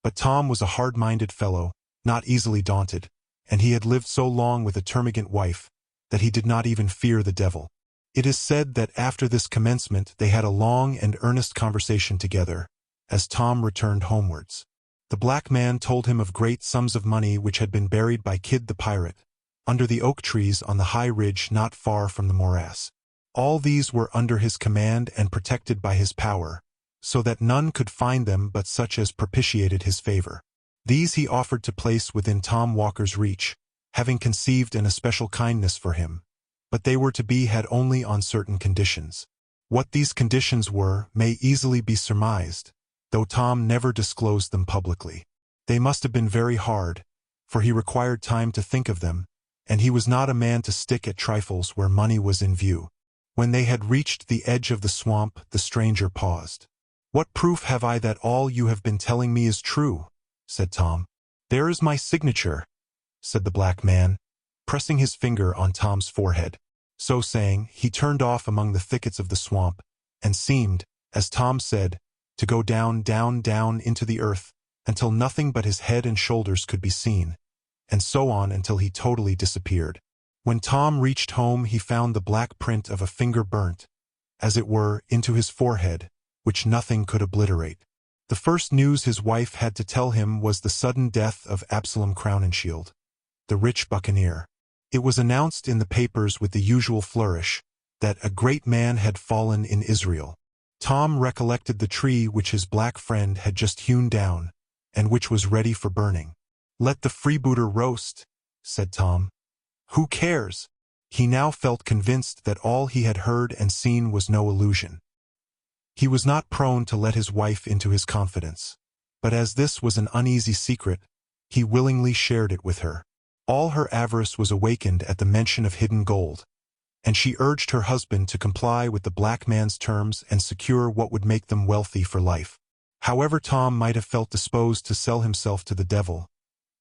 But Tom was a hard-minded fellow, not easily daunted, and he had lived so long with a termagant wife that he did not even fear the devil. It is said that after this commencement they had a long and earnest conversation together, as Tom returned homewards. The black man told him of great sums of money which had been buried by Kidd the pirate, under the oak trees on the high ridge not far from the morass. All these were under his command and protected by his power, so that none could find them but such as propitiated his favor. These he offered to place within Tom Walker's reach, having conceived an especial kindness for him, but they were to be had only on certain conditions. What these conditions were may easily be surmised, though Tom never disclosed them publicly. They must have been very hard, for he required time to think of them, and he was not a man to stick at trifles where money was in view. When they had reached the edge of the swamp, the stranger paused. "What proof have I that all you have been telling me is true?" said Tom. "There is my signature," said the black man, pressing his finger on Tom's forehead. So saying, he turned off among the thickets of the swamp, and seemed, as Tom said, to go down, down, down into the earth, until nothing but his head and shoulders could be seen, and so on until he totally disappeared. When Tom reached home he found the black print of a finger burnt, as it were, into his forehead, which nothing could obliterate. The first news his wife had to tell him was the sudden death of Absalom Crowninshield, the rich buccaneer. It was announced in the papers with the usual flourish that a great man had fallen in Israel. Tom recollected the tree which his black friend had just hewn down, and which was ready for burning. "Let the freebooter roast," said Tom. "Who cares?" He now felt convinced that all he had heard and seen was no illusion. He was not prone to let his wife into his confidence, but as this was an uneasy secret, he willingly shared it with her. All her avarice was awakened at the mention of hidden gold, and she urged her husband to comply with the black man's terms and secure what would make them wealthy for life. However Tom might have felt disposed to sell himself to the devil,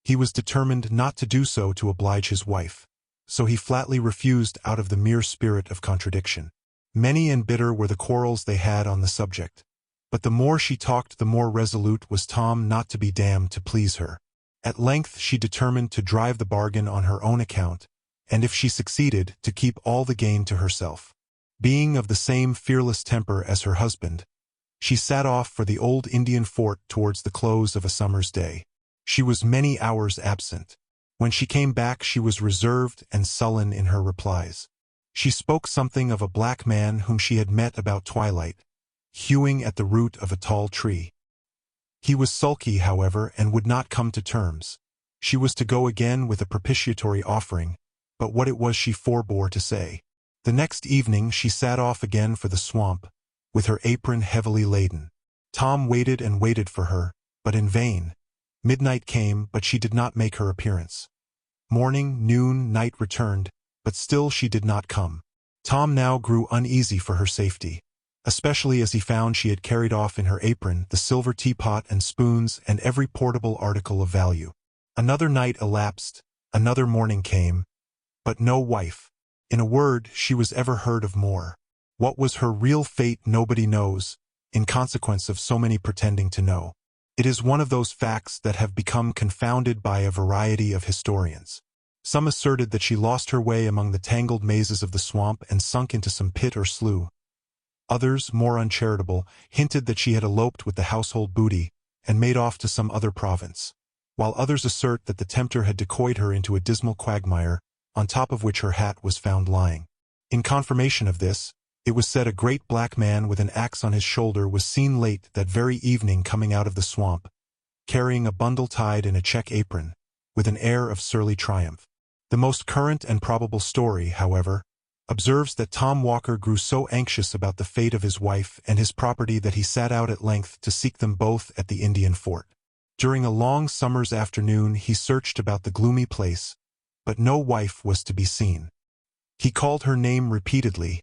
he was determined not to do so to oblige his wife, so he flatly refused out of the mere spirit of contradiction. Many and bitter were the quarrels they had on the subject, but the more she talked the more resolute was Tom not to be damned to please her. At length she determined to drive the bargain on her own account, and if she succeeded, to keep all the gain to herself. Being of the same fearless temper as her husband, she set off for the old Indian fort towards the close of a summer's day. She was many hours absent. When she came back she was reserved and sullen in her replies. She spoke something of a black man whom she had met about twilight, hewing at the root of a tall tree. He was sulky, however, and would not come to terms. She was to go again with a propitiatory offering, but what it was she forbore to say. The next evening she sat off again for the swamp, with her apron heavily laden. Tom waited and waited for her, but in vain. Midnight came, but she did not make her appearance. Morning, noon, night returned, but still she did not come. Tom now grew uneasy for her safety, especially as he found she had carried off in her apron the silver teapot and spoons and every portable article of value. Another night elapsed, another morning came, but no wife. In a word, she was ever heard of more. What was her real fate nobody knows, in consequence of so many pretending to know. It is one of those facts that have become confounded by a variety of historians. Some asserted that she lost her way among the tangled mazes of the swamp and sunk into some pit or slough. Others, more uncharitable, hinted that she had eloped with the household booty and made off to some other province, while others assert that the tempter had decoyed her into a dismal quagmire, on top of which her hat was found lying. In confirmation of this, it was said a great black man with an axe on his shoulder was seen late that very evening coming out of the swamp, carrying a bundle tied in a check apron, with an air of surly triumph. The most current and probable story, however, observes that Tom Walker grew so anxious about the fate of his wife and his property that he set out at length to seek them both at the Indian fort. During a long summer's afternoon he searched about the gloomy place, but no wife was to be seen. He called her name repeatedly,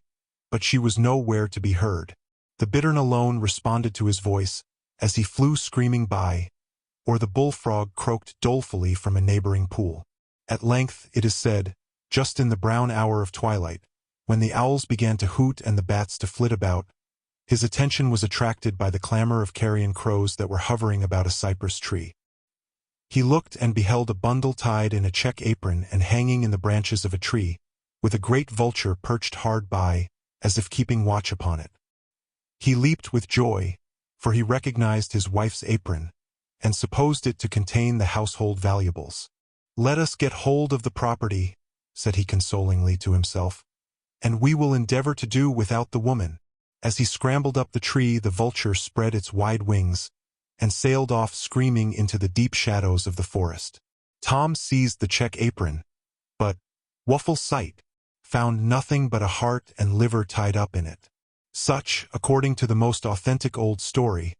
but she was nowhere to be heard. The bittern alone responded to his voice, as he flew screaming by, or the bullfrog croaked dolefully from a neighboring pool. At length, it is said, just in the brown hour of twilight, when the owls began to hoot and the bats to flit about, his attention was attracted by the clamor of carrion crows that were hovering about a cypress tree. He looked and beheld a bundle tied in a check apron and hanging in the branches of a tree, with a great vulture perched hard by, as if keeping watch upon it. He leaped with joy, for he recognized his wife's apron, and supposed it to contain the household valuables. "Let us get hold of the property," said he consolingly to himself, "and we will endeavor to do without the woman." As he scrambled up the tree, the vulture spread its wide wings and sailed off screaming into the deep shadows of the forest. Tom seized the check apron, but, woeful sight, found nothing but a heart and liver tied up in it. Such, according to the most authentic old story,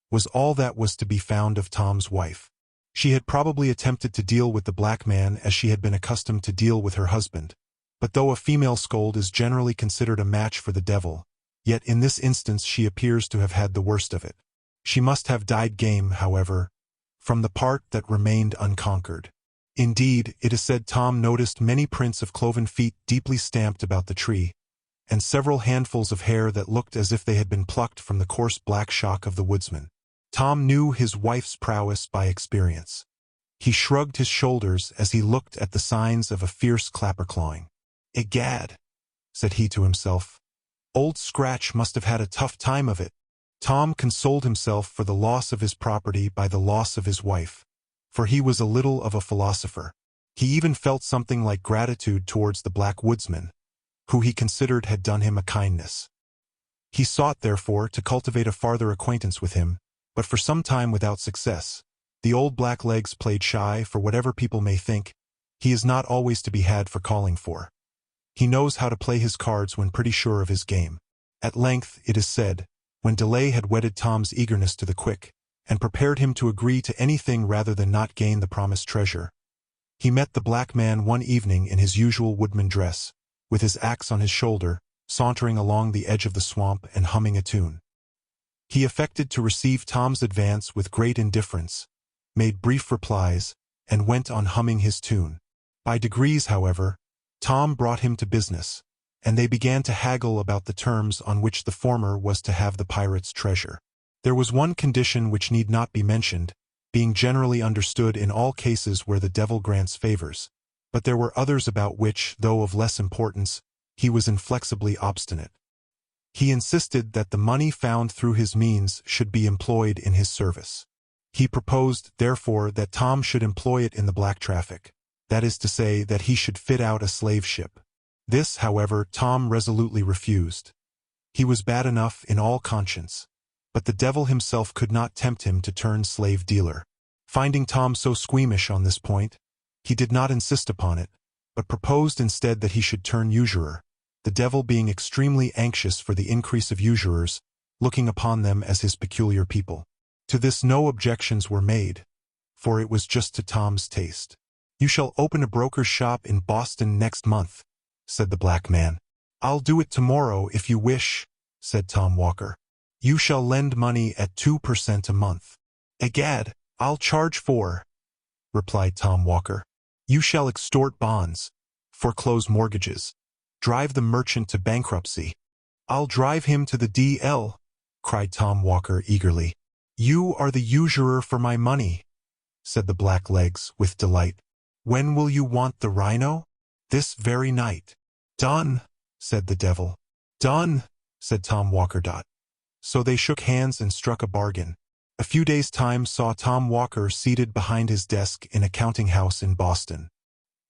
was all that was to be found of Tom's wife. She had probably attempted to deal with the black man as she had been accustomed to deal with her husband, but though a female scold is generally considered a match for the devil, yet in this instance she appears to have had the worst of it. She must have died game, however, from the part that remained unconquered. Indeed, it is said Tom noticed many prints of cloven feet deeply stamped about the tree, and several handfuls of hair that looked as if they had been plucked from the coarse black shock of the woodsman. Tom knew his wife's prowess by experience. He shrugged his shoulders as he looked at the signs of a fierce clapper-clawing. "Egad," said he to himself, "Old Scratch must have had a tough time of it." Tom consoled himself for the loss of his property by the loss of his wife, for he was a little of a philosopher. He even felt something like gratitude towards the black woodsman, who he considered had done him a kindness. He sought, therefore, to cultivate a farther acquaintance with him, but for some time without success. The old black legs played shy, for whatever people may think, he is not always to be had for calling for. He knows how to play his cards when pretty sure of his game. At length, it is said, when delay had whetted Tom's eagerness to the quick, and prepared him to agree to anything rather than not gain the promised treasure, he met the black man one evening in his usual woodman dress, with his axe on his shoulder, sauntering along the edge of the swamp and humming a tune. He affected to receive Tom's advance with great indifference, made brief replies, and went on humming his tune. By degrees, however, Tom brought him to business, and they began to haggle about the terms on which the former was to have the pirate's treasure. There was one condition which need not be mentioned, being generally understood in all cases where the devil grants favors, but there were others about which, though of less importance, he was inflexibly obstinate. He insisted that the money found through his means should be employed in his service. He proposed, therefore, that Tom should employ it in the black traffic, that is to say, that he should fit out a slave ship. This, however, Tom resolutely refused. He was bad enough in all conscience, but the devil himself could not tempt him to turn slave dealer. Finding Tom so squeamish on this point, he did not insist upon it, but proposed instead that he should turn usurer, the devil being extremely anxious for the increase of usurers, looking upon them as his peculiar people. To this no objections were made, for it was just to Tom's taste. "You shall open a broker's shop in Boston next month," said the black man. "I'll do it tomorrow if you wish," said Tom Walker. "You shall lend money at 2% a month." "Egad, I'll charge 4," replied Tom Walker. "You shall extort bonds, foreclose mortgages, drive the merchant to bankruptcy." "I'll drive him to the D.L.," cried Tom Walker eagerly. "You are the usurer for my money," said the black legs with delight. "When will you want the rhino?" "This very night." "Done," said the devil. "Done," said Tom Walker. So they shook hands and struck a bargain. A few days' time saw Tom Walker seated behind his desk in a counting house in Boston.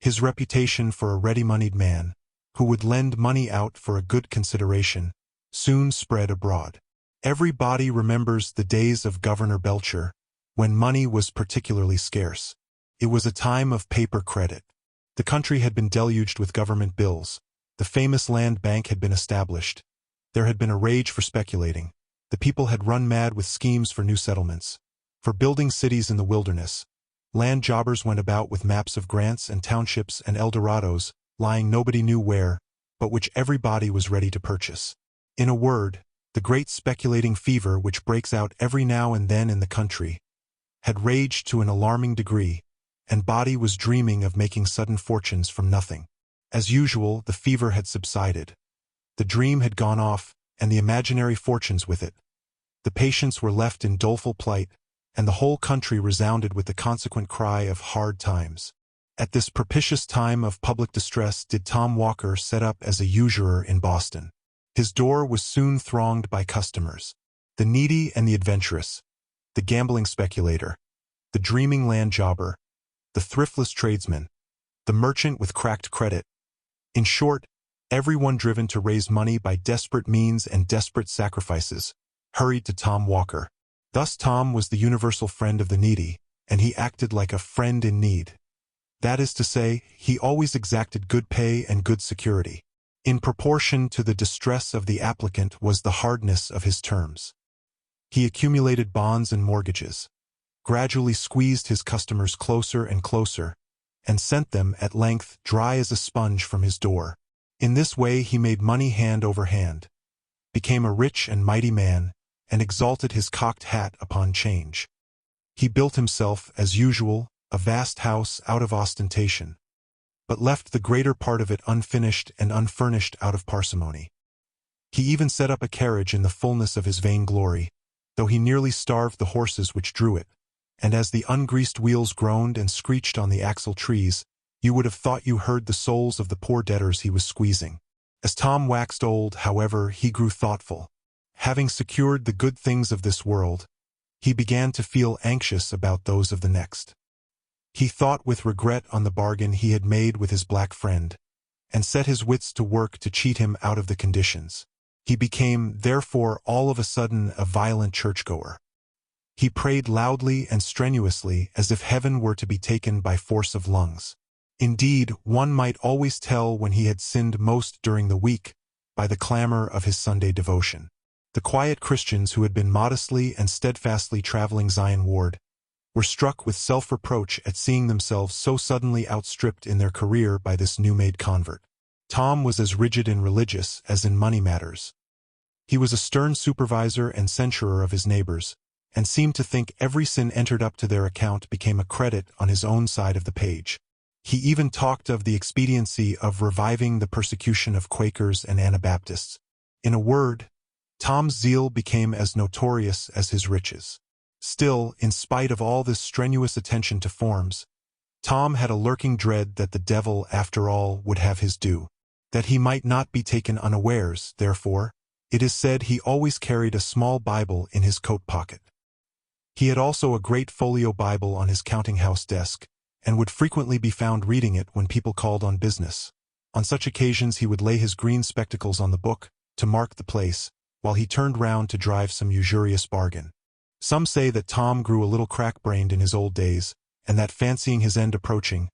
His reputation for a ready-moneyed man, who would lend money out for a good consideration, soon spread abroad. Everybody remembers the days of Governor Belcher, when money was particularly scarce. It was a time of paper credit. The country had been deluged with government bills. The famous land bank had been established. There had been a rage for speculating. The people had run mad with schemes for new settlements, for building cities in the wilderness. Land jobbers went about with maps of grants and townships and Eldorados, lying nobody knew where, but which everybody was ready to purchase. In a word, the great speculating fever which breaks out every now and then in the country had raged to an alarming degree, and body was dreaming of making sudden fortunes from nothing. As usual, the fever had subsided. The dream had gone off, and the imaginary fortunes with it. The patients were left in doleful plight, and the whole country resounded with the consequent cry of hard times. At this propitious time of public distress did Tom Walker set up as a usurer in Boston. His door was soon thronged by customers. The needy and the adventurous, the gambling speculator, the dreaming land jobber, the thriftless tradesman, the merchant with cracked credit, In short, everyone driven to raise money by desperate means and desperate sacrifices hurried to Tom Walker. Thus Tom was the universal friend of the needy, and he acted like a friend in need. That is to say, he always exacted good pay and good security. In proportion to the distress of the applicant was the hardness of his terms. He accumulated bonds and mortgages, gradually squeezed his customers closer and closer, and sent them, at length, dry as a sponge from his door. In this way he made money hand over hand, became a rich and mighty man, and exalted his cocked hat upon change. He built himself, as usual, a vast house out of ostentation, but left the greater part of it unfinished and unfurnished out of parsimony. He even set up a carriage in the fullness of his vainglory, though he nearly starved the horses which drew it, and as the ungreased wheels groaned and screeched on the axle trees, you would have thought you heard the souls of the poor debtors he was squeezing. As Tom waxed old, however, he grew thoughtful. Having secured the good things of this world, he began to feel anxious about those of the next. He thought with regret on the bargain he had made with his black friend, and set his wits to work to cheat him out of the conditions. He became, therefore, all of a sudden a violent churchgoer. He prayed loudly and strenuously as if heaven were to be taken by force of lungs. Indeed, one might always tell when he had sinned most during the week by the clamor of his Sunday devotion. The quiet Christians who had been modestly and steadfastly traveling Zionward were struck with self-reproach at seeing themselves so suddenly outstripped in their career by this new-made convert. Tom was as rigid and religious as in money matters. He was a stern supervisor and censurer of his neighbors, and seemed to think every sin entered up to their account became a credit on his own side of the page. He even talked of the expediency of reviving the persecution of Quakers and Anabaptists. In a word, Tom's zeal became as notorious as his riches. Still, in spite of all this strenuous attention to forms, Tom had a lurking dread that the devil, after all, would have his due. That he might not be taken unawares, therefore, it is said he always carried a small Bible in his coat pocket. He had also a great folio Bible on his counting-house desk, and would frequently be found reading it when people called on business. On such occasions he would lay his green spectacles on the book, to mark the place, while he turned round to drive some usurious bargain. Some say that Tom grew a little crack-brained in his old days, and that fancying his end approaching,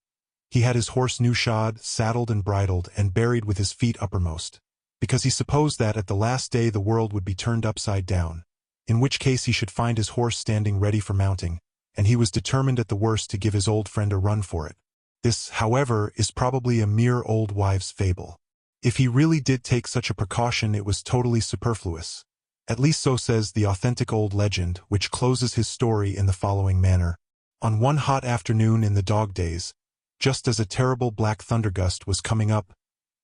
he had his horse new-shod, saddled and bridled, and buried with his feet uppermost, because he supposed that at the last day the world would be turned upside down, in which case he should find his horse standing ready for mounting, and he was determined at the worst to give his old friend a run for it. This, however, is probably a mere old wives' fable. If he really did take such a precaution, it was totally superfluous. At least so says the authentic old legend, which closes his story in the following manner. On one hot afternoon in the dog days, just as a terrible black thundergust was coming up,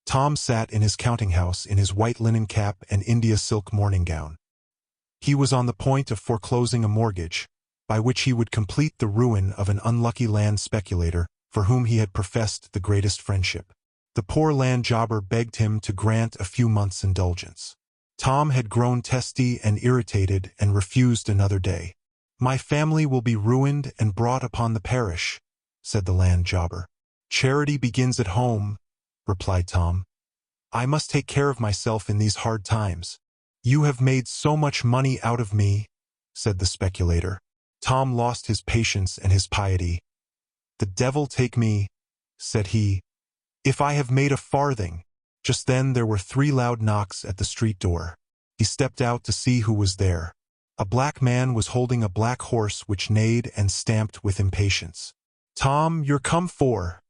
Tom sat in his counting-house in his white linen cap and India silk morning gown. He was on the point of foreclosing a mortgage, by which he would complete the ruin of an unlucky land speculator for whom he had professed the greatest friendship. The poor land jobber begged him to grant a few months' indulgence. Tom had grown testy and irritated and refused another day. "My family will be ruined and brought upon the parish," said the land jobber. "Charity begins at home," replied Tom. "I must take care of myself in these hard times." "You have made so much money out of me," said the speculator. Tom lost his patience and his piety. "The devil take me," said he, "if I have made a farthing." Just then there were 3 loud knocks at the street door. He stepped out to see who was there. A black man was holding a black horse which neighed and stamped with impatience. "Tom, you're come for,"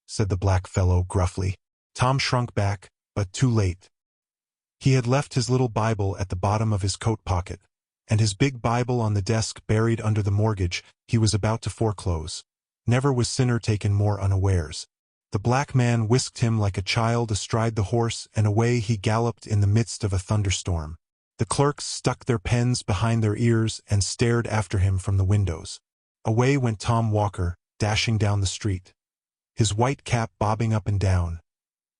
said the black fellow gruffly. Tom shrunk back, but too late. He had left his little Bible at the bottom of his coat pocket, and his big Bible on the desk buried under the mortgage he was about to foreclose. Never was sinner taken more unawares. The black man whisked him like a child astride the horse, and away he galloped in the midst of a thunderstorm. The clerks stuck their pens behind their ears and stared after him from the windows. Away went Tom Walker, dashing down the street, his white cap bobbing up and down,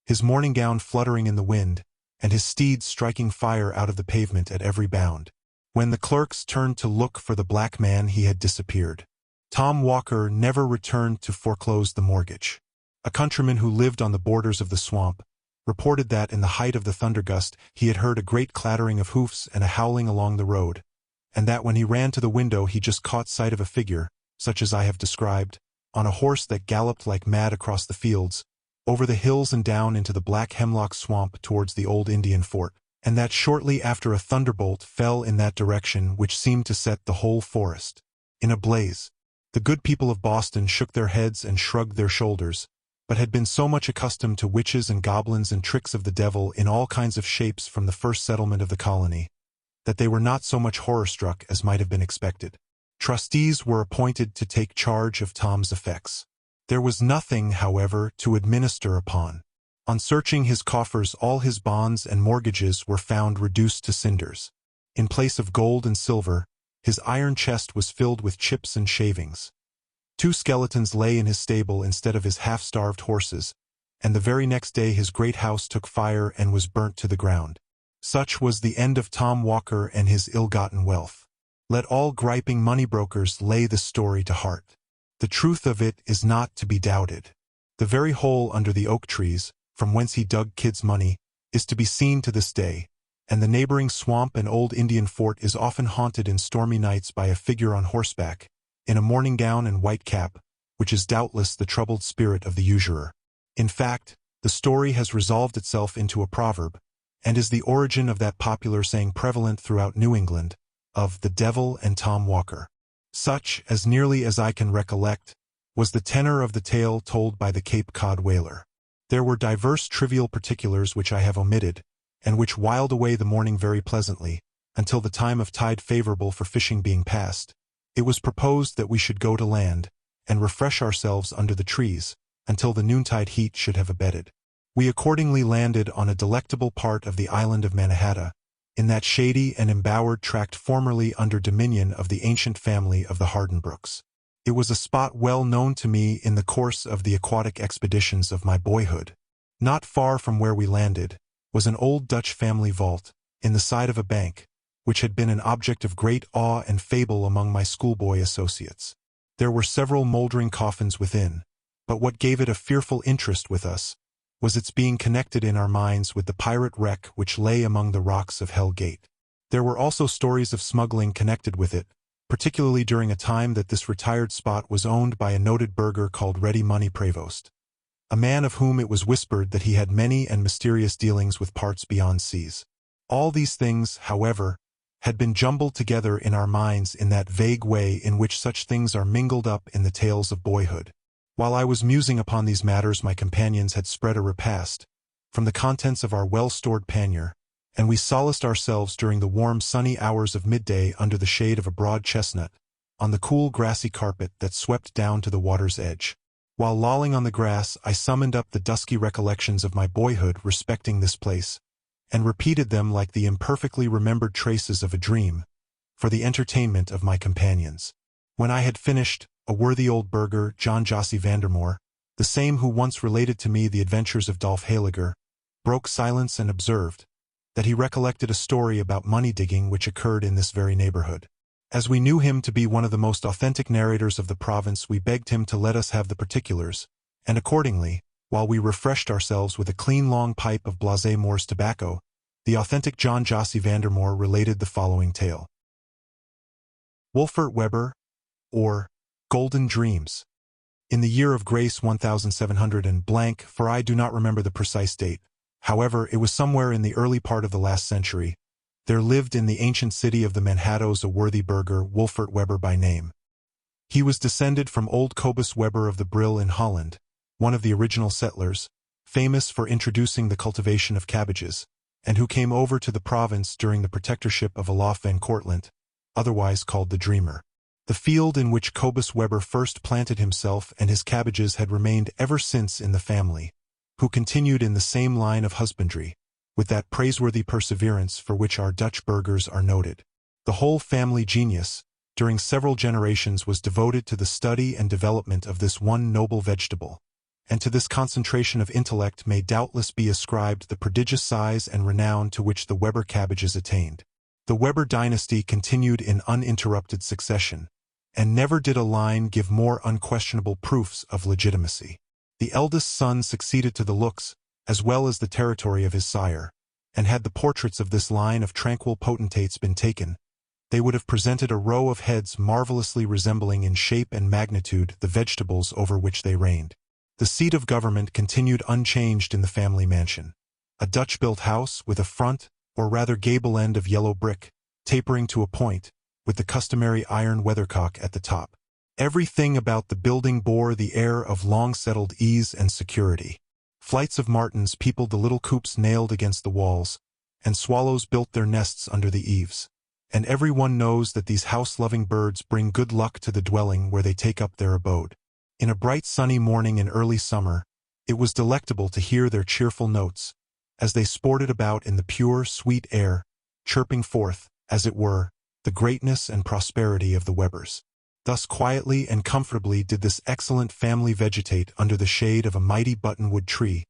his morning gown fluttering in the wind, and his steed striking fire out of the pavement at every bound. When the clerks turned to look for the black man, he had disappeared. Tom Walker never returned to foreclose the mortgage. A countryman who lived on the borders of the swamp reported that in the height of the thundergust he had heard a great clattering of hoofs and a howling along the road, and that when he ran to the window he just caught sight of a figure, such as I have described, on a horse that galloped like mad across the fields, over the hills and down into the black hemlock swamp towards the old Indian fort, and that shortly after a thunderbolt fell in that direction which seemed to set the whole forest in a blaze. The good people of Boston shook their heads and shrugged their shoulders, but had been so much accustomed to witches and goblins and tricks of the devil in all kinds of shapes from the first settlement of the colony, that they were not so much horror-struck as might have been expected. Trustees were appointed to take charge of Tom's effects. There was nothing, however, to administer upon. On searching his coffers, all his bonds and mortgages were found reduced to cinders. In place of gold and silver, his iron chest was filled with chips and shavings. 2 skeletons lay in his stable instead of his half-starved horses, and the very next day his great house took fire and was burnt to the ground. Such was the end of Tom Walker and his ill-gotten wealth. Let all griping money-brokers lay the story to heart. The truth of it is not to be doubted. The very hole under the oak trees, from whence he dug Kid's money, is to be seen to this day, and the neighboring swamp and old Indian fort is often haunted in stormy nights by a figure on horseback, in a morning gown and white cap, which is doubtless the troubled spirit of the usurer. In fact, the story has resolved itself into a proverb, and is the origin of that popular saying prevalent throughout New England, of the devil and Tom Walker. Such, as nearly as I can recollect, was the tenor of the tale told by the Cape Cod whaler. There were divers trivial particulars which I have omitted, and which whiled away the morning very pleasantly, until the time of tide favorable for fishing being past. It was proposed that we should go to land, and refresh ourselves under the trees, until the noontide heat should have abated. We accordingly landed on a delectable part of the island of Mannahatta, in that shady and embowered tract formerly under dominion of the ancient family of the Hardenbrooks. It was a spot well known to me in the course of the aquatic expeditions of my boyhood. Not far from where we landed was an old Dutch family vault, in the side of a bank, which had been an object of great awe and fable among my schoolboy associates. There were several moldering coffins within, but what gave it a fearful interest with us was its being connected in our minds with the pirate wreck which lay among the rocks of Hell Gate. There were also stories of smuggling connected with it, particularly during a time that this retired spot was owned by a noted burgher called Ready Money Prevost, a man of whom it was whispered that he had many and mysterious dealings with parts beyond seas. All these things, however, had been jumbled together in our minds in that vague way in which such things are mingled up in the tales of boyhood. While I was musing upon these matters, my companions had spread a repast from the contents of our well-stored pannier, and we solaced ourselves during the warm sunny hours of midday under the shade of a broad chestnut, on the cool grassy carpet that swept down to the water's edge. While lolling on the grass, I summoned up the dusky recollections of my boyhood respecting this place, and repeated them like the imperfectly remembered traces of a dream, for the entertainment of my companions. When I had finished, a worthy old burgher, John Jossie Vandermoor, the same who once related to me the adventures of Dolph Haliger, broke silence and observed that he recollected a story about money-digging which occurred in this very neighborhood. As we knew him to be one of the most authentic narrators of the province, we begged him to let us have the particulars, and accordingly, while we refreshed ourselves with a clean long pipe of Blasé Moore's tobacco, the authentic John Jossie Vandermoor related the following tale. Wolfert Weber, or Golden Dreams. In the year of grace 1700 and blank, for I do not remember the precise date, however, it was somewhere in the early part of the last century, there lived in the ancient city of the Manhattoes a worthy burgher, Wolfert Weber by name. He was descended from old Cobus Weber of the Brill in Holland, one of the original settlers, famous for introducing the cultivation of cabbages, and who came over to the province during the protectorship of Olaf van Kortlandt, otherwise called the Dreamer. The field in which Cobus Weber first planted himself and his cabbages had remained ever since in the family, who continued in the same line of husbandry, with that praiseworthy perseverance for which our Dutch burghers are noted. The whole family genius, during several generations, was devoted to the study and development of this one noble vegetable, and to this concentration of intellect may doubtless be ascribed the prodigious size and renown to which the Weber cabbages attained. The Weber dynasty continued in uninterrupted succession, and never did a line give more unquestionable proofs of legitimacy. The eldest son succeeded to the looks, as well as the territory of his sire, and had the portraits of this line of tranquil potentates been taken, they would have presented a row of heads marvelously resembling in shape and magnitude the vegetables over which they reigned. The seat of government continued unchanged in the family mansion, a Dutch-built house with a front, or rather gable end of yellow brick, tapering to a point, with the customary iron weathercock at the top. Everything about the building bore the air of long-settled ease and security. Flights of martins peopled the little coops nailed against the walls, and swallows built their nests under the eaves. And everyone knows that these house-loving birds bring good luck to the dwelling where they take up their abode. In a bright sunny morning in early summer, it was delectable to hear their cheerful notes, as they sported about in the pure, sweet air, chirping forth, as it were, the greatness and prosperity of the Webbers. Thus quietly and comfortably did this excellent family vegetate under the shade of a mighty buttonwood tree,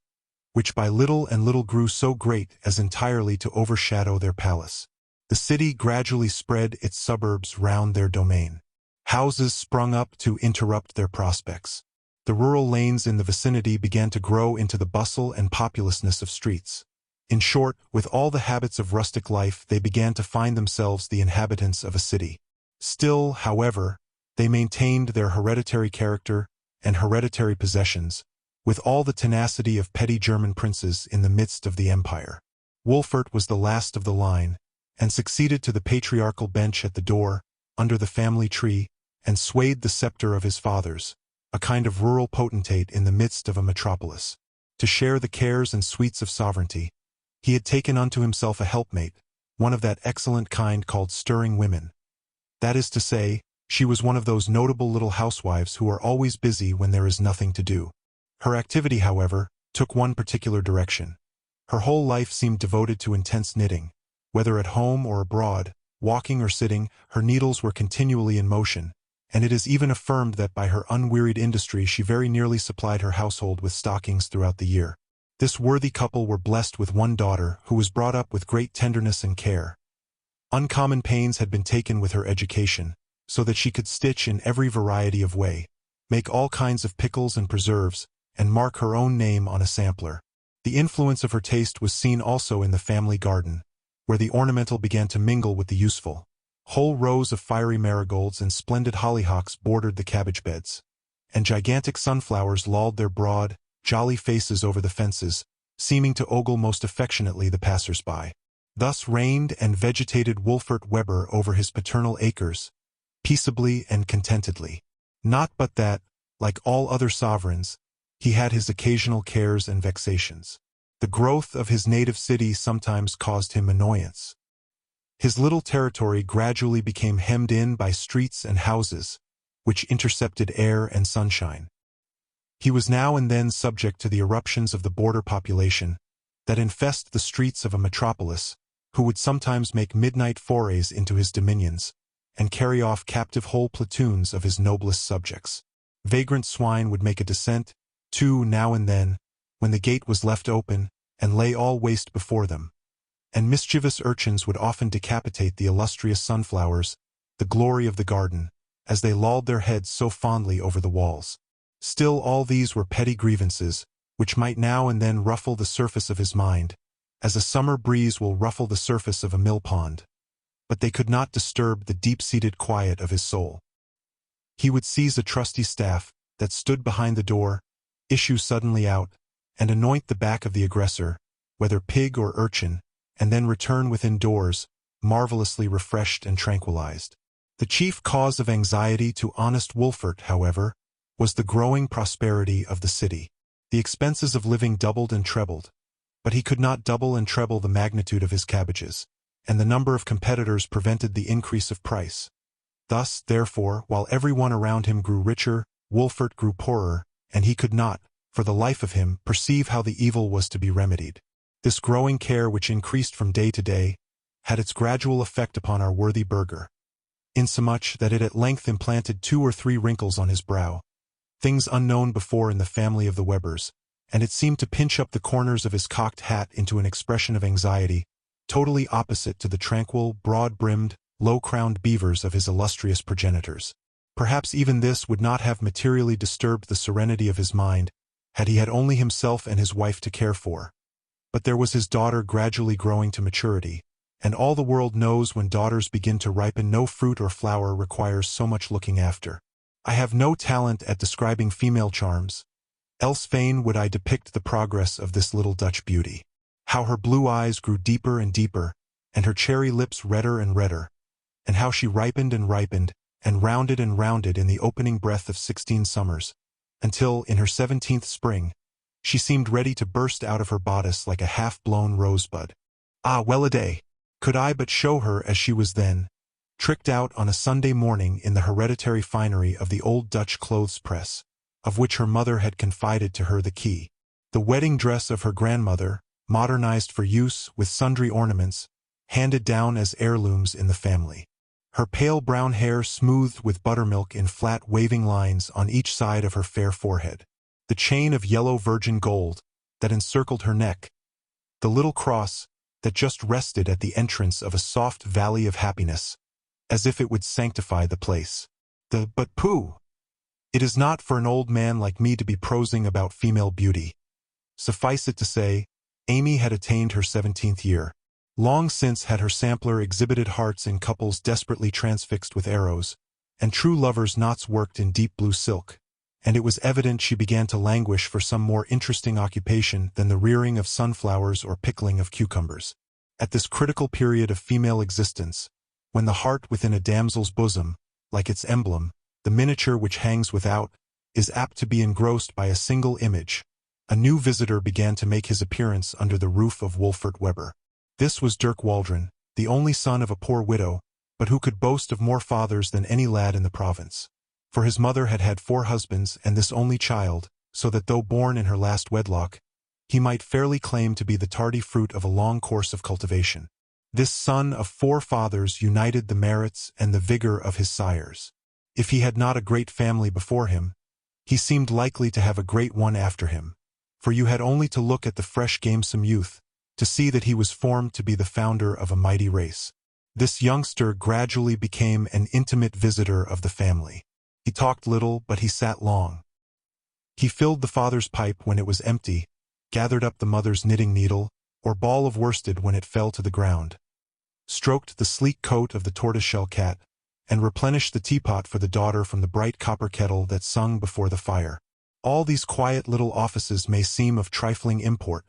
which by little and little grew so great as entirely to overshadow their palace. The city gradually spread its suburbs round their domain. Houses sprung up to interrupt their prospects. The rural lanes in the vicinity began to grow into the bustle and populousness of streets. In short, with all the habits of rustic life, they began to find themselves the inhabitants of a city. Still, however, they maintained their hereditary character and hereditary possessions, with all the tenacity of petty German princes in the midst of the empire. Wolfert was the last of the line, and succeeded to the patriarchal bench at the door, under the family tree, and swayed the scepter of his fathers, a kind of rural potentate in the midst of a metropolis. To share the cares and sweets of sovereignty, he had taken unto himself a helpmate, one of that excellent kind called stirring women. That is to say, she was one of those notable little housewives who are always busy when there is nothing to do. Her activity, however, took one particular direction. Her whole life seemed devoted to intense knitting. Whether at home or abroad, walking or sitting, her needles were continually in motion, and it is even affirmed that by her unwearied industry she very nearly supplied her household with stockings throughout the year. This worthy couple were blessed with one daughter who was brought up with great tenderness and care. Uncommon pains had been taken with her education, so that she could stitch in every variety of way, make all kinds of pickles and preserves, and mark her own name on a sampler. The influence of her taste was seen also in the family garden, where the ornamental began to mingle with the useful. Whole rows of fiery marigolds and splendid hollyhocks bordered the cabbage beds, and gigantic sunflowers lolled their broad, jolly faces over the fences, seeming to ogle most affectionately the passers-by. Thus reigned and vegetated Wolfert Weber over his paternal acres, peaceably and contentedly. Not but that, like all other sovereigns, he had his occasional cares and vexations. The growth of his native city sometimes caused him annoyance. His little territory gradually became hemmed in by streets and houses, which intercepted air and sunshine. He was now and then subject to the eruptions of the border population that infest the streets of a metropolis, who would sometimes make midnight forays into his dominions, and carry off captive whole platoons of his noblest subjects. Vagrant swine would make a descent, too, now and then, when the gate was left open, and lay all waste before them. And mischievous urchins would often decapitate the illustrious sunflowers, the glory of the garden, as they lolled their heads so fondly over the walls. Still all these were petty grievances, which might now and then ruffle the surface of his mind, as a summer breeze will ruffle the surface of a mill-pond. But they could not disturb the deep-seated quiet of his soul. He would seize a trusty staff that stood behind the door, issue suddenly out, and anoint the back of the aggressor, whether pig or urchin, and then return within doors, marvelously refreshed and tranquilized. The chief cause of anxiety to honest Wolfert, however, was the growing prosperity of the city. The expenses of living doubled and trebled, but he could not double and treble the magnitude of his cabbages, and the number of competitors prevented the increase of price. Thus, therefore, while everyone around him grew richer, Wolfert grew poorer, and he could not, for the life of him, perceive how the evil was to be remedied. This growing care, which increased from day to day, had its gradual effect upon our worthy burgher, insomuch that it at length implanted 2 or 3 wrinkles on his brow, things unknown before in the family of the Webers, and it seemed to pinch up the corners of his cocked hat into an expression of anxiety, totally opposite to the tranquil, broad-brimmed, low-crowned beavers of his illustrious progenitors. Perhaps even this would not have materially disturbed the serenity of his mind, had he had only himself and his wife to care for. But there was his daughter gradually growing to maturity, and all the world knows when daughters begin to ripen, no fruit or flower requires so much looking after. I have no talent at describing female charms, else fain would I depict the progress of this little Dutch beauty. How her blue eyes grew deeper and deeper, and her cherry lips redder and redder, and how she ripened and ripened, and rounded in the opening breath of 16 summers, until, in her 17th spring, she seemed ready to burst out of her bodice like a half-blown rosebud. Ah, well-a-day! Could I but show her as she was then, tricked out on a Sunday morning in the hereditary finery of the old Dutch clothes press, of which her mother had confided to her the key. The wedding dress of her grandmother, modernized for use with sundry ornaments, handed down as heirlooms in the family. Her pale brown hair smoothed with buttermilk in flat waving lines on each side of her fair forehead. The chain of yellow virgin gold that encircled her neck. The little cross that just rested at the entrance of a soft valley of happiness, as if it would sanctify the place. But pooh! It is not for an old man like me to be prosing about female beauty. Suffice it to say, Amy had attained her 17th year. Long since had her sampler exhibited hearts in couples desperately transfixed with arrows, and true lovers' knots worked in deep blue silk, and it was evident she began to languish for some more interesting occupation than the rearing of sunflowers or pickling of cucumbers. At this critical period of female existence, when the heart within a damsel's bosom, like its emblem, the miniature which hangs without, is apt to be engrossed by a single image, a new visitor began to make his appearance under the roof of Wolfert Webber. This was Dirk Waldron, the only son of a poor widow, but who could boast of more fathers than any lad in the province. For his mother had had 4 husbands and this only child, so that though born in her last wedlock, he might fairly claim to be the tardy fruit of a long course of cultivation. This son of 4 fathers united the merits and the vigor of his sires. If he had not a great family before him, he seemed likely to have a great one after him, for you had only to look at the fresh gamesome youth, to see that he was formed to be the founder of a mighty race. This youngster gradually became an intimate visitor of the family. He talked little, but he sat long. He filled the father's pipe when it was empty, gathered up the mother's knitting needle, or ball of worsted when it fell to the ground, stroked the sleek coat of the tortoiseshell cat, and replenished the teapot for the daughter from the bright copper kettle that sung before the fire. All these quiet little offices may seem of trifling import,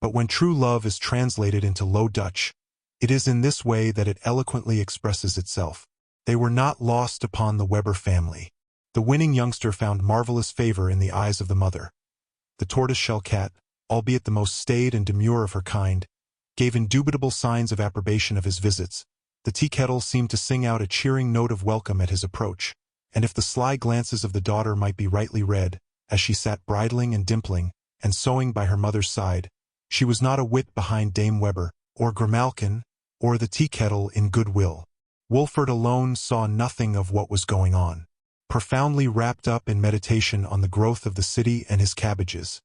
but when true love is translated into Low Dutch, it is in this way that it eloquently expresses itself. They were not lost upon the Webber family. The winning youngster found marvelous favor in the eyes of the mother. The tortoiseshell cat, albeit the most staid and demure of her kind, gave indubitable signs of approbation of his visits. The tea kettle seemed to sing out a cheering note of welcome at his approach, and if the sly glances of the daughter might be rightly read, as she sat bridling and dimpling, and sewing by her mother's side, she was not a whit behind Dame Webber, or Grimalkin, or the tea kettle in goodwill. Wolfert alone saw nothing of what was going on. Profoundly wrapped up in meditation on the growth of the city and his cabbages,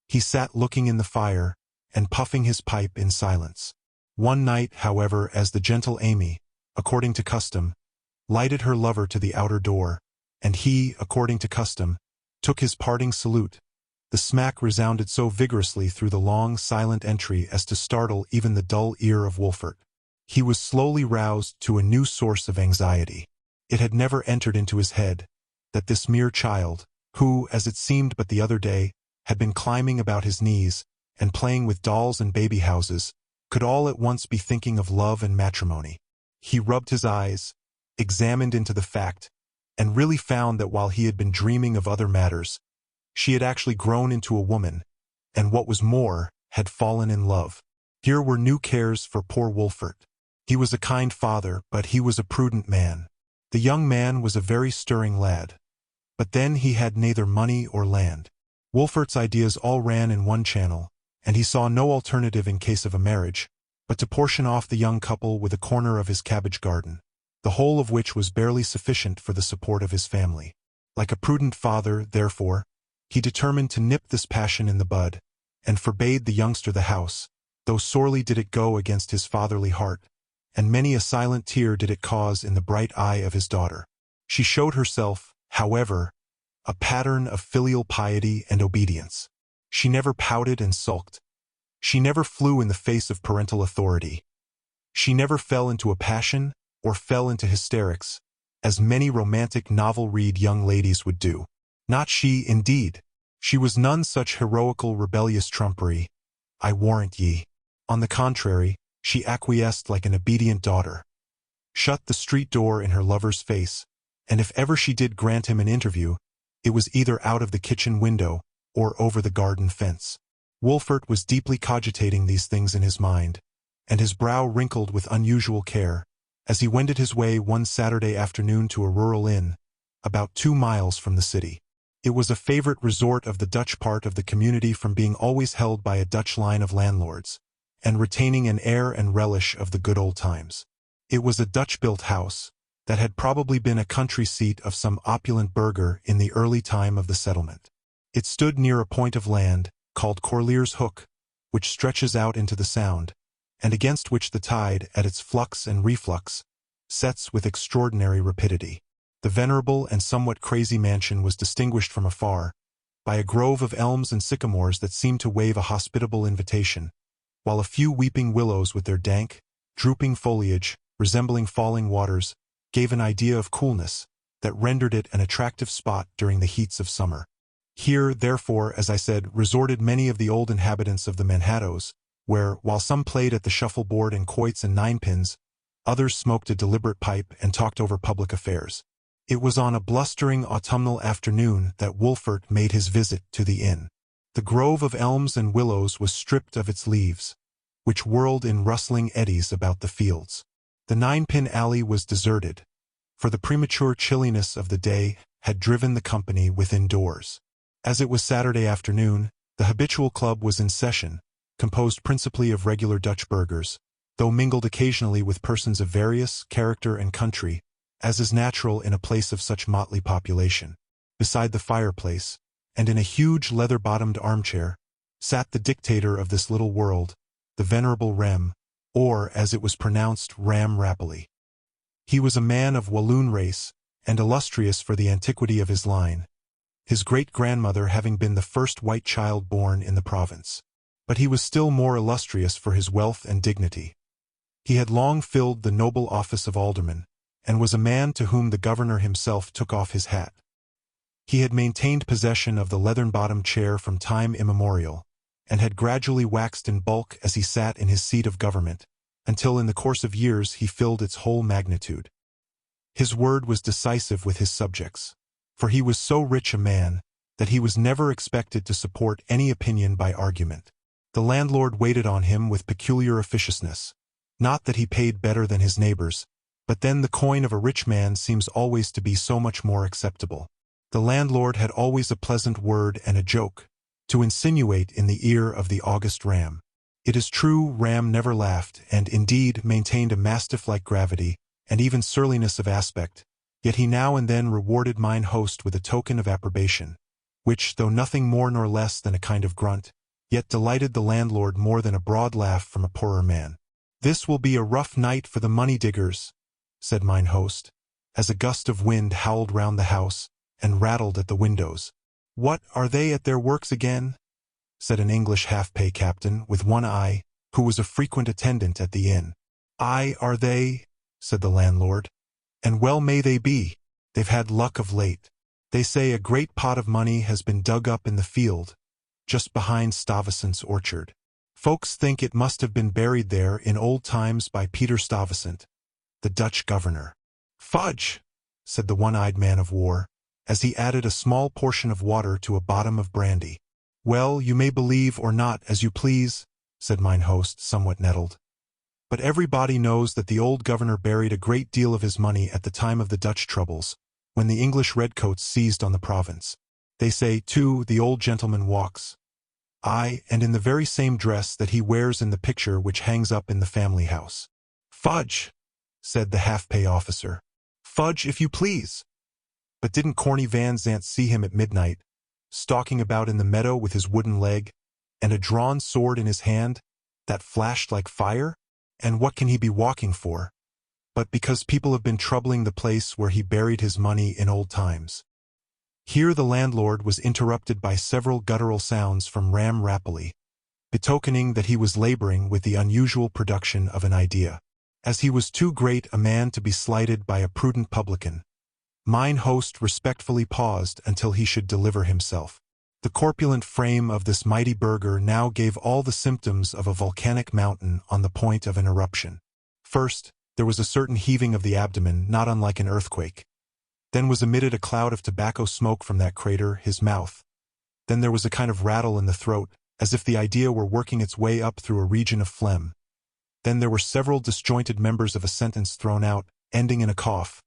he sat looking in the fire, and puffing his pipe in silence. One night, however, as the gentle Amy, according to custom, lighted her lover to the outer door, and he, according to custom, took his parting salute, the smack resounded so vigorously through the long, silent entry as to startle even the dull ear of Wolfert. He was slowly roused to a new source of anxiety. It had never entered into his head that this mere child, who, as it seemed but the other day, had been climbing about his knees and playing with dolls and baby houses, could all at once be thinking of love and matrimony. He rubbed his eyes, examined into the fact, and really found that while he had been dreaming of other matters, she had actually grown into a woman, and what was more, had fallen in love. Here were new cares for poor Wolfert. He was a kind father, but he was a prudent man. The young man was a very stirring lad. But then he had neither money or land. Wolfert's ideas all ran in one channel, and he saw no alternative in case of a marriage, but to portion off the young couple with a corner of his cabbage garden, the whole of which was barely sufficient for the support of his family. Like a prudent father, therefore, he determined to nip this passion in the bud, and forbade the youngster the house, though sorely did it go against his fatherly heart, and many a silent tear did it cause in the bright eye of his daughter. She showed herself, however, a pattern of filial piety and obedience. She never pouted and sulked. She never flew in the face of parental authority. She never fell into a passion or fell into hysterics, as many romantic novel-read young ladies would do. Not she, indeed. She was none such heroical rebellious trumpery, I warrant ye. On the contrary, she acquiesced like an obedient daughter, shut the street door in her lover's face, and if ever she did grant him an interview, it was either out of the kitchen window or over the garden fence. Wolfert was deeply cogitating these things in his mind, and his brow wrinkled with unusual care, as he wended his way one Saturday afternoon to a rural inn, about 2 miles from the city. It was a favorite resort of the Dutch part of the community from being always held by a Dutch line of landlords, and retaining an air and relish of the good old times. It was a Dutch-built house that had probably been a country seat of some opulent burgher in the early time of the settlement. It stood near a point of land, called Corlear's Hook, which stretches out into the Sound, and against which the tide, at its flux and reflux, sets with extraordinary rapidity. The venerable and somewhat crazy mansion was distinguished from afar by a grove of elms and sycamores that seemed to wave a hospitable invitation, while a few weeping willows with their dank, drooping foliage, resembling falling waters, gave an idea of coolness that rendered it an attractive spot during the heats of summer. Here, therefore, as I said, resorted many of the old inhabitants of the Manhattoes, where, while some played at the shuffleboard and quoits and ninepins, others smoked a deliberate pipe and talked over public affairs. It was on a blustering autumnal afternoon that Wolfert made his visit to the inn. The grove of elms and willows was stripped of its leaves, which whirled in rustling eddies about the fields. The ninepin alley was deserted, for the premature chilliness of the day had driven the company within doors. As it was Saturday afternoon, the habitual club was in session, composed principally of regular Dutch burghers, though mingled occasionally with persons of various character and country, as is natural in a place of such motley population. Beside the fireplace, and in a huge leather-bottomed armchair, sat the dictator of this little world, the venerable Rem, or, as it was pronounced, Ram Rapelli. He was a man of Walloon race, and illustrious for the antiquity of his line, his great-grandmother having been the first white child born in the province. But he was still more illustrious for his wealth and dignity. He had long filled the noble office of alderman, and was a man to whom the governor himself took off his hat. He had maintained possession of the leathern-bottomed chair from time immemorial, and had gradually waxed in bulk as he sat in his seat of government, until in the course of years he filled its whole magnitude. His word was decisive with his subjects, for he was so rich a man that he was never expected to support any opinion by argument. The landlord waited on him with peculiar officiousness, not that he paid better than his neighbors, but then the coin of a rich man seems always to be so much more acceptable. The landlord had always a pleasant word and a joke to insinuate in the ear of the august Ram. It is true, Ram never laughed, and indeed maintained a mastiff-like gravity and even surliness of aspect, yet he now and then rewarded mine host with a token of approbation, which, though nothing more nor less than a kind of grunt, yet delighted the landlord more than a broad laugh from a poorer man. "This will be a rough night for the money-diggers," said mine host, as a gust of wind howled round the house and rattled at the windows. "What, are they at their works again?" said an English half-pay captain with one eye, who was a frequent attendant at the inn. "Aye, are they?" said the landlord. "And well may they be. They've had luck of late. They say a great pot of money has been dug up in the field, just behind Stuyvesant's orchard. Folks think it must have been buried there in old times by Peter Stuyvesant, the Dutch governor." "Fudge!" said the one-eyed man-of-war, as he added a small portion of water to a bottom of brandy. "Well, you may believe or not as you please," said mine host, somewhat nettled. "But everybody knows that the old governor buried a great deal of his money at the time of the Dutch troubles, when the English redcoats seized on the province. They say, too, the old gentleman walks. Aye, and in the very same dress that he wears in the picture which hangs up in the family house." "Fudge!" said the half-pay officer. "Fudge, if you please! But didn't Corny Van Zant see him at midnight, stalking about in the meadow with his wooden leg, and a drawn sword in his hand, that flashed like fire? And what can he be walking for, but because people have been troubling the place where he buried his money in old times?" Here the landlord was interrupted by several guttural sounds from Ram Rapally, betokening that he was laboring with the unusual production of an idea. As he was too great a man to be slighted by a prudent publican, mine host respectfully paused until he should deliver himself. The corpulent frame of this mighty burgher now gave all the symptoms of a volcanic mountain on the point of an eruption. First, there was a certain heaving of the abdomen not unlike an earthquake. Then was emitted a cloud of tobacco smoke from that crater, his mouth. Then there was a kind of rattle in the throat, as if the idea were working its way up through a region of phlegm. Then there were several disjointed members of a sentence thrown out, ending in a cough.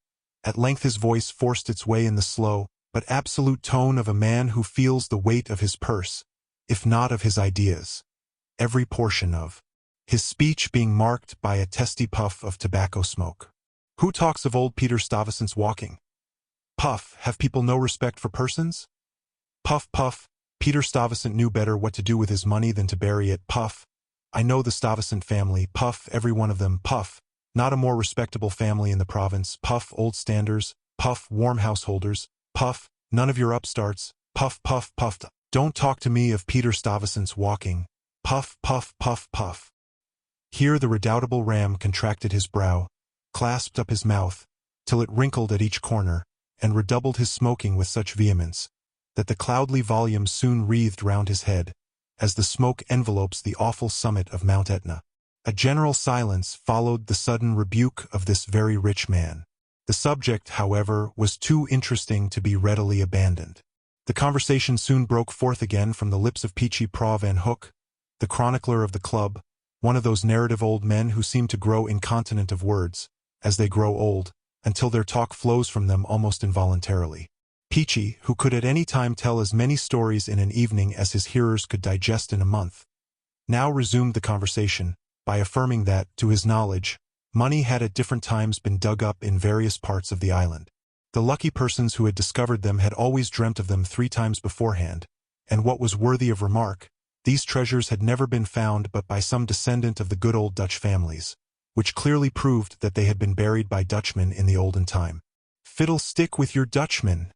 At length his voice forced its way in the slow, but absolute tone of a man who feels the weight of his purse, if not of his ideas. Every portion of his speech being marked by a testy puff of tobacco smoke. Who talks of old Peter Stuyvesant's walking? Puff, have people no respect for persons? Puff, puff, Peter Stuyvesant knew better what to do with his money than to bury it. Puff, I know the Stuyvesant family. Puff, every one of them. Puff, not a more respectable family in the province. Puff, old standers. Puff, warm householders. Puff, none of your upstarts. Puff, puff, puff. Don't talk to me of Peter Stuyvesant's walking. Puff, puff, puff, puff. Here the redoubtable Ram contracted his brow, clasped up his mouth, till it wrinkled at each corner, and redoubled his smoking with such vehemence, that the cloudly volumes soon wreathed round his head, as the smoke envelopes the awful summit of Mount Etna. A general silence followed the sudden rebuke of this very rich man. The subject, however, was too interesting to be readily abandoned. The conversation soon broke forth again from the lips of Peechy Prauw Van Hook, the chronicler of the club, one of those narrative old men who seem to grow incontinent of words, as they grow old, until their talk flows from them almost involuntarily. Peechy, who could at any time tell as many stories in an evening as his hearers could digest in a month, now resumed the conversation, by affirming that, to his knowledge, money had at different times been dug up in various parts of the island. The lucky persons who had discovered them had always dreamt of them 3 times beforehand, and what was worthy of remark, these treasures had never been found but by some descendant of the good old Dutch families, which clearly proved that they had been buried by Dutchmen in the olden time. "Fiddlestick with your Dutchmen!"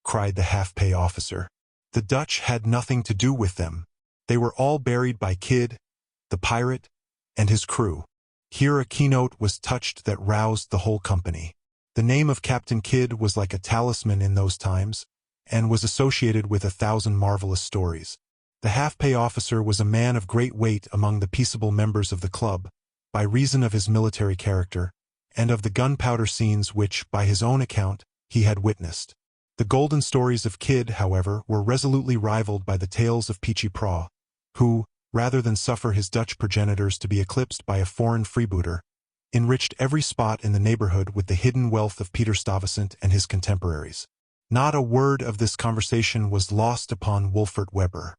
cried the half-pay officer. "The Dutch had nothing to do with them. They were all buried by Kidd, the pirate, and his crew." Here a keynote was touched that roused the whole company. The name of Captain Kidd was like a talisman in those times, and was associated with 1,000 marvelous stories. The half-pay officer was a man of great weight among the peaceable members of the club, by reason of his military character, and of the gunpowder scenes which, by his own account, he had witnessed. The golden stories of Kidd, however, were resolutely rivaled by the tales of Peechy Prauw, who, rather than suffer his Dutch progenitors to be eclipsed by a foreign freebooter, enriched every spot in the neighborhood with the hidden wealth of Peter Stuyvesant and his contemporaries. Not a word of this conversation was lost upon Wolfert Webber.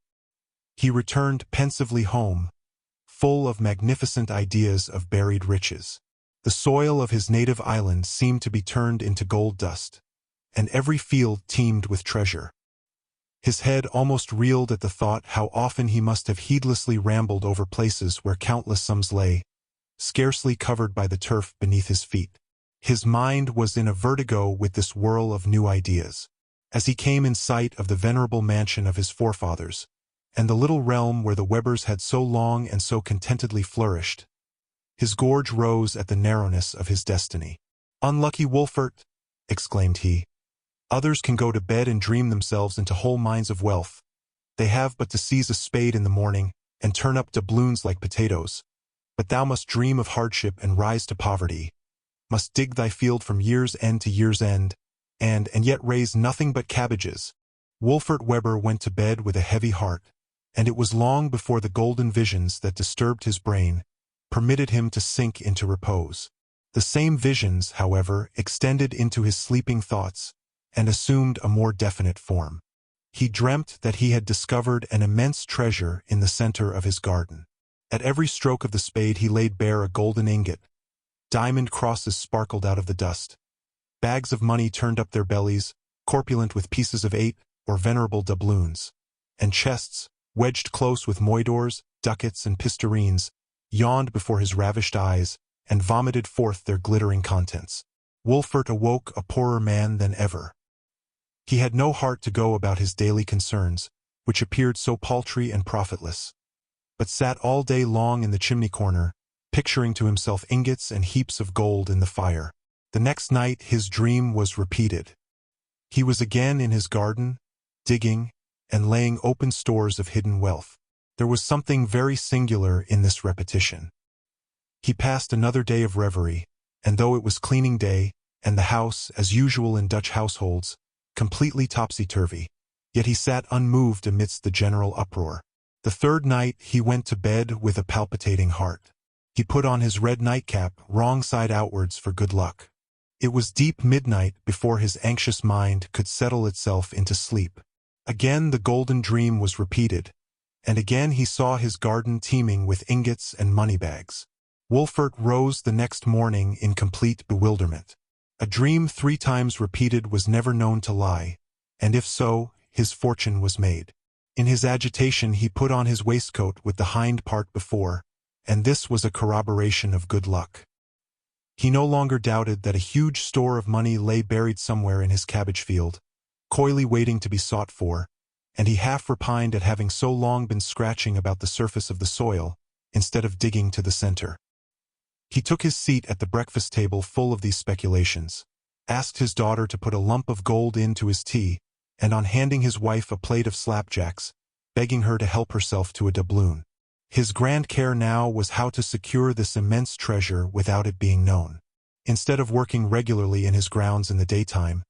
He returned pensively home, full of magnificent ideas of buried riches. The soil of his native island seemed to be turned into gold dust, and every field teemed with treasure. His head almost reeled at the thought how often he must have heedlessly rambled over places where countless sums lay, scarcely covered by the turf beneath his feet. His mind was in a vertigo with this whirl of new ideas. As he came in sight of the venerable mansion of his forefathers, and the little realm where the Webbers had so long and so contentedly flourished, his gorge rose at the narrowness of his destiny. "Unlucky Wolfert!" exclaimed he. "Others can go to bed and dream themselves into whole mines of wealth. They have but to seize a spade in the morning, and turn up doubloons like potatoes. But thou must dream of hardship and rise to poverty, must dig thy field from year's end to year's end, and yet raise nothing but cabbages." Wolfert Webber went to bed with a heavy heart, and it was long before the golden visions that disturbed his brain permitted him to sink into repose. The same visions, however, extended into his sleeping thoughts, and assumed a more definite form. He dreamt that he had discovered an immense treasure in the center of his garden. At every stroke of the spade he laid bare a golden ingot. Diamond crosses sparkled out of the dust. Bags of money turned up their bellies, corpulent with pieces of 8 or venerable doubloons, and chests, wedged close with moidores, ducats, and pistarines, yawned before his ravished eyes, and vomited forth their glittering contents. Wolfert awoke a poorer man than ever. He had no heart to go about his daily concerns, which appeared so paltry and profitless, but sat all day long in the chimney corner, picturing to himself ingots and heaps of gold in the fire. The next night his dream was repeated. He was again in his garden, digging, and laying open stores of hidden wealth. There was something very singular in this repetition. He passed another day of reverie, and though it was cleaning day, and the house, as usual in Dutch households, completely topsy-turvy, yet he sat unmoved amidst the general uproar. The third night he went to bed with a palpitating heart. He put on his red nightcap wrong side outwards for good luck. It was deep midnight before his anxious mind could settle itself into sleep. Again the golden dream was repeated, and again he saw his garden teeming with ingots and money-bags. Wolfert rose the next morning in complete bewilderment. A dream 3 times repeated was never known to lie, and if so, his fortune was made. In his agitation he put on his waistcoat with the hind part before, and this was a corroboration of good luck. He no longer doubted that a huge store of money lay buried somewhere in his cabbage field, coyly waiting to be sought for, and he half repined at having so long been scratching about the surface of the soil, instead of digging to the center. He took his seat at the breakfast table full of these speculations, asked his daughter to put a lump of gold into his tea, and on handing his wife a plate of slapjacks, begging her to help herself to a doubloon. His grand care now was how to secure this immense treasure without it being known. Instead of working regularly in his grounds in the daytime,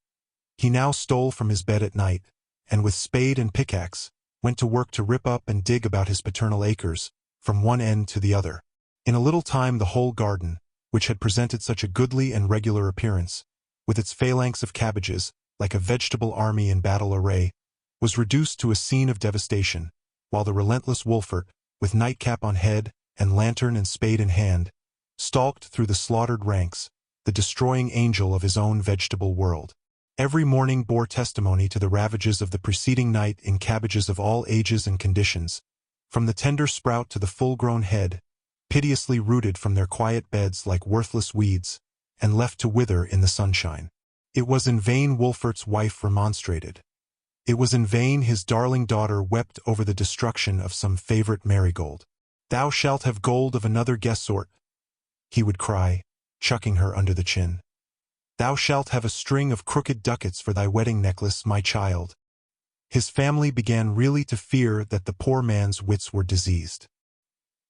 he now stole from his bed at night, and with spade and pickaxe, went to work to rip up and dig about his paternal acres, from one end to the other. In a little time the whole garden, which had presented such a goodly and regular appearance, with its phalanx of cabbages, like a vegetable army in battle array, was reduced to a scene of devastation, while the relentless Wolfert, with nightcap on head, and lantern and spade in hand, stalked through the slaughtered ranks, the destroying angel of his own vegetable world. Every morning bore testimony to the ravages of the preceding night in cabbages of all ages and conditions, from the tender sprout to the full-grown head, piteously rooted from their quiet beds like worthless weeds, and left to wither in the sunshine. It was in vain Wolfert's wife remonstrated. It was in vain his darling daughter wept over the destruction of some favorite marigold. "Thou shalt have gold of another guess sort," he would cry, chucking her under the chin. "Thou shalt have a string of crooked ducats for thy wedding necklace, my child." His family began really to fear that the poor man's wits were diseased.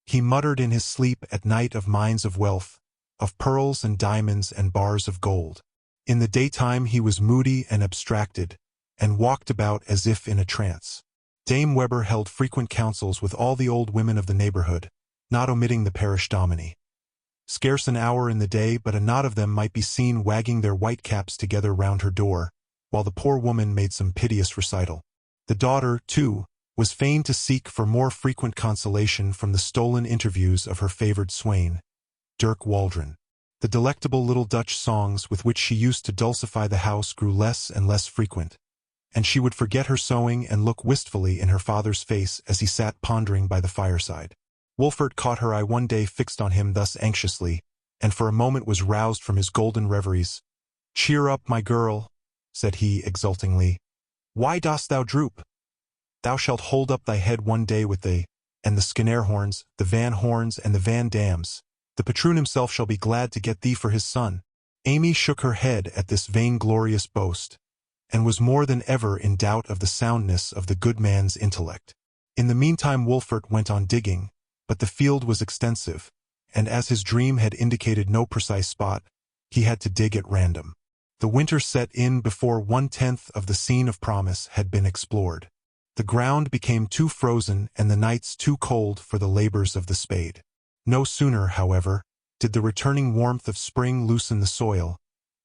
He muttered in his sleep at night of mines of wealth, of pearls and diamonds and bars of gold. In the daytime he was moody and abstracted, and walked about as if in a trance. Dame Weber held frequent councils with all the old women of the neighborhood, not omitting the parish dominie. Scarce an hour in the day but a knot of them might be seen wagging their white caps together round her door, while the poor woman made some piteous recital. The daughter, too, was fain to seek for more frequent consolation from the stolen interviews of her favored swain, Dirk Waldron. The delectable little Dutch songs with which she used to dulcify the house grew less and less frequent, and she would forget her sewing and look wistfully in her father's face as he sat pondering by the fireside. Wolfert caught her eye one day fixed on him thus anxiously, and for a moment was roused from his golden reveries. "Cheer up, my girl," said he exultingly. "Why dost thou droop? Thou shalt hold up thy head one day with thee, and the Skinnerhorns, the Van Horns, and the Van Dams. The patroon himself shall be glad to get thee for his son." Amy shook her head at this vainglorious boast, and was more than ever in doubt of the soundness of the good man's intellect. In the meantime Wolfert went on digging, but the field was extensive, and as his dream had indicated no precise spot, he had to dig at random. The winter set in before 1/10 of the scene of promise had been explored. The ground became too frozen and the nights too cold for the labors of the spade. No sooner, however, did the returning warmth of spring loosen the soil,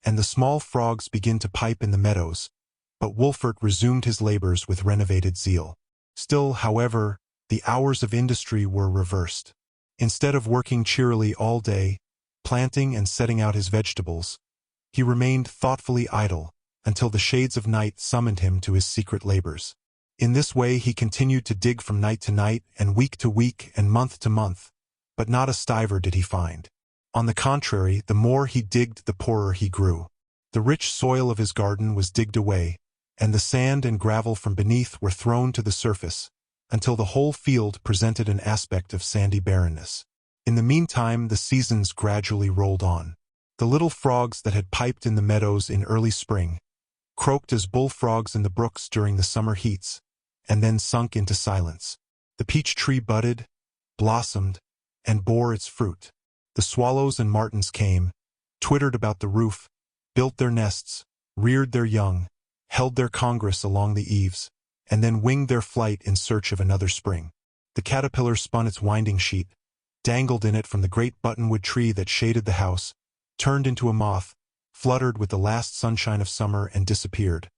and the small frogs begin to pipe in the meadows, but Wolfert resumed his labors with renovated zeal. Still, however, the hours of industry were reversed. Instead of working cheerily all day, planting and setting out his vegetables, he remained thoughtfully idle until the shades of night summoned him to his secret labors. In this way he continued to dig from night to night and week to week and month to month, but not a stiver did he find. On the contrary, the more he digged the poorer he grew. The rich soil of his garden was digged away, and the sand and gravel from beneath were thrown to the surface, until the whole field presented an aspect of sandy barrenness. In the meantime, the seasons gradually rolled on. The little frogs that had piped in the meadows in early spring croaked as bullfrogs in the brooks during the summer heats, and then sunk into silence. The peach tree budded, blossomed, and bore its fruit. The swallows and martins came, twittered about the roof, built their nests, reared their young, held their congress along the eaves, and then winged their flight in search of another spring. The caterpillar spun its winding sheet, dangled in it from the great buttonwood tree that shaded the house, turned into a moth, fluttered with the last sunshine of summer and disappeared.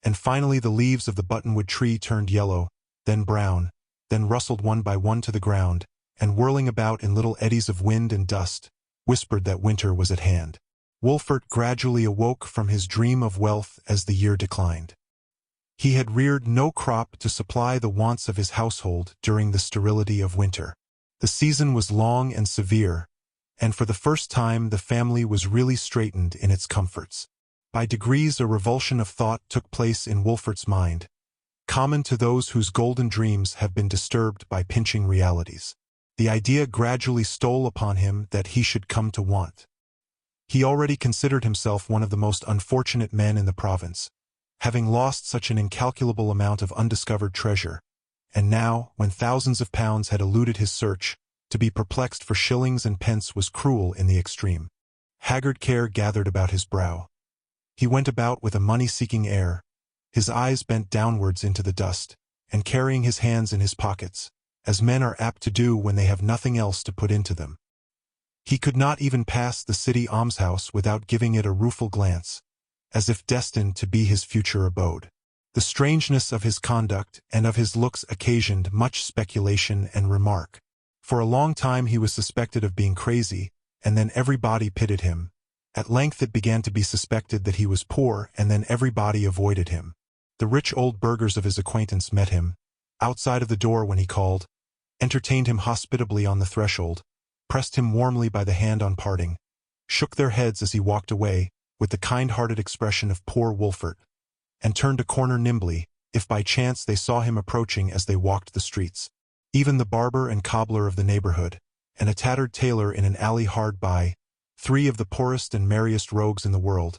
And finally the leaves of the buttonwood tree turned yellow, then brown, then rustled one by one to the ground, and whirling about in little eddies of wind and dust, whispered that winter was at hand. Wolfert gradually awoke from his dream of wealth as the year declined. He had reared no crop to supply the wants of his household during the sterility of winter. The season was long and severe, and for the first time the family was really straitened in its comforts. By degrees a revulsion of thought took place in Wolfert's mind, common to those whose golden dreams have been disturbed by pinching realities. The idea gradually stole upon him that he should come to want. He already considered himself one of the most unfortunate men in the province, having lost such an incalculable amount of undiscovered treasure, and now, when thousands of pounds had eluded his search, to be perplexed for shillings and pence was cruel in the extreme. Haggard care gathered about his brow. He went about with a money-seeking air, his eyes bent downwards into the dust, and carrying his hands in his pockets, as men are apt to do when they have nothing else to put into them. He could not even pass the city almshouse without giving it a rueful glance, as if destined to be his future abode. The strangeness of his conduct and of his looks occasioned much speculation and remark. For a long time he was suspected of being crazy, and then everybody pitied him. At length it began to be suspected that he was poor, and then everybody avoided him. The rich old burghers of his acquaintance met him, outside of the door when he called, entertained him hospitably on the threshold, pressed him warmly by the hand on parting, shook their heads as he walked away, with the kind-hearted expression of poor Wolfert, and turned a corner nimbly, if by chance they saw him approaching as they walked the streets. Even the barber and cobbler of the neighborhood, and a tattered tailor in an alley hard by, 3 of the poorest and merriest rogues in the world,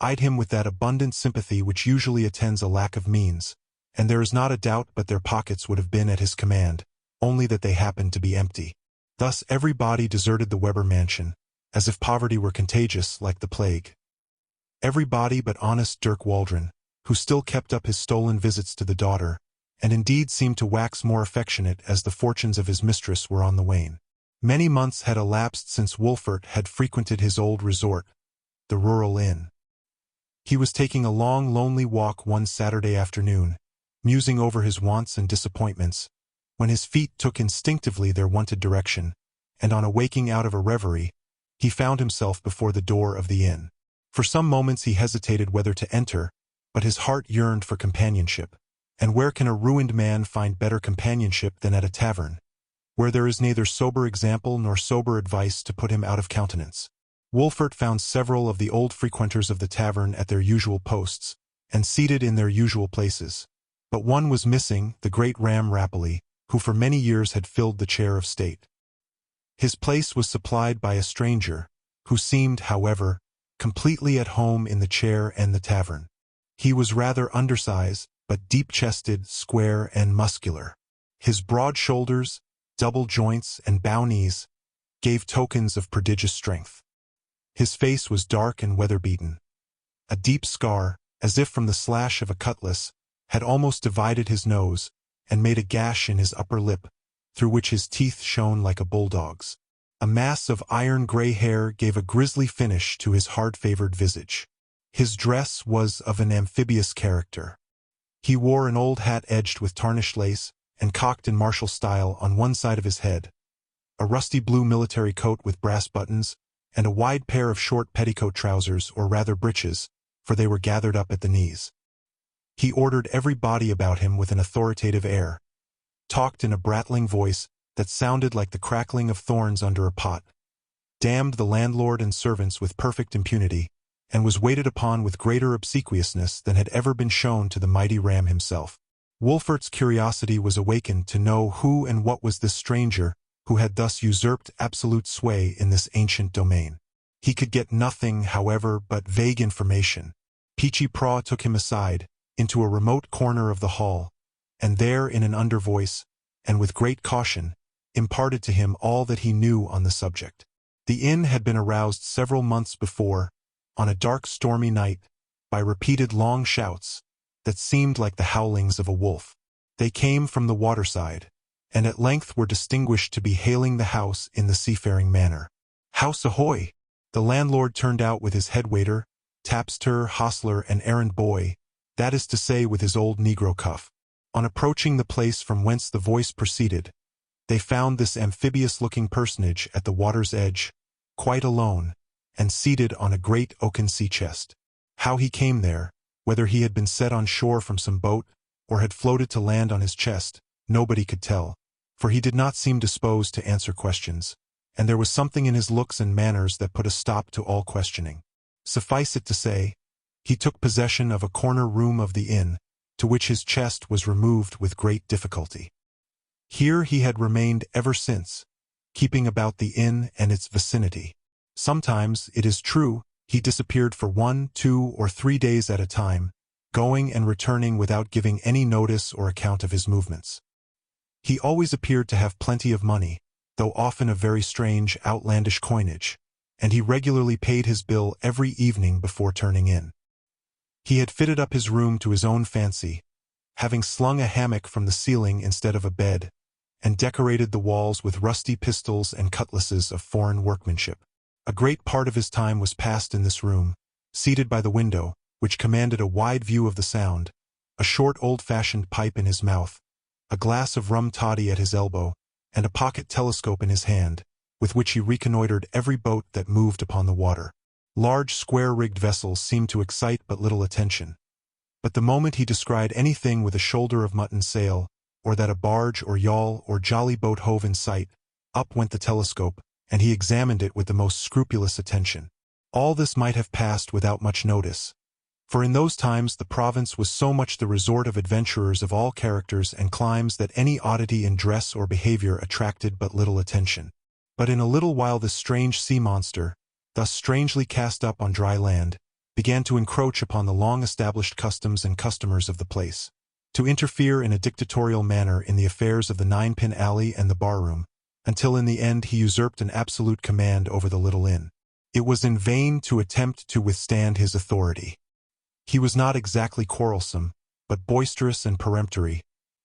eyed him with that abundant sympathy which usually attends a lack of means, and there is not a doubt but their pockets would have been at his command, only that they happened to be empty. Thus everybody deserted the Weber mansion, as if poverty were contagious like the plague. Everybody but honest Dirk Waldron, who still kept up his stolen visits to the daughter, and indeed seemed to wax more affectionate as the fortunes of his mistress were on the wane. Many months had elapsed since Wolfert had frequented his old resort, the rural inn. He was taking a long, lonely walk one Saturday afternoon, musing over his wants and disappointments, when his feet took instinctively their wonted direction, and on awaking out of a reverie, he found himself before the door of the inn. For some moments he hesitated whether to enter, but his heart yearned for companionship, and where can a ruined man find better companionship than at a tavern, where there is neither sober example nor sober advice to put him out of countenance? Wolfert found several of the old frequenters of the tavern at their usual posts, and seated in their usual places, but one was missing, the great Ram Rapelli, who for many years had filled the chair of state. His place was supplied by a stranger, who seemed, however, completely at home in the chair and the tavern. He was rather undersized, but deep-chested, square, and muscular. His broad shoulders, double joints, and bow knees gave tokens of prodigious strength. His face was dark and weather-beaten. A deep scar, as if from the slash of a cutlass, had almost divided his nose, and made a gash in his upper lip, through which his teeth shone like a bulldog's. A mass of iron-gray hair gave a grisly finish to his hard-favored visage. His dress was of an amphibious character. He wore an old hat edged with tarnished lace, and cocked in martial style on one side of his head, a rusty blue military coat with brass buttons, and a wide pair of short petticoat trousers, or rather breeches, for they were gathered up at the knees. He ordered everybody about him with an authoritative air, talked in a brattling voice that sounded like the crackling of thorns under a pot, damned the landlord and servants with perfect impunity, and was waited upon with greater obsequiousness than had ever been shown to the mighty Ram himself. Wolfert's curiosity was awakened to know who and what was this stranger who had thus usurped absolute sway in this ancient domain. He could get nothing, however, but vague information. Peechy Praw took him aside, into a remote corner of the hall, and there in an under voice, and with great caution, imparted to him all that he knew on the subject. The inn had been aroused several months before, on a dark stormy night, by repeated long shouts, that seemed like the howlings of a wolf. They came from the waterside, and at length were distinguished to be hailing the house in the seafaring manner. "House ahoy!" The landlord turned out with his head waiter, tapster, hostler, and errand boy, that is to say with his old negro cuff. On approaching the place from whence the voice proceeded, they found this amphibious-looking personage at the water's edge, quite alone, and seated on a great oaken sea-chest. How he came there, whether he had been set on shore from some boat, or had floated to land on his chest, nobody could tell, for he did not seem disposed to answer questions, and there was something in his looks and manners that put a stop to all questioning. Suffice it to say, he took possession of a corner room of the inn, to which his chest was removed with great difficulty. Here he had remained ever since, keeping about the inn and its vicinity. Sometimes, it is true, he disappeared for 1, 2, or 3 days at a time, going and returning without giving any notice or account of his movements. He always appeared to have plenty of money, though often of very strange, outlandish coinage, and he regularly paid his bill every evening before turning in. He had fitted up his room to his own fancy, having slung a hammock from the ceiling instead of a bed, and decorated the walls with rusty pistols and cutlasses of foreign workmanship. A great part of his time was passed in this room, seated by the window, which commanded a wide view of the Sound, a short old-fashioned pipe in his mouth, a glass of rum toddy at his elbow, and a pocket telescope in his hand, with which he reconnoitered every boat that moved upon the water. Large square-rigged vessels seemed to excite but little attention. But the moment he descried anything with a shoulder of mutton sail, or that a barge or yawl or jolly boat hove in sight, up went the telescope, and he examined it with the most scrupulous attention. All this might have passed without much notice, for in those times the province was so much the resort of adventurers of all characters and climes that any oddity in dress or behavior attracted but little attention. But in a little while this strange sea-monster, thus strangely cast up on dry land, began to encroach upon the long-established customs and customers of the place, to interfere in a dictatorial manner in the affairs of the Ninepin Alley and the barroom, until in the end he usurped an absolute command over the little inn. It was in vain to attempt to withstand his authority. He was not exactly quarrelsome, but boisterous and peremptory,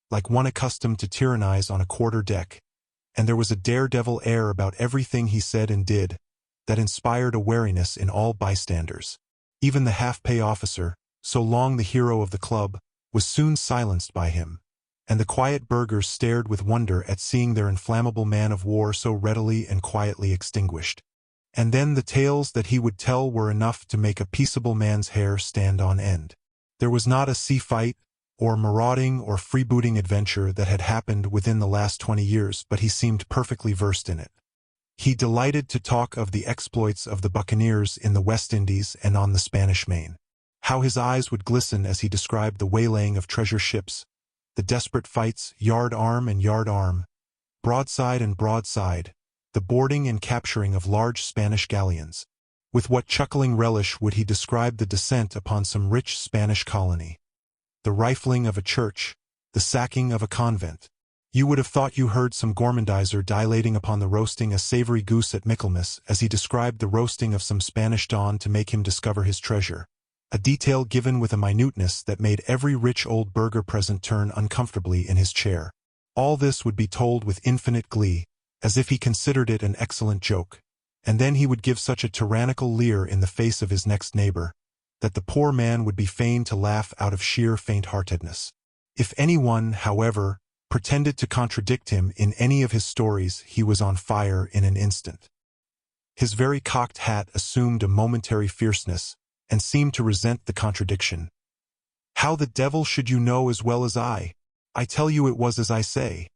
like one accustomed to tyrannize on a quarter-deck, and there was a daredevil air about everything he said and did, that inspired a wariness in all bystanders. Even the half-pay officer, so long the hero of the club, was soon silenced by him, and the quiet burghers stared with wonder at seeing their inflammable man-of-war so readily and quietly extinguished. And then the tales that he would tell were enough to make a peaceable man's hair stand on end. There was not a sea-fight, or marauding or freebooting adventure that had happened within the last 20 years, but he seemed perfectly versed in it. He delighted to talk of the exploits of the buccaneers in the West Indies and on the Spanish Main. How his eyes would glisten as he described the waylaying of treasure ships, the desperate fights, yard-arm and yard-arm, broadside and broadside, the boarding and capturing of large Spanish galleons. With what chuckling relish would he describe the descent upon some rich Spanish colony, the rifling of a church, the sacking of a convent. You would have thought you heard some gourmandizer dilating upon the roasting a savory goose at Michaelmas as he described the roasting of some Spanish don to make him discover his treasure, a detail given with a minuteness that made every rich old burgher present turn uncomfortably in his chair. All this would be told with infinite glee, as if he considered it an excellent joke, and then he would give such a tyrannical leer in the face of his next neighbor, that the poor man would be fain to laugh out of sheer faint-heartedness. If anyone, however, pretended to contradict him in any of his stories, he was on fire in an instant. His very cocked hat assumed a momentary fierceness, and seemed to resent the contradiction. "How the devil should you know as well as I? I tell you it was as I say."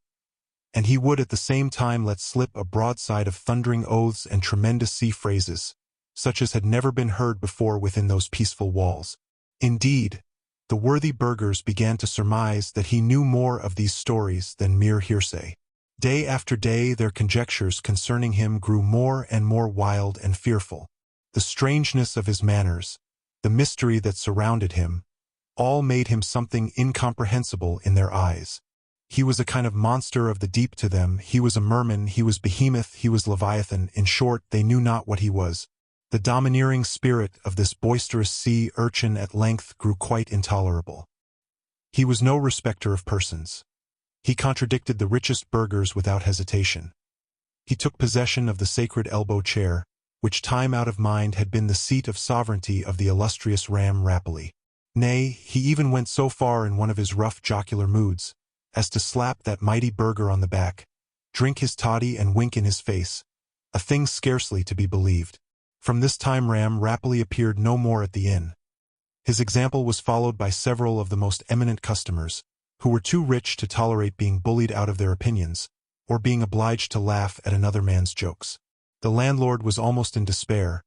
And he would at the same time let slip a broadside of thundering oaths and tremendous sea phrases, such as had never been heard before within those peaceful walls. Indeed, the worthy burghers began to surmise that he knew more of these stories than mere hearsay. Day after day their conjectures concerning him grew more and more wild and fearful. The strangeness of his manners, the mystery that surrounded him, all made him something incomprehensible in their eyes. He was a kind of monster of the deep to them, he was a merman, he was behemoth, he was leviathan, in short, they knew not what he was. The domineering spirit of this boisterous sea urchin at length grew quite intolerable. He was no respecter of persons. He contradicted the richest burghers without hesitation. He took possession of the sacred elbow chair, which time out of mind had been the seat of sovereignty of the illustrious Ram Rapelli. Nay, he even went so far in one of his rough jocular moods, as to slap that mighty burgher on the back, drink his toddy and wink in his face, a thing scarcely to be believed. From this time Ram Rapelli appeared no more at the inn. His example was followed by several of the most eminent customers, who were too rich to tolerate being bullied out of their opinions, or being obliged to laugh at another man's jokes. The landlord was almost in despair,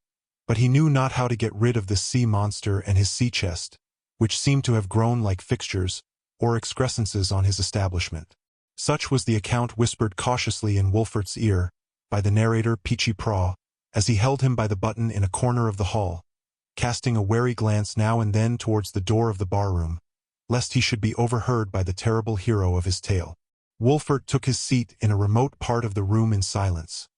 but he knew not how to get rid of this sea monster and his sea chest, which seemed to have grown like fixtures or excrescences on his establishment. Such was the account whispered cautiously in Wolfert's ear by the narrator Peachy Praw, as he held him by the button in a corner of the hall, casting a wary glance now and then towards the door of the barroom, lest he should be overheard by the terrible hero of his tale. Wolfert took his seat in a remote part of the room in silence,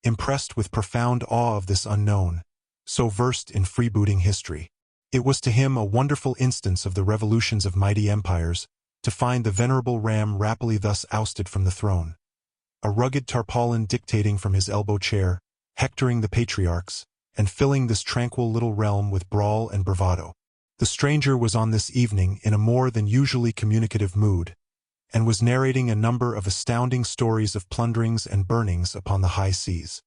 impressed with profound awe of this unknown, so versed in freebooting history. It was to him a wonderful instance of the revolutions of mighty empires to find the venerable Ram Rapelli thus ousted from the throne. A rugged tarpaulin dictating from his elbow chair, hectoring the patriarchs, and filling this tranquil little realm with brawl and bravado. The stranger was on this evening in a more than usually communicative mood, and was narrating a number of astounding stories of plunderings and burnings upon the high seas.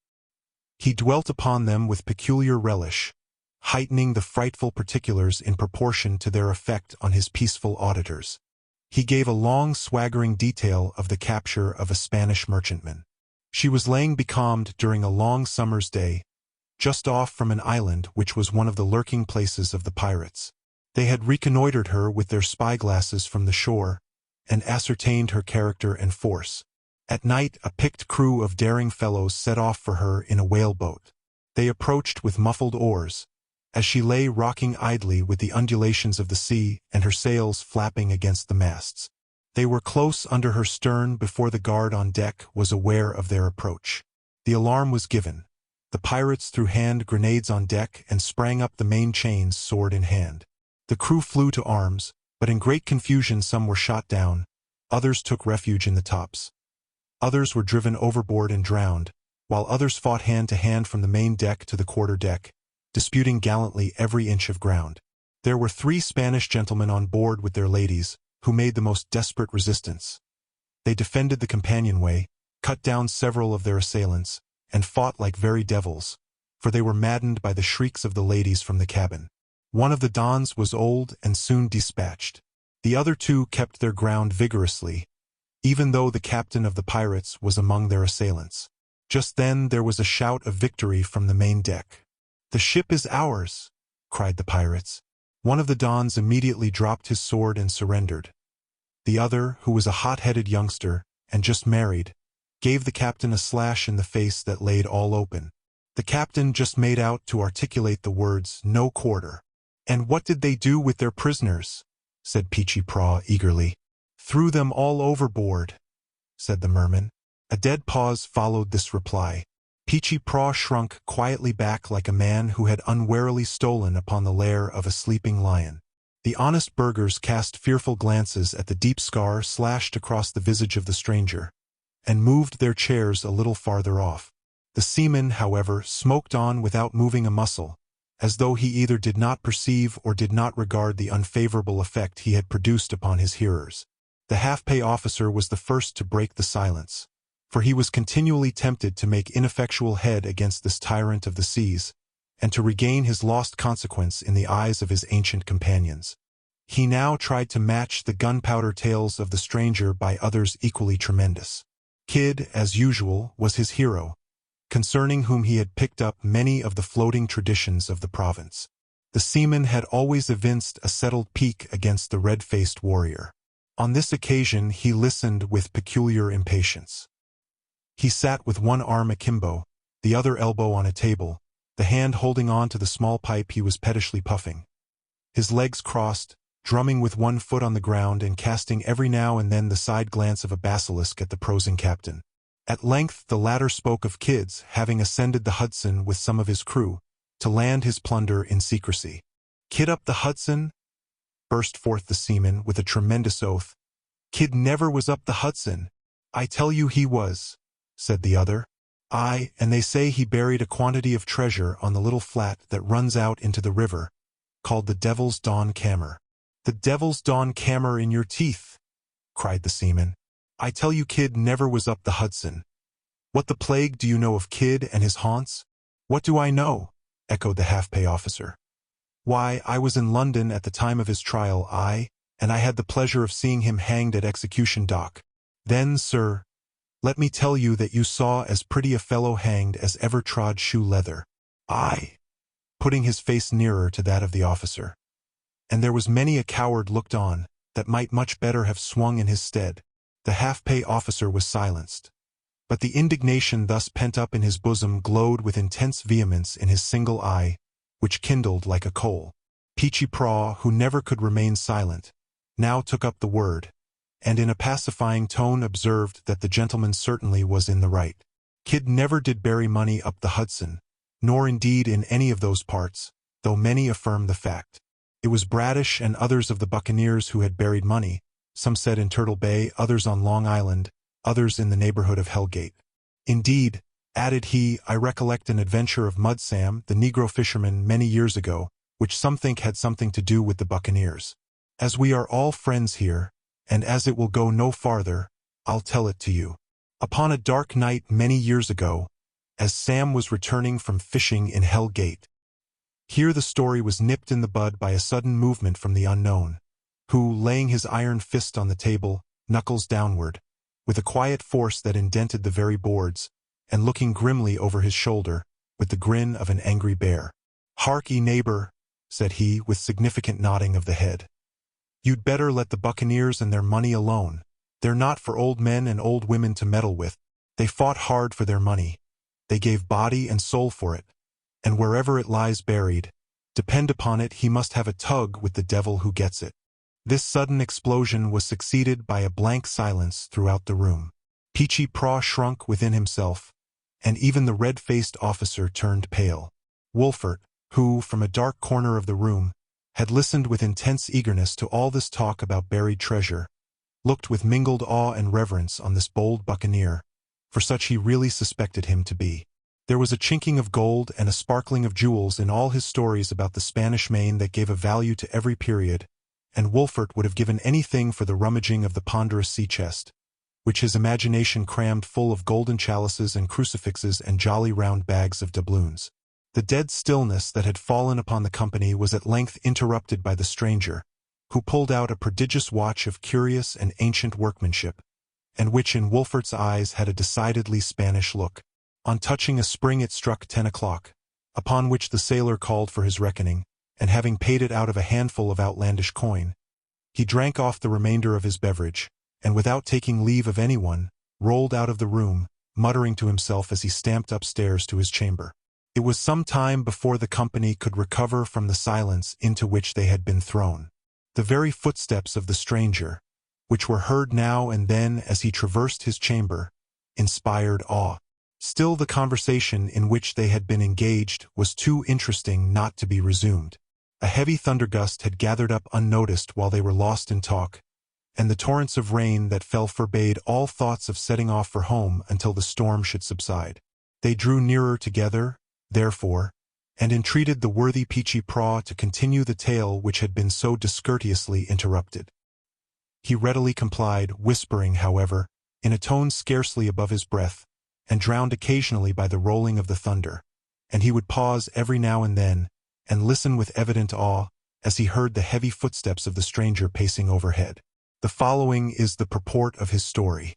He dwelt upon them with peculiar relish, heightening the frightful particulars in proportion to their effect on his peaceful auditors. He gave a long swaggering detail of the capture of a Spanish merchantman. She was laying becalmed during a long summer's day, just off from an island which was one of the lurking places of the pirates. They had reconnoitered her with their spyglasses from the shore, and ascertained her character and force. At night a picked crew of daring fellows set off for her in a whaleboat. They approached with muffled oars, as she lay rocking idly with the undulations of the sea and her sails flapping against the masts. They were close under her stern before the guard on deck was aware of their approach. The alarm was given. The pirates threw hand grenades on deck and sprang up the main chains sword in hand. The crew flew to arms, but in great confusion some were shot down, others took refuge in the tops. Others were driven overboard and drowned, while others fought hand to hand from the main deck to the quarter deck, disputing gallantly every inch of ground. There were 3 Spanish gentlemen on board with their ladies, who made the most desperate resistance. They defended the companionway, cut down several of their assailants, and fought like very devils, for they were maddened by the shrieks of the ladies from the cabin. One of the Dons was old and soon dispatched. The other 2 kept their ground vigorously, even though the captain of the pirates was among their assailants. Just then there was a shout of victory from the main deck. "The ship is ours!" cried the pirates. One of the Dons immediately dropped his sword and surrendered. The other, who was a hot-headed youngster, and just married, gave the captain a slash in the face that laid all open. The captain just made out to articulate the words, "No quarter." "And what did they do with their prisoners?" said Peachy Praw eagerly. "Threw them all overboard," said the merman. A dead pause followed this reply. Peachy Praw shrunk quietly back like a man who had unwarily stolen upon the lair of a sleeping lion. The honest burghers cast fearful glances at the deep scar slashed across the visage of the stranger, and moved their chairs a little farther off. The seaman, however, smoked on without moving a muscle, as though he either did not perceive or did not regard the unfavorable effect he had produced upon his hearers. The half-pay officer was the first to break the silence, for he was continually tempted to make ineffectual head against this tyrant of the seas, and to regain his lost consequence in the eyes of his ancient companions. He now tried to match the gunpowder tales of the stranger by others equally tremendous. Kidd, as usual, was his hero, concerning whom he had picked up many of the floating traditions of the province. The seaman had always evinced a settled pique against the red-faced warrior. On this occasion he listened with peculiar impatience. He sat with one arm akimbo, the other elbow on a table, the hand holding on to the small pipe he was pettishly puffing. His legs crossed, drumming with one foot on the ground and casting every now and then the side glance of a basilisk at the prosing captain. At length the latter spoke of Kidd's having ascended the Hudson with some of his crew, to land his plunder in secrecy. "Kidd up the Hudson?" burst forth the seaman with a tremendous oath. "Kidd never was up the Hudson. I tell you he was," said the other. "Aye, and they say he buried a quantity of treasure on the little flat that runs out into the river, called the Devil's Dawn Kammer." "The Devil's Dawn Kammer in your teeth!" cried the seaman. "I tell you Kidd never was up the Hudson. What the plague do you know of Kidd and his haunts?" "What do I know?" echoed the half-pay officer. "Why, I was in London at the time of his trial, and I had the pleasure of seeing him hanged at execution dock. Then, sir, let me tell you that you saw as pretty a fellow hanged as ever trod shoe leather." "Aye," putting his face nearer to that of the officer. "And there was many a coward looked on, that might much better have swung in his stead." The half-pay officer was silenced, but the indignation thus pent up in his bosom glowed with intense vehemence in his single eye, which kindled like a coal. Peechy Praw, who never could remain silent, now took up the word, and in a pacifying tone observed that the gentleman certainly was in the right. Kidd never did bury money up the Hudson, nor indeed in any of those parts, though many affirm the fact. It was Bradish and others of the buccaneers who had buried money, some said in Turtle Bay, others on Long Island, others in the neighborhood of Hellgate. "Indeed," added he, "I recollect an adventure of Mud Sam, the negro fisherman, many years ago, which some think had something to do with the buccaneers. As we are all friends here, and as it will go no farther, I'll tell it to you. Upon a dark night many years ago, as Sam was returning from fishing in Hell Gate." Here the story was nipped in the bud by a sudden movement from the unknown, who, laying his iron fist on the table, knuckles downward, with a quiet force that indented the very boards, and looking grimly over his shoulder, with the grin of an angry bear. "Harkee, neighbor," said he, with significant nodding of the head. "You'd better let the buccaneers and their money alone. They're not for old men and old women to meddle with. They fought hard for their money. They gave body and soul for it, and wherever it lies buried, depend upon it he must have a tug with the devil who gets it." This sudden explosion was succeeded by a blank silence throughout the room. Peechy Praw shrunk within himself, and even the red-faced officer turned pale. Wolfert, who, from a dark corner of the room, had listened with intense eagerness to all this talk about buried treasure, looked with mingled awe and reverence on this bold buccaneer, for such he really suspected him to be. There was a chinking of gold and a sparkling of jewels in all his stories about the Spanish Main that gave a value to every period, and Wolfert would have given anything for the rummaging of the ponderous sea-chest, which his imagination crammed full of golden chalices and crucifixes and jolly round bags of doubloons. The dead stillness that had fallen upon the company was at length interrupted by the stranger, who pulled out a prodigious watch of curious and ancient workmanship, and which in Wolfert's eyes had a decidedly Spanish look. On touching a spring it struck 10 o'clock, upon which the sailor called for his reckoning, and having paid it out of a handful of outlandish coin, he drank off the remainder of his beverage, and without taking leave of anyone, rolled out of the room, muttering to himself as he stamped upstairs to his chamber. It was some time before the company could recover from the silence into which they had been thrown. The very footsteps of the stranger, which were heard now and then as he traversed his chamber, inspired awe. Still the conversation in which they had been engaged was too interesting not to be resumed. A heavy thundergust had gathered up unnoticed while they were lost in talk, and the torrents of rain that fell forbade all thoughts of setting off for home until the storm should subside. They drew nearer together, therefore, and entreated the worthy Peechy Praw to continue the tale which had been so discourteously interrupted. He readily complied, whispering, however, in a tone scarcely above his breath, and drowned occasionally by the rolling of the thunder, and he would pause every now and then, and listen with evident awe, as he heard the heavy footsteps of the stranger pacing overhead. The following is the purport of his story.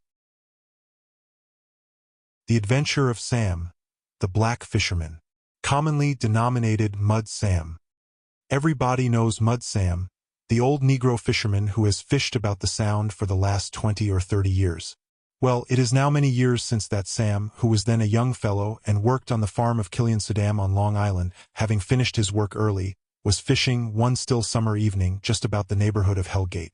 The Adventure of Sam, the black fisherman, commonly denominated Mud Sam. Everybody knows Mud Sam, the old Negro fisherman who has fished about the Sound for the last 20 or 30 years. Well, it is now many years since that Sam, who was then a young fellow and worked on the farm of Killian Saddam on Long Island, having finished his work early, was fishing one still summer evening just about the neighborhood of Hellgate.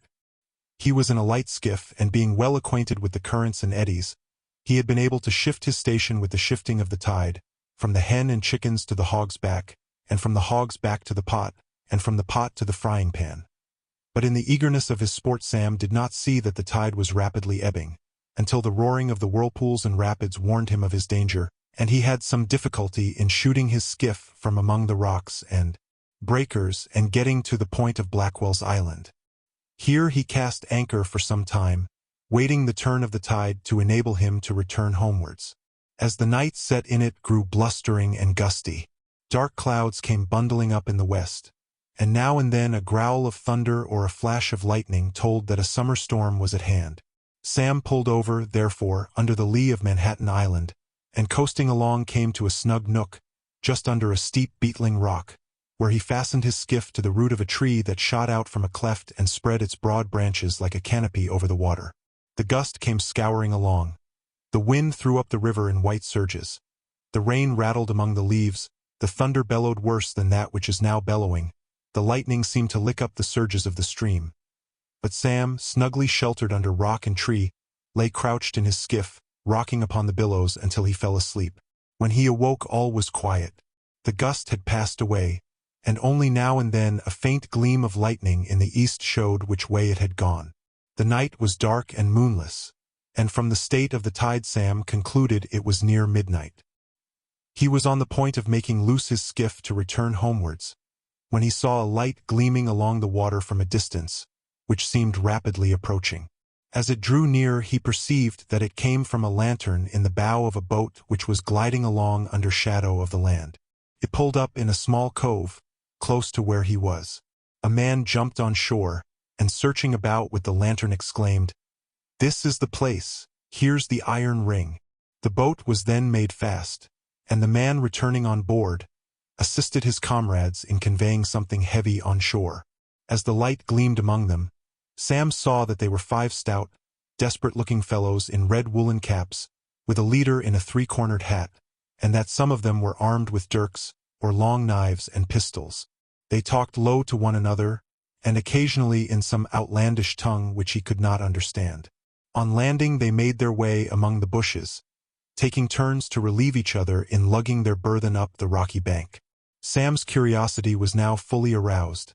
He was in a light skiff, and being well acquainted with the currents and eddies, he had been able to shift his station with the shifting of the tide, from the hen and chickens to the hog's back, and from the hog's back to the pot, and from the pot to the frying pan. But in the eagerness of his sport, Sam did not see that the tide was rapidly ebbing, until the roaring of the whirlpools and rapids warned him of his danger, and he had some difficulty in shooting his skiff from among the rocks and breakers and getting to the point of Blackwell's Island. Here he cast anchor for some time, waiting the turn of the tide to enable him to return homewards. As the night set in, it grew blustering and gusty. Dark clouds came bundling up in the west, and now and then a growl of thunder or a flash of lightning told that a summer storm was at hand. Sam pulled over, therefore, under the lee of Manhattan Island, and coasting along came to a snug nook, just under a steep beetling rock, where he fastened his skiff to the root of a tree that shot out from a cleft and spread its broad branches like a canopy over the water. The gust came scouring along. The wind threw up the river in white surges. The rain rattled among the leaves, the thunder bellowed worse than that which is now bellowing, the lightning seemed to lick up the surges of the stream. But Sam, snugly sheltered under rock and tree, lay crouched in his skiff, rocking upon the billows until he fell asleep. When he awoke, all was quiet. The gust had passed away, and only now and then a faint gleam of lightning in the east showed which way it had gone. The night was dark and moonless, and from the state of the tide Sam concluded it was near midnight. He was on the point of making loose his skiff to return homewards, when he saw a light gleaming along the water from a distance, which seemed rapidly approaching. As it drew near, he perceived that it came from a lantern in the bow of a boat which was gliding along under shadow of the land. It pulled up in a small cove, close to where he was. A man jumped on shore, and searching about with the lantern exclaimed, "This is the place, here's the iron ring." The boat was then made fast, and the man returning on board, assisted his comrades in conveying something heavy on shore. As the light gleamed among them, Sam saw that they were 5 stout, desperate-looking fellows in red woolen caps, with a leader in a 3-cornered hat, and that some of them were armed with dirks, or long knives and pistols. They talked low to one another, and occasionally in some outlandish tongue which he could not understand. On landing they made their way among the bushes, taking turns to relieve each other in lugging their burthen up the rocky bank. Sam's curiosity was now fully aroused,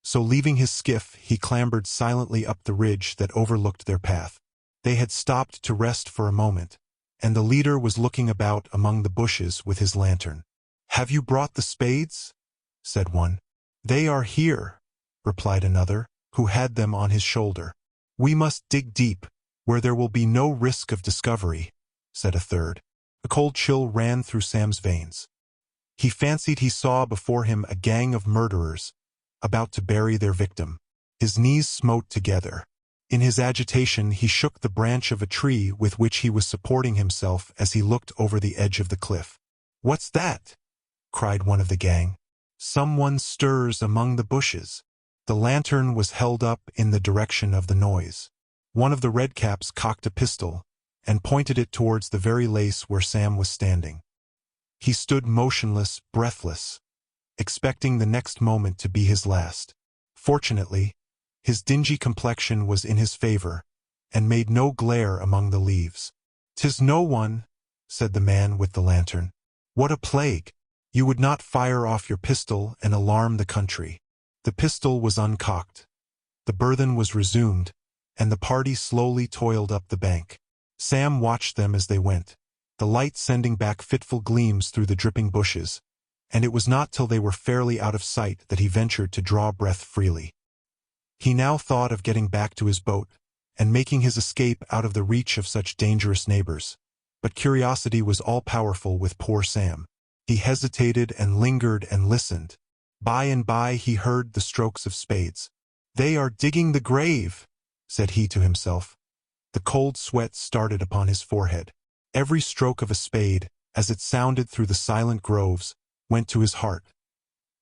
so leaving his skiff he clambered silently up the ridge that overlooked their path. They had stopped to rest for a moment, and the leader was looking about among the bushes with his lantern. "Have you brought the spades?" said one. "They are here," replied another, who had them on his shoulder. "We must dig deep, where there will be no risk of discovery," said a third. A cold chill ran through Sam's veins. He fancied he saw before him a gang of murderers, about to bury their victim. His knees smote together. In his agitation he shook the branch of a tree with which he was supporting himself as he looked over the edge of the cliff. "What's that?" cried one of the gang. "Someone stirs among the bushes." The lantern was held up in the direction of the noise. One of the redcaps cocked a pistol, and pointed it towards the very place where Sam was standing. He stood motionless, breathless, expecting the next moment to be his last. Fortunately, his dingy complexion was in his favor, and made no glare among the leaves. "'Tis no one," said the man with the lantern. "What a plague! You would not fire off your pistol and alarm the country." The pistol was uncocked. The burthen was resumed, and the party slowly toiled up the bank. Sam watched them as they went, the light sending back fitful gleams through the dripping bushes, and it was not till they were fairly out of sight that he ventured to draw breath freely. He now thought of getting back to his boat, and making his escape out of the reach of such dangerous neighbors, but curiosity was all-powerful with poor Sam. He hesitated and lingered and listened. By and by he heard the strokes of spades. "They are digging the grave," said he to himself. The cold sweat started upon his forehead. Every stroke of a spade, as it sounded through the silent groves, went to his heart.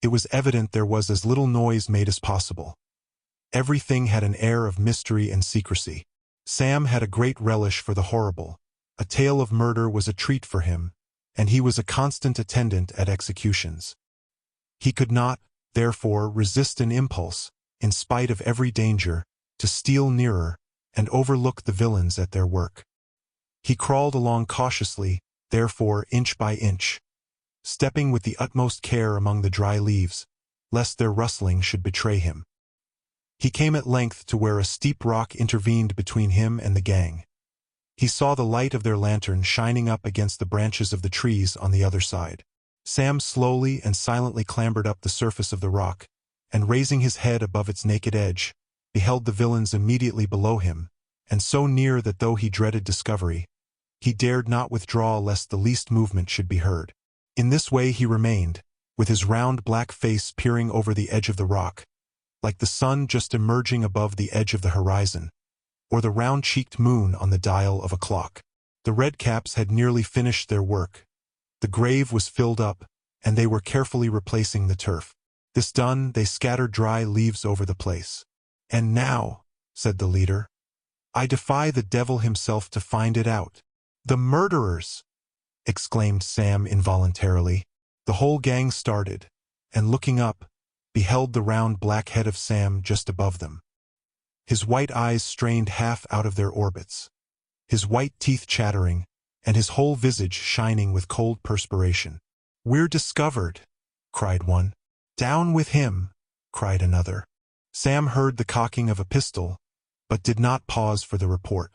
It was evident there was as little noise made as possible. Everything had an air of mystery and secrecy. Sam had a great relish for the horrible. A tale of murder was a treat for him, and he was a constant attendant at executions. He could not, therefore, resist an impulse, in spite of every danger, to steal nearer and overlook the villains at their work. He crawled along cautiously, therefore, inch by inch, stepping with the utmost care among the dry leaves, lest their rustling should betray him. He came at length to where a steep rock intervened between him and the gang. He saw the light of their lantern shining up against the branches of the trees on the other side. Sam slowly and silently clambered up the surface of the rock, and raising his head above its naked edge, beheld the villains immediately below him, and so near that though he dreaded discovery, he dared not withdraw lest the least movement should be heard. In this way he remained, with his round black face peering over the edge of the rock, like the sun just emerging above the edge of the horizon, or the round-cheeked moon on the dial of a clock. The redcaps had nearly finished their work. The grave was filled up, and they were carefully replacing the turf. This done, they scattered dry leaves over the place. "And now," said the leader, "I defy the devil himself to find it out." "The murderers!" exclaimed Sam involuntarily. The whole gang started, and looking up, beheld the round black head of Sam just above them. His white eyes strained half out of their orbits, his white teeth chattering, and his whole visage shining with cold perspiration. "We're discovered!" cried one. "Down with him!" cried another. Sam heard the cocking of a pistol, but did not pause for the report.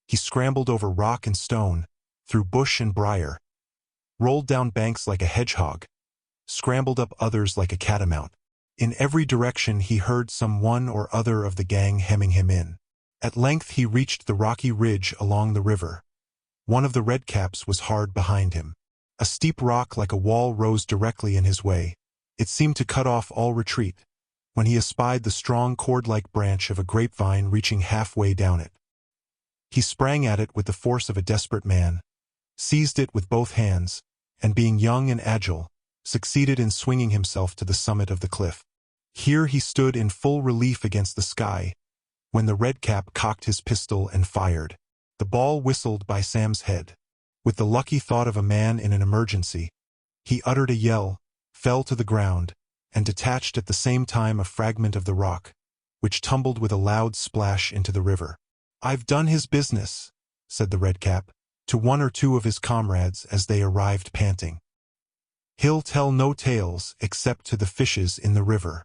He scrambled over rock and stone, through bush and briar, rolled down banks like a hedgehog, scrambled up others like a catamount. In every direction he heard some one or other of the gang hemming him in. At length he reached the rocky ridge along the river. One of the redcaps was hard behind him. A steep rock like a wall rose directly in his way. It seemed to cut off all retreat, when he espied the strong cord-like branch of a grapevine reaching halfway down it. He sprang at it with the force of a desperate man, seized it with both hands, and being young and agile, succeeded in swinging himself to the summit of the cliff. Here he stood in full relief against the sky, when the redcap cocked his pistol and fired. The ball whistled by Sam's head. With the lucky thought of a man in an emergency, he uttered a yell, fell to the ground, and detached at the same time a fragment of the rock, which tumbled with a loud splash into the river. "I've done his business," said the redcap, to one or two of his comrades as they arrived panting. "He'll tell no tales except to the fishes in the river."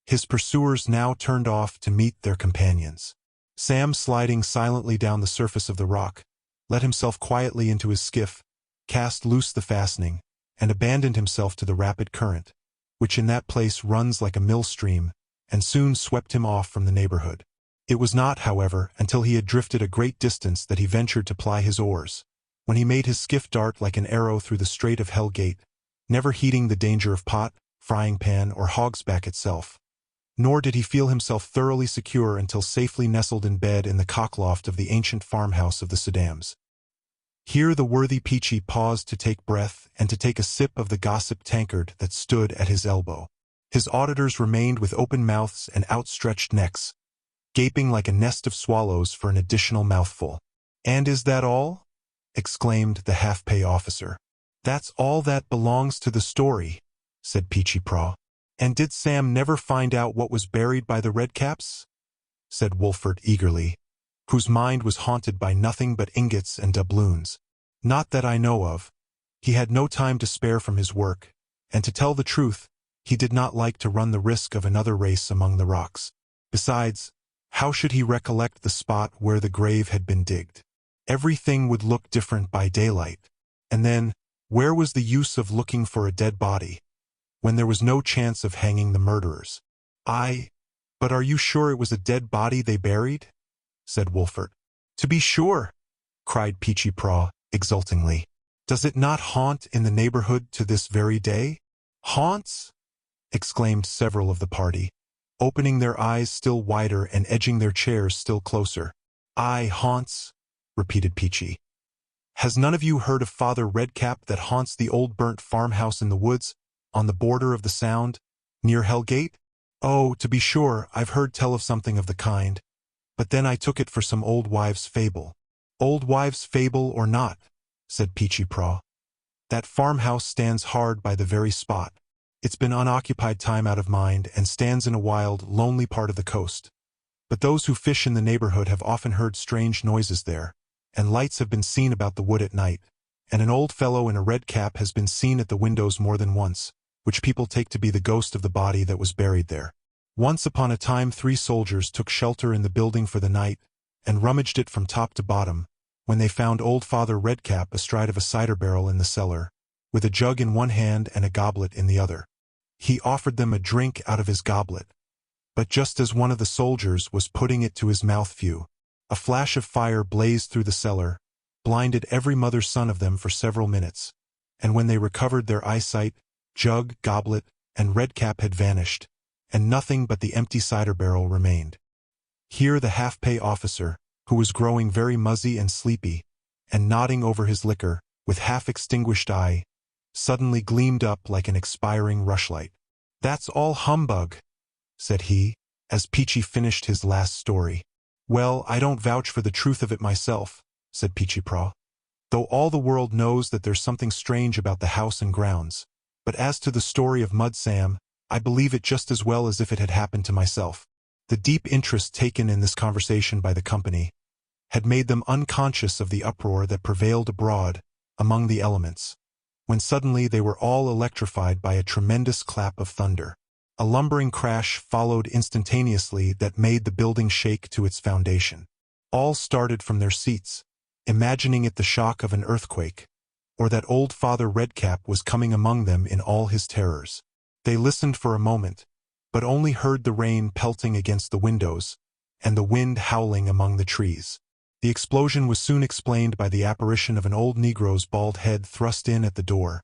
His pursuers now turned off to meet their companions. Sam, sliding silently down the surface of the rock, let himself quietly into his skiff, cast loose the fastening, and abandoned himself to the rapid current, which in that place runs like a mill stream, and soon swept him off from the neighborhood. It was not, however, until he had drifted a great distance that he ventured to ply his oars, when he made his skiff dart like an arrow through the Strait of Hell Gate, never heeding the danger of pot, frying pan, or hogsback itself. Nor did he feel himself thoroughly secure until safely nestled in bed in the cockloft of the ancient farmhouse of the Sudams. Here the worthy Peachy paused to take breath and to take a sip of the gossip tankard that stood at his elbow. His auditors remained with open mouths and outstretched necks, gaping like a nest of swallows for an additional mouthful. "And is that all?" exclaimed the half-pay officer. "That's all that belongs to the story," said Peachy Praw. "And did Sam never find out what was buried by the redcaps?" said Wolfert eagerly, whose mind was haunted by nothing but ingots and doubloons. "Not that I know of. He had no time to spare from his work, and to tell the truth, he did not like to run the risk of another race among the rocks. Besides, how should he recollect the spot where the grave had been digged? Everything would look different by daylight. And then, where was the use of looking for a dead body, when there was no chance of hanging the murderers?" But are you sure it was a dead body they buried?" said Wolfert. "To be sure," cried Peachy Praw exultingly. "Does it not haunt in the neighborhood to this very day?" "Haunts?" exclaimed several of the party, opening their eyes still wider and edging their chairs still closer. "Aye, haunts," repeated Peachy. Has none of you heard of Father Redcap that haunts the old burnt farmhouse in the woods, on the border of the Sound, near Hellgate? Oh, to be sure, I've heard tell of something of the kind, but then I took it for some old wives' fable. Old wives' fable or not, said Peechy Praw, that farmhouse stands hard by the very spot. It's been unoccupied time out of mind and stands in a wild, lonely part of the coast. But those who fish in the neighborhood have often heard strange noises there, and lights have been seen about the wood at night, and an old fellow in a red cap has been seen at the windows more than once, which people take to be the ghost of the body that was buried there. Once upon a time 3 soldiers took shelter in the building for the night, and rummaged it from top to bottom, when they found old Father Redcap astride of a cider barrel in the cellar, with a jug in one hand and a goblet in the other. He offered them a drink out of his goblet, but just as one of the soldiers was putting it to his mouth, a flash of fire blazed through the cellar, blinded every mother's son of them for several minutes, and when they recovered their eyesight, jug, goblet, and Redcap had vanished, and nothing but the empty cider barrel remained. Here the half-pay officer, who was growing very muzzy and sleepy, and nodding over his liquor, with half-extinguished eye, suddenly gleamed up like an expiring rushlight. "That's all humbug," said he, as Peechy finished his last story. "Well, I don't vouch for the truth of it myself," said Peechy Praw, "though all the world knows that there's something strange about the house and grounds. But as to the story of Mud Sam, I believe it just as well as if it had happened to myself." The deep interest taken in this conversation by the company had made them unconscious of the uproar that prevailed abroad among the elements, when suddenly they were all electrified by a tremendous clap of thunder. A lumbering crash followed instantaneously that made the building shake to its foundation. All started from their seats, imagining it the shock of an earthquake, or that old Father Redcap was coming among them in all his terrors. They listened for a moment, but only heard the rain pelting against the windows, and the wind howling among the trees. The explosion was soon explained by the apparition of an old Negro's bald head thrust in at the door,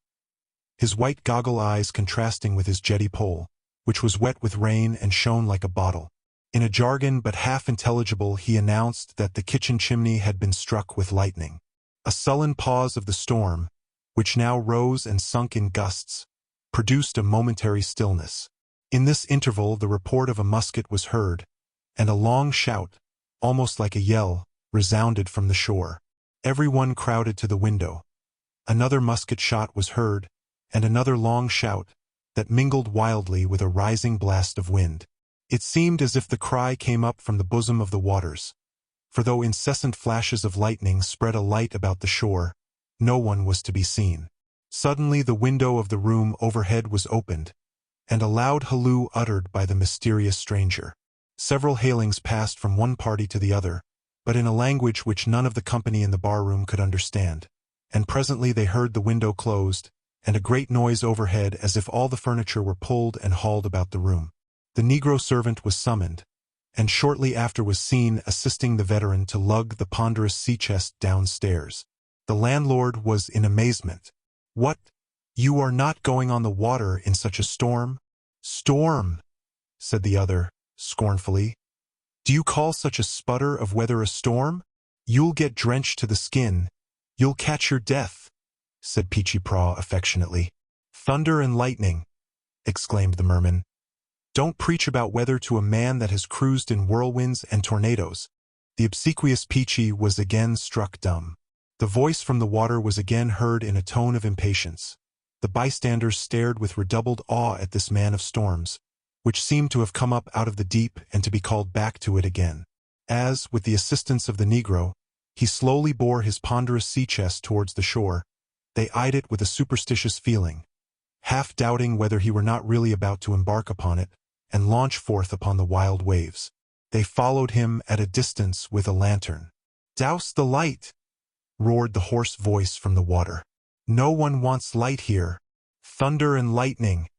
his white goggle eyes contrasting with his jetty pole, which was wet with rain and shone like a bottle. In a jargon but half intelligible he announced that the kitchen chimney had been struck with lightning. A sullen pause of the storm, which now rose and sunk in gusts, produced a momentary stillness. In this interval the report of a musket was heard, and a long shout, almost like a yell, resounded from the shore. Everyone crowded to the window. Another musket shot was heard, and another long shout, that mingled wildly with a rising blast of wind. It seemed as if the cry came up from the bosom of the waters, for though incessant flashes of lightning spread a light about the shore, no one was to be seen. Suddenly the window of the room overhead was opened, and a loud halloo uttered by the mysterious stranger. Several hailings passed from one party to the other, but in a language which none of the company in the bar-room could understand, and presently they heard the window closed, and a great noise overhead as if all the furniture were pulled and hauled about the room. The Negro servant was summoned, and shortly after was seen assisting the veteran to lug the ponderous sea-chest downstairs. The landlord was in amazement. "What? You are not going on the water in such a storm?" "Storm," said the other, scornfully. "Do you call such a sputter of weather a storm? You'll get drenched to the skin. You'll catch your death," said Peechy Praw affectionately. "Thunder and lightning," exclaimed the merman. "Don't preach about weather to a man that has cruised in whirlwinds and tornadoes." The obsequious Peechy was again struck dumb. The voice from the water was again heard in a tone of impatience. The bystanders stared with redoubled awe at this man of storms, which seemed to have come up out of the deep and to be called back to it again. As, with the assistance of the Negro, he slowly bore his ponderous sea-chest towards the shore, they eyed it with a superstitious feeling, half doubting whether he were not really about to embark upon it and launch forth upon the wild waves. They followed him at a distance with a lantern. "Douse the light!" roared the hoarse voice from the water. "No one wants light here." "Thunder and lightning!"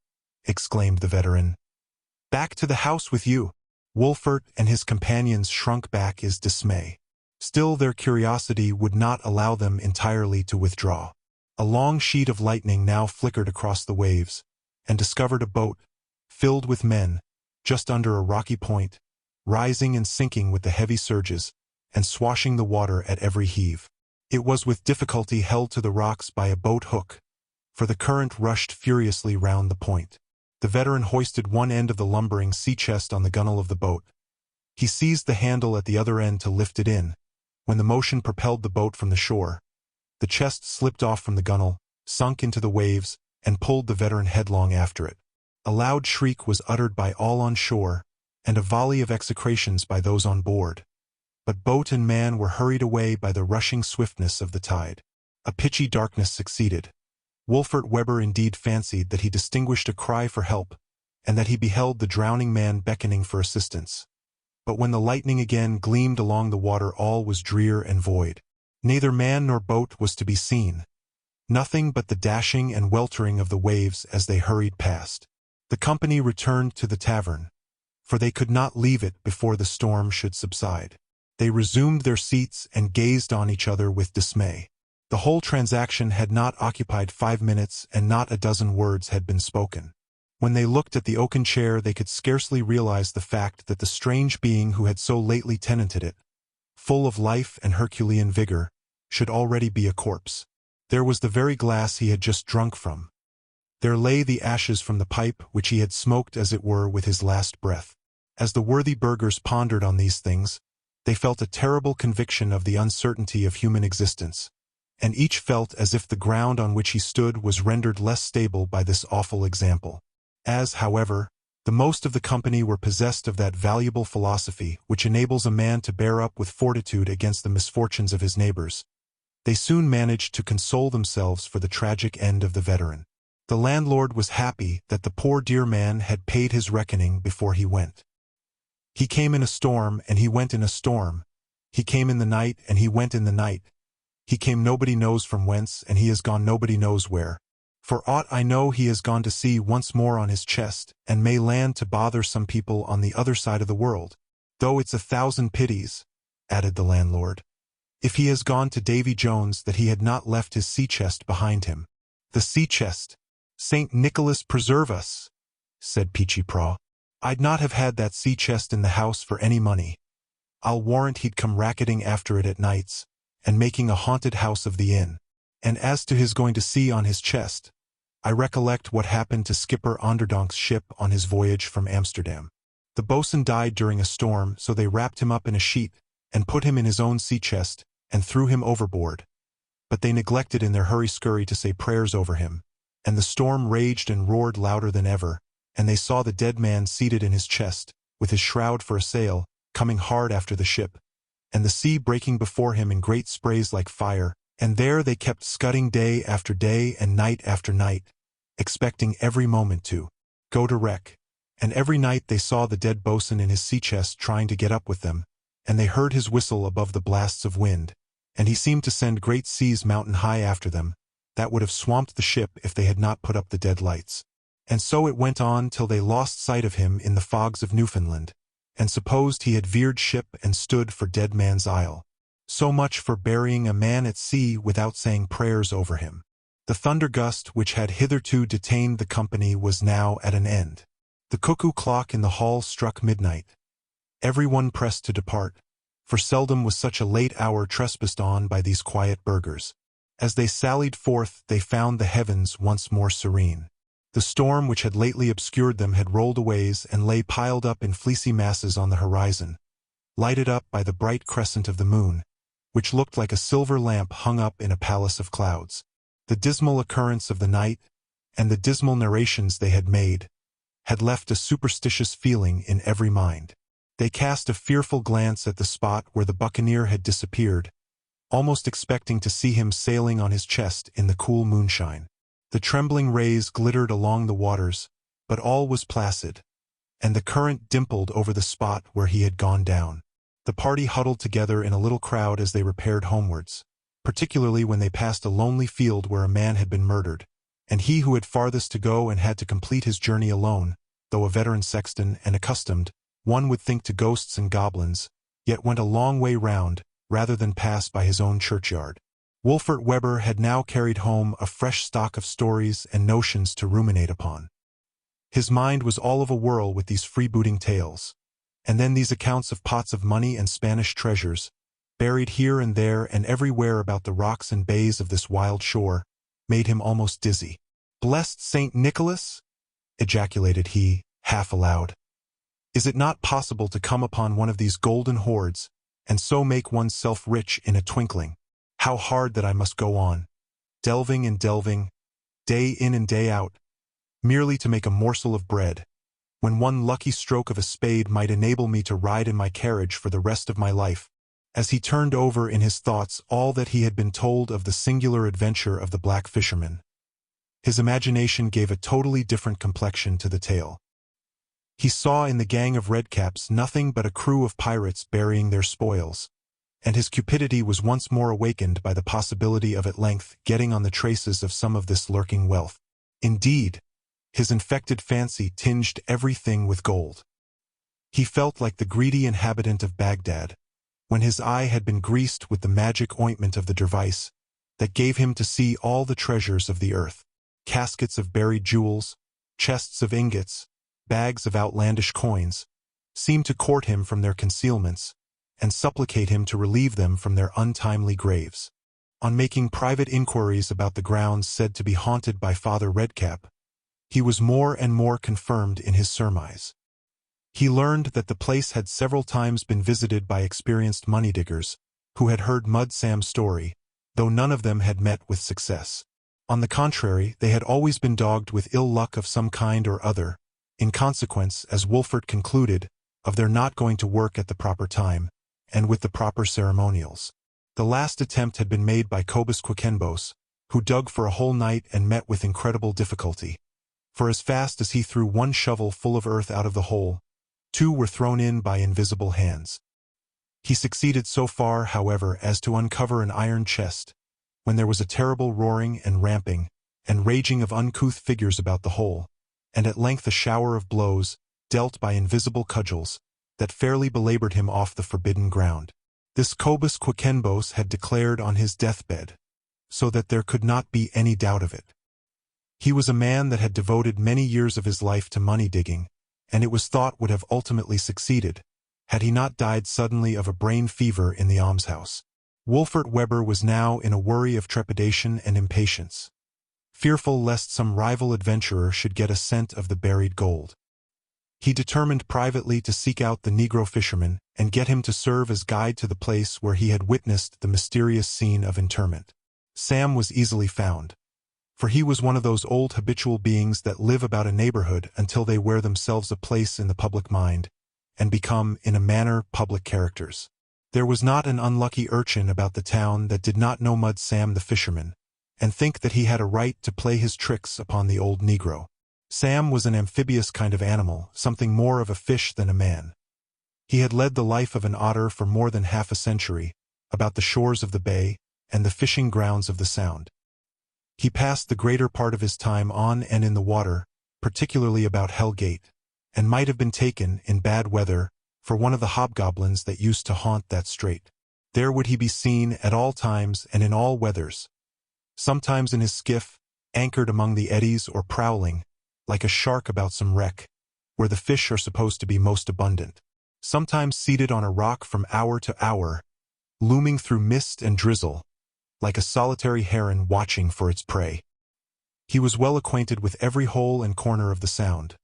exclaimed the veteran. "Back to the house with you!" Wolfert and his companions shrunk back in dismay. Still their curiosity would not allow them entirely to withdraw. A long sheet of lightning now flickered across the waves, and discovered a boat, filled with men, just under a rocky point, rising and sinking with the heavy surges, and swashing the water at every heave. It was with difficulty held to the rocks by a boat hook, for the current rushed furiously round the point. The veteran hoisted one end of the lumbering sea chest on the gunwale of the boat. He seized the handle at the other end to lift it in. When the motion propelled the boat from the shore, the chest slipped off from the gunwale, sunk into the waves, and pulled the veteran headlong after it. A loud shriek was uttered by all on shore, and a volley of execrations by those on board. But boat and man were hurried away by the rushing swiftness of the tide. A pitchy darkness succeeded. Wolfert Webber indeed fancied that he distinguished a cry for help, and that he beheld the drowning man beckoning for assistance. But when the lightning again gleamed along the water, all was drear and void. Neither man nor boat was to be seen. Nothing but the dashing and weltering of the waves as they hurried past. The company returned to the tavern, for they could not leave it before the storm should subside. They resumed their seats and gazed on each other with dismay. The whole transaction had not occupied 5 minutes, and not a dozen words had been spoken. When they looked at the oaken chair, they could scarcely realize the fact that the strange being who had so lately tenanted it, full of life and Herculean vigor, should already be a corpse. There was the very glass he had just drunk from. There lay the ashes from the pipe which he had smoked as it were with his last breath. As the worthy burghers pondered on these things, they felt a terrible conviction of the uncertainty of human existence, and each felt as if the ground on which he stood was rendered less stable by this awful example. As, however, the most of the company were possessed of that valuable philosophy which enables a man to bear up with fortitude against the misfortunes of his neighbors, they soon managed to console themselves for the tragic end of the veteran. The landlord was happy that the poor dear man had paid his reckoning before he went. He came in a storm, and he went in a storm. He came in the night, and he went in the night. He came nobody knows from whence, and he has gone nobody knows where. For aught I know, he has gone to sea once more on his chest, and may land to bother some people on the other side of the world. Though it's 1,000 pities, added the landlord, if he has gone to Davy Jones, that he had not left his sea chest behind him. The sea chest! St. Nicholas preserve us, said Peechy Praw. I'd not have had that sea chest in the house for any money. I'll warrant he'd come racketing after it at nights, and making a haunted house of the inn. And as to his going to sea on his chest, I recollect what happened to Skipper Onderdonk's ship on his voyage from Amsterdam. The boatswain died during a storm, so they wrapped him up in a sheet, and put him in his own sea chest, and threw him overboard. But they neglected in their hurry-scurry to say prayers over him, and the storm raged and roared louder than ever, and they saw the dead man seated in his chest, with his shroud for a sail, coming hard after the ship, and the sea breaking before him in great sprays like fire, and there they kept scudding day after day and night after night, expecting every moment to go to wreck. And every night they saw the dead boatswain in his sea chest trying to get up with them, and they heard his whistle above the blasts of wind, and he seemed to send great seas mountain high after them, that would have swamped the ship if they had not put up the dead lights. And so it went on till they lost sight of him in the fogs of Newfoundland, and supposed he had veered ship and stood for Dead Man's Isle. So much for burying a man at sea without saying prayers over him. The thunder gust which had hitherto detained the company was now at an end. The cuckoo clock in the hall struck midnight. Every one pressed to depart, for seldom was such a late hour trespassed on by these quiet burghers. As they sallied forth, they found the heavens once more serene. The storm which had lately obscured them had rolled away and lay piled up in fleecy masses on the horizon, lighted up by the bright crescent of the moon, which looked like a silver lamp hung up in a palace of clouds. The dismal occurrence of the night, and the dismal narrations they had made, had left a superstitious feeling in every mind. They cast a fearful glance at the spot where the buccaneer had disappeared, almost expecting to see him sailing on his chest in the cool moonshine. The trembling rays glittered along the waters, but all was placid, and the current dimpled over the spot where he had gone down. The party huddled together in a little crowd as they repaired homewards, particularly when they passed a lonely field where a man had been murdered, and he who had farthest to go and had to complete his journey alone, though a veteran sexton and accustomed, one would think, to ghosts and goblins, yet went a long way round, rather than pass by his own churchyard. Wolfert Webber had now carried home a fresh stock of stories and notions to ruminate upon. His mind was all of a whirl with these freebooting tales, and then these accounts of pots of money and Spanish treasures, buried here and there and everywhere about the rocks and bays of this wild shore, made him almost dizzy. "Blessed Saint Nicholas!" ejaculated he, half aloud. "Is it not possible to come upon one of these golden hoards, and so make oneself rich in a twinkling? How hard that I must go on, delving and delving, day in and day out, merely to make a morsel of bread, when one lucky stroke of a spade might enable me to ride in my carriage for the rest of my life." As he turned over in his thoughts all that he had been told of the singular adventure of the black fisherman, his imagination gave a totally different complexion to the tale. He saw in the gang of redcaps nothing but a crew of pirates burying their spoils, and his cupidity was once more awakened by the possibility of at length getting on the traces of some of this lurking wealth. Indeed, his infected fancy tinged everything with gold. He felt like the greedy inhabitant of Baghdad, when his eye had been greased with the magic ointment of the dervice, that gave him to see all the treasures of the earth, caskets of buried jewels, chests of ingots, bags of outlandish coins, seemed to court him from their concealments, and supplicate him to relieve them from their untimely graves. On making private inquiries about the grounds said to be haunted by Father Redcap, he was more and more confirmed in his surmise. He learned that the place had several times been visited by experienced money diggers, who had heard Mud Sam's story, though none of them had met with success. On the contrary, they had always been dogged with ill luck of some kind or other, in consequence, as Wolfert concluded, of their not going to work at the proper time, and with the proper ceremonials. The last attempt had been made by Cobus Quickenbos, who dug for a whole night and met with incredible difficulty. For as fast as he threw one shovel full of earth out of the hole, 2 were thrown in by invisible hands. He succeeded so far, however, as to uncover an iron chest, when there was a terrible roaring and ramping, and raging of uncouth figures about the hole, and at length a shower of blows, dealt by invisible cudgels, that fairly belabored him off the forbidden ground. This Cobus Quickenbos had declared on his deathbed, so that there could not be any doubt of it. He was a man that had devoted many years of his life to money digging, and it was thought would have ultimately succeeded, had he not died suddenly of a brain fever in the almshouse. Wolfert Weber was now in a worry of trepidation and impatience, fearful lest some rival adventurer should get a scent of the buried gold. He determined privately to seek out the Negro fisherman and get him to serve as guide to the place where he had witnessed the mysterious scene of interment. Sam was easily found, for he was one of those old habitual beings that live about a neighborhood until they wear themselves a place in the public mind, and become, in a manner, public characters. There was not an unlucky urchin about the town that did not know Mud Sam the fisherman, and think that he had a right to play his tricks upon the old Negro. Sam was an amphibious kind of animal, something more of a fish than a man. He had led the life of an otter for more than half a century, about the shores of the bay and the fishing grounds of the Sound. He passed the greater part of his time on and in the water, particularly about Hell Gate, and might have been taken, in bad weather, for one of the hobgoblins that used to haunt that strait. There would he be seen at all times and in all weathers, sometimes in his skiff, anchored among the eddies, or prowling, like a shark about some wreck, where the fish are supposed to be most abundant, sometimes seated on a rock from hour to hour, looming through mist and drizzle, like a solitary heron watching for its prey. He was well acquainted with every hole and corner of the Sound,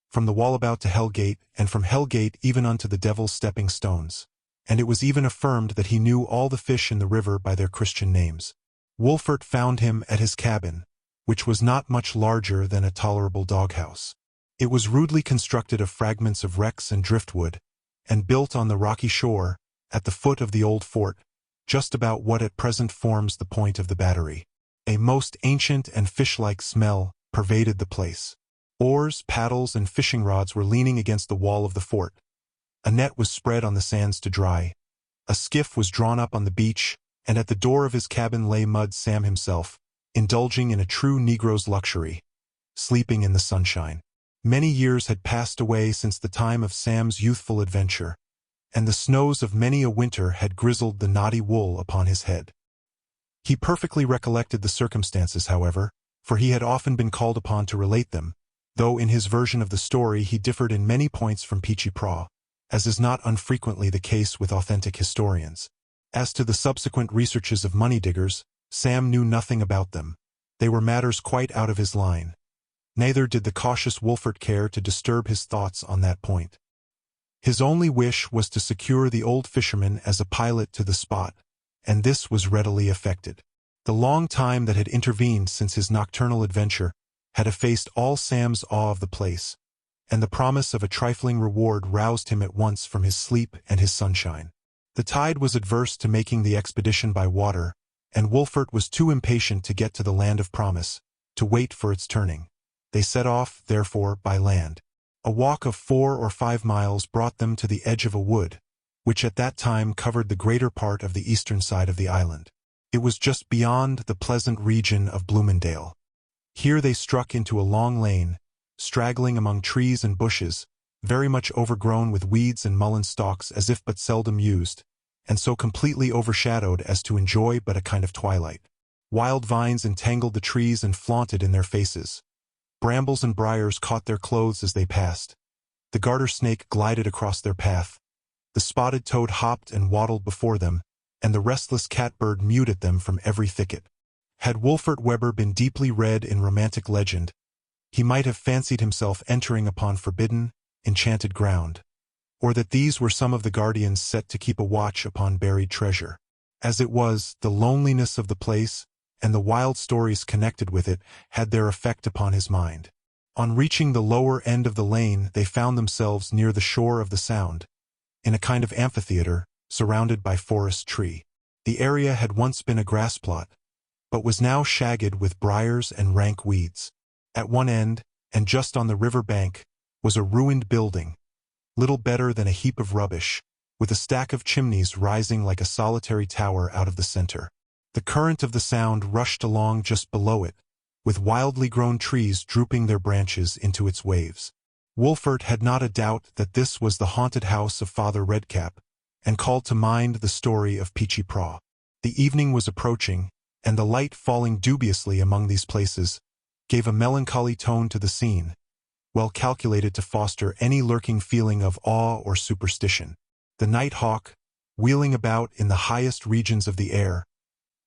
from the Wallabout to Hell Gate, and from Hell Gate even unto the Devil's Stepping Stones, and it was even affirmed that he knew all the fish in the river by their Christian names. Wolfert found him at his cabin, which was not much larger than a tolerable doghouse. It was rudely constructed of fragments of wrecks and driftwood, and built on the rocky shore, at the foot of the old fort, just about what at present forms the point of the battery. A most ancient and fish-like smell pervaded the place. Oars, paddles, and fishing rods were leaning against the wall of the fort. A net was spread on the sands to dry. A skiff was drawn up on the beach, and at the door of his cabin lay Mud Sam himself, indulging in a true Negro's luxury, sleeping in the sunshine. Many years had passed away since the time of Sam's youthful adventure, and the snows of many a winter had grizzled the knotty wool upon his head. He perfectly recollected the circumstances, however, for he had often been called upon to relate them, though in his version of the story he differed in many points from Peechy Prauw, as is not unfrequently the case with authentic historians. As to the subsequent researches of money-diggers, Sam knew nothing about them. They were matters quite out of his line. Neither did the cautious Wolfert care to disturb his thoughts on that point. His only wish was to secure the old fisherman as a pilot to the spot, and this was readily effected. The long time that had intervened since his nocturnal adventure had effaced all Sam's awe of the place, and the promise of a trifling reward roused him at once from his sleep and his sunshine. The tide was adverse to making the expedition by water, and Wolfert was too impatient to get to the land of promise, to wait for its turning. They set off, therefore, by land. A walk of 4 or 5 miles brought them to the edge of a wood, which at that time covered the greater part of the eastern side of the island. It was just beyond the pleasant region of Bloomendale. Here they struck into a long lane, straggling among trees and bushes, very much overgrown with weeds and mullein stalks as if but seldom used, and so completely overshadowed as to enjoy but a kind of twilight. Wild vines entangled the trees and flaunted in their faces. Brambles and briars caught their clothes as they passed. The garter snake glided across their path. The spotted toad hopped and waddled before them, and the restless catbird mewed at them from every thicket. Had Wolfert Weber been deeply read in romantic legend, he might have fancied himself entering upon forbidden, enchanted ground, or that these were some of the guardians set to keep a watch upon buried treasure. As it was, the loneliness of the place, and the wild stories connected with it, had their effect upon his mind. On reaching the lower end of the lane, they found themselves near the shore of the Sound, in a kind of amphitheater, surrounded by forest tree. The area had once been a grass plot, but was now shagged with briars and rank weeds. At one end, and just on the river bank, was a ruined building, little better than a heap of rubbish, with a stack of chimneys rising like a solitary tower out of the center. The current of the Sound rushed along just below it, with wildly grown trees drooping their branches into its waves. Wolfert had not a doubt that this was the haunted house of Father Redcap, and called to mind the story of Peechy Prauw. The evening was approaching, and the light falling dubiously among these places gave a melancholy tone to the scene, well calculated to foster any lurking feeling of awe or superstition. The night hawk, wheeling about in the highest regions of the air,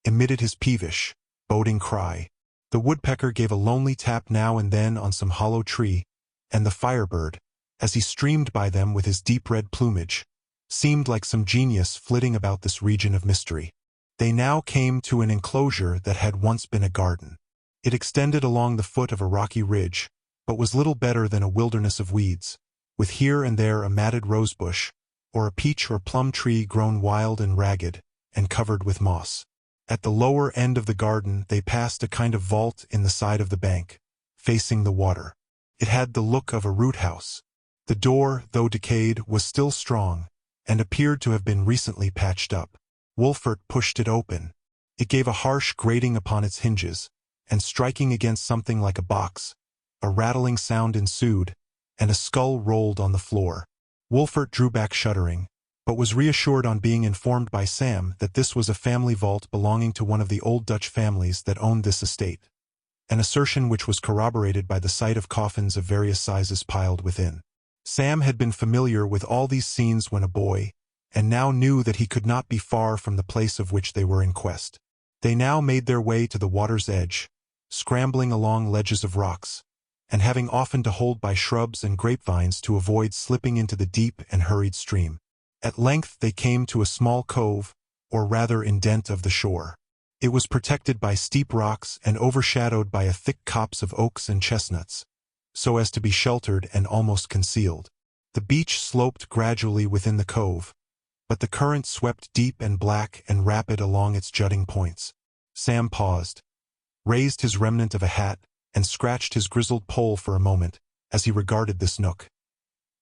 emitted his peevish, boding cry. The woodpecker gave a lonely tap now and then on some hollow tree, and the firebird, as he streamed by them with his deep red plumage, seemed like some genius flitting about this region of mystery. They now came to an enclosure that had once been a garden. It extended along the foot of a rocky ridge, but was little better than a wilderness of weeds, with here and there a matted rosebush, or a peach or plum tree grown wild and ragged, and covered with moss. At the lower end of the garden they passed a kind of vault in the side of the bank, facing the water. It had the look of a root house. The door, though decayed, was still strong, and appeared to have been recently patched up. Wolfert pushed it open. It gave a harsh grating upon its hinges, and striking against something like a box, a rattling sound ensued, and a skull rolled on the floor. Wolfert drew back shuddering, but was reassured on being informed by Sam that this was a family vault belonging to one of the old Dutch families that owned this estate, an assertion which was corroborated by the sight of coffins of various sizes piled within. Sam had been familiar with all these scenes when a boy, and now knew that he could not be far from the place of which they were in quest. They now made their way to the water's edge, scrambling along ledges of rocks, and having often to hold by shrubs and grapevines to avoid slipping into the deep and hurried stream. At length they came to a small cove, or rather indent of the shore. It was protected by steep rocks and overshadowed by a thick copse of oaks and chestnuts, so as to be sheltered and almost concealed. The beach sloped gradually within the cove, but the current swept deep and black and rapid along its jutting points. Sam paused, raised his remnant of a hat, and scratched his grizzled poll for a moment, as he regarded this nook.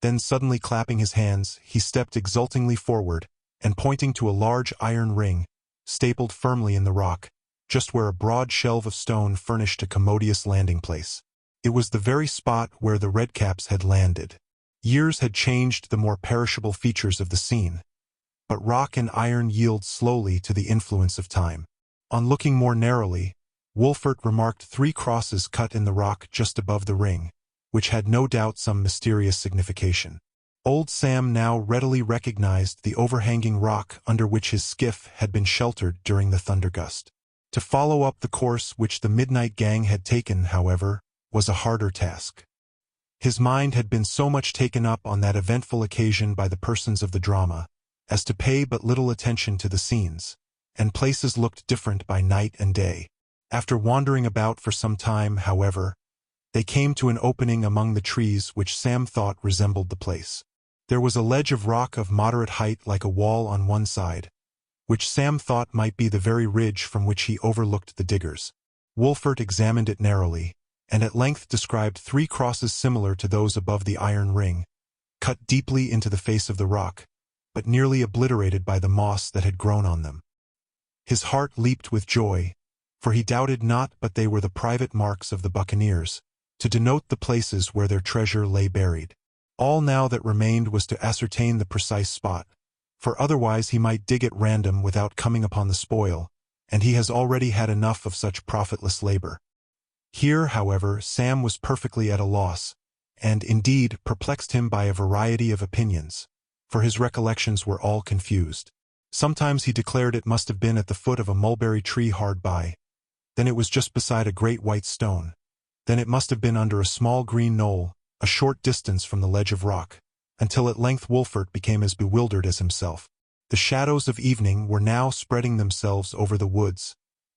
Then suddenly clapping his hands, he stepped exultingly forward, and pointing to a large iron ring, stapled firmly in the rock, just where a broad shelve of stone furnished a commodious landing place. It was the very spot where the Redcaps had landed. Years had changed the more perishable features of the scene, but rock and iron yield slowly to the influence of time. On looking more narrowly, Wolfert remarked 3 crosses cut in the rock just above the ring, which had no doubt some mysterious signification. Old Sam now readily recognized the overhanging rock under which his skiff had been sheltered during the thundergust. To follow up the course which the Midnight Gang had taken, however, was a harder task. His mind had been so much taken up on that eventful occasion by the persons of the drama, as to pay but little attention to the scenes, and places looked different by night and day. After wandering about for some time, however, they came to an opening among the trees which Sam thought resembled the place. There was a ledge of rock of moderate height like a wall on one side, which Sam thought might be the very ridge from which he overlooked the diggers. Wolfert examined it narrowly, and at length described 3 crosses similar to those above the iron ring, cut deeply into the face of the rock, but nearly obliterated by the moss that had grown on them. His heart leaped with joy, for he doubted not but they were the private marks of the buccaneers, to denote the places where their treasure lay buried. All now that remained was to ascertain the precise spot, for otherwise he might dig at random without coming upon the spoil, and he has already had enough of such profitless labor. Here, however, Sam was perfectly at a loss, and, indeed, perplexed him by a variety of opinions, for his recollections were all confused. Sometimes he declared it must have been at the foot of a mulberry tree hard by, then it was just beside a great white stone, then it must have been under a small green knoll, a short distance from the ledge of rock, until at length Wolfert became as bewildered as himself. The shadows of evening were now spreading themselves over the woods,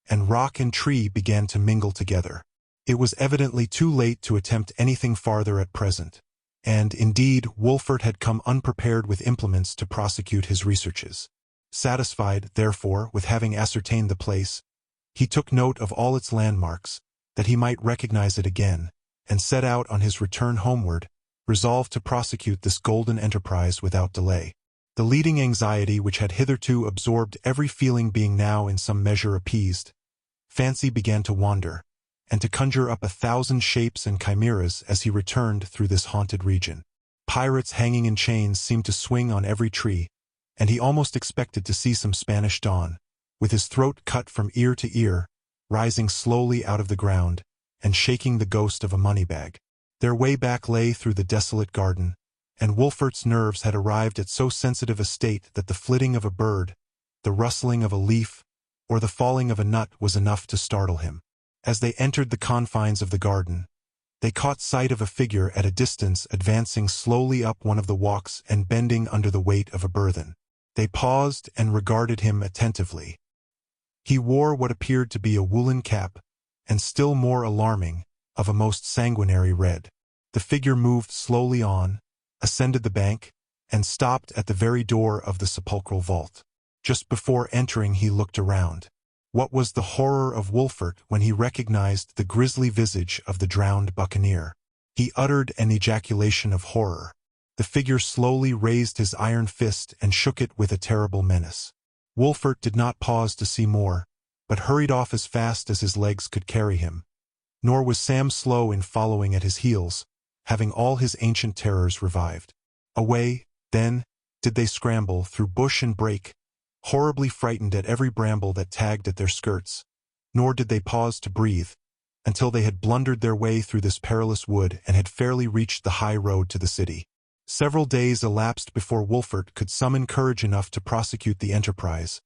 and rock and tree began to mingle together. It was evidently too late to attempt anything farther at present, and, indeed, Wolfert had come unprepared with implements to prosecute his researches. Satisfied, therefore, with having ascertained the place, he took note of all its landmarks, that he might recognize it again, and set out on his return homeward, resolved to prosecute this golden enterprise without delay. The leading anxiety which had hitherto absorbed every feeling being now in some measure appeased, fancy began to wander, and to conjure up 1,000 shapes and chimeras as he returned through this haunted region. Pirates hanging in chains seemed to swing on every tree, and he almost expected to see some Spanish Don, with his throat cut from ear to ear, rising slowly out of the ground, and shaking the ghost of a money-bag. Their way back lay through the desolate garden, and Wolfert's nerves had arrived at so sensitive a state that the flitting of a bird, the rustling of a leaf, or the falling of a nut was enough to startle him. As they entered the confines of the garden, they caught sight of a figure at a distance advancing slowly up one of the walks and bending under the weight of a burthen. They paused and regarded him attentively. He wore what appeared to be a woolen cap, and still more alarming, of a most sanguinary red. The figure moved slowly on, ascended the bank, and stopped at the very door of the sepulchral vault. Just before entering he looked around. What was the horror of Wolfert when he recognized the grisly visage of the drowned buccaneer? He uttered an ejaculation of horror. The figure slowly raised his iron fist and shook it with a terrible menace. Wolfert did not pause to see more, but hurried off as fast as his legs could carry him. Nor was Sam slow in following at his heels, having all his ancient terrors revived. Away, then, did they scramble through bush and brake, horribly frightened at every bramble that tagged at their skirts, nor did they pause to breathe, until they had blundered their way through this perilous wood and had fairly reached the high road to the city. Several days elapsed before Wolfert could summon courage enough to prosecute the enterprise.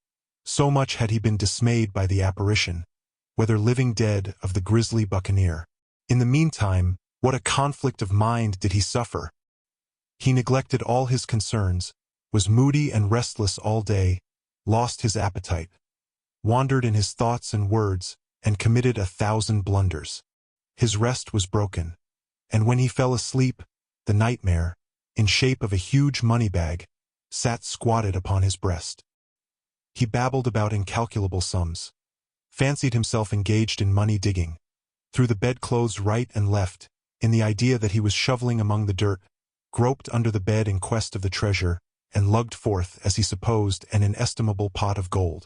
So much had he been dismayed by the apparition, whether living dead, of the grisly buccaneer. In the meantime, what a conflict of mind did he suffer! He neglected all his concerns, was moody and restless all day, lost his appetite, wandered in his thoughts and words, and committed 1,000 blunders. His rest was broken, and when he fell asleep, the nightmare, in shape of a huge money-bag, sat squatted upon his breast. He babbled about incalculable sums, fancied himself engaged in money-digging, threw the bedclothes right and left, in the idea that he was shoveling among the dirt, groped under the bed in quest of the treasure, and lugged forth, as he supposed, an inestimable pot of gold.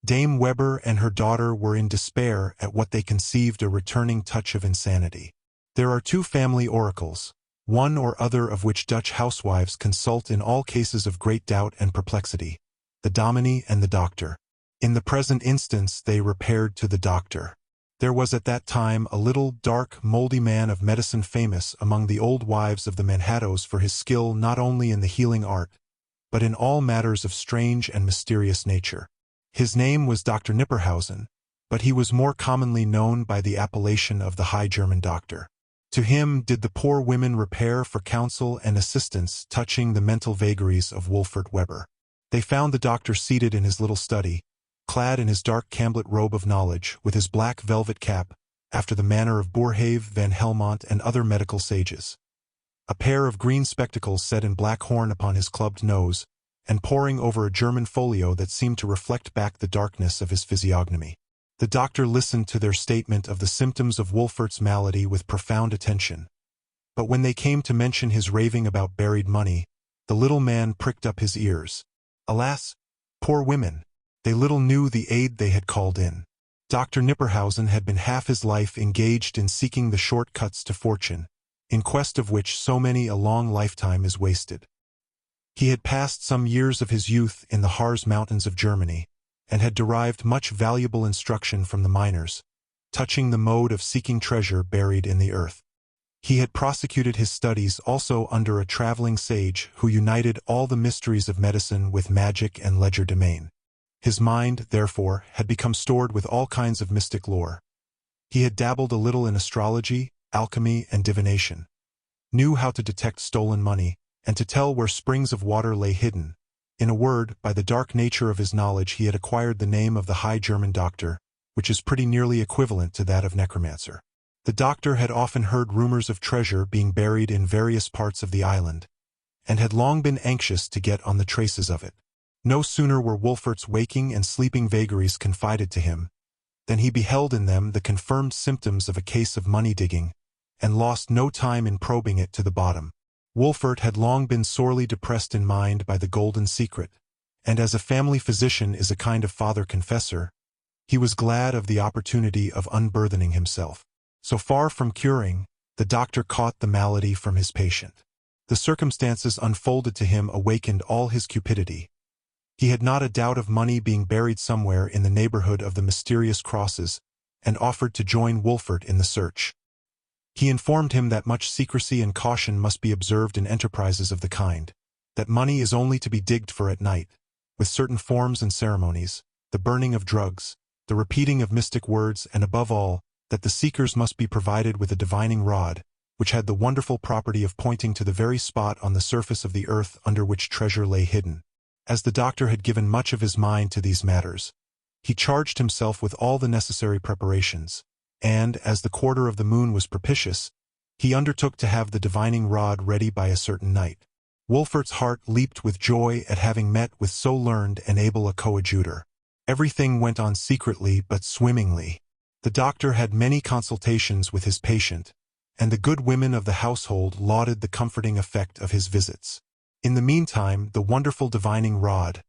Dame Weber and her daughter were in despair at what they conceived a returning touch of insanity. There are 2 family oracles, one or other of which Dutch housewives consult in all cases of great doubt and perplexity, the dominie and the doctor. In the present instance they repaired to the doctor. There was at that time a little, dark, moldy man of medicine famous among the old wives of the Manhattoes for his skill not only in the healing art, but in all matters of strange and mysterious nature. His name was Dr. Nipperhausen, but he was more commonly known by the appellation of the High German Doctor. To him did the poor women repair for counsel and assistance touching the mental vagaries of Wolfert Weber. They found the doctor seated in his little study, clad in his dark camblet robe of knowledge, with his black velvet cap, after the manner of Boerhaave, Van Helmont, and other medical sages. A pair of green spectacles set in black horn upon his clubbed nose, and poring over a German folio that seemed to reflect back the darkness of his physiognomy. The doctor listened to their statement of the symptoms of Wolfert's malady with profound attention. But when they came to mention his raving about buried money, the little man pricked up his ears. Alas, poor women! They little knew the aid they had called in. Dr. Nipperhausen had been half his life engaged in seeking the short cuts to fortune, in quest of which so many a long lifetime is wasted. He had passed some years of his youth in the Harz Mountains of Germany, and had derived much valuable instruction from the miners, touching the mode of seeking treasure buried in the earth. He had prosecuted his studies also under a traveling sage who united all the mysteries of medicine with magic and legerdemain. His mind, therefore, had become stored with all kinds of mystic lore. He had dabbled a little in astrology, alchemy, and divination, knew how to detect stolen money, and to tell where springs of water lay hidden. In a word, by the dark nature of his knowledge he had acquired the name of the High German Doctor, which is pretty nearly equivalent to that of necromancer. The doctor had often heard rumors of treasure being buried in various parts of the island, and had long been anxious to get on the traces of it. No sooner were Wolfert's waking and sleeping vagaries confided to him, than he beheld in them the confirmed symptoms of a case of money-digging, and lost no time in probing it to the bottom. Wolfert had long been sorely depressed in mind by the golden secret, and as a family physician is a kind of father-confessor, he was glad of the opportunity of unburthening himself. So far from curing, the doctor caught the malady from his patient. The circumstances unfolded to him awakened all his cupidity. He had not a doubt of money being buried somewhere in the neighborhood of the mysterious crosses, and offered to join Wolfert in the search. He informed him that much secrecy and caution must be observed in enterprises of the kind, that money is only to be digged for at night, with certain forms and ceremonies, the burning of drugs, the repeating of mystic words, and above all, that the seekers must be provided with a divining rod, which had the wonderful property of pointing to the very spot on the surface of the earth under which treasure lay hidden. As the doctor had given much of his mind to these matters, he charged himself with all the necessary preparations, and, as the quarter of the moon was propitious, he undertook to have the divining rod ready by a certain night. Wolfert's heart leaped with joy at having met with so learned and able a coadjutor. Everything went on secretly but swimmingly. The doctor had many consultations with his patient, and the good women of the household lauded the comforting effect of his visits. In the meantime, the wonderful divining rod,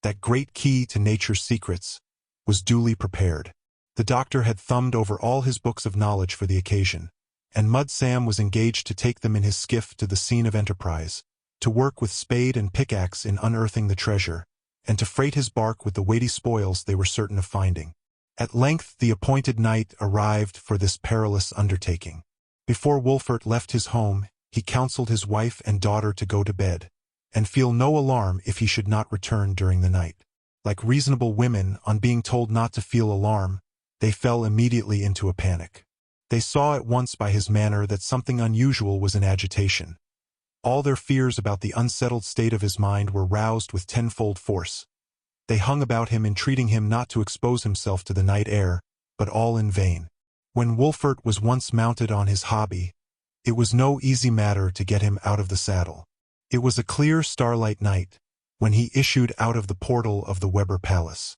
that great key to nature's secrets, was duly prepared. The doctor had thumbed over all his books of knowledge for the occasion, and Mud Sam was engaged to take them in his skiff to the scene of enterprise, to work with spade and pickaxe in unearthing the treasure, and to freight his bark with the weighty spoils they were certain of finding. At length the appointed night arrived for this perilous undertaking. Before Wolfert left his home, he counseled his wife and daughter to go to bed, and feel no alarm if he should not return during the night. Like reasonable women, on being told not to feel alarm, they fell immediately into a panic. They saw at once by his manner that something unusual was in agitation. All their fears about the unsettled state of his mind were roused with tenfold force. They hung about him entreating him not to expose himself to the night air, but all in vain. When Wolfert was once mounted on his hobby, it was no easy matter to get him out of the saddle. It was a clear starlight night, when he issued out of the portal of the Weber Palace.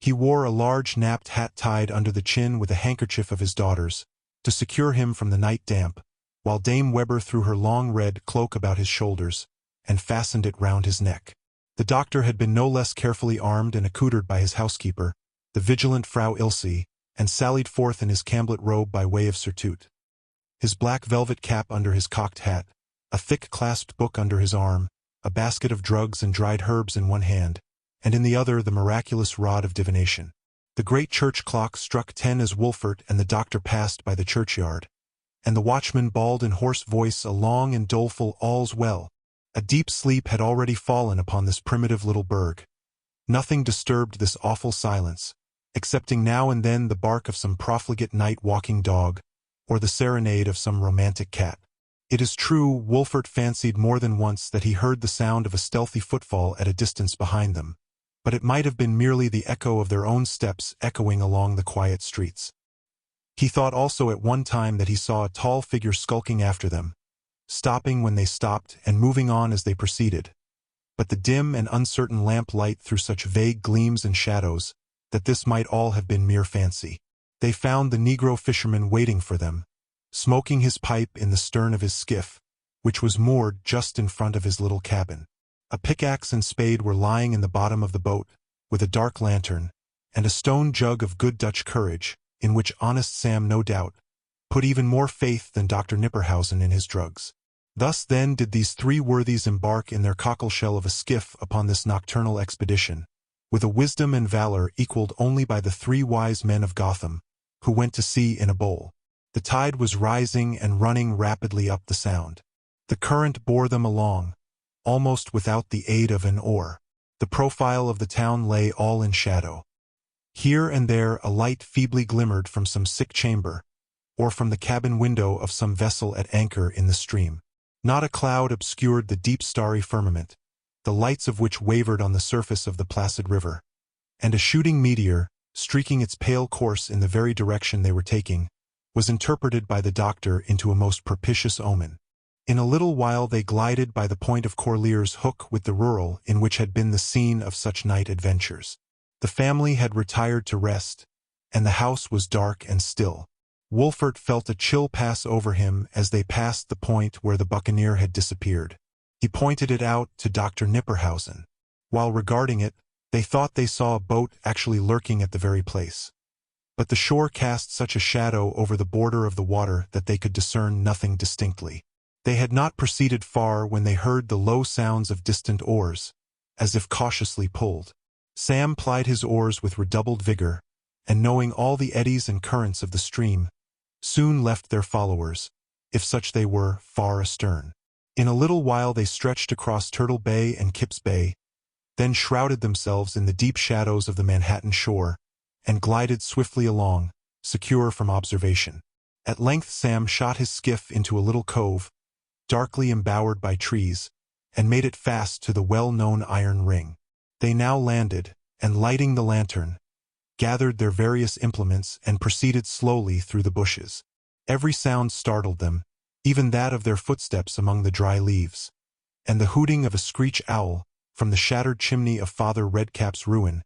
He wore a large napped hat tied under the chin with a handkerchief of his daughter's, to secure him from the night damp, while Dame Weber threw her long red cloak about his shoulders, and fastened it round his neck. The doctor had been no less carefully armed and accoutred by his housekeeper, the vigilant Frau Ilse, and sallied forth in his camblet robe by way of surtout. His black velvet cap under his cocked hat, a thick clasped book under his arm, a basket of drugs and dried herbs in one hand, and in the other the miraculous rod of divination. The great church clock struck 10 as Wolfert and the doctor passed by the churchyard, and the watchman bawled in hoarse voice a long and doleful "All's well." A deep sleep had already fallen upon this primitive little burg. Nothing disturbed this awful silence, excepting now and then the bark of some profligate night-walking dog, or the serenade of some romantic cat. It is true, Wolfert fancied more than once that he heard the sound of a stealthy footfall at a distance behind them, but it might have been merely the echo of their own steps echoing along the quiet streets. He thought also at one time that he saw a tall figure skulking after them, stopping when they stopped and moving on as they proceeded. But the dim and uncertain lamp light threw such vague gleams and shadows that this might all have been mere fancy. They found the Negro fisherman waiting for them, smoking his pipe in the stern of his skiff, which was moored just in front of his little cabin. A pickaxe and spade were lying in the bottom of the boat, with a dark lantern, and a stone jug of good Dutch courage, in which honest Sam, no doubt, put even more faith than Dr. Nipperhausen in his drugs. Thus then did these three worthies embark in their cockleshell of a skiff upon this nocturnal expedition, with a wisdom and valor equaled only by the 3 wise men of Gotham, who went to sea in a bowl. The tide was rising and running rapidly up the Sound. The current bore them along, almost without the aid of an oar. The profile of the town lay all in shadow. Here and there a light feebly glimmered from some sick chamber, or from the cabin window of some vessel at anchor in the stream. Not a cloud obscured the deep starry firmament, the lights of which wavered on the surface of the placid river, and a shooting meteor, streaking its pale course in the very direction they were taking, was interpreted by the doctor into a most propitious omen. In a little while they glided by the point of Corlear's Hook with the rural in which had been the scene of such night adventures. The family had retired to rest, and the house was dark and still. Wolfert felt a chill pass over him as they passed the point where the buccaneer had disappeared. He pointed it out to Dr. Nipperhausen. While regarding it, they thought they saw a boat actually lurking at the very place. But the shore cast such a shadow over the border of the water that they could discern nothing distinctly. They had not proceeded far when they heard the low sounds of distant oars, as if cautiously pulled. Sam plied his oars with redoubled vigor, and knowing all the eddies and currents of the stream, soon left their followers, if such they were, far astern. In a little while they stretched across Turtle Bay and Kip's Bay, then shrouded themselves in the deep shadows of the Manhattan shore, and glided swiftly along, secure from observation. At length Sam shot his skiff into a little cove, darkly embowered by trees, and made it fast to the well-known iron ring. They now landed, and lighting the lantern, gathered their various implements and proceeded slowly through the bushes. Every sound startled them, even that of their footsteps among the dry leaves, and the hooting of a screech owl from the shattered chimney of Father Redcap's ruin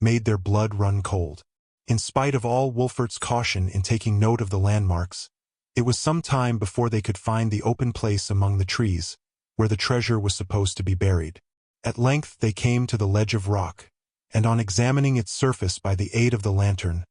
made their blood run cold. In spite of all Wolfert's caution in taking note of the landmarks, it was some time before they could find the open place among the trees, where the treasure was supposed to be buried. At length they came to the ledge of rock, and on examining its surface by the aid of the lantern,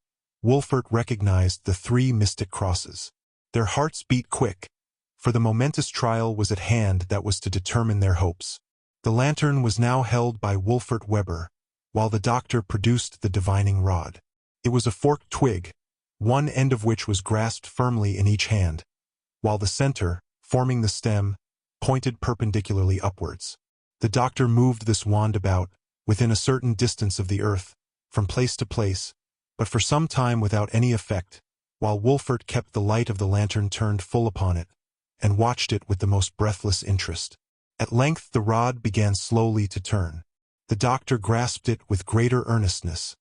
Wolfert recognized the 3 mystic crosses. Their hearts beat quick, for the momentous trial was at hand that was to determine their hopes. The lantern was now held by Wolfert Weber, while the doctor produced the divining rod. It was a forked twig, one end of which was grasped firmly in each hand, while the center, forming the stem, pointed perpendicularly upwards. The doctor moved this wand about, within a certain distance of the earth, from place to place, but for some time without any effect, while Wolfert kept the light of the lantern turned full upon it, and watched it with the most breathless interest. At length the rod began slowly to turn. The doctor grasped it with greater earnestness,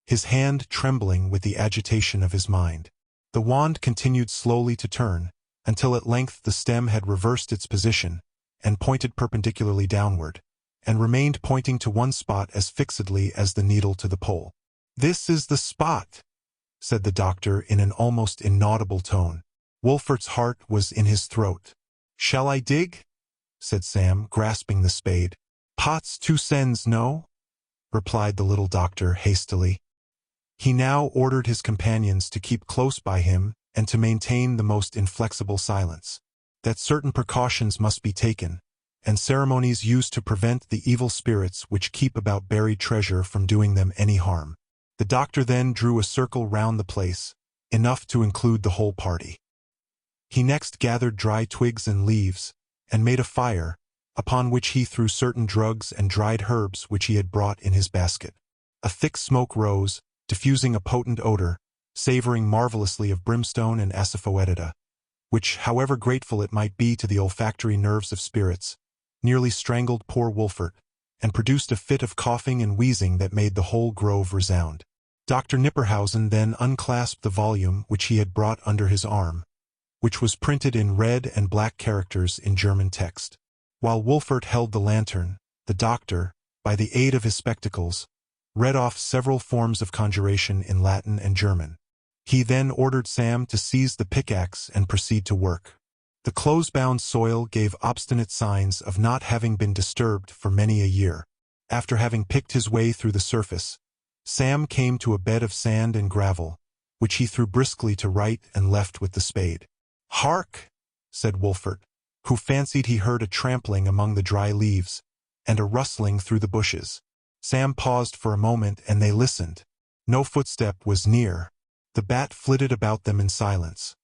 his hand trembling with the agitation of his mind. The wand continued slowly to turn, until at length the stem had reversed its position, and pointed perpendicularly downward, and remained pointing to one spot as fixedly as the needle to the pole. "This is the spot," said the doctor in an almost inaudible tone. Wolfert's heart was in his throat. "Shall I dig?" said Sam, grasping the spade. "Pot's 2 cents, no?" replied the little doctor hastily. He now ordered his companions to keep close by him and to maintain the most inflexible silence. That certain precautions must be taken, and ceremonies used to prevent the evil spirits which keep about buried treasure from doing them any harm. The doctor then drew a circle round the place, enough to include the whole party. He next gathered dry twigs and leaves, and made a fire, upon which he threw certain drugs and dried herbs which he had brought in his basket. A thick smoke rose, diffusing a potent odor, savoring marvelously of brimstone and asafoetida, which, however grateful it might be to the olfactory nerves of spirits, nearly strangled poor Wolfert, and produced a fit of coughing and wheezing that made the whole grove resound. Dr. Knipperhausen then unclasped the volume which he had brought under his arm, which was printed in red and black characters in German text. While Wolfert held the lantern, the doctor, by the aid of his spectacles, read off several forms of conjuration in Latin and German. He then ordered Sam to seize the pickaxe and proceed to work. The close-bound soil gave obstinate signs of not having been disturbed for many a year. After having picked his way through the surface, Sam came to a bed of sand and gravel, which he threw briskly to right and left with the spade. "Hark!" said Wolfert, who fancied he heard a trampling among the dry leaves, and a rustling through the bushes. Sam paused for a moment, and they listened. No footstep was near. The bat flitted about them in silence.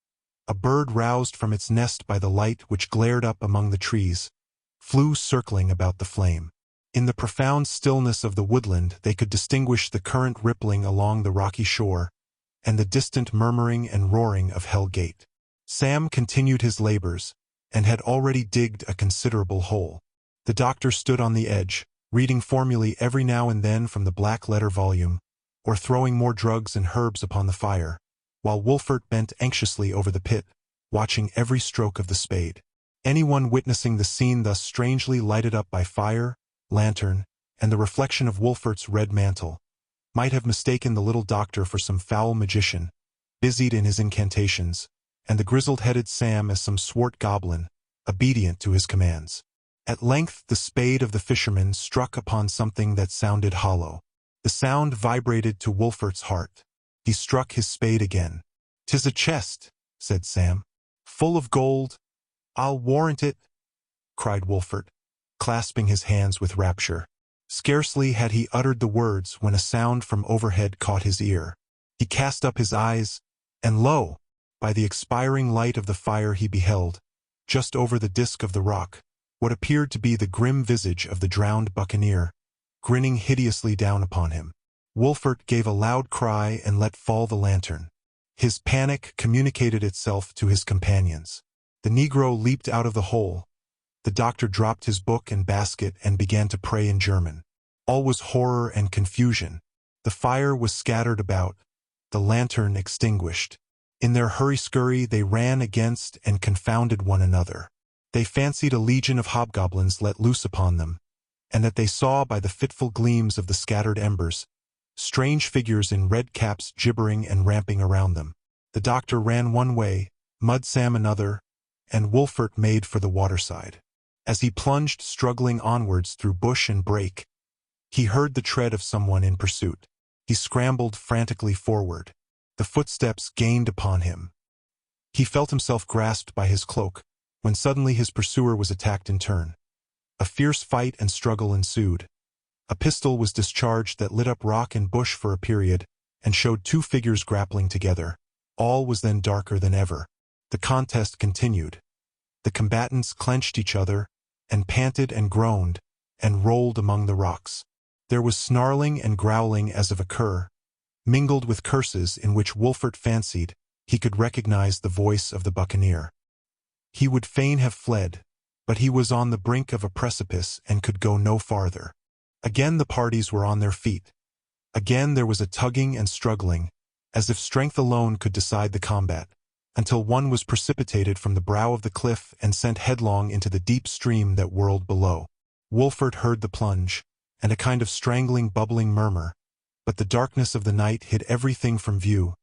A bird roused from its nest by the light which glared up among the trees, flew circling about the flame. In the profound stillness of the woodland they could distinguish the current rippling along the rocky shore, and the distant murmuring and roaring of Hell Gate. Sam continued his labors, and had already digged a considerable hole. The doctor stood on the edge, reading formulae every now and then from the black-letter volume, or throwing more drugs and herbs upon the fire, while Wolfert bent anxiously over the pit, watching every stroke of the spade. Anyone witnessing the scene thus strangely lighted up by fire, lantern, and the reflection of Wolfert's red mantle, might have mistaken the little doctor for some foul magician, busied in his incantations, and the grizzled-headed Sam as some swart goblin, obedient to his commands. At length the spade of the fisherman struck upon something that sounded hollow. The sound vibrated to Wolfert's heart. He struck his spade again. "'Tis a chest," said Sam. "Full of gold. I'll warrant it," cried Wolfert, clasping his hands with rapture. Scarcely had he uttered the words when a sound from overhead caught his ear. He cast up his eyes, and lo! By the expiring light of the fire he beheld, just over the disk of the rock, what appeared to be the grim visage of the drowned buccaneer, grinning hideously down upon him. Wolfert gave a loud cry and let fall the lantern. His panic communicated itself to his companions. The Negro leaped out of the hole. The doctor dropped his book and basket and began to pray in German. All was horror and confusion. The fire was scattered about, the lantern extinguished. In their hurry-scurry they ran against and confounded one another. They fancied a legion of hobgoblins let loose upon them, and that they saw by the fitful gleams of the scattered embers, strange figures in red caps gibbering and ramping around them. The doctor ran one way, Mud Sam another, and Wolfert made for the waterside. As he plunged struggling onwards through bush and brake, he heard the tread of someone in pursuit. He scrambled frantically forward. The footsteps gained upon him. He felt himself grasped by his cloak, when suddenly his pursuer was attacked in turn. A fierce fight and struggle ensued. A pistol was discharged that lit up rock and bush for a period, and showed two figures grappling together. All was then darker than ever. The contest continued. The combatants clenched each other, and panted and groaned, and rolled among the rocks. There was snarling and growling as of a cur, mingled with curses in which Wolfert fancied he could recognize the voice of the buccaneer. He would fain have fled, but he was on the brink of a precipice and could go no farther. Again the parties were on their feet. Again there was a tugging and struggling, as if strength alone could decide the combat, until one was precipitated from the brow of the cliff and sent headlong into the deep stream that whirled below. Wolfert heard the plunge, and a kind of strangling bubbling murmur, but the darkness of the night hid everything from view,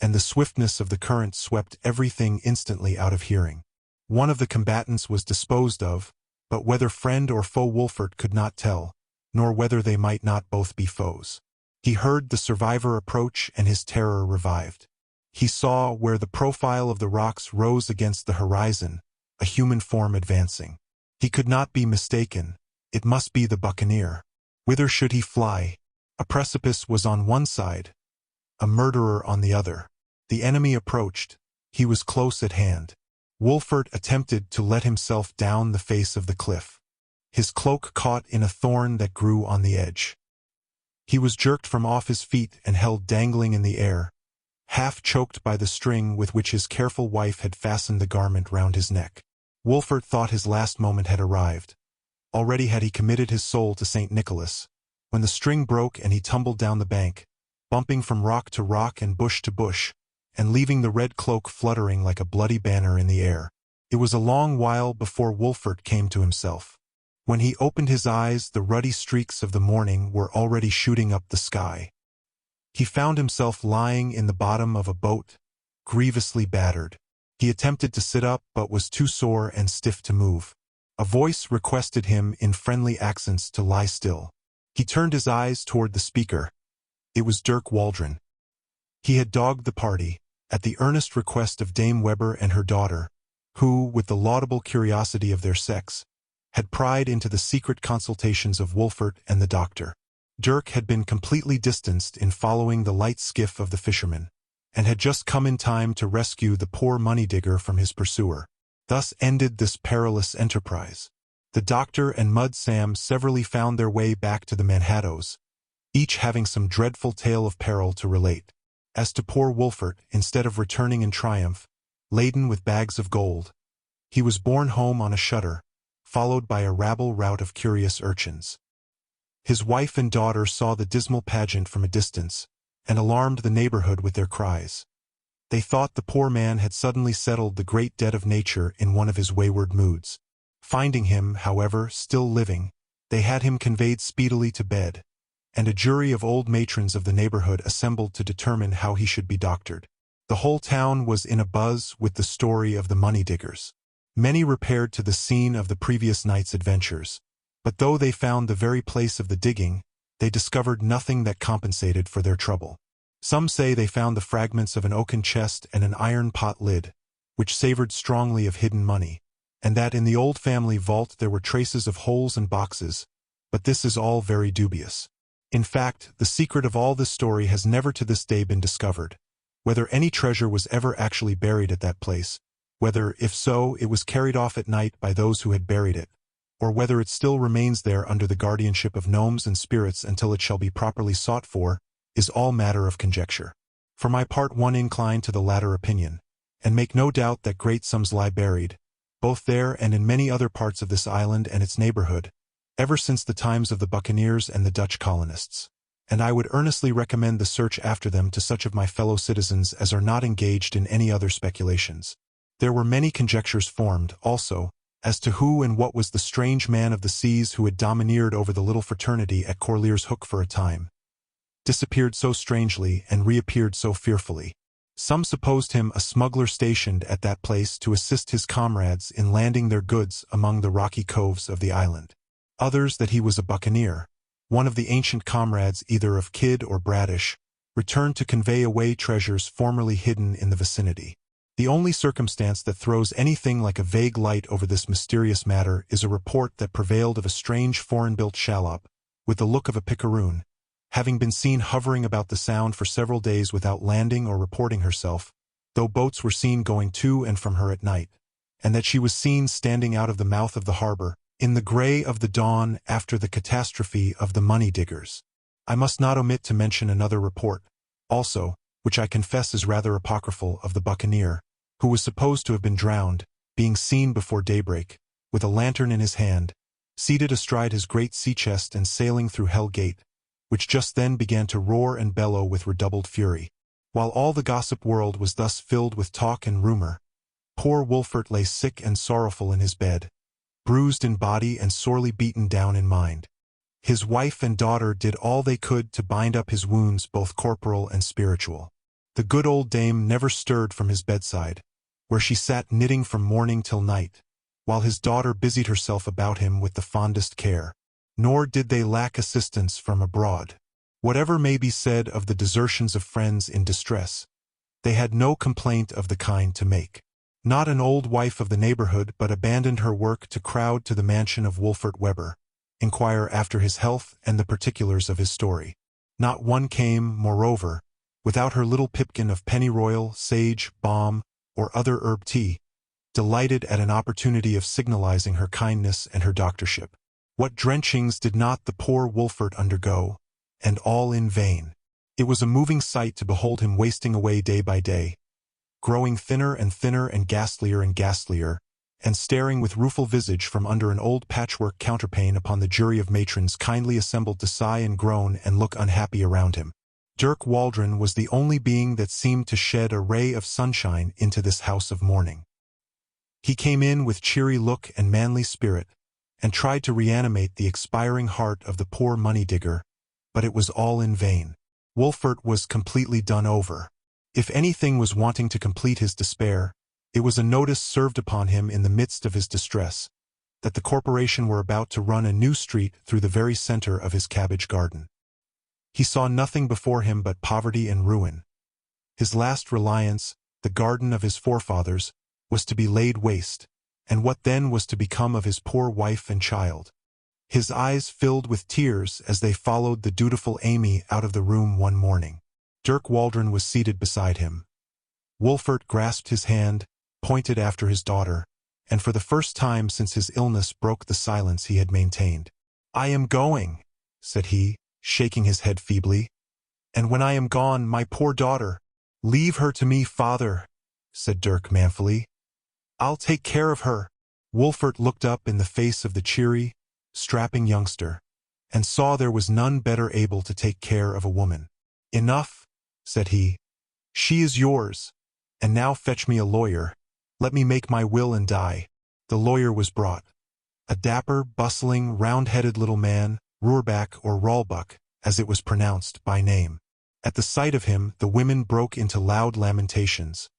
and the swiftness of the current swept everything instantly out of hearing. One of the combatants was disposed of, but whether friend or foe Wolfert could not tell, nor whether they might not both be foes. He heard the survivor approach, and his terror revived. He saw, where the profile of the rocks rose against the horizon, a human form advancing. He could not be mistaken. It must be the buccaneer. Whither should he fly? A precipice was on one side, a murderer on the other. The enemy approached. He was close at hand. Wolfert attempted to let himself down the face of the cliff. His cloak caught in a thorn that grew on the edge. He was jerked from off his feet and held dangling in the air, half choked by the string with which his careful wife had fastened the garment round his neck. Wolfert thought his last moment had arrived. Already had he committed his soul to St. Nicholas, when the string broke and he tumbled down the bank, bumping from rock to rock and bush to bush, and leaving the red cloak fluttering like a bloody banner in the air. It was a long while before Wolfert came to himself. When he opened his eyes, the ruddy streaks of the morning were already shooting up the sky. He found himself lying in the bottom of a boat, grievously battered. He attempted to sit up but was too sore and stiff to move. A voice requested him in friendly accents to lie still. He turned his eyes toward the speaker. It was Dirk Waldron. He had dogged the party, at the earnest request of Dame Weber and her daughter, who, with the laudable curiosity of their sex, had pried into the secret consultations of Wolfert and the doctor. Dirk had been completely distanced in following the light skiff of the fisherman, and had just come in time to rescue the poor money-digger from his pursuer. Thus ended this perilous enterprise. The doctor and Mud Sam severally found their way back to the Manhattoes, each having some dreadful tale of peril to relate. As to poor Wolfert, instead of returning in triumph, laden with bags of gold, he was borne home on a shutter, followed by a rabble-rout of curious urchins. His wife and daughter saw the dismal pageant from a distance, and alarmed the neighborhood with their cries. They thought the poor man had suddenly settled the great debt of nature in one of his wayward moods. Finding him, however, still living, they had him conveyed speedily to bed, and a jury of old matrons of the neighborhood assembled to determine how he should be doctored. The whole town was in a buzz with the story of the money-diggers. Many repaired to the scene of the previous night's adventures, but though they found the very place of the digging, they discovered nothing that compensated for their trouble. Some say they found the fragments of an oaken chest and an iron pot lid, which savored strongly of hidden money, and that in the old family vault there were traces of holes and boxes, but this is all very dubious. In fact, the secret of all this story has never to this day been discovered, whether any treasure was ever actually buried at that place, whether, if so, it was carried off at night by those who had buried it, or whether it still remains there under the guardianship of gnomes and spirits until it shall be properly sought for, is all matter of conjecture. For my part, one incline to the latter opinion, and make no doubt that great sums lie buried, both there and in many other parts of this island and its neighborhood, ever since the times of the buccaneers and the Dutch colonists, and I would earnestly recommend the search after them to such of my fellow citizens as are not engaged in any other speculations. There were many conjectures formed, also, as to who and what was the strange man of the seas who had domineered over the little fraternity at Corlear's Hook for a time, disappeared so strangely and reappeared so fearfully. Some supposed him a smuggler stationed at that place to assist his comrades in landing their goods among the rocky coves of the island. Others that he was a buccaneer, one of the ancient comrades either of Kidd or Bradish, returned to convey away treasures formerly hidden in the vicinity. The only circumstance that throws anything like a vague light over this mysterious matter is a report that prevailed of a strange foreign-built shallop, with the look of a picaroon, having been seen hovering about the Sound for several days without landing or reporting herself, though boats were seen going to and from her at night, and that she was seen standing out of the mouth of the harbor, in the gray of the dawn after the catastrophe of the money-diggers. I must not omit to mention another report, also, which I confess is rather apocryphal, of the buccaneer, who was supposed to have been drowned, being seen before daybreak, with a lantern in his hand, seated astride his great sea-chest and sailing through Hell Gate, which just then began to roar and bellow with redoubled fury. While all the gossip world was thus filled with talk and rumor, poor Wolfert lay sick and sorrowful in his bed, bruised in body and sorely beaten down in mind. His wife and daughter did all they could to bind up his wounds, both corporal and spiritual. The good old dame never stirred from his bedside, where she sat knitting from morning till night, while his daughter busied herself about him with the fondest care. Nor did they lack assistance from abroad. Whatever may be said of the desertions of friends in distress, they had no complaint of the kind to make. Not an old wife of the neighborhood but abandoned her work to crowd to the mansion of Wolfert Weber, inquire after his health and the particulars of his story. Not one came, moreover, without her little pipkin of pennyroyal, sage, balm, or other herb tea, delighted at an opportunity of signalizing her kindness and her doctorship. What drenchings did not the poor Wolfert undergo, and all in vain. It was a moving sight to behold him wasting away day by day, growing thinner and ghastlier, and staring with rueful visage from under an old patchwork counterpane upon the jury of matrons kindly assembled to sigh and groan and look unhappy around him. Dirk Waldron was the only being that seemed to shed a ray of sunshine into this house of mourning. He came in with cheery look and manly spirit, and tried to reanimate the expiring heart of the poor money-digger, but it was all in vain. Wolfert was completely done over. If anything was wanting to complete his despair, it was a notice served upon him in the midst of his distress, that the corporation were about to run a new street through the very center of his cabbage garden. He saw nothing before him but poverty and ruin. His last reliance, the garden of his forefathers, was to be laid waste, and what then was to become of his poor wife and child? His eyes filled with tears as they followed the dutiful Amy out of the room one morning. Dirk Waldron was seated beside him. Wolfert grasped his hand, pointed after his daughter, and for the first time since his illness broke the silence he had maintained. "I am going," said he, shaking his head feebly. "And when I am gone, my poor daughter—" "Leave her to me, father," said Dirk manfully. "I'll take care of her." Wolfert looked up in the face of the cheery, strapping youngster, and saw there was none better able to take care of a woman. "Enough," said he. "She is yours. And now fetch me a lawyer. Let me make my will and die." The lawyer was brought. A dapper, bustling, round-headed little man, Roerback or Rollbuck, as it was pronounced by name. At the sight of him, the women broke into loud lamentations,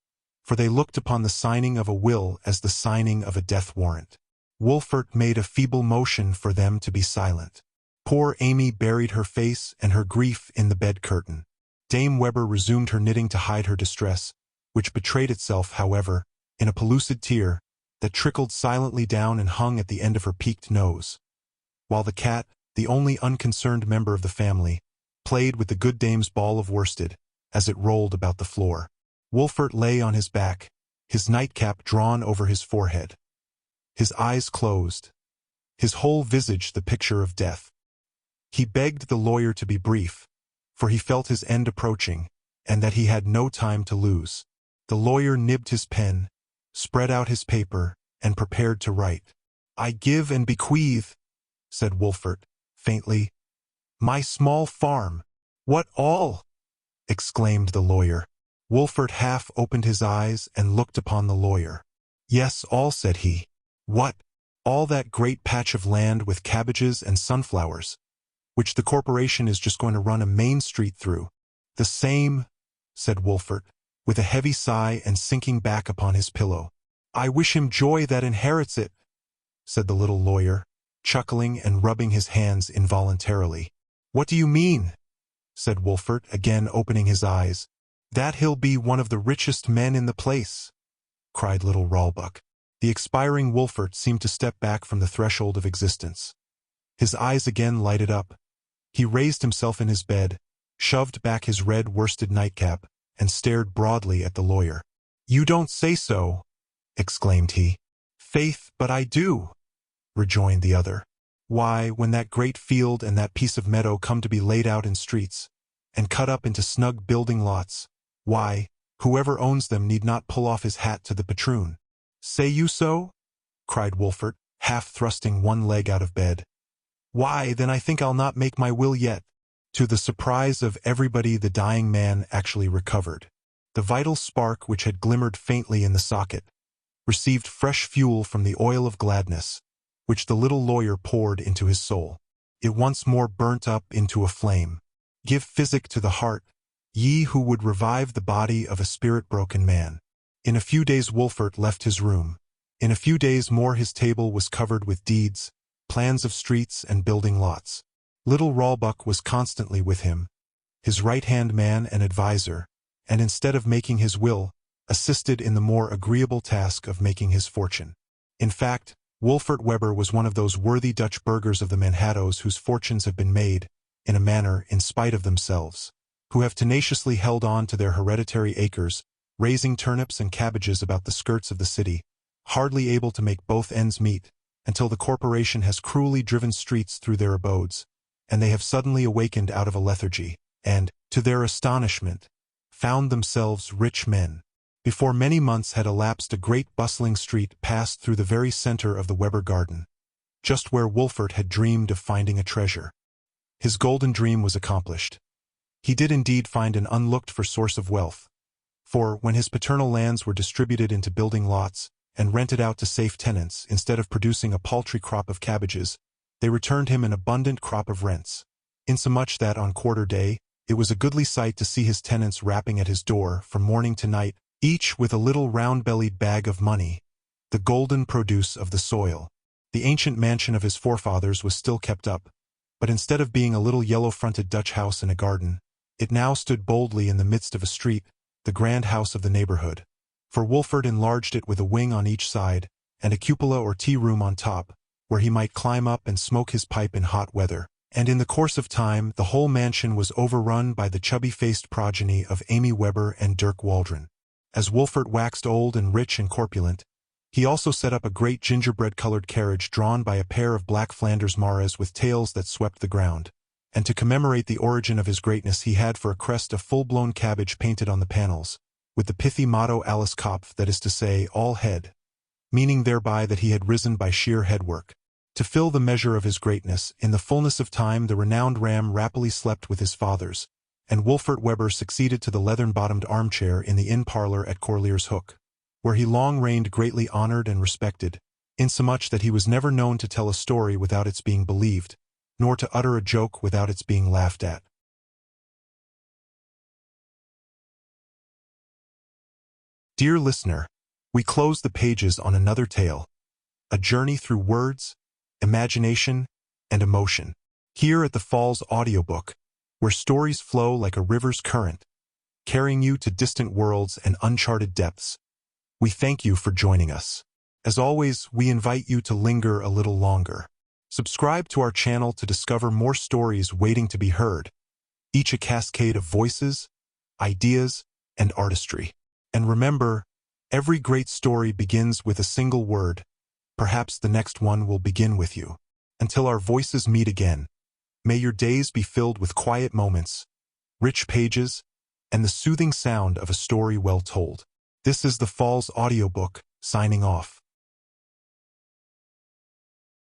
for they looked upon the signing of a will as the signing of a death warrant. Wolfert made a feeble motion for them to be silent. Poor Amy buried her face and her grief in the bed curtain. Dame Weber resumed her knitting to hide her distress, which betrayed itself, however, in a pellucid tear that trickled silently down and hung at the end of her peaked nose, while the cat, the only unconcerned member of the family, played with the good dame's ball of worsted as it rolled about the floor. Wolfert lay on his back, his nightcap drawn over his forehead, his eyes closed, his whole visage the picture of death. He begged the lawyer to be brief, for he felt his end approaching, and that he had no time to lose. The lawyer nibbed his pen, spread out his paper, and prepared to write. "I give and bequeath," said Wolfert, faintly, "my small farm." "What, all?" exclaimed the lawyer. Wolfert half opened his eyes and looked upon the lawyer. "Yes, all," said he. "What? All that great patch of land with cabbages and sunflowers, which the corporation is just going to run a main street through?" "The same," said Wolfert, with a heavy sigh and sinking back upon his pillow. "I wish him joy that inherits it," said the little lawyer, chuckling and rubbing his hands involuntarily. "What do you mean?" said Wolfert, again opening his eyes. "That he'll be one of the richest men in the place," cried little Rollbuck. The expiring Wolfert seemed to step back from the threshold of existence. His eyes again lighted up. He raised himself in his bed, shoved back his red worsted nightcap, and stared broadly at the lawyer. "You don't say so," exclaimed he. "Faith, but I do," rejoined the other. "Why, when that great field and that piece of meadow come to be laid out in streets, and cut up into snug building lots, why, whoever owns them need not pull off his hat to the patroon." "Say you so?" cried Wolfert, half thrusting one leg out of bed. "Why, then I think I'll not make my will yet." To the surprise of everybody, the dying man actually recovered. The vital spark which had glimmered faintly in the socket received fresh fuel from the oil of gladness, which the little lawyer poured into his soul. It once more burnt up into a flame. "Give physic to the heart, ye who would revive the body of a spirit-broken man." In a few days Wolfert left his room. In a few days more his table was covered with deeds, plans of streets and building lots. Little Rollbuck was constantly with him, his right-hand man and adviser, and instead of making his will, assisted in the more agreeable task of making his fortune. In fact, Wolfert Weber was one of those worthy Dutch burghers of the Manhattoes whose fortunes have been made, in a manner, in spite of themselves, who have tenaciously held on to their hereditary acres, raising turnips and cabbages about the skirts of the city, hardly able to make both ends meet, until the corporation has cruelly driven streets through their abodes, and they have suddenly awakened out of a lethargy, and, to their astonishment, found themselves rich men. Before many months had elapsed, a great bustling street passed through the very center of the Weber garden, just where Wolfert had dreamed of finding a treasure. His golden dream was accomplished. He did indeed find an unlooked-for source of wealth, for, when his paternal lands were distributed into building lots and rented out to safe tenants instead of producing a paltry crop of cabbages, they returned him an abundant crop of rents, insomuch that on quarter day it was a goodly sight to see his tenants rapping at his door from morning to night, each with a little round-bellied bag of money, the golden produce of the soil. The ancient mansion of his forefathers was still kept up, but instead of being a little yellow-fronted Dutch house in a garden, it now stood boldly in the midst of a street, the grand house of the neighborhood. For Wolfert enlarged it with a wing on each side, and a cupola or tea-room on top, where he might climb up and smoke his pipe in hot weather. And in the course of time the whole mansion was overrun by the chubby-faced progeny of Amy Weber and Dirk Waldron. As Wolfert waxed old and rich and corpulent, he also set up a great gingerbread-colored carriage drawn by a pair of black Flanders mares with tails that swept the ground, and to commemorate the origin of his greatness he had for a crest a full-blown cabbage painted on the panels, with the pithy motto Alles Kopf, that is to say, all head, meaning thereby that he had risen by sheer headwork. To fill the measure of his greatness, in the fullness of time the renowned Ram rapidly slept with his fathers, and Wolfert Weber succeeded to the leathern-bottomed armchair in the inn parlor at Corlear's Hook, where he long reigned greatly honored and respected, insomuch that he was never known to tell a story without its being believed, nor to utter a joke without its being laughed at. Dear listener, we close the pages on another tale, a journey through words, imagination, and emotion. Here at the Falls Audiobook, where stories flow like a river's current, carrying you to distant worlds and uncharted depths, we thank you for joining us. As always, we invite you to linger a little longer. Subscribe to our channel to discover more stories waiting to be heard, each a cascade of voices, ideas, and artistry. And remember, every great story begins with a single word. Perhaps the next one will begin with you. Until our voices meet again, may your days be filled with quiet moments, rich pages, and the soothing sound of a story well told. This is the Falls Audiobook, signing off.